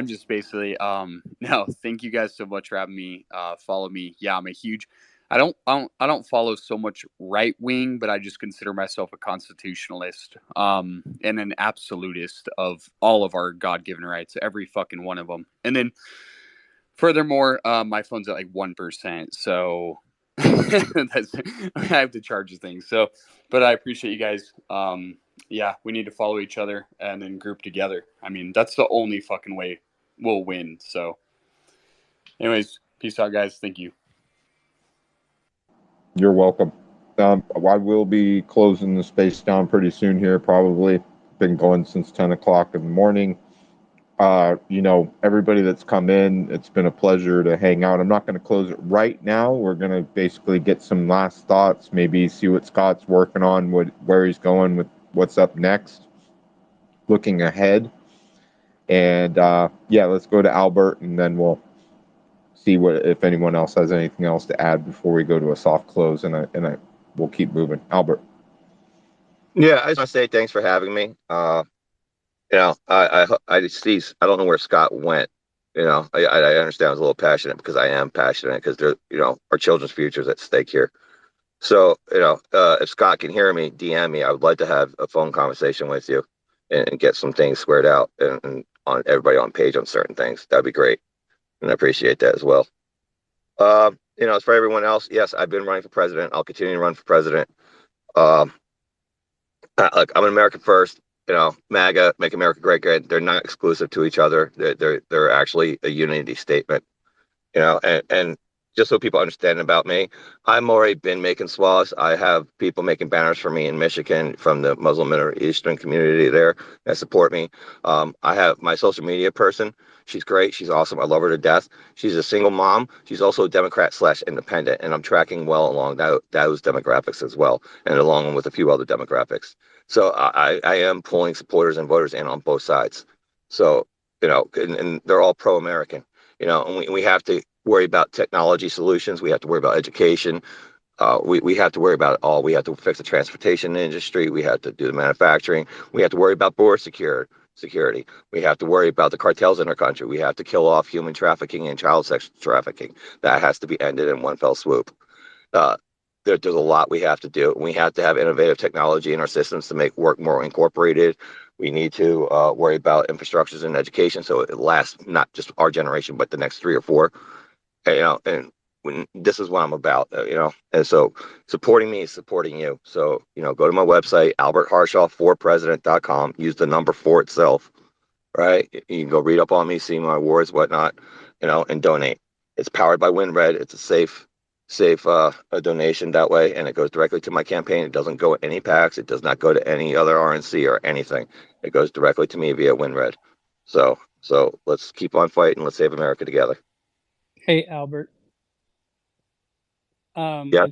just basically no, thank you guys so much for having me follow me. Yeah, I'm a huge I don't follow so much right wing, but I just consider myself a constitutionalist and an absolutist of all of our God-given rights, every fucking one of them. And then furthermore, my phone's at like 1%, so that's I have to charge the thing. So, but I appreciate you guys. Yeah, we need to follow each other and then group together. I mean, that's the only fucking way we'll win. So, anyways, peace out, guys. Thank you. You're welcome. I will be closing the space down pretty soon here, probably. Been going since 10 o'clock in the morning. Everybody that's come in, it's been a pleasure to hang out. I'm not going to close it right now. We're going to basically get some last thoughts, maybe see what Scott's working on, where he's going with what's up next, looking ahead. And let's go to Albert, and then we'll see if anyone else has anything else to add before we go to a soft close, and we'll keep moving. Albert. Yeah, I just want to say thanks for having me. I see. I don't know where Scott went. I understand I was a little passionate because I am passionate because our children's future is at stake here. So, if Scott can hear me, DM me. I would like to have a phone conversation with you and get some things squared out and on everybody on page on certain things. That'd be great. And I appreciate that as well. As for everyone else, yes, I've been running for president. I'll continue to run for president. Um, look, I'm an American first. MAGA, Make America Great Again. They're not exclusive to each other. They're actually a unity statement. And just so people understand about me, I'm already been making swaths. I have people making banners for me in Michigan from the Muslim Middle Eastern community there that support me. I have my social media person. She's great. She's awesome. I love her to death. She's a single mom. She's also a Democrat/independent, and I'm tracking well along those demographics as well, and along with a few other demographics. So I am pulling supporters and voters in on both sides. So, and they're all pro-American. And we have to worry about technology solutions. We have to worry about education. We have to worry about it all. We have to fix the transportation industry. We have to do the manufacturing. We have to worry about border security. We have to worry about the cartels in our country. We have to kill off human trafficking and child sex trafficking. That has to be ended in one fell swoop. There's a lot we have to do. We have to have innovative technology in our systems to make work more incorporated. We need to worry about infrastructures and education so it lasts not just our generation, but the next 3 or 4. And this is what I'm about, and so supporting me is supporting you. So, go to my website, albertharshaw4president.com, use the number 4 itself, right? You can go read up on me, see my awards, whatnot, and donate. It's powered by WinRed. It's a safe a donation that way, and it goes directly to my campaign. It doesn't go to any PACs. It does not go to any other RNC or anything. It goes directly to me via WinRed. So let's keep on fighting. Let's save America together. Hey, Albert. Yeah.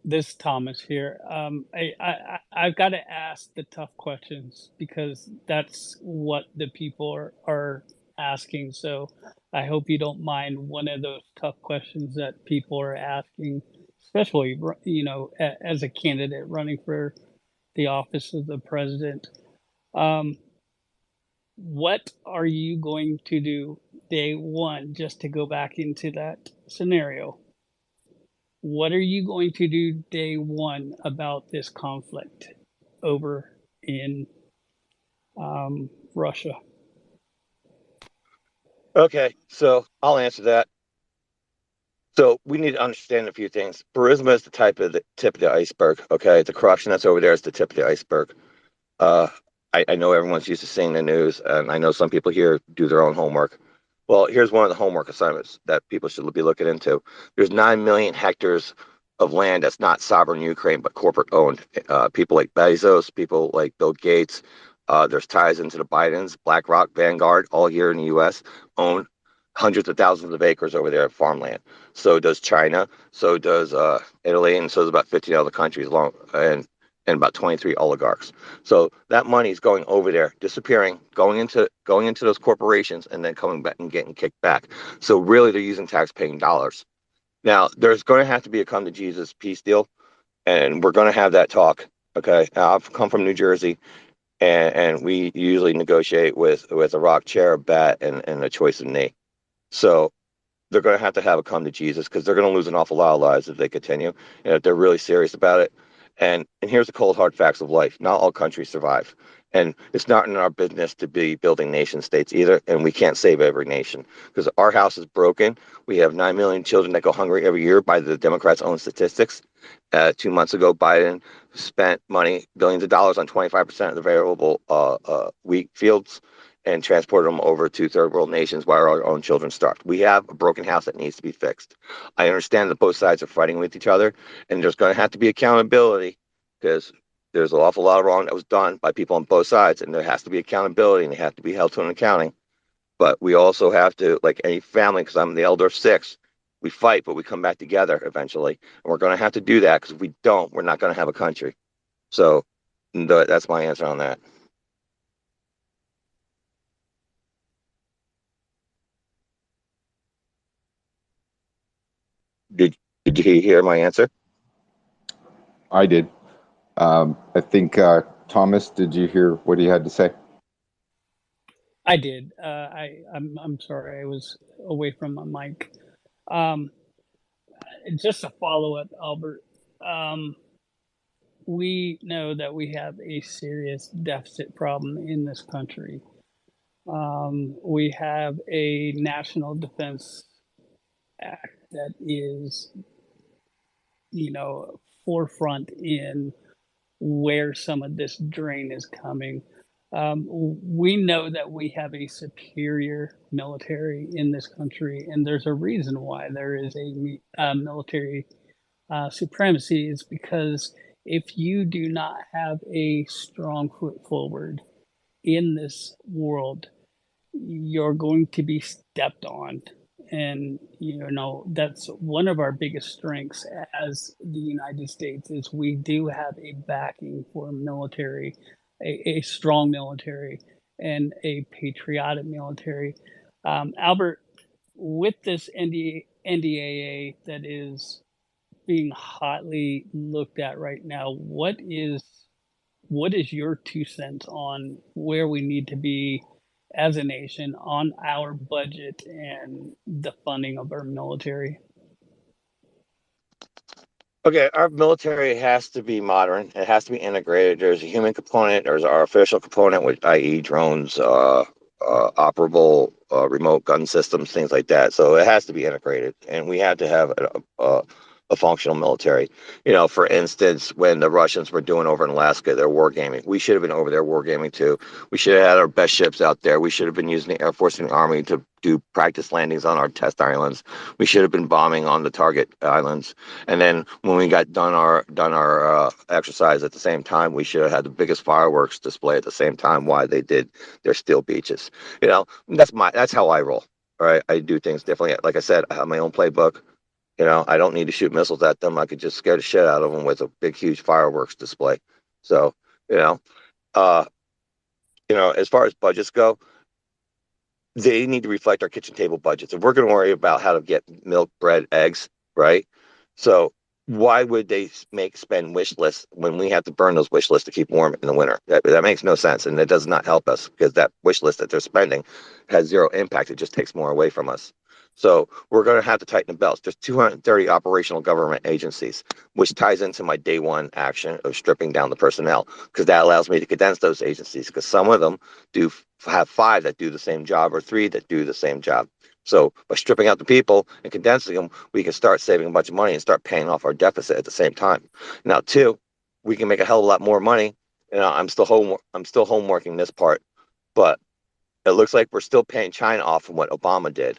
This Thomas here. I've got to ask the tough questions because that's what the people are asking. So I hope you don't mind one of those tough questions that people are asking, especially as a candidate running for the office of the president. What are you going to do day one, just to go back into that scenario? What are you going to do day one about this conflict over in Russia? Okay, so I'll answer that. So we need to understand a few things. Burisma is the tip of the iceberg. Okay, the corruption that's over there is the tip of the iceberg. Uh, I know everyone's used to seeing the news, and I know some people here do their own homework. Well, here's one of the homework assignments that people should be looking into. There's 9 million hectares of land that's not sovereign Ukraine, but corporate owned. People like Bezos, people like Bill Gates, There's ties into the Bidens, BlackRock, Vanguard, all here in the U.S. own hundreds of thousands of acres over there of farmland. So does China. So does Italy, and so does about 15 other countries, and about 23 oligarchs. So that money is going over there, disappearing, going into those corporations, and then coming back and getting kicked back. So really, they're using tax-paying dollars. Now, there's going to have to be a come to Jesus peace deal, and we're going to have that talk. Okay, I've come from New Jersey, and we usually negotiate with a rock, chair, a bat, and a choice of knee. So they're going to have a come to Jesus, because they're going to lose an awful lot of lives if they continue, and if they're really serious about it. And here's the cold hard facts of life: not all countries survive, and it's not in our business to be building nation states either. And we can't save every nation, because our house is broken. We have 9 million children that go hungry every year by the Democrats' own statistics. 2 months ago, Biden spent money, billions of dollars, on 25% of the available wheat fields, and transported them over to third world nations while our own children starved. We have a broken house that needs to be fixed. I understand that both sides are fighting with each other, and there's going to have to be accountability, because there's an awful lot of wrong that was done by people on both sides, and there has to be accountability, and they have to be held to an accounting. But we also have to, like any family, because I'm the elder of 6, we fight, but we come back together eventually. And we're going to have to do that, because if we don't, we're not going to have a country. So that's my answer on that. Did you hear my answer? I did. I think Thomas, did you hear what he had to say? I did. I'm sorry, I was away from my mic. Um, just a follow up, Albert. Um, we know that we have a serious deficit problem in this country. We have a National Defense Act that is, forefront in where some of this drain is coming. We know that we have a superior military in this country, and there's a reason why there is a military supremacy. Is because if you do not have a strong foot forward in this world, you're going to be stepped on. And that's one of our biggest strengths as the United States, is we do have a backing for military, a strong military, and a patriotic military. Albert, with this NDAA that is being hotly looked at right now, what is your 2 cents on where we need to be as a nation on our budget and the funding of our military? Okay, our military has to be modern. It has to be integrated. There's a human component. There's our official component, which, i.e., drones, operable remote gun systems, things like that. So it has to be integrated, and we have to have a functional military. For instance, when the Russians were doing over in Alaska, their wargaming, we should have been over there wargaming too. We should have had our best ships out there. We should have been using the Air Force and the Army to do practice landings on our test islands. We should have been bombing on the target islands. And then when we got done our exercise at the same time, we should have had the biggest fireworks display at the same time while they did their steel beaches. That's how I roll. All right, I do things differently. Like I said, I have my own playbook. I don't need to shoot missiles at them. I could just scare the shit out of them with a big, huge fireworks display. So, uh, as far as budgets go, they need to reflect our kitchen table budgets. If we're going to worry about how to get milk, bread, eggs, right? So why would they spend wish lists when we have to burn those wish lists to keep warm in the winter? That makes no sense, and it does not help us, because that wish list that they're spending has zero impact. It just takes more away from us. So we're going to have to tighten the belts. There's 230 operational government agencies, which ties into my day one action of stripping down the personnel, because that allows me to condense those agencies, because some of them do have 5 that do the same job, or 3 that do the same job. So by stripping out the people and condensing them, we can start saving a bunch of money and start paying off our deficit at the same time. Now, 2, we can make a hell of a lot more money. I'm still homeworking this part, but it looks like we're still paying China off from what Obama did.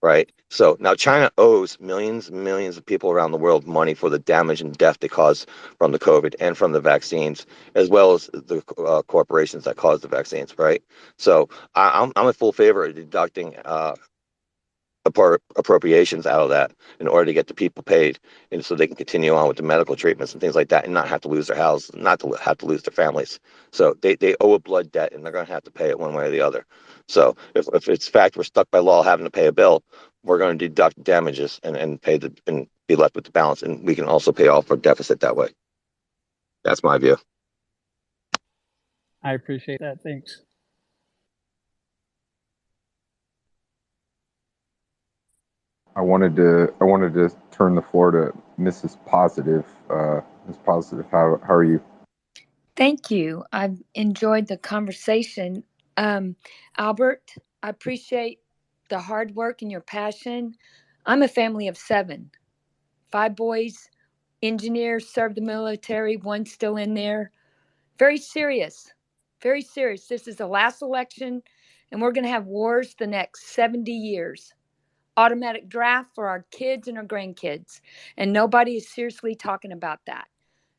right? So now China owes millions and millions of people around the world money for the damage and death they caused from the COVID and from the vaccines, as well as the corporations that caused the vaccines, right? So I'm in full favor of deducting appropriations out of that in order to get the people paid, and so they can continue on with the medical treatments and things like that, and not have to lose their houses, not to have to lose their families. So they owe a blood debt, and they're going to have to pay it one way or the other. So if it's fact we're stuck by law having to pay a bill, we're going to deduct damages and pay the and be left with the balance, and we can also pay off our deficit that way. That's my view. I appreciate that. Thanks. I wanted to turn the floor to Mrs. Positive. Ms. Positive, how are you? Thank you. I've enjoyed the conversation. Albert, I appreciate the hard work and your passion. I'm a family of 7, 5 boys, engineers, served the military, one still in there. Very serious, very serious. This is the last election, and we're going to have wars the next 70 years. Automatic draft for our kids and our grandkids, and nobody is seriously talking about that.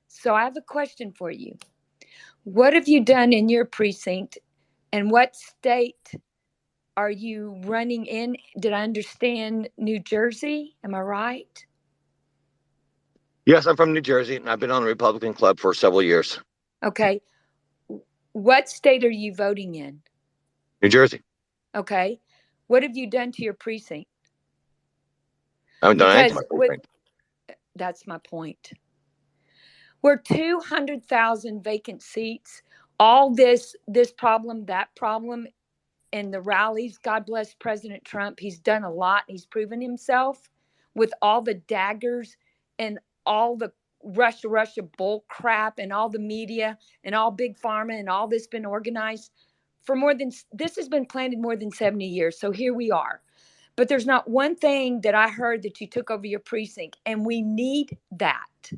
So I have a question for you. What have you done in your precinct, and what state are you running in? Did I understand New Jersey? Am I right? Yes, I'm from New Jersey, and I've been on the Republican Club for several years. Okay. What state are you voting in? New Jersey. Okay. What have you done to your precinct? I haven't done anything to Because my precinct. that's my point. We're 200,000 vacant seats. All this problem, that problem, and the rallies. God bless President Trump. He's done a lot. He's proven himself with all the daggers and all the Russia bull crap and all the media and all big pharma and all this been organized for this has been planted more than 70 years. So here we are. But there's not one thing that I heard that you took over your precinct, and we need that.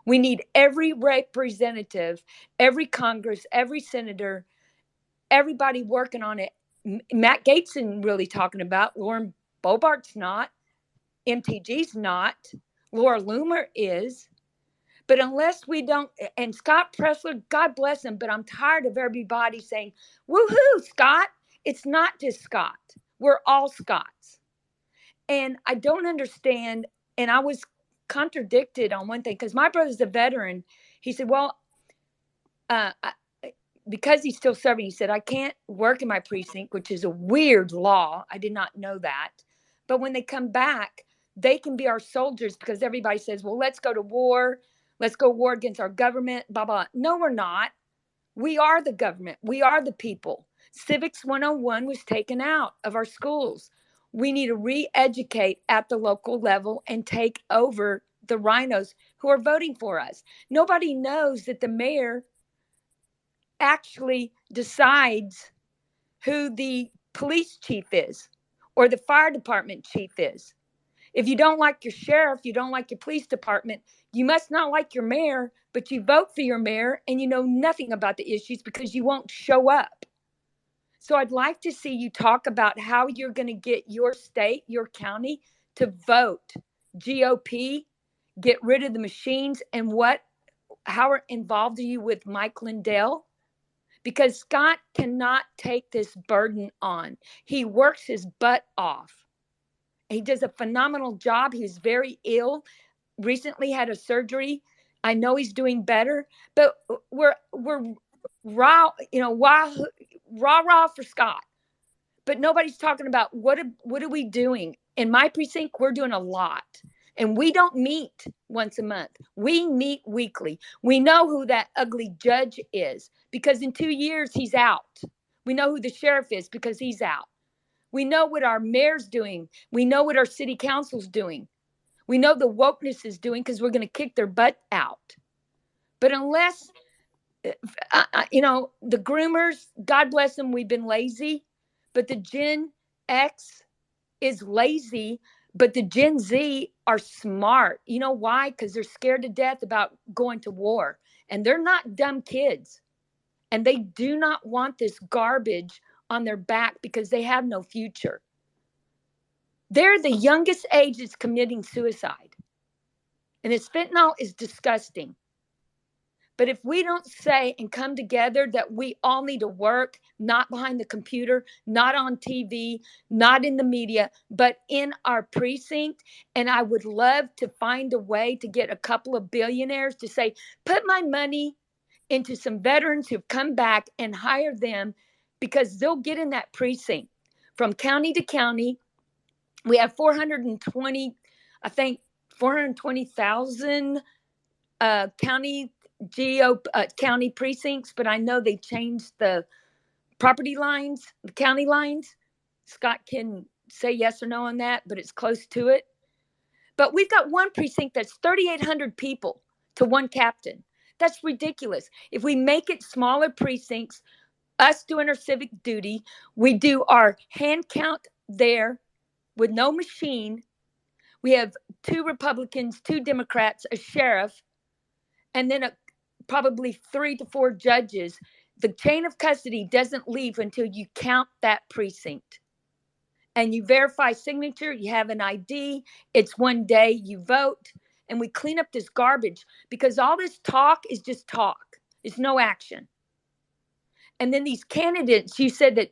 We need every representative, every Congress, every senator, everybody working on it. Matt Gaetz isn't really talking about. Lauren Bobart's not. MTG's not. Laura Loomer is. But unless we don't, and Scott Presler, God bless him, but I'm tired of everybody saying, woohoo, Scott. It's not just Scott. We're all Scots. And I don't understand. And I was contradicted on one thing because my brother's a veteran. He said, well, because he's still serving, he said, I can't work in my precinct, which is a weird law. I did not know that. But when they come back, they can be our soldiers because everybody says, well, let's go to war. Let's go war against our government, blah, blah. No, we're not. We are the government. We are the people. Civics 101 was taken out of our schools. We need to re-educate at the local level and take over the rhinos who are voting for us. Nobody knows that the mayor actually decides who the police chief is or the fire department chief is. If you don't like your sheriff, you don't like your police department, you must not like your mayor, but you vote for your mayor and you know nothing about the issues because you won't show up. So I'd like to see you talk about how you're going to get your state, your county to vote GOP, get rid of the machines, and how involved are you with Mike Lindell? Because Scott cannot take this burden on. He works his butt off. He does a phenomenal job. He's very ill. Recently had a surgery. I know he's doing better, but we're raw, rah for Scott. But nobody's talking about what are we doing? In my precinct, we're doing a lot. And we don't meet once a month. We meet weekly. We know who that ugly judge is because in 2 years he's out. We know who the sheriff is because he's out. We know what our mayor's doing. We know what our city council's doing. We know the wokeness is doing because we're going to kick their butt out. But unless, the groomers, God bless them, we've been lazy. But the Gen X is lazy, but the Gen Z are smart. You know why? Because they're scared to death about going to war. And they're not dumb kids. And they do not want this garbage on their back because they have no future. They're the youngest age that's committing suicide. And this fentanyl is disgusting. But if we don't say and come together that we all need to work, not behind the computer, not on TV, not in the media, but in our precinct, and I would love to find a way to get a couple of billionaires to say, put my money into some veterans who've come back and hire them, because they'll get in that precinct from county to county. We have 420, I think 420,000 county county precincts, but I know they changed the property lines, the county lines. Scott can say yes or no on that, but it's close to it. But we've got one precinct that's 3,800 people to one captain. That's ridiculous. If we make it smaller precincts, us doing our civic duty, we do our hand count there with no machine. We have 2 Republicans, 2 Democrats, a sheriff, and then probably 3 to 4 judges. The chain of custody doesn't leave until you count that precinct. And you verify signature, you have an ID, it's one day, you vote, and we clean up this garbage, because all this talk is just talk. It's no action. And then these candidates, you said that,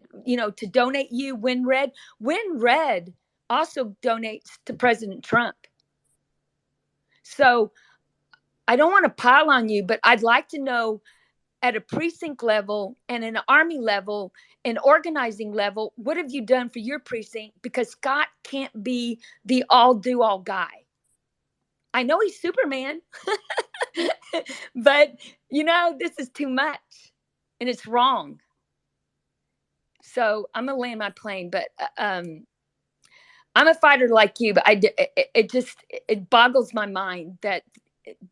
to donate you, Win Red also donates to President Trump. So I don't want to pile on you, but I'd like to know at a precinct level and an army level, an organizing level, what have you done for your precinct? Because Scott can't be the all guy. I know he's Superman, but this is too much and it's wrong. So I'm going to land my plane, but I'm a fighter like you, but it boggles my mind that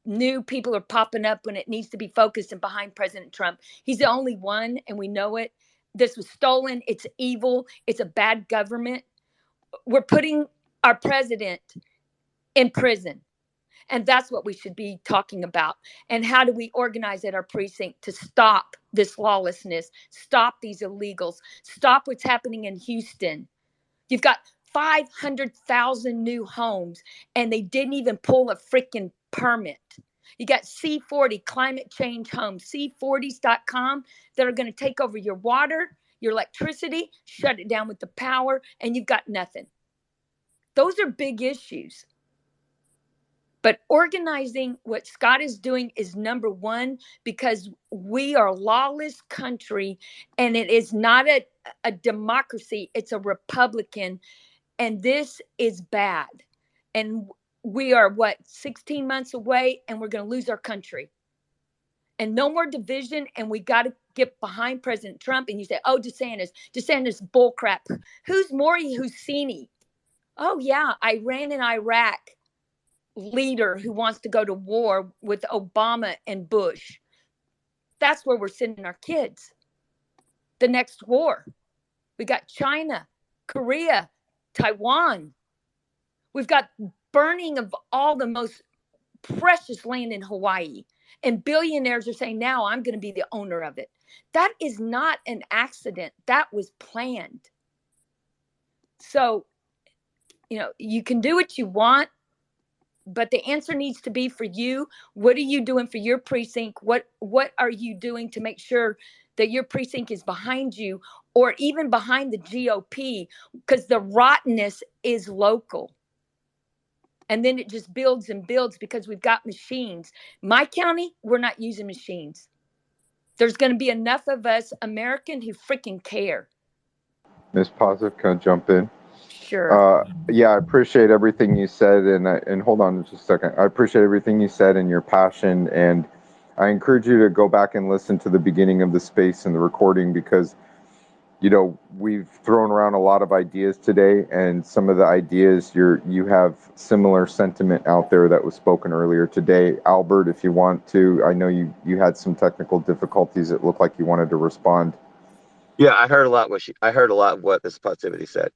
new people are popping up when it needs to be focused and behind President Trump. He's the only one, and we know it. This was stolen. It's evil. It's a bad government. We're putting our president in prison. And that's what we should be talking about. And how do we organize at our precinct to stop this lawlessness, stop these illegals, stop what's happening in Houston? You've got 500,000 new homes, and they didn't even pull a freaking permit. You got C40 climate change homes, C40s.com, that are going to take over your water, your electricity, shut it down with the power, and you've got nothing. Those are big issues. But organizing what Scott is doing is number one, because we are a lawless country, and it is not a democracy. It's a Republican, and this is bad. And we are, 16 months away, and we're going to lose our country. And no more division, and we got to get behind President Trump. And you say, oh, DeSantis bullcrap. Who's Maury Husseini? Oh, yeah, Iran and Iraq leader who wants to go to war with Obama and Bush. That's where we're sending our kids. The next war. We got China, Korea, Taiwan. We've got burning of all the most precious land in Hawaii. And billionaires are saying, now I'm going to be the owner of it. That is not an accident. That was planned. So, you can do what you want, but the answer needs to be for you. What are you doing for your precinct? What are you doing to make sure that your precinct is behind you, or even behind the GOP? Because the rottenness is local. And then it just builds and builds because we've got machines. My county, we're not using machines. There's going to be enough of us American who freaking care. Ms. Positive, can I jump in? Sure. Yeah, I appreciate everything you said, and hold on just a second. I appreciate everything you said and your passion, and I encourage you to go back and listen to the beginning of the space and the recording, because we've thrown around a lot of ideas today, and some of the ideas you have similar sentiment out there that was spoken earlier today. Albert, if you want to, I know you had some technical difficulties. It looked like you wanted to respond. Yeah, I heard a lot of what this positivity said.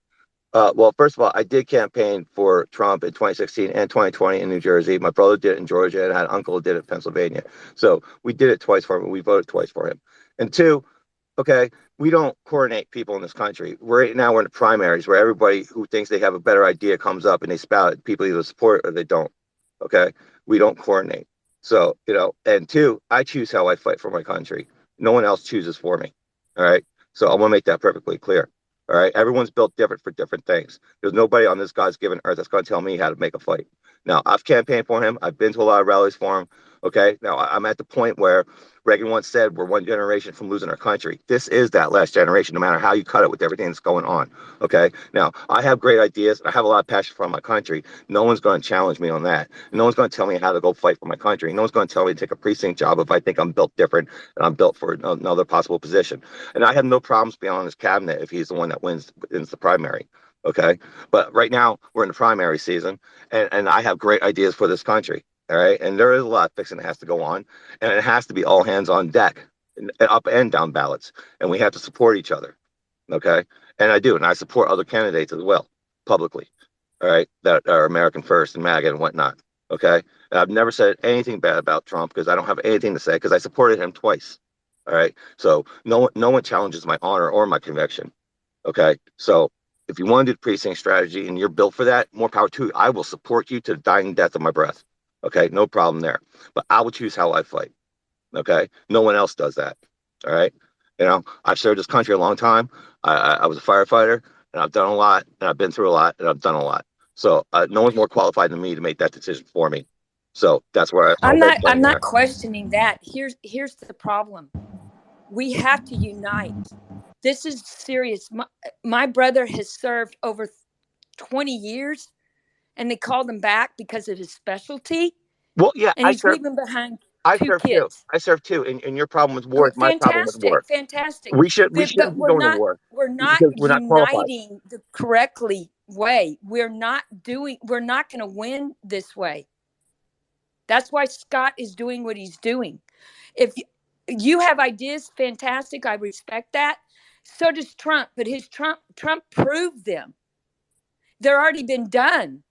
Well, first of all, I did campaign for Trump in 2016 and 2020 in New Jersey. My brother did it in Georgia, and I had an uncle who did it in Pennsylvania. So we did it twice for him. We voted twice for him. And two, Okay, we don't coordinate people in this country. Right now, we're in the primaries where everybody who thinks they have a better idea comes up and they spout it. People either support it or they don't. Okay, we don't coordinate. So, and two, I choose how I fight for my country. No one else chooses for me. All right. So I want to make that perfectly clear. All right. Everyone's built different for different things. There's nobody on this God's given earth that's going to tell me how to make a fight. Now, I've campaigned for him. I've been to a lot of rallies for him. Okay. Now, I'm at the point where Reagan once said we're one generation from losing our country. This is that last generation, no matter how you cut it with everything that's going on. Okay. Now, I have great ideas. I have a lot of passion for my country. No one's going to challenge me on that. No one's going to tell me how to go fight for my country. No one's going to tell me to take a precinct job if I think I'm built different and I'm built for another possible position. And I have no problems being on his cabinet if he's the one that wins the primary. Okay. But right now, we're in the primary season, and I have great ideas for this country. All right. And there is a lot of fixing that has to go on. And it has to be all hands on deck, up and down ballots. And we have to support each other. Okay. And I do. And I support other candidates as well, publicly. All right. That are American First and MAGA and whatnot. Okay. And I've never said anything bad about Trump because I don't have anything to say because I supported him twice. All right. So no one challenges my honor or my conviction. Okay. So if you want to do the precinct strategy and you're built for that, more power to you. I will support you to the dying death of my breath. Okay, no problem there. But I will choose how I fight. Okay, no one else does that. All right, I've served this country a long time. I was a firefighter, and I've done a lot, and I've been through a lot, and I've done a lot. So no one's more qualified than me to make that decision for me. So that's where I'll make I'm playing not there. questioning that. Here's the problem. We have to unite. This is serious. My brother has served over 20 years, and they called him back because of his specialty, Well, yeah, and he's leaving behind I two serve too. kids. I serve too. And your problem with war is my problem with war. Fantastic. We But shouldn't be going to war we're not because we're not qualified. uniting the correctly way. We're not going to win this way. That's why Scott is doing what he's doing. If you have ideas, fantastic. I respect that. So does Trump, but Trump proved them. They're already been done.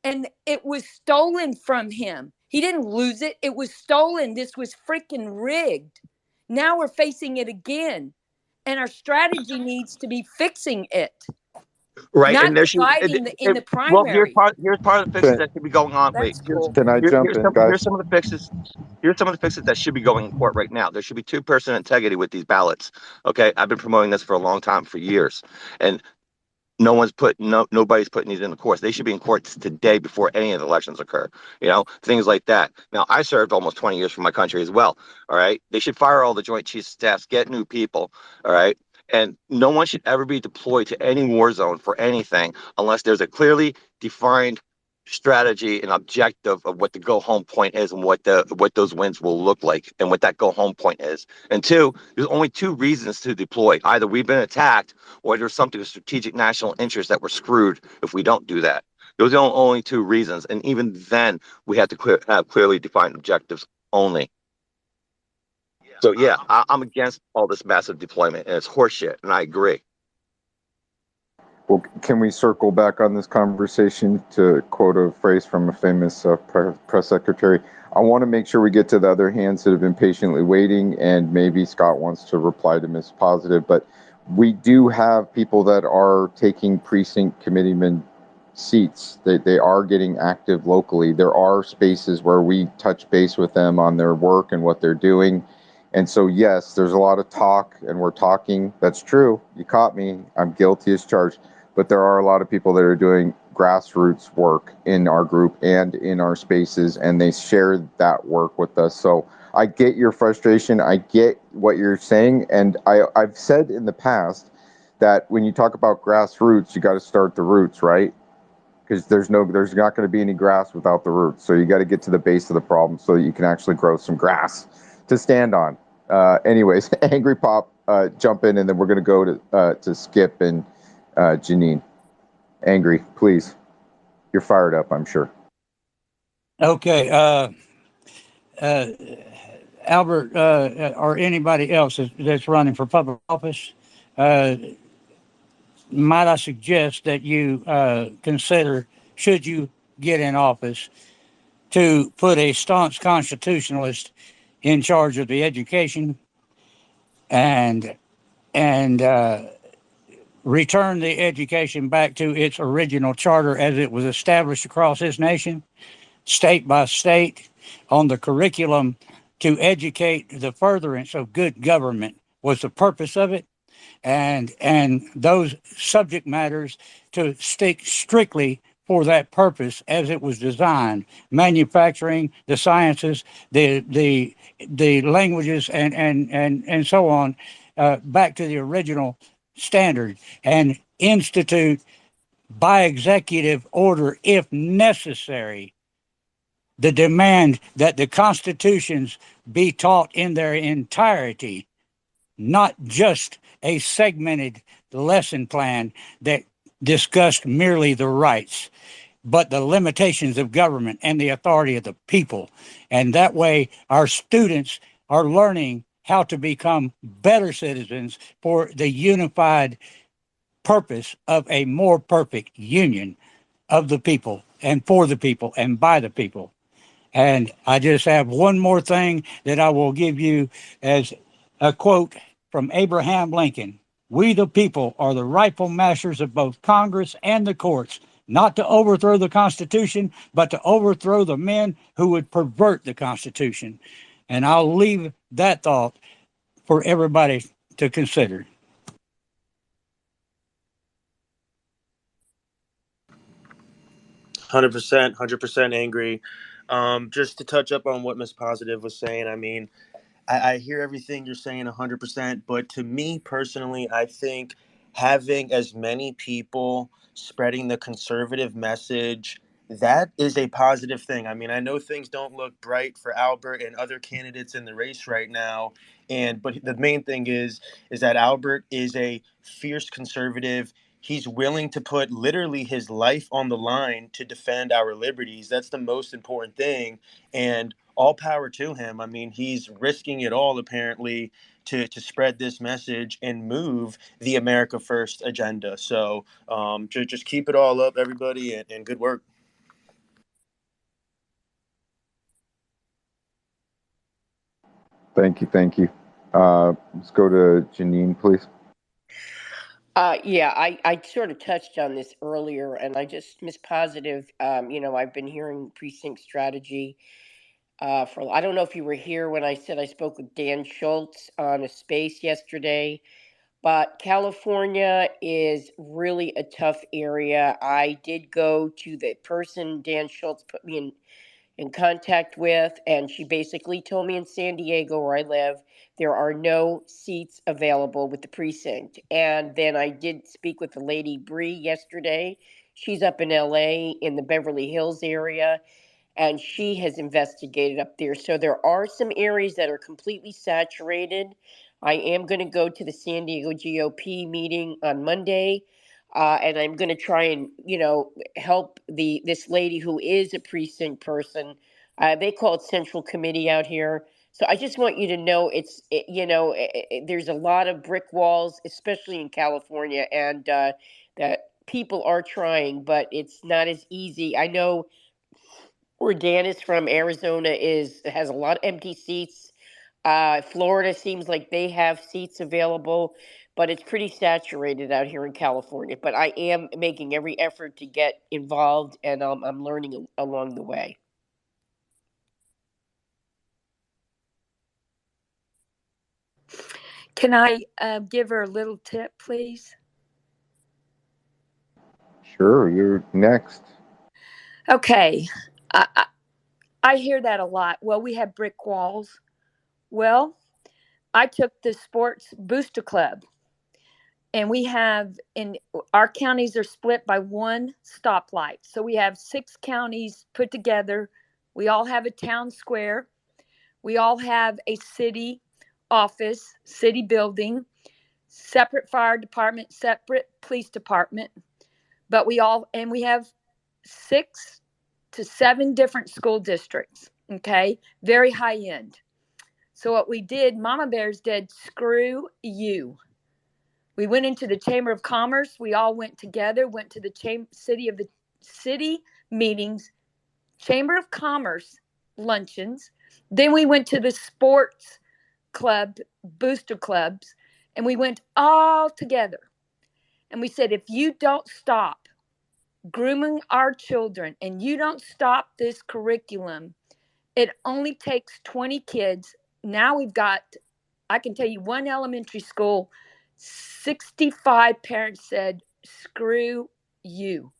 And it was stolen from him. He didn't lose it. It was stolen. This was freaking rigged. Now we're facing it again. And our strategy needs to be fixing it. Right, Not and there should dividing in the well, primary. here's part of the fixes Can, that should be going on. Wait, That's cool. can I jump in, here's guys? some of the fixes. Here's some of the fixes that should be going in court right now. There should be two-person integrity with these ballots. Okay, I've been promoting this for a long time, for years, and nobody's putting these in the courts. They should be in courts today before any of the elections occur. Things like that. Now, I served almost 20 years for my country as well. All right, they should fire all the Joint Chiefs of Staffs, get new people. All right. And no one should ever be deployed to any war zone for anything unless there's a clearly defined strategy and objective of what the go home point is and what those wins will look like and what that go home point is. And two, there's only two reasons to deploy. Either we've been attacked or there's something of strategic national interest that we're screwed if we don't do that. Those are the only two reasons. And even then, we have to have clearly defined objectives only. So, yeah, I'm against all this massive deployment, and it's horseshit, and I agree. Well, can we circle back on this conversation to quote a phrase from a famous press secretary? I want to make sure we get to the other hands that have been patiently waiting, and maybe Scott wants to reply to Ms. Positive, but we do have people that are taking precinct committeeman seats. They are getting active locally. There are spaces where we touch base with them on their work and what they're doing. And so, yes, there's a lot of talk, and we're talking. That's true. You caught me. I'm guilty as charged. But there are a lot of people that are doing grassroots work in our group and in our spaces, and they share that work with us. So I get your frustration. I get what you're saying. And I've said in the past that when you talk about grassroots, you got to start the roots, right? Because there's not going to be any grass without the roots. So you got to get to the base of the problem so that you can actually grow some grass to stand on. Anyways, Angry Pop, jump in, and then we're going to go to Skip and Janine. Angry, please. You're fired up, I'm sure. Okay. Albert, or anybody else that's running for public office, might I suggest that you consider, should you get in office, to put a staunch constitutionalist in charge of the education and and return the education back to its original charter as it was established across this nation, state by state, on the curriculum to educate the furtherance of good government was the purpose of it, and those subject matters to stick strictly for that purpose as it was designed: manufacturing, the sciences, the languages, and so on, back to the original standard, and institute by executive order, if necessary, the demand that the constitutions be taught in their entirety, not just a segmented lesson plan that discussed merely the rights, but the limitations of government and the authority of the people. And that way, our students are learning how to become better citizens for the unified purpose of a more perfect union of the people and for the people and by the people. And I just have one more thing that I will give you as a quote from Abraham Lincoln: "We, the people, are the rightful masters of both Congress and the courts, not to overthrow the Constitution, but to overthrow the men who would pervert the Constitution." And I'll leave that thought for everybody to consider. 100% angry. Just to touch up on what Miss Positive was saying, I mean, I hear everything you're saying 100%, but to me personally, I think having as many people spreading the conservative message, that is a positive thing. I mean, I know things don't look bright for Albert and other candidates in the race right now, and but the main thing is that Albert is a fierce conservative. He's willing to put literally his life on the line to defend our liberties. That's the most important thing. And all power to him. I mean, he's risking it all apparently to spread this message and move the America First agenda. So just keep it all up, everybody, and good work. Thank you. Thank you. Let's go to Janine, please. Yeah, I sort of touched on this earlier, and I just miss positive. I've been hearing precinct strategy for. I don't know if you were here when I said I spoke with Dan Schultz on a space yesterday, but California is really a tough area. I did go to the person Dan Schultz put me in contact with, and she basically told me in San Diego, where I live, there are no seats available with the precinct. And then I did speak with the lady Bree yesterday. She's up in LA in the Beverly Hills area, and she has investigated up there. So there are some areas that are completely saturated. I am going to go to the San Diego GOP meeting on Monday, and I'm going to try and help this lady who is a precinct person. They call it Central Committee out here. So I just want you to know there's a lot of brick walls, especially in California, and that people are trying, but it's not as easy. I know where Dan is from, Arizona has a lot of empty seats. Florida seems like they have seats available, but it's pretty saturated out here in California. But I am making every effort to get involved, and I'm learning along the way. Can I give her a little tip, please? Sure, you're next. Okay. I hear that a lot. Well, we have brick walls. Well, I took the sports booster club, and we have in our counties are split by one stoplight. So we have 6 counties put together. We all have a town square. We all have a city office, city building, separate fire department, separate police department. But we have 6 to 7 different school districts. Okay, very high end. So what we did, Mama Bears did, screw you. We went into the Chamber of Commerce. We all went together, went to the city meetings, Chamber of Commerce luncheons. Then we went to the sports club, booster clubs, And we went all together. And we said, if you don't stop grooming our children and you don't stop this curriculum, it only takes 20 kids. Now we've got, I can tell you, one elementary school, 65 parents said, screw you.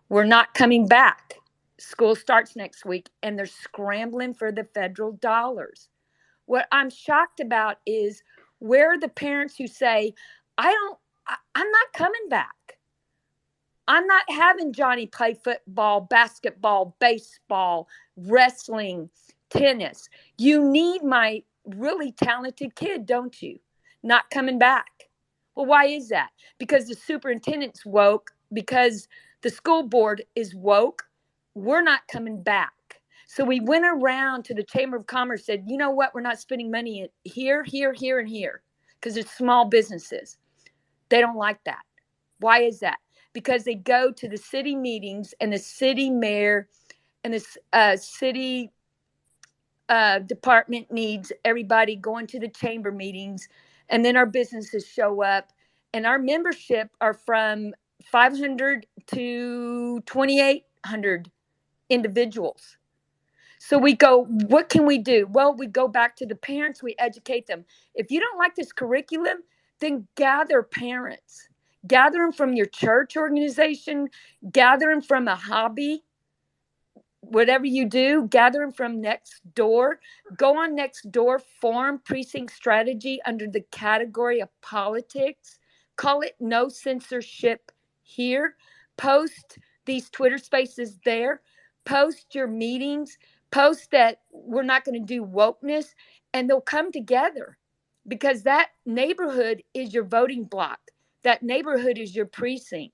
We're not coming back. School starts next week, and they're scrambling for the federal dollars. What I'm shocked about is where are the parents who say, I'm not coming back. I'm not having Johnny play football, basketball, baseball, wrestling, tennis. You need my really talented kid, don't you? Not coming back. Well, why is that? Because the superintendent's woke, because the school board is woke. We're not coming back. So we went around to the Chamber of Commerce, said, you know what? We're not spending money here, here, here, and here, because it's small businesses. They don't like that. Why is that? Because they go to the city meetings and the city mayor and the city department needs everybody going to the chamber meetings, and then our businesses show up, and our membership are from 500 to 2,800 individuals. So we go, what can we do? Well, we go back to the parents, we educate them. If you don't like this curriculum, then gather parents. Gather them from your church organization, gather them from a hobby, whatever you do, gather them from next door. Go on next door, form precinct strategy under the category of politics. Call it no censorship here. Post these Twitter spaces there. Post your meetings. Post that we're not going to do wokeness, and they'll come together because that neighborhood is your voting block. That neighborhood is your precinct.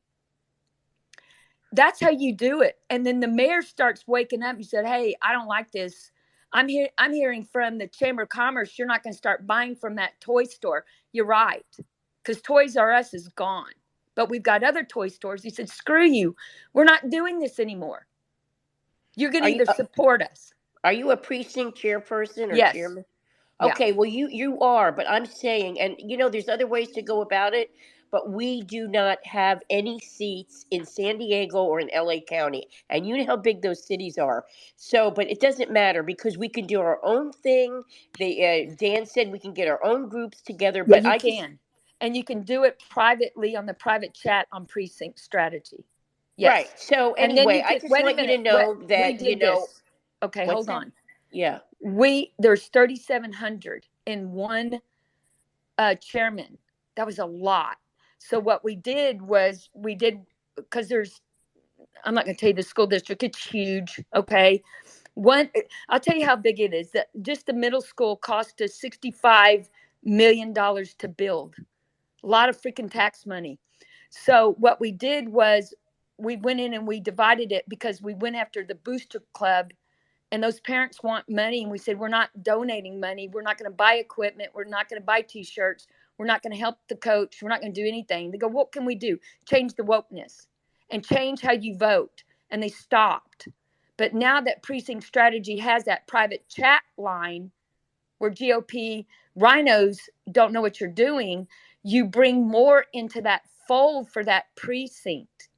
That's how you do it. And then the mayor starts waking up. He said, hey, I don't like this. I'm hearing from the Chamber of Commerce, you're not going to start buying from that toy store. You're right. Because Toys R Us is gone. But we've got other toy stores. He said, screw you. We're not doing this anymore. You're going to either support us. Are you a precinct chairperson or Yes. chairman? Yeah. Okay, well you are, but I'm saying, and there's other ways to go about it, but we do not have any seats in San Diego or in LA County, and you know how big those cities are. So, but it doesn't matter because we can do our own thing. Dan said we can get our own groups together, Yeah, but you can. And you can do it privately on the private chat on precinct strategy. Yes. Right. So And then anyway, you I can, just wait a want you minute. to know that We did this. Okay, what's hold that? on. Yeah. There's 3,700 in one chairman. That was a lot. So what we did was because I'm not going to tell you the school district. It's huge. Okay. I'll tell you how big it is. That just the middle school cost us $65 million to build. A lot of freaking tax money. So what we did was we went in and we divided it because we went after the booster club, and those parents want money, and we said, we're not donating money, we're not going to buy equipment, we're not going to buy t-shirts, we're not going to help the coach, we're not going to do anything. They go, what can we do? Change the wokeness and change how you vote. And they stopped. But now that precinct strategy has that private chat line where GOP rhinos don't know what you're doing, you bring more into that fold for that precinct,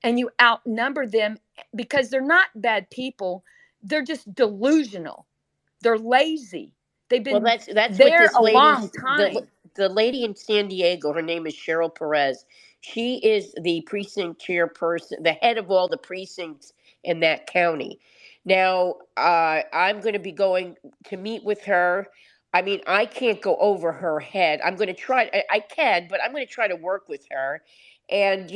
and you outnumber them because they're not bad people. They're just delusional. They're lazy. They've been that's what there this a lady's long time. the lady in San Diego. Her name is Cheryl Perez. She is the precinct chairperson, the head of all the precincts in that county. Now, I'm going to be going to meet with her. I mean, I can't go over her head. I'm going to try. I can, but I'm going to try to work with her. And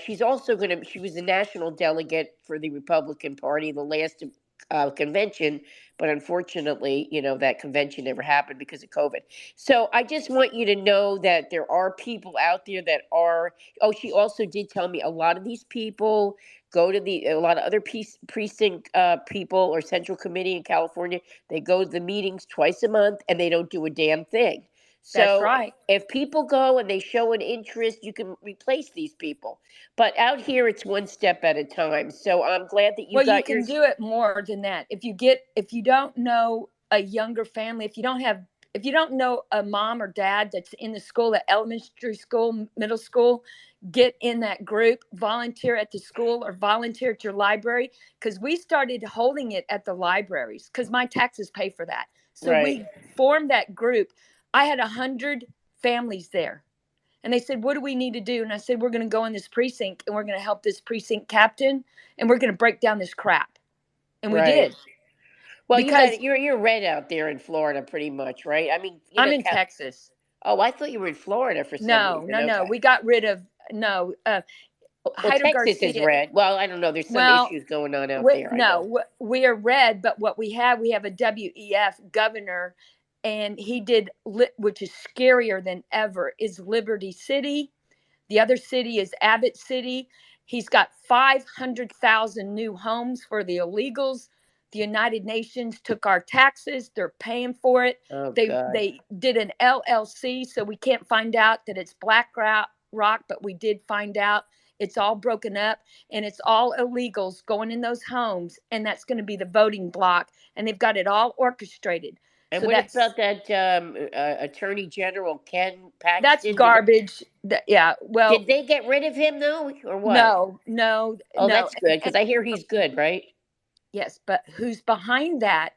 she's also going to. She was the national delegate for the Republican Party the last convention, but unfortunately, that convention never happened because of COVID. So I just want you to know that there are people out there that are. Oh, she also did tell me a lot of these people go to a lot of other precinct people or central committee in California. They go to the meetings twice a month and they don't do a damn thing. That's So right. if people go and they show an interest, you can replace these people. But out here, it's one step at a time. So I'm glad that you Well, you got can yours. do it more than that. If you don't know a younger family, if you don't have if you don't know a mom or dad that's in the school, at elementary school, middle school, get in that group, volunteer at the school or volunteer at your library, because we started holding it at the libraries because my taxes pay for that. So Right. we formed that group. I had 100 families there. And they said, what do we need to do? And I said, we're going to go in this precinct and we're going to help this precinct captain and we're going to break down this crap. And we Right. did. Well, Because you're red out there in Florida, pretty much, right? I mean, I'm in Texas. Oh, I thought you were in Florida for some No, reason. no, no. Okay. We got rid of, no. Well, Hyder Texas is Garcia. red. Well, I don't know. There's some Well, issues going on out there. I know. we are red, but what we have a WEF governor, and he did, which is scarier than ever, is Liberty City. The other city is Abbott City. He's got 500,000 new homes for the illegals. The United Nations took our taxes. They're paying for it. Oh, They God. they did an LLC, so we can't find out that it's Black Rock, but we did find out it's all broken up and it's all illegals going in those homes, and that's going to be the voting block, and they've got it all orchestrated. And So what that's about that Attorney General Ken that's Paxton? garbage. Yeah, well, Did they get rid of him though, or what? no, no, Oh, no. that's good because I hear he's good, right? Yes, but who's behind that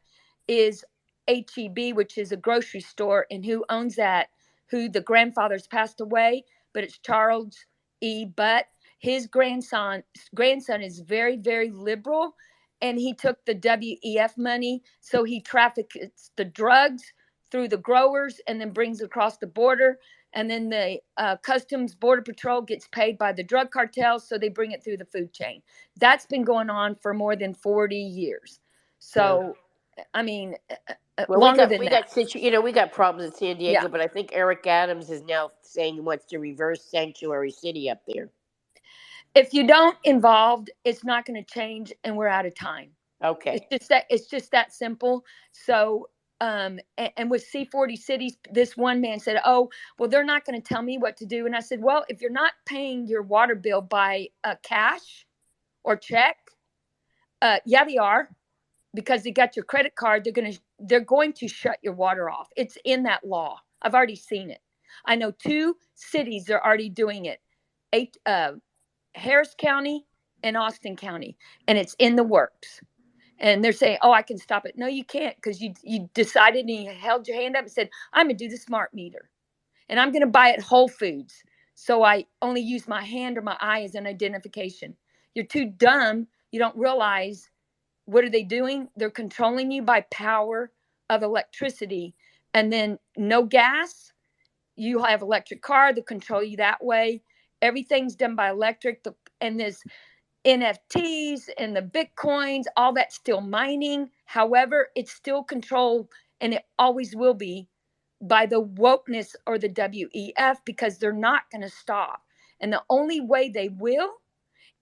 is HEB, which is a grocery store, and who owns that? Who the grandfather's passed away, but it's Charles E. Butt. His grandson is very, very liberal, and he took the WEF money, so he traffics the drugs through the growers and then brings it across the border. And then the Customs Border Patrol gets paid by the drug cartels, so they bring it through the food chain. That's been going on for more than 40 years. So, I mean, Well, longer than we that. we got problems in San Yeah. Diego, but I think Eric Adams is now saying he wants to reverse sanctuary city up there. If you don't involve, it's not going to change, and we're out of time. Okay. It's just that simple. So, and with C40 cities, this one man said, oh, well, they're not going to tell me what to do. And I said, well, if you're not paying your water bill by cash or check, yeah, they are, because they got your credit card. They're going to shut your water off. It's in that law. I've already seen it. I know 2 cities, they're already doing it. Harris County and Austin County, and it's in the works. And they're saying, oh, I can stop it. No, you can't, because you decided and you held your hand up and said, I'm going to do the smart meter. And I'm going to buy at Whole Foods. So I only use my hand or my eye as an identification. You're too dumb. You don't realize, what are they doing? They're controlling you by power of electricity. And then no gas. You have electric car. They control you that way. Everything's done by electric. And this NFTs and the Bitcoins, all that's still mining. However, it's still controlled, and it always will be, by the wokeness or the WEF, because they're not going to stop. And the only way they will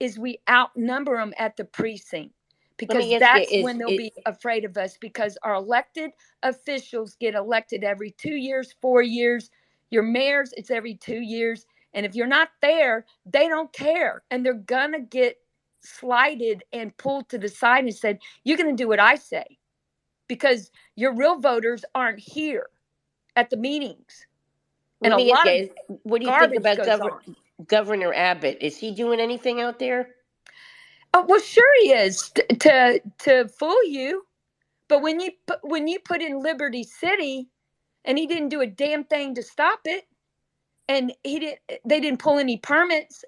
is we outnumber them at the precinct, because that's when they'll be afraid of us, because our elected officials get elected every 2 years, 4 years. Your mayors, it's every 2 years. And if you're not there, they don't care. And they're going to get slighted and pulled to the side and said, you're going to do what I say, because your real voters aren't here at the meetings. And a lot of what do you think about Governor Abbott? Is he doing anything out there? Oh, well, sure he is, to fool you. But when you put in Liberty City, and he didn't do a damn thing to stop it, and they didn't pull any permits.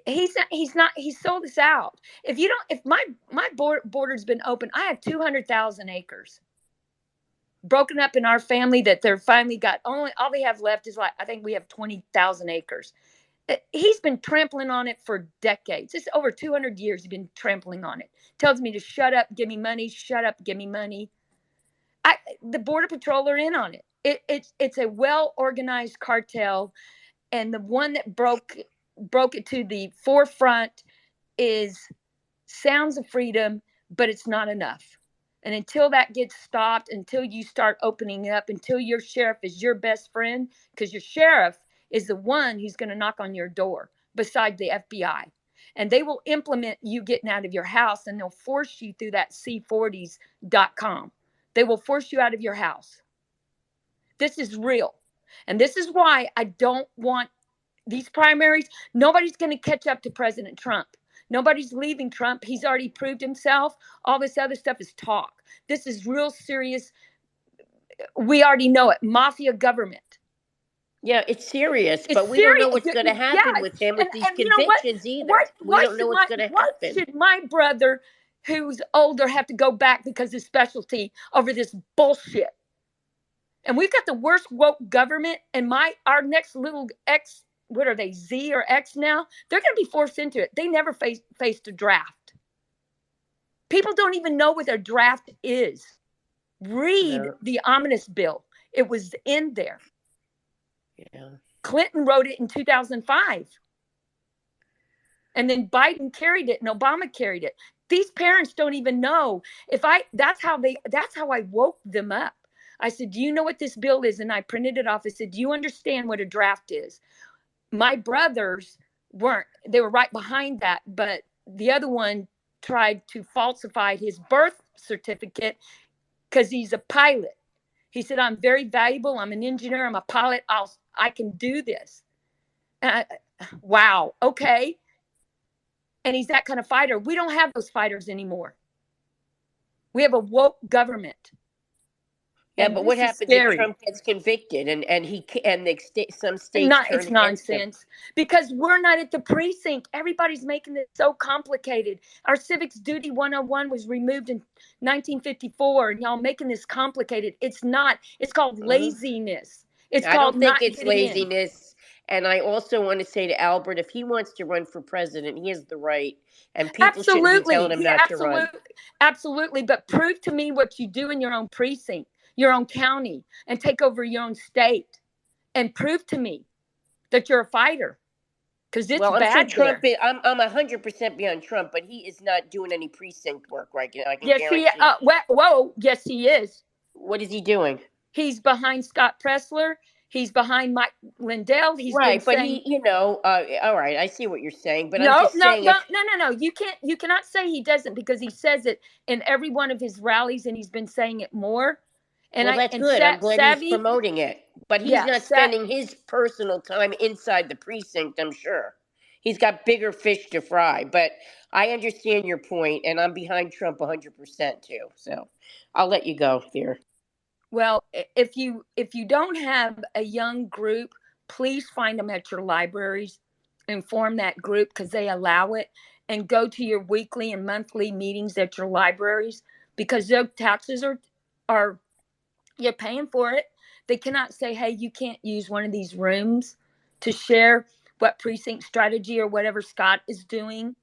He sold us out. If my border's been open, I have 200,000 acres broken up in our family that they're finally got. All they have left is, like, I think we have 20,000 acres. He's been trampling on it for decades. It's over 200 years he's been trampling on it. Tells me to shut up, give me money, shut up, give me money. The Border Patrol are in on it. It's a well-organized cartel, and the one that broke it to the forefront is Sounds of Freedom, but it's not enough. And until that gets stopped, until you start opening up, until your sheriff is your best friend, because your sheriff is the one who's going to knock on your door beside the FBI. And they will implement you getting out of your house, and they'll force you through that C40s.com. They will force you out of your house. This is real. And this is why I don't want these primaries. Nobody's going to catch up to President Trump. Nobody's leaving Trump. He's already proved himself. All this other stuff is talk. This is real serious. We already know it. Mafia government. Yeah, it's serious, It's but we don't know serious. what's going to happen Yes. with him with these And you know what? convictions either. We don't know what's going to Why happen. should my brother who's older have to go back because his specialty over this bullshit? And we've got the worst woke government, and our next little X, what are they, Z or X now? They're going to be forced into it. They never faced a draft. People don't even know what a draft is. Read No. the omnibus bill. It was in there. Yeah. Clinton wrote it in 2005. And then Biden carried it and Obama carried it. These parents don't even know. That's how I woke them up. I said, do you know what this bill is? And I printed it off. I said, do you understand what a draft is? My brothers weren't. They were right behind that. But the other one tried to falsify his birth certificate because he's a pilot. He said, I'm very valuable. I'm an engineer. I'm a pilot. I can do this. Wow. Okay. And he's that kind of fighter. We don't have those fighters anymore. We have a woke government. Yeah, and but what this is happens if scary. Trump gets convicted and some states turn It's against him? nonsense because we're not at the precinct. Everybody's making this so complicated. Our civics duty 101 was removed in 1954, and y'all making this complicated. It's not. It's called laziness. It's I called don't think not it's getting in. laziness. And I also want to say to Albert, if he wants to run for president, he has the right, and people shouldn't be telling him not to run. Absolutely. But prove to me what you do in your own precinct, your own county, and take over your own state, and prove to me that you're a fighter. Because it's Well, I'm sure bad Trump. there. I'm 100% behind Trump, but he is not doing any precinct work, right? I can Yes, guarantee. yes, he is. What is he doing? He's behind Scott Presler. He's behind Mike Lindell. He's been Right, but saying, all right, I see what you're saying, but I'm no, just saying if no. You cannot say he doesn't, because he says it in every one of his rallies, and he's been saying it more. well, that's good. I'm glad he's Savvy, promoting it, but he's yeah, not spending his personal time inside the precinct. I'm sure he's got bigger fish to fry. But I understand your point, and I'm behind Trump 100% too. So I'll let you go there. Well, if you don't have a young group, please find them at your libraries and form that group, because they allow it, and go to your weekly and monthly meetings at your libraries, because their taxes are you're paying for it. They cannot say, hey, you can't use one of these rooms to share what precinct strategy or whatever Scott is doing.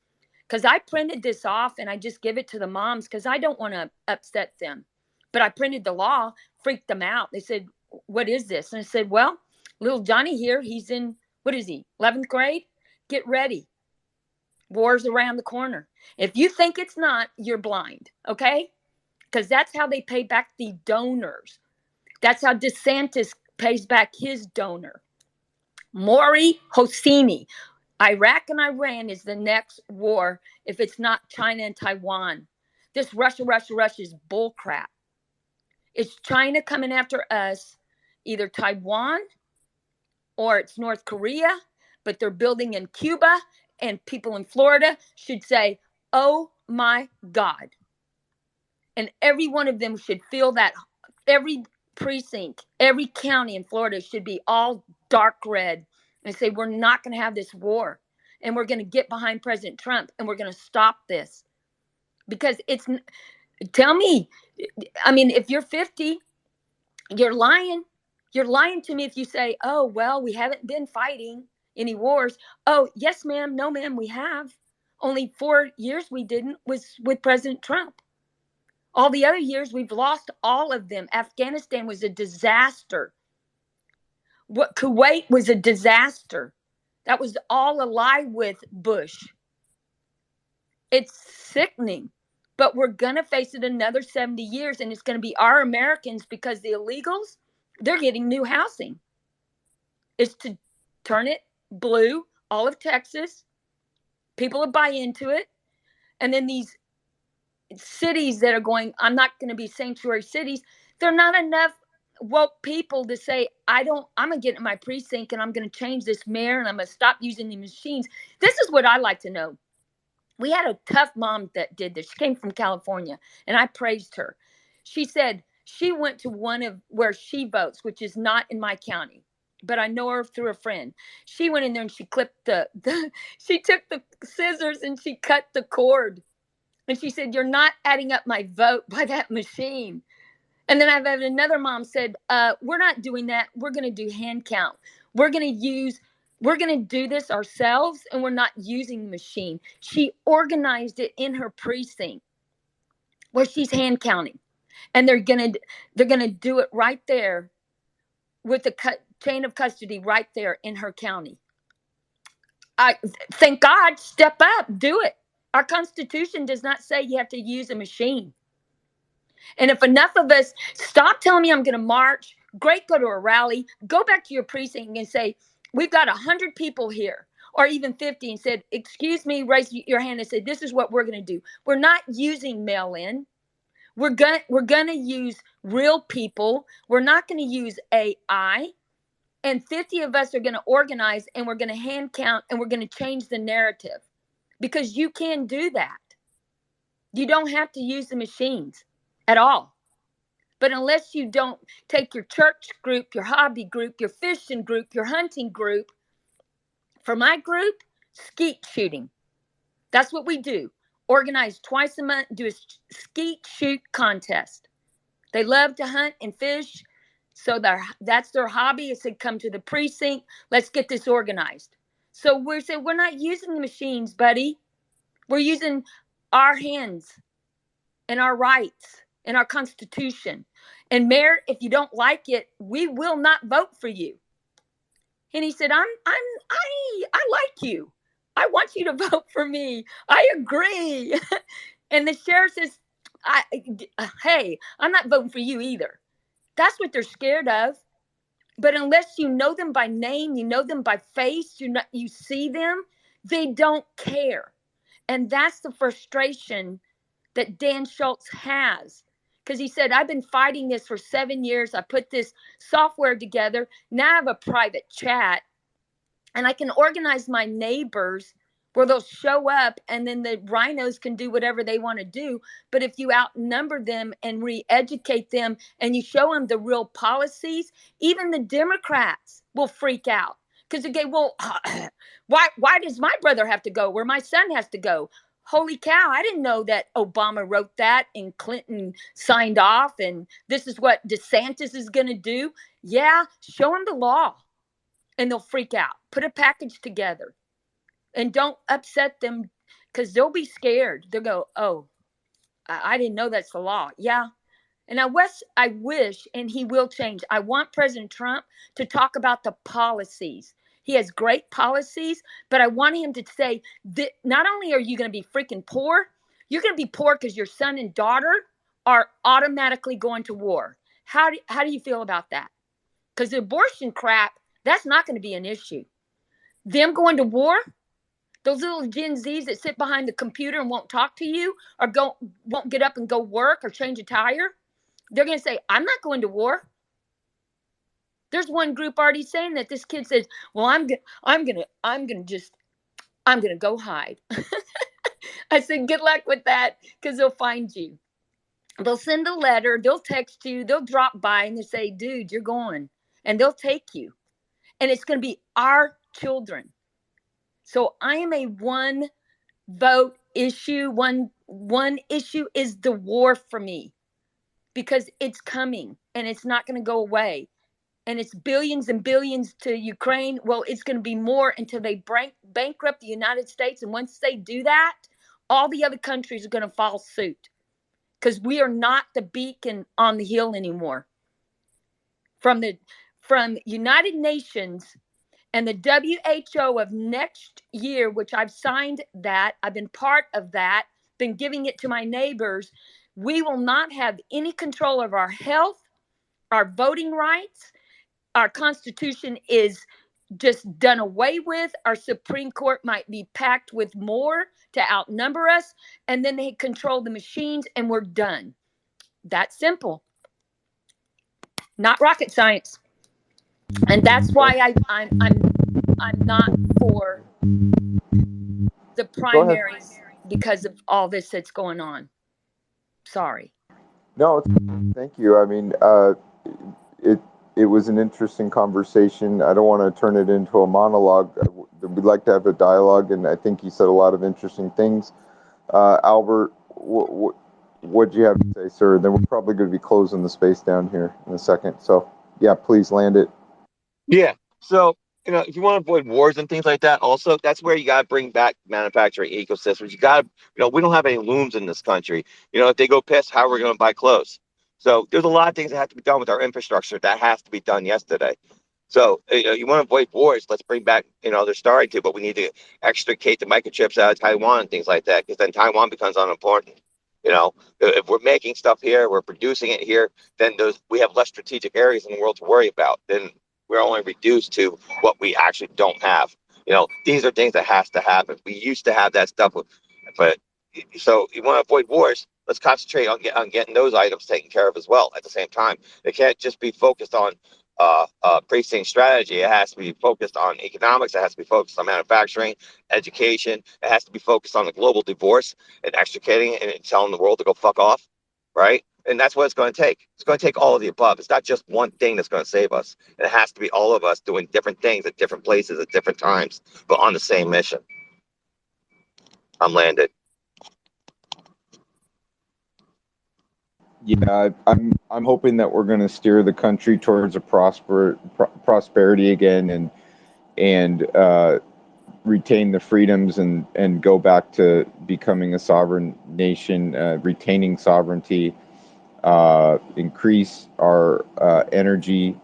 Because I printed this off and I just give it to the moms because I don't want to upset them. But I printed the law, freaked them out. They said, what is this? And I said, well, little Johnny here, he's in, what is he, 11th grade? Get ready. War's around the corner. If you think it's not, you're blind, okay? Because that's how they pay back the donors. That's how DeSantis pays back his donor. Maury Hosseini. Iraq and Iran is the next war if it's not China and Taiwan. This Russia is bullcrap. It's China coming after us, either Taiwan or it's North Korea, but they're building in Cuba, and people in Florida should say, oh my God. And every one of them should feel that. Every precinct, every county in Florida should be all dark red and say, we're not going to have this war. And we're going to get behind President Trump, and we're going to stop this. Because tell me, I mean, if you're 50, you're lying. You're lying to me if you say, oh, well, we haven't been fighting any wars. Oh, yes, ma'am. No, ma'am, we have. Only 4 years we didn't was with President Trump. All the other years, we've lost all of them. Afghanistan was a disaster. Kuwait was a disaster. That was all a lie with Bush. It's sickening. But we're going to face it another 70 years, and it's going to be our Americans, because the illegals, they're getting new housing. It's to turn it blue, all of Texas. People will buy into it. And then these cities that are going, I'm not going to be sanctuary cities, they're not enough woke people to say, I'm going to get in my precinct and I'm going to change this mayor and I'm going to stop using the machines. This is what I like to know. We had a tough mom that did this. She came from California and I praised her. She said she went to one of where she votes, which is not in my county, but I know her through a friend. She went in there and she clipped she took the scissors and she cut the cord. And she said, you're not adding up my vote by that machine. And then I've had another mom said, we're not doing that. We're going to do hand count. We're going to do this ourselves, and we're not using the machine. She organized it in her precinct where she's hand counting, and they're going to do it right there with the chain of custody right there in her county. I thank God, step up, do it. Our Constitution does not say you have to use a machine. And if enough of us stop telling me I'm going to march, great, go to a rally, go back to your precinct and say, we've got 100 people here, or even 50, and said, excuse me, raise your hand and say, this is what we're going to do. We're not using mail-in. We're going to use real people. We're not going to use AI. And 50 of us are going to organize, and we're going to hand count, and we're going to change the narrative, because you can do that. You don't have to use the machines at all. But unless you don't take your church group, your hobby group, your fishing group, your hunting group, for my group, skeet shooting. That's what we do. Organize twice a month, do a skeet shoot contest. They love to hunt and fish, so that's their hobby. Is to come to the precinct. Let's get this organized. So we're saying we're not using the machines, buddy. We're using our hands and our rights and our Constitution. And Mayor, if you don't like it, we will not vote for you. And he said, I like you. I want you to vote for me. I agree. And the sheriff says, hey, I'm not voting for you either. That's what they're scared of. But unless you know them by name, you know them by face, you see them, they don't care. And that's the frustration that Dan Schultz has. Because he said, I've been fighting this for 7 years. I put this software together. Now I have a private chat. And I can organize my neighbors where they'll show up, and then the rhinos can do whatever they want to do. But if you outnumber them and re-educate them and you show them the real policies, even the Democrats will freak out. Because they go, well, why does my brother have to go where my son has to go? Holy cow, I didn't know that Obama wrote that and Clinton signed off, and this is what DeSantis is going to do. Yeah, show them the law. And they'll freak out. Put a package together. And don't upset them, because they'll be scared. They'll go, oh, I didn't know that's the law. Yeah. And I wish, and he will change, I want President Trump to talk about the policies. He has great policies, but I want him to say that not only are you going to be freaking poor, you're going to be poor because your son and daughter are automatically going to war. How do you feel about that? Because the abortion crap, that's not going to be an issue. Them going to war, those little Gen Zs that sit behind the computer and won't talk to you, or won't get up and go work or change a tire, they're going to say, I'm not going to war. There's one group already saying that. This kid says, well, I'm going to go hide. I said, good luck with that, because they'll find you. They'll send a letter, they'll text you, they'll drop by and they'll say, dude, you're going, and they'll take you. And it's going to be our children. So I am a one vote issue. One issue is the war for me, because it's coming and it's not going to go away. And it's billions and billions to Ukraine. Well, it's going to be more until they bankrupt the United States. And once they do that, all the other countries are going to follow suit, because we are not the beacon on the hill anymore. From United Nations and the WHO of next year, which I've signed that, I've been part of that, been giving it to my neighbors, we will not have any control of our health, our voting rights. Our Constitution is just done away with. Our Supreme Court might be packed with more to outnumber us, and then they control the machines, and we're done. That simple. Not rocket science. And that's why I'm not for the Go ahead. primaries because of all this that's going on. Sorry. No, thank you. I mean, it it was an interesting conversation. I don't want to turn it into a monologue. We'd like to have a dialogue, and I think you said a lot of interesting things. Albert, what do you have to say, sir? Then we're probably going to be closing the space down here in a second. So, yeah, please land it. Yeah. So, if you want to avoid wars and things like that, also, that's where you got to bring back manufacturing ecosystems. You got to, we don't have any looms in this country. If they go piss, how are we going to buy clothes? So, there's a lot of things that have to be done with our infrastructure that has to be done yesterday. So, you want to avoid wars, let's bring back, they're starting to, but we need to extricate the microchips out of Taiwan and things like that, because then Taiwan becomes unimportant. If we're making stuff here, we're producing it here, then we have less strategic areas in the world to worry about. Then we're only reduced to what we actually don't have. These are things that has to happen. We used to have that stuff, but so you want to avoid wars. Let's concentrate on getting those items taken care of as well at the same time. It can't just be focused on precinct strategy. It has to be focused on economics. It has to be focused on manufacturing, education. It has to be focused on the global divorce and extricating it and telling the world to go fuck off, right? And that's what it's going to take. It's going to take all of the above. It's not just one thing that's going to save us. It has to be all of us doing different things at different places at different times, but on the same mission. I'm landed. Yeah, I'm hoping that we're going to steer the country towards a prosperity again, and retain the freedoms and go back to becoming a sovereign nation, retaining sovereignty, increase our energy,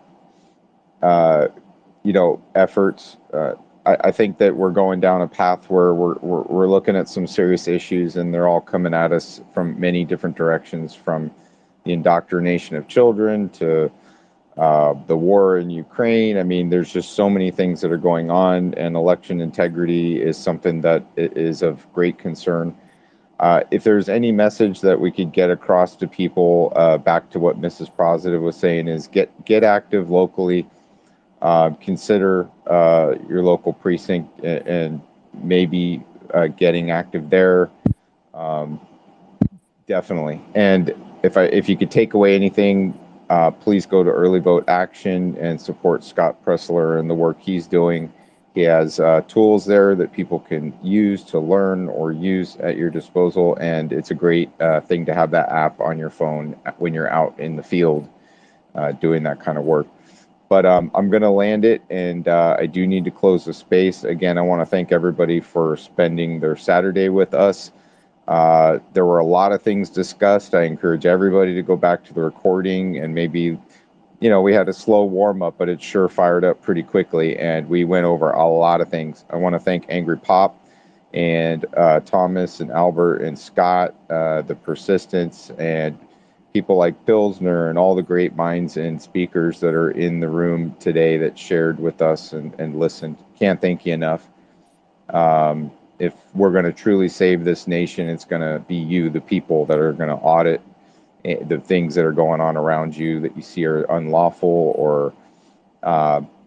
efforts. I think that we're going down a path where we're looking at some serious issues, and they're all coming at us from many different directions, from the indoctrination of children to the war in Ukraine. I mean, there's just so many things that are going on, and election integrity is something that is of great concern. If there's any message that we could get across to people, back to what Mrs. Positive was saying, is get active locally. Consider your local precinct and maybe getting active there. Um, Definitely. And if you could take away anything, please go to Early Vote Action and support Scott Presler and the work he's doing. He has tools there that people can use to learn or use at your disposal, and it's a great thing to have that app on your phone when you're out in the field doing that kind of work. But I'm going to land it, and I do need to close the space. Again, I want to thank everybody for spending their Saturday with us. There were a lot of things discussed. I encourage everybody to go back to the recording, and maybe, we had a slow warm up, but it sure fired up pretty quickly, and we went over a lot of things. I want to thank Angry Pop and Thomas and Albert and Scott, the persistence, and people like Pilsner and all the great minds and speakers that are in the room today that shared with us and listened. Can't thank you enough. If we're going to truly save this nation, it's going to be you, the people, that are going to audit the things that are going on around you that you see are unlawful or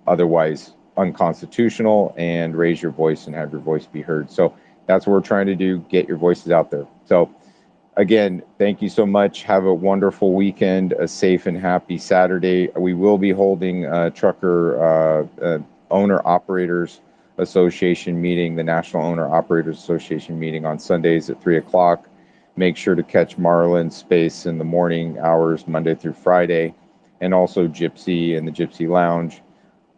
otherwise unconstitutional, and raise your voice and have your voice be heard. So that's what we're trying to do, get your voices out there. So again, thank you so much. Have a wonderful weekend, a safe and happy Saturday. We will be holding a trucker owner-operators association meeting, the National Owner-Operators Association meeting, on Sundays at 3 o'clock. Make sure to catch Marlin's space in the morning hours, Monday through Friday, and also Gypsy and the Gypsy Lounge.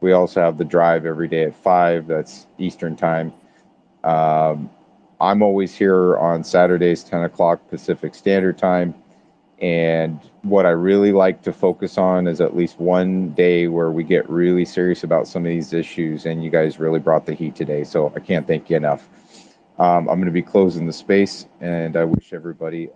We also have the drive every day at 5. That's Eastern time. I'm always here on Saturdays, 10 o'clock Pacific Standard Time. And what I really like to focus on is at least one day where we get really serious about some of these issues. And you guys really brought the heat today, so I can't thank you enough. I'm going to be closing the space, and I wish everybody